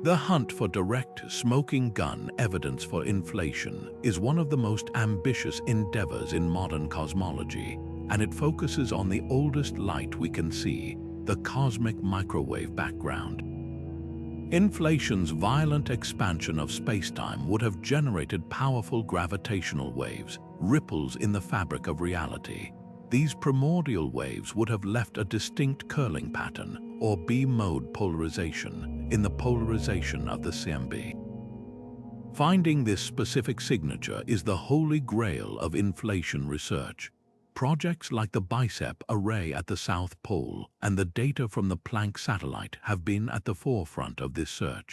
The hunt for direct, smoking gun evidence for inflation is one of the most ambitious endeavors in modern cosmology, and it focuses on the oldest light we can see, the cosmic microwave background. Inflation's violent expansion of spacetime would have generated powerful gravitational waves, ripples in the fabric of reality. These primordial waves would have left a distinct curling pattern, or B-mode polarization, in the polarization of the CMB. Finding this specific signature is the holy grail of inflation research. Projects like the BICEP array at the South Pole and the data from the Planck satellite have been at the forefront of this search.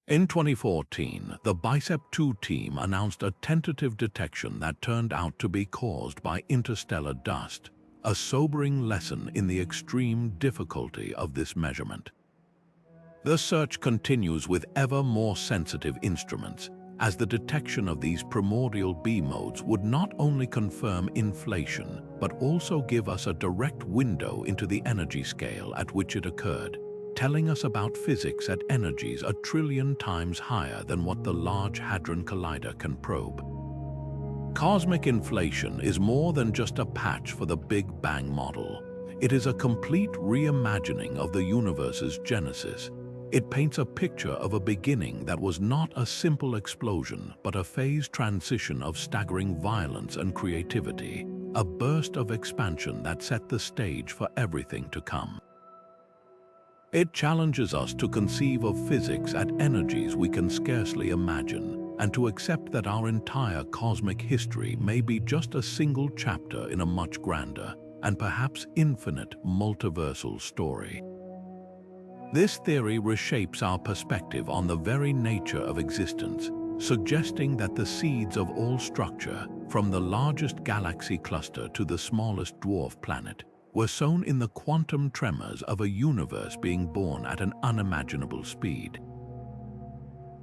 In 2014, the BICEP-2 team announced a tentative detection that turned out to be caused by interstellar dust, a sobering lesson in the extreme difficulty of this measurement. The search continues with ever more sensitive instruments, as the detection of these primordial B-modes would not only confirm inflation, but also give us a direct window into the energy scale at which it occurred, telling us about physics at energies 1 trillion times higher than what the Large Hadron Collider can probe. Cosmic inflation is more than just a patch for the Big Bang model. It is a complete reimagining of the universe's genesis. It paints a picture of a beginning that was not a simple explosion, but a phased transition of staggering violence and creativity, a burst of expansion that set the stage for everything to come. It challenges us to conceive of physics at energies we can scarcely imagine, and to accept that our entire cosmic history may be just a single chapter in a much grander, and perhaps infinite, multiversal story. This theory reshapes our perspective on the very nature of existence, suggesting that the seeds of all structure, from the largest galaxy cluster to the smallest dwarf planet, were sown in the quantum tremors of a universe being born at an unimaginable speed.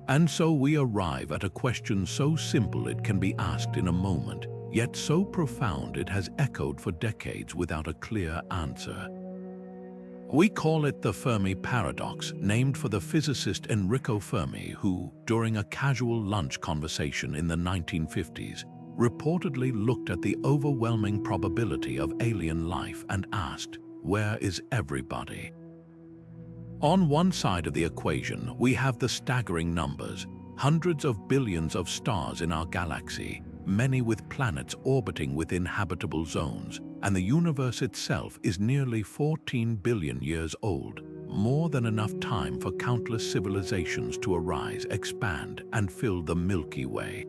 And so we arrive at a question so simple it can be asked in a moment, yet so profound it has echoed for decades without a clear answer. We call it the Fermi Paradox, named for the physicist Enrico Fermi, who, during a casual lunch conversation in the 1950s, reportedly looked at the overwhelming probability of alien life and asked, "Where is everybody?" On one side of the equation, we have the staggering numbers, hundreds of billions of stars in our galaxy, many with planets orbiting within habitable zones, and the universe itself is nearly 14 billion years old, more than enough time for countless civilizations to arise, expand, and fill the Milky Way.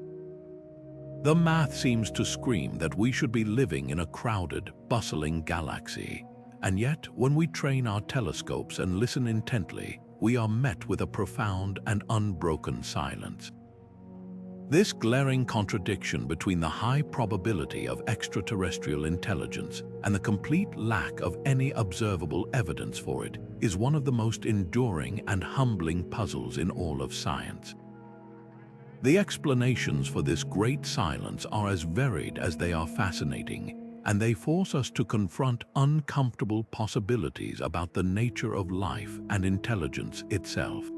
The math seems to scream that we should be living in a crowded, bustling galaxy. And yet, when we train our telescopes and listen intently, we are met with a profound and unbroken silence. This glaring contradiction between the high probability of extraterrestrial intelligence and the complete lack of any observable evidence for it is one of the most enduring and humbling puzzles in all of science. The explanations for this great silence are as varied as they are fascinating, and they force us to confront uncomfortable possibilities about the nature of life and intelligence itself.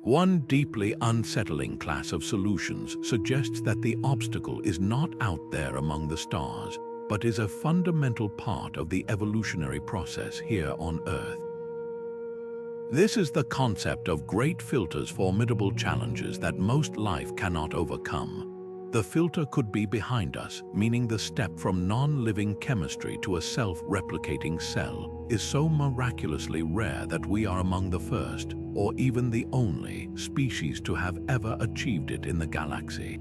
One deeply unsettling class of solutions suggests that the obstacle is not out there among the stars, but is a fundamental part of the evolutionary process here on Earth. This is the concept of great filters, formidable challenges that most life cannot overcome. The filter could be behind us, meaning the step from non-living chemistry to a self-replicating cell is so miraculously rare that we are among the first, or even the only, species to have ever achieved it in the galaxy.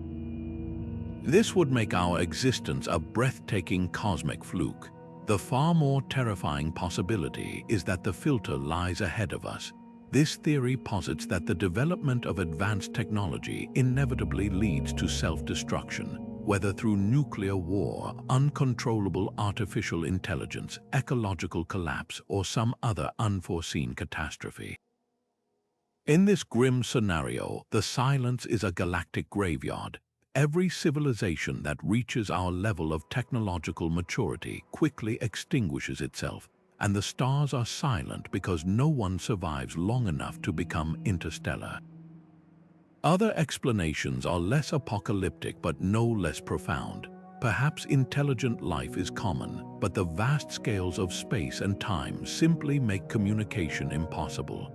This would make our existence a breathtaking cosmic fluke. The far more terrifying possibility is that the filter lies ahead of us. This theory posits that the development of advanced technology inevitably leads to self-destruction, whether through nuclear war, uncontrollable artificial intelligence, ecological collapse, or some other unforeseen catastrophe. In this grim scenario, the silence is a galactic graveyard. Every civilization that reaches our level of technological maturity quickly extinguishes itself, and the stars are silent because no one survives long enough to become interstellar. Other explanations are less apocalyptic but no less profound. Perhaps intelligent life is common, but the vast scales of space and time simply make communication impossible.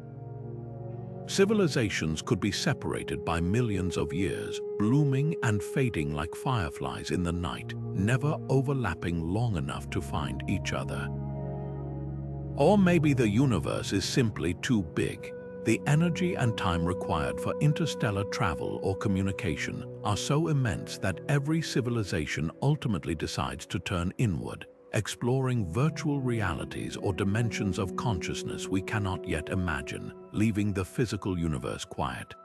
Civilizations could be separated by millions of years, blooming and fading like fireflies in the night, never overlapping long enough to find each other. Or maybe the universe is simply too big. The energy and time required for interstellar travel or communication are so immense that every civilization ultimately decides to turn inward, exploring virtual realities or dimensions of consciousness we cannot yet imagine, leaving the physical universe quiet.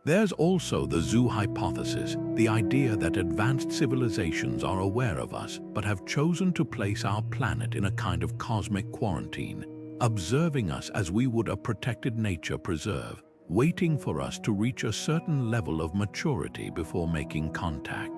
There's also the zoo hypothesis, the idea that advanced civilizations are aware of us but have chosen to place our planet in a kind of cosmic quarantine, observing us as we would a protected nature preserve, waiting for us to reach a certain level of maturity before making contact.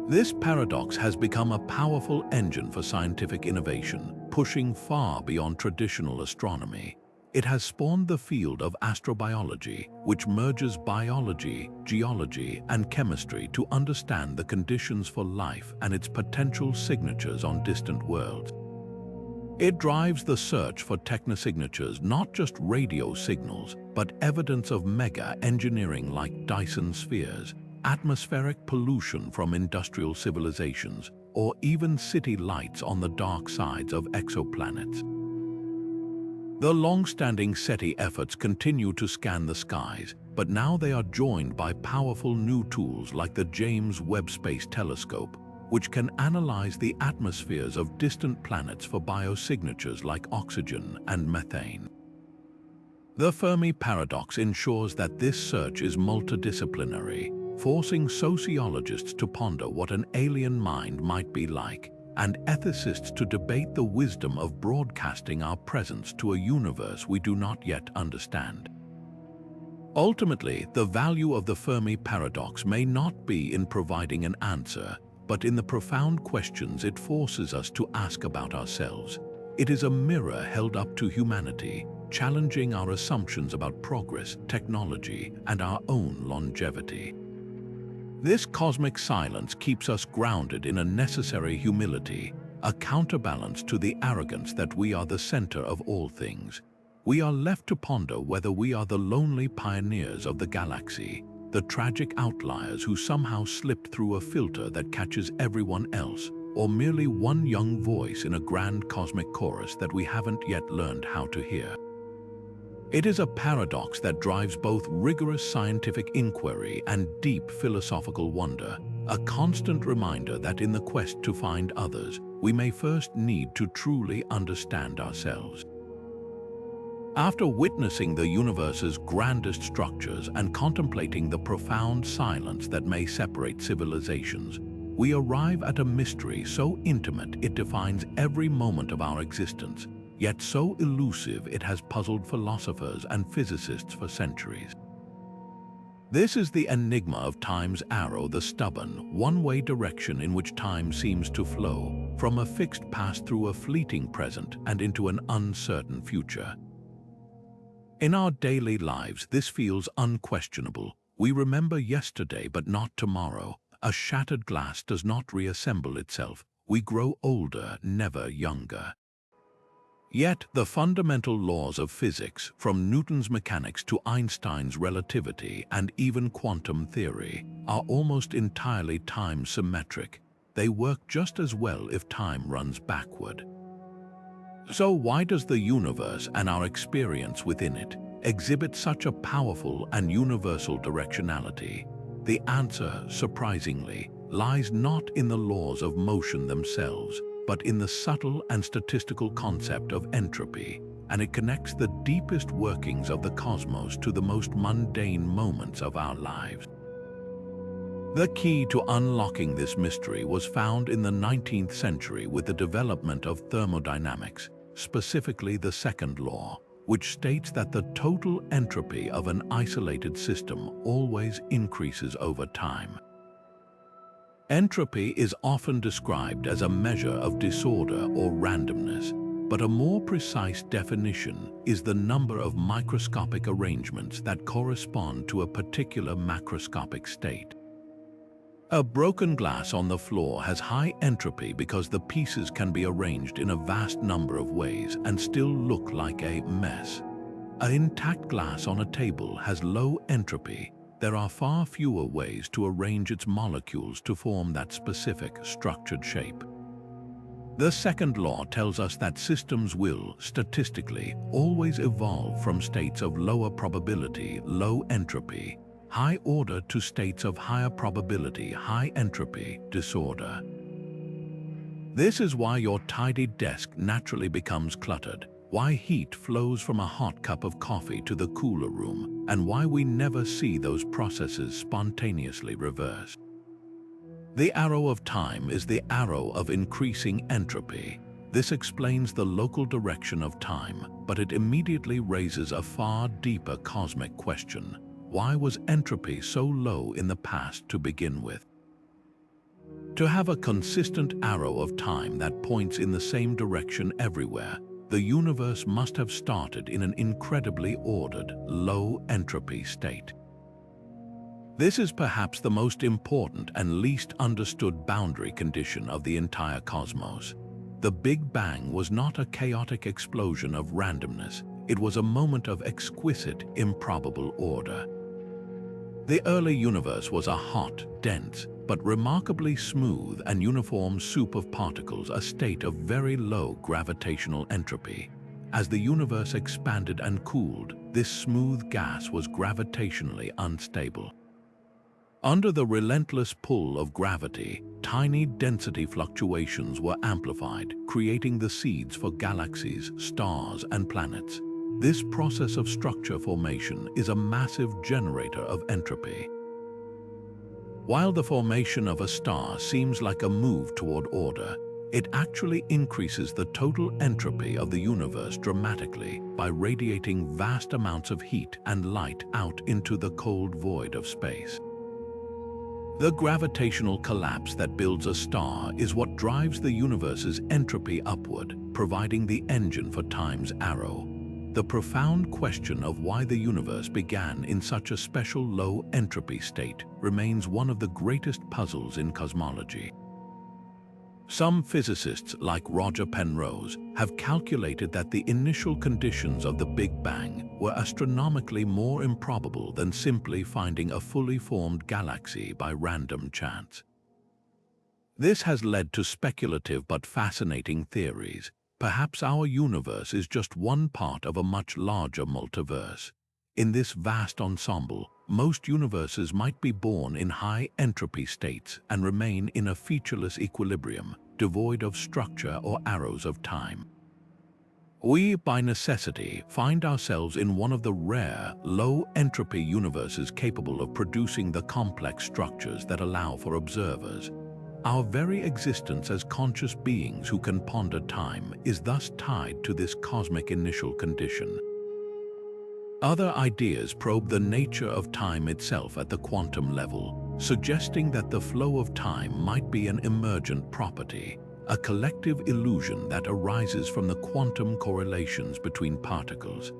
This paradox has become a powerful engine for scientific innovation, pushing far beyond traditional astronomy. It has spawned the field of astrobiology, which merges biology, geology, and chemistry to understand the conditions for life and its potential signatures on distant worlds. It drives the search for technosignatures, not just radio signals, but evidence of mega-engineering like Dyson spheres, atmospheric pollution from industrial civilizations, or even city lights on the dark sides of exoplanets. The long-standing SETI efforts continue to scan the skies, but now they are joined by powerful new tools like the James Webb Space Telescope, which can analyze the atmospheres of distant planets for biosignatures like oxygen and methane. The Fermi Paradox ensures that this search is multidisciplinary, forcing sociologists to ponder what an alien mind might be like, and ethicists to debate the wisdom of broadcasting our presence to a universe we do not yet understand. Ultimately, the value of the Fermi Paradox may not be in providing an answer, but in the profound questions it forces us to ask about ourselves. It is a mirror held up to humanity, challenging our assumptions about progress, technology, and our own longevity. This cosmic silence keeps us grounded in a necessary humility, a counterbalance to the arrogance that we are the center of all things. We are left to ponder whether we are the lonely pioneers of the galaxy, the tragic outliers who somehow slipped through a filter that catches everyone else, or merely one young voice in a grand cosmic chorus that we haven't yet learned how to hear. It is a paradox that drives both rigorous scientific inquiry and deep philosophical wonder, a constant reminder that in the quest to find others, we may first need to truly understand ourselves. After witnessing the universe's grandest structures and contemplating the profound silence that may separate civilizations, we arrive at a mystery so intimate it defines every moment of our existence, yet so elusive it has puzzled philosophers and physicists for centuries. This is the enigma of time's arrow, the stubborn, one-way direction in which time seems to flow, from a fixed past through a fleeting present and into an uncertain future. In our daily lives, this feels unquestionable. We remember yesterday but not tomorrow. A shattered glass does not reassemble itself. We grow older, never younger. Yet the fundamental laws of physics, from Newton's mechanics to Einstein's relativity and even quantum theory, are almost entirely time-symmetric. They work just as well if time runs backward. So why does the universe and our experience within it exhibit such a powerful and universal directionality? The answer, surprisingly, lies not in the laws of motion themselves, but in the subtle and statistical concept of entropy, and it connects the deepest workings of the cosmos to the most mundane moments of our lives. The key to unlocking this mystery was found in the 19th century with the development of thermodynamics, specifically the second law, which states that the total entropy of an isolated system always increases over time. Entropy is often described as a measure of disorder or randomness, but a more precise definition is the number of microscopic arrangements that correspond to a particular macroscopic state. A broken glass on the floor has high entropy because the pieces can be arranged in a vast number of ways and still look like a mess. An intact glass on a table has low entropy. There are far fewer ways to arrange its molecules to form that specific structured shape. The second law tells us that systems will, statistically, always evolve from states of lower probability, low entropy, high order to states of higher probability, high entropy, disorder. This is why your tidy desk naturally becomes cluttered, why heat flows from a hot cup of coffee to the cooler room, and why we never see those processes spontaneously reversed. The arrow of time is the arrow of increasing entropy. This explains the local direction of time, but it immediately raises a far deeper cosmic question. Why was entropy so low in the past to begin with? To have a consistent arrow of time that points in the same direction everywhere, the universe must have started in an incredibly ordered, low entropy state. This is perhaps the most important and least understood boundary condition of the entire cosmos. The Big Bang was not a chaotic explosion of randomness. It was a moment of exquisite, improbable order. The early universe was a hot, dense, but remarkably smooth and uniform soup of particles, a state of very low gravitational entropy. As the universe expanded and cooled, this smooth gas was gravitationally unstable. Under the relentless pull of gravity, tiny density fluctuations were amplified, creating the seeds for galaxies, stars, and planets. This process of structure formation is a massive generator of entropy. While the formation of a star seems like a move toward order, it actually increases the total entropy of the universe dramatically by radiating vast amounts of heat and light out into the cold void of space. The gravitational collapse that builds a star is what drives the universe's entropy upward, providing the engine for time's arrow. The profound question of why the universe began in such a special low entropy state remains one of the greatest puzzles in cosmology. Some physicists, like Roger Penrose, have calculated that the initial conditions of the Big Bang were astronomically more improbable than simply finding a fully formed galaxy by random chance. This has led to speculative but fascinating theories. Perhaps our universe is just one part of a much larger multiverse. In this vast ensemble, most universes might be born in high entropy states and remain in a featureless equilibrium, devoid of structure or arrows of time. We, by necessity, find ourselves in one of the rare, low-entropy universes capable of producing the complex structures that allow for observers. Our very existence as conscious beings who can ponder time is thus tied to this cosmic initial condition. Other ideas probe the nature of time itself at the quantum level, suggesting that the flow of time might be an emergent property, a collective illusion that arises from the quantum correlations between particles.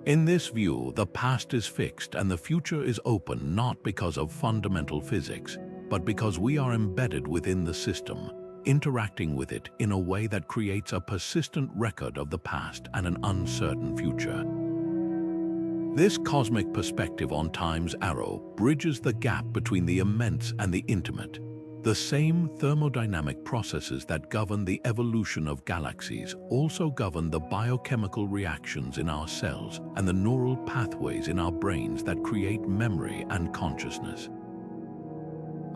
In this view, the past is fixed and the future is open not because of fundamental physics, but because we are embedded within the system, interacting with it in a way that creates a persistent record of the past and an uncertain future. This cosmic perspective on time's arrow bridges the gap between the immense and the intimate. The same thermodynamic processes that govern the evolution of galaxies also govern the biochemical reactions in our cells and the neural pathways in our brains that create memory and consciousness.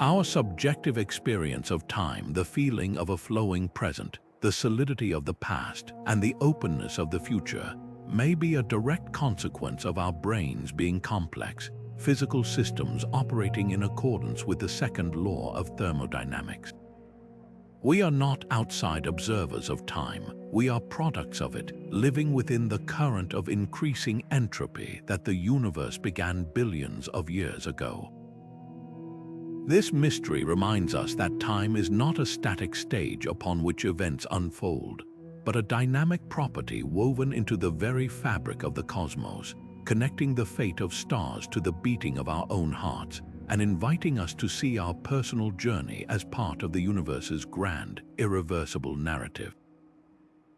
Our subjective experience of time, the feeling of a flowing present, the solidity of the past, and the openness of the future, may be a direct consequence of our brains being complex, physical systems operating in accordance with the second law of thermodynamics. We are not outside observers of time, we are products of it, living within the current of increasing entropy that the universe began billions of years ago. This mystery reminds us that time is not a static stage upon which events unfold, but a dynamic property woven into the very fabric of the cosmos, connecting the fate of stars to the beating of our own hearts, and inviting us to see our personal journey as part of the universe's grand, irreversible narrative.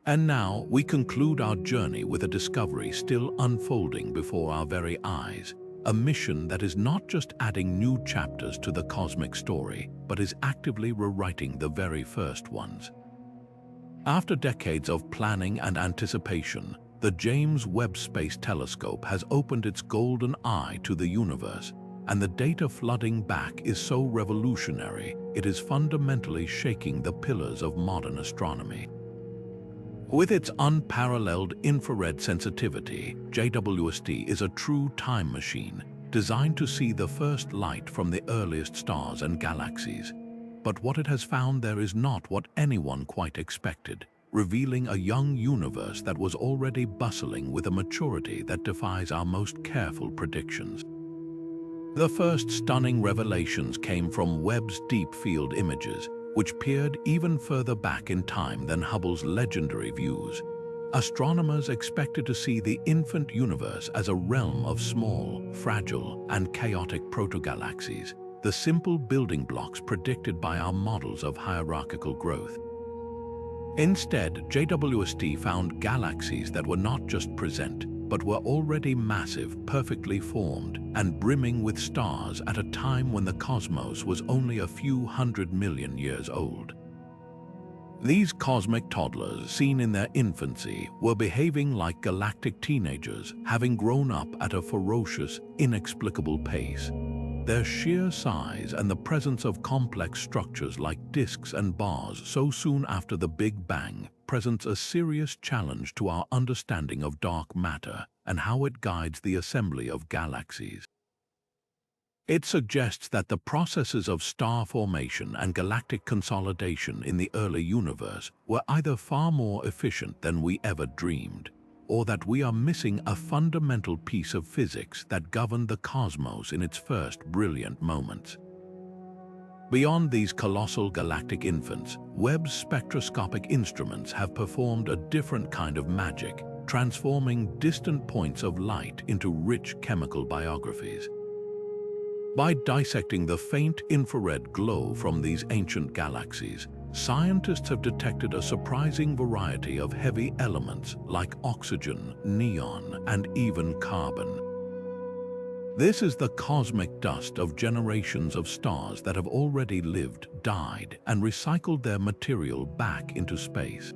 And now, we conclude our journey with a discovery still unfolding before our very eyes, a mission that is not just adding new chapters to the cosmic story, but is actively rewriting the very first ones. After decades of planning and anticipation, the James Webb Space Telescope has opened its golden eye to the universe, and the data flooding back is so revolutionary, it is fundamentally shaking the pillars of modern astronomy. With its unparalleled infrared sensitivity, JWST is a true time machine, designed to see the first light from the earliest stars and galaxies. But what it has found there is not what anyone quite expected, revealing a young universe that was already bustling with a maturity that defies our most careful predictions. The first stunning revelations came from Webb's deep field images, which peered even further back in time than Hubble's legendary views. Astronomers expected to see the infant universe as a realm of small, fragile, and chaotic protogalaxies, the simple building blocks predicted by our models of hierarchical growth. Instead, JWST found galaxies that were not just present, but were already massive, perfectly formed, and brimming with stars at a time when the cosmos was only a few 100 million years old. These cosmic toddlers, seen in their infancy, were behaving like galactic teenagers, having grown up at a ferocious, inexplicable pace. Their sheer size and the presence of complex structures like disks and bars so soon after the Big Bang presents a serious challenge to our understanding of dark matter and how it guides the assembly of galaxies. It suggests that the processes of star formation and galactic consolidation in the early universe were either far more efficient than we ever dreamed, or that we are missing a fundamental piece of physics that governed the cosmos in its first brilliant moments. Beyond these colossal galactic infants, Webb's spectroscopic instruments have performed a different kind of magic, transforming distant points of light into rich chemical biographies. By dissecting the faint infrared glow from these ancient galaxies, scientists have detected a surprising variety of heavy elements like oxygen, neon, and even carbon. This is the cosmic dust of generations of stars that have already lived, died, and recycled their material back into space.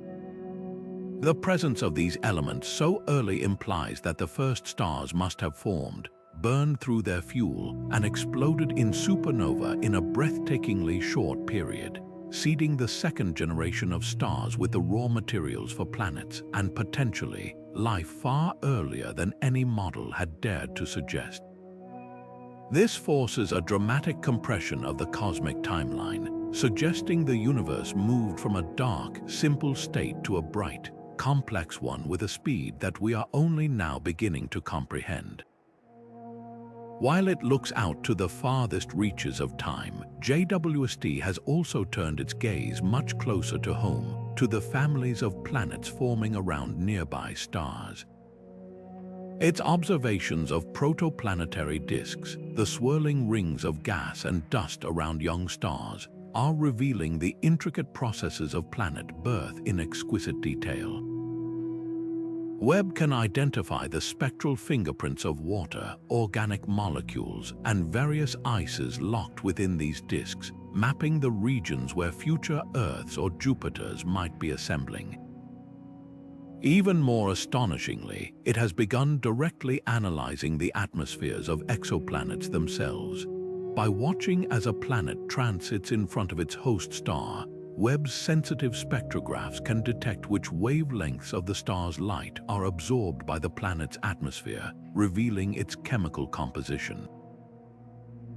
The presence of these elements so early implies that the first stars must have formed, burned through their fuel, and exploded in supernova in a breathtakingly short period, seeding the second generation of stars with the raw materials for planets and potentially life far earlier than any model had dared to suggest. This forces a dramatic compression of the cosmic timeline, suggesting the universe moved from a dark, simple state to a bright, complex one with a speed that we are only now beginning to comprehend. While it looks out to the farthest reaches of time, JWST has also turned its gaze much closer to home, to the families of planets forming around nearby stars. Its observations of protoplanetary disks, the swirling rings of gas and dust around young stars, are revealing the intricate processes of planet birth in exquisite detail. Webb can identify the spectral fingerprints of water, organic molecules, and various ices locked within these disks, mapping the regions where future Earths or Jupiters might be assembling. Even more astonishingly, it has begun directly analyzing the atmospheres of exoplanets themselves. By watching as a planet transits in front of its host star, Webb's sensitive spectrographs can detect which wavelengths of the star's light are absorbed by the planet's atmosphere, revealing its chemical composition.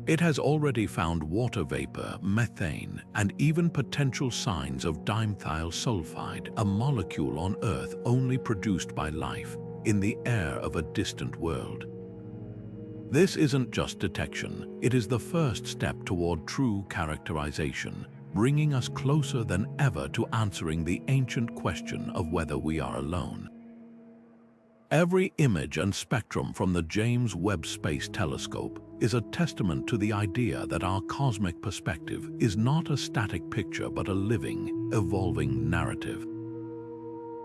It has already found water vapor, methane, and even potential signs of dimethyl sulfide, a molecule on Earth only produced by life, in the air of a distant world. This isn't just detection, it is the first step toward true characterization, bringing us closer than ever to answering the ancient question of whether we are alone. Every image and spectrum from the James Webb Space Telescope is a testament to the idea that our cosmic perspective is not a static picture but a living, evolving narrative.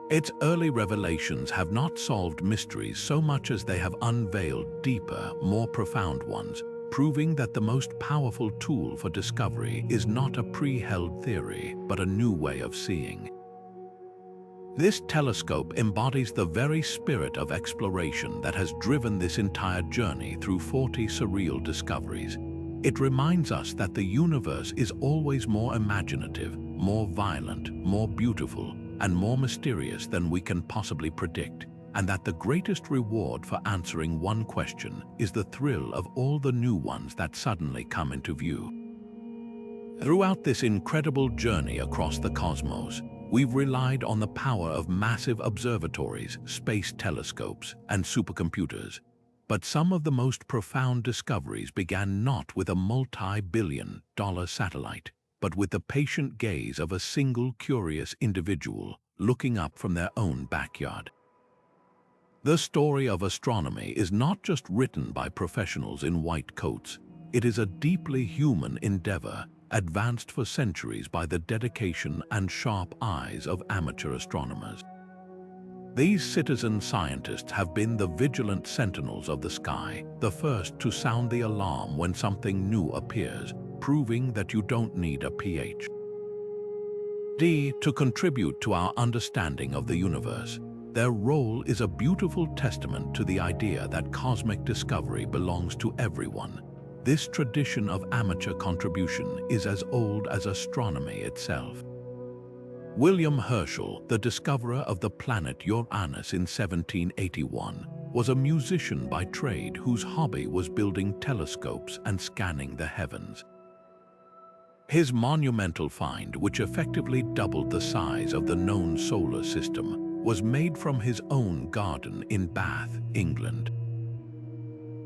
Its early revelations have not solved mysteries so much as they have unveiled deeper, more profound ones, proving that the most powerful tool for discovery is not a pre-held theory, but a new way of seeing. This telescope embodies the very spirit of exploration that has driven this entire journey through 40 surreal discoveries. It reminds us that the universe is always more imaginative, more violent, more beautiful, and more mysterious than we can possibly predict, and that the greatest reward for answering one question is the thrill of all the new ones that suddenly come into view. Throughout this incredible journey across the cosmos, we've relied on the power of massive observatories, space telescopes, and supercomputers. But some of the most profound discoveries began not with a multi-billion-dollar satellite, but with the patient gaze of a single curious individual looking up from their own backyard. The story of astronomy is not just written by professionals in white coats. It is a deeply human endeavor, advanced for centuries by the dedication and sharp eyes of amateur astronomers. These citizen scientists have been the vigilant sentinels of the sky, the first to sound the alarm when something new appears, proving that you don't need a PhD to contribute to our understanding of the universe. Their role is a beautiful testament to the idea that cosmic discovery belongs to everyone. This tradition of amateur contribution is as old as astronomy itself. William Herschel, the discoverer of the planet Uranus in 1781, was a musician by trade whose hobby was building telescopes and scanning the heavens. His monumental find, which effectively doubled the size of the known solar system, was made from his own garden in Bath, England.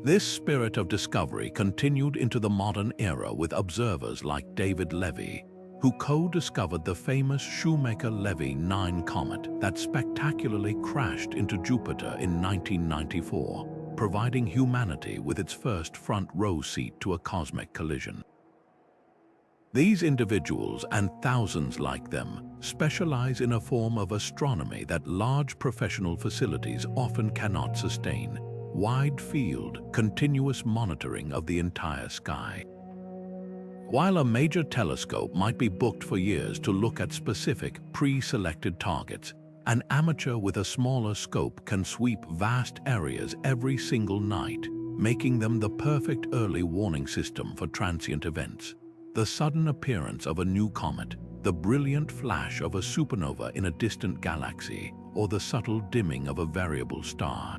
This spirit of discovery continued into the modern era with observers like David Levy, who co-discovered the famous Shoemaker-Levy 9 comet that spectacularly crashed into Jupiter in 1994, providing humanity with its first front-row seat to a cosmic collision. These individuals, and thousands like them, specialize in a form of astronomy that large professional facilities often cannot sustain: wide-field, continuous monitoring of the entire sky. While a major telescope might be booked for years to look at specific, pre-selected targets, an amateur with a smaller scope can sweep vast areas every single night, making them the perfect early warning system for transient events. The sudden appearance of a new comet, the brilliant flash of a supernova in a distant galaxy, or the subtle dimming of a variable star.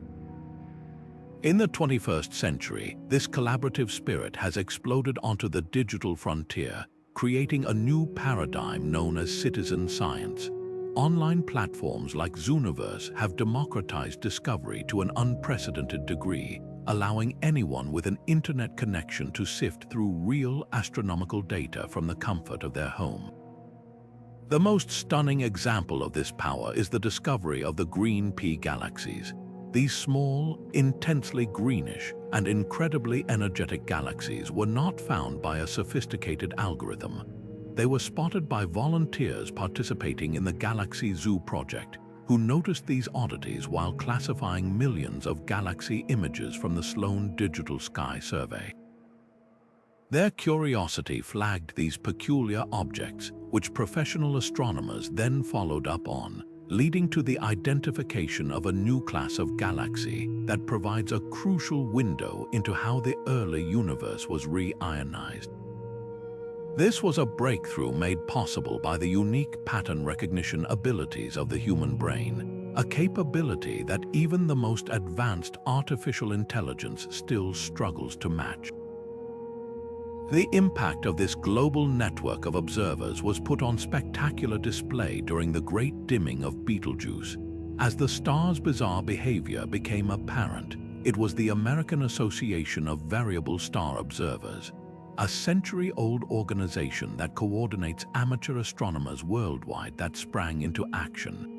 In the 21st century, this collaborative spirit has exploded onto the digital frontier, creating a new paradigm known as citizen science. Online platforms like Zooniverse have democratized discovery to an unprecedented degree, allowing anyone with an internet connection to sift through real astronomical data from the comfort of their home. The most stunning example of this power is the discovery of the green pea galaxies. These small, intensely greenish, and incredibly energetic galaxies were not found by a sophisticated algorithm. They were spotted by volunteers participating in the Galaxy Zoo project, who noticed these oddities while classifying millions of galaxy images from the Sloan Digital Sky Survey. Their curiosity flagged these peculiar objects, which professional astronomers then followed up on, leading to the identification of a new class of galaxy that provides a crucial window into how the early universe was reionized. This was a breakthrough made possible by the unique pattern recognition abilities of the human brain, a capability that even the most advanced artificial intelligence still struggles to match. The impact of this global network of observers was put on spectacular display during the Great Dimming of Betelgeuse. As the star's bizarre behavior became apparent, it was the American Association of Variable Star Observers, a century-old organization that coordinates amateur astronomers worldwide, that sprang into action.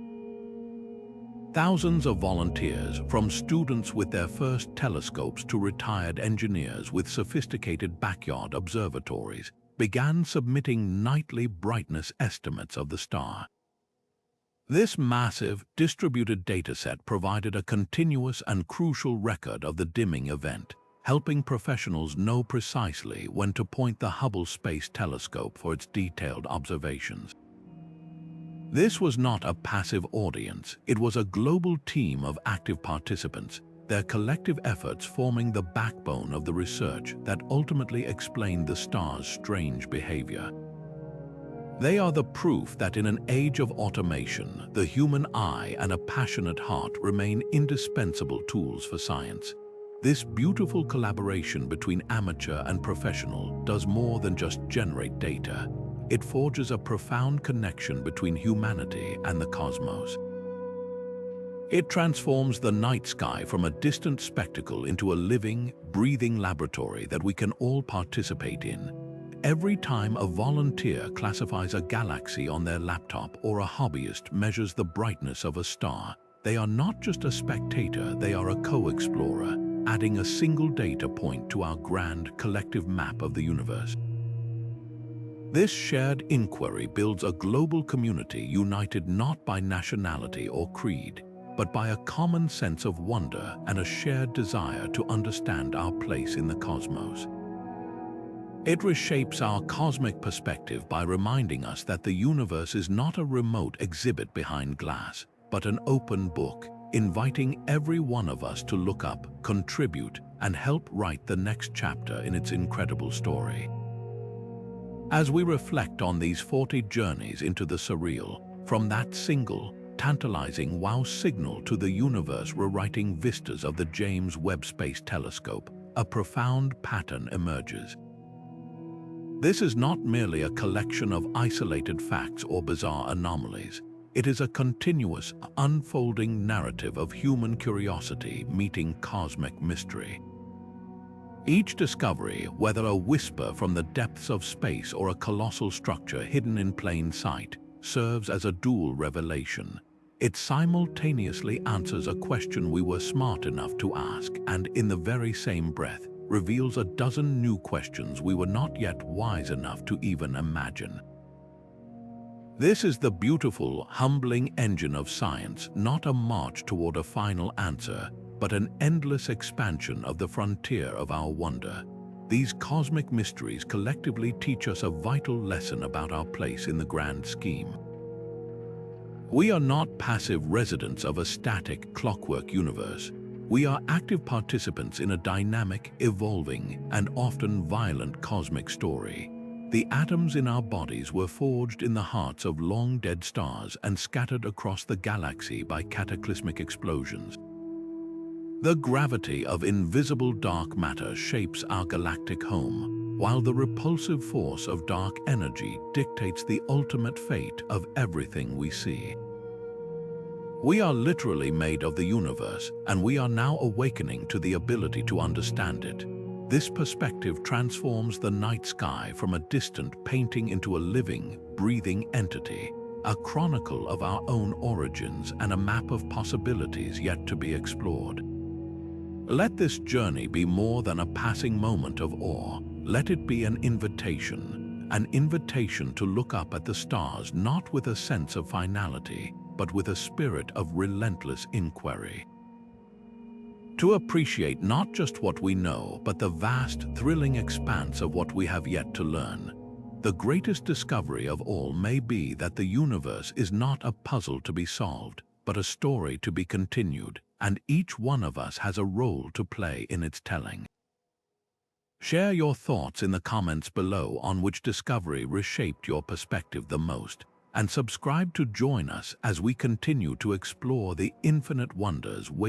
Thousands of volunteers, from students with their first telescopes to retired engineers with sophisticated backyard observatories, began submitting nightly brightness estimates of the star. This massive, distributed dataset provided a continuous and crucial record of the dimming event, helping professionals know precisely when to point the Hubble Space Telescope for its detailed observations. This was not a passive audience, it was a global team of active participants, their collective efforts forming the backbone of the research that ultimately explained the star's strange behavior. They are the proof that in an age of automation, the human eye and a passionate heart remain indispensable tools for science. This beautiful collaboration between amateur and professional does more than just generate data. It forges a profound connection between humanity and the cosmos. It transforms the night sky from a distant spectacle into a living, breathing laboratory that we can all participate in. Every time a volunteer classifies a galaxy on their laptop or a hobbyist measures the brightness of a star, they are not just a spectator, they are a co-explorer, adding a single data point to our grand collective map of the universe. This shared inquiry builds a global community united not by nationality or creed, but by a common sense of wonder and a shared desire to understand our place in the cosmos. It reshapes our cosmic perspective by reminding us that the universe is not a remote exhibit behind glass, but an open book, inviting every one of us to look up, contribute, and help write the next chapter in its incredible story. As we reflect on these 40 journeys into the surreal, from that single, tantalizing wow signal to the universe rewriting vistas of the James Webb Space Telescope, a profound pattern emerges. This is not merely a collection of isolated facts or bizarre anomalies. It is a continuous, unfolding narrative of human curiosity meeting cosmic mystery. Each discovery, whether a whisper from the depths of space or a colossal structure hidden in plain sight, serves as a dual revelation. It simultaneously answers a question we were smart enough to ask, and in the very same breath, reveals a dozen new questions we were not yet wise enough to even imagine. This is the beautiful, humbling engine of science, not a march toward a final answer, but an endless expansion of the frontier of our wonder. These cosmic mysteries collectively teach us a vital lesson about our place in the grand scheme. We are not passive residents of a static, clockwork universe. We are active participants in a dynamic, evolving, and often violent cosmic story. The atoms in our bodies were forged in the hearts of long-dead stars and scattered across the galaxy by cataclysmic explosions. The gravity of invisible dark matter shapes our galactic home, while the repulsive force of dark energy dictates the ultimate fate of everything we see. We are literally made of the universe, and we are now awakening to the ability to understand it. This perspective transforms the night sky from a distant painting into a living, breathing entity, a chronicle of our own origins and a map of possibilities yet to be explored. Let this journey be more than a passing moment of awe. Let it be an invitation to look up at the stars not with a sense of finality, but with a spirit of relentless inquiry. To appreciate not just what we know, but the vast, thrilling expanse of what we have yet to learn. The greatest discovery of all may be that the universe is not a puzzle to be solved, but a story to be continued, and each one of us has a role to play in its telling. Share your thoughts in the comments below on which discovery reshaped your perspective the most, and subscribe to join us as we continue to explore the infinite wonders waiting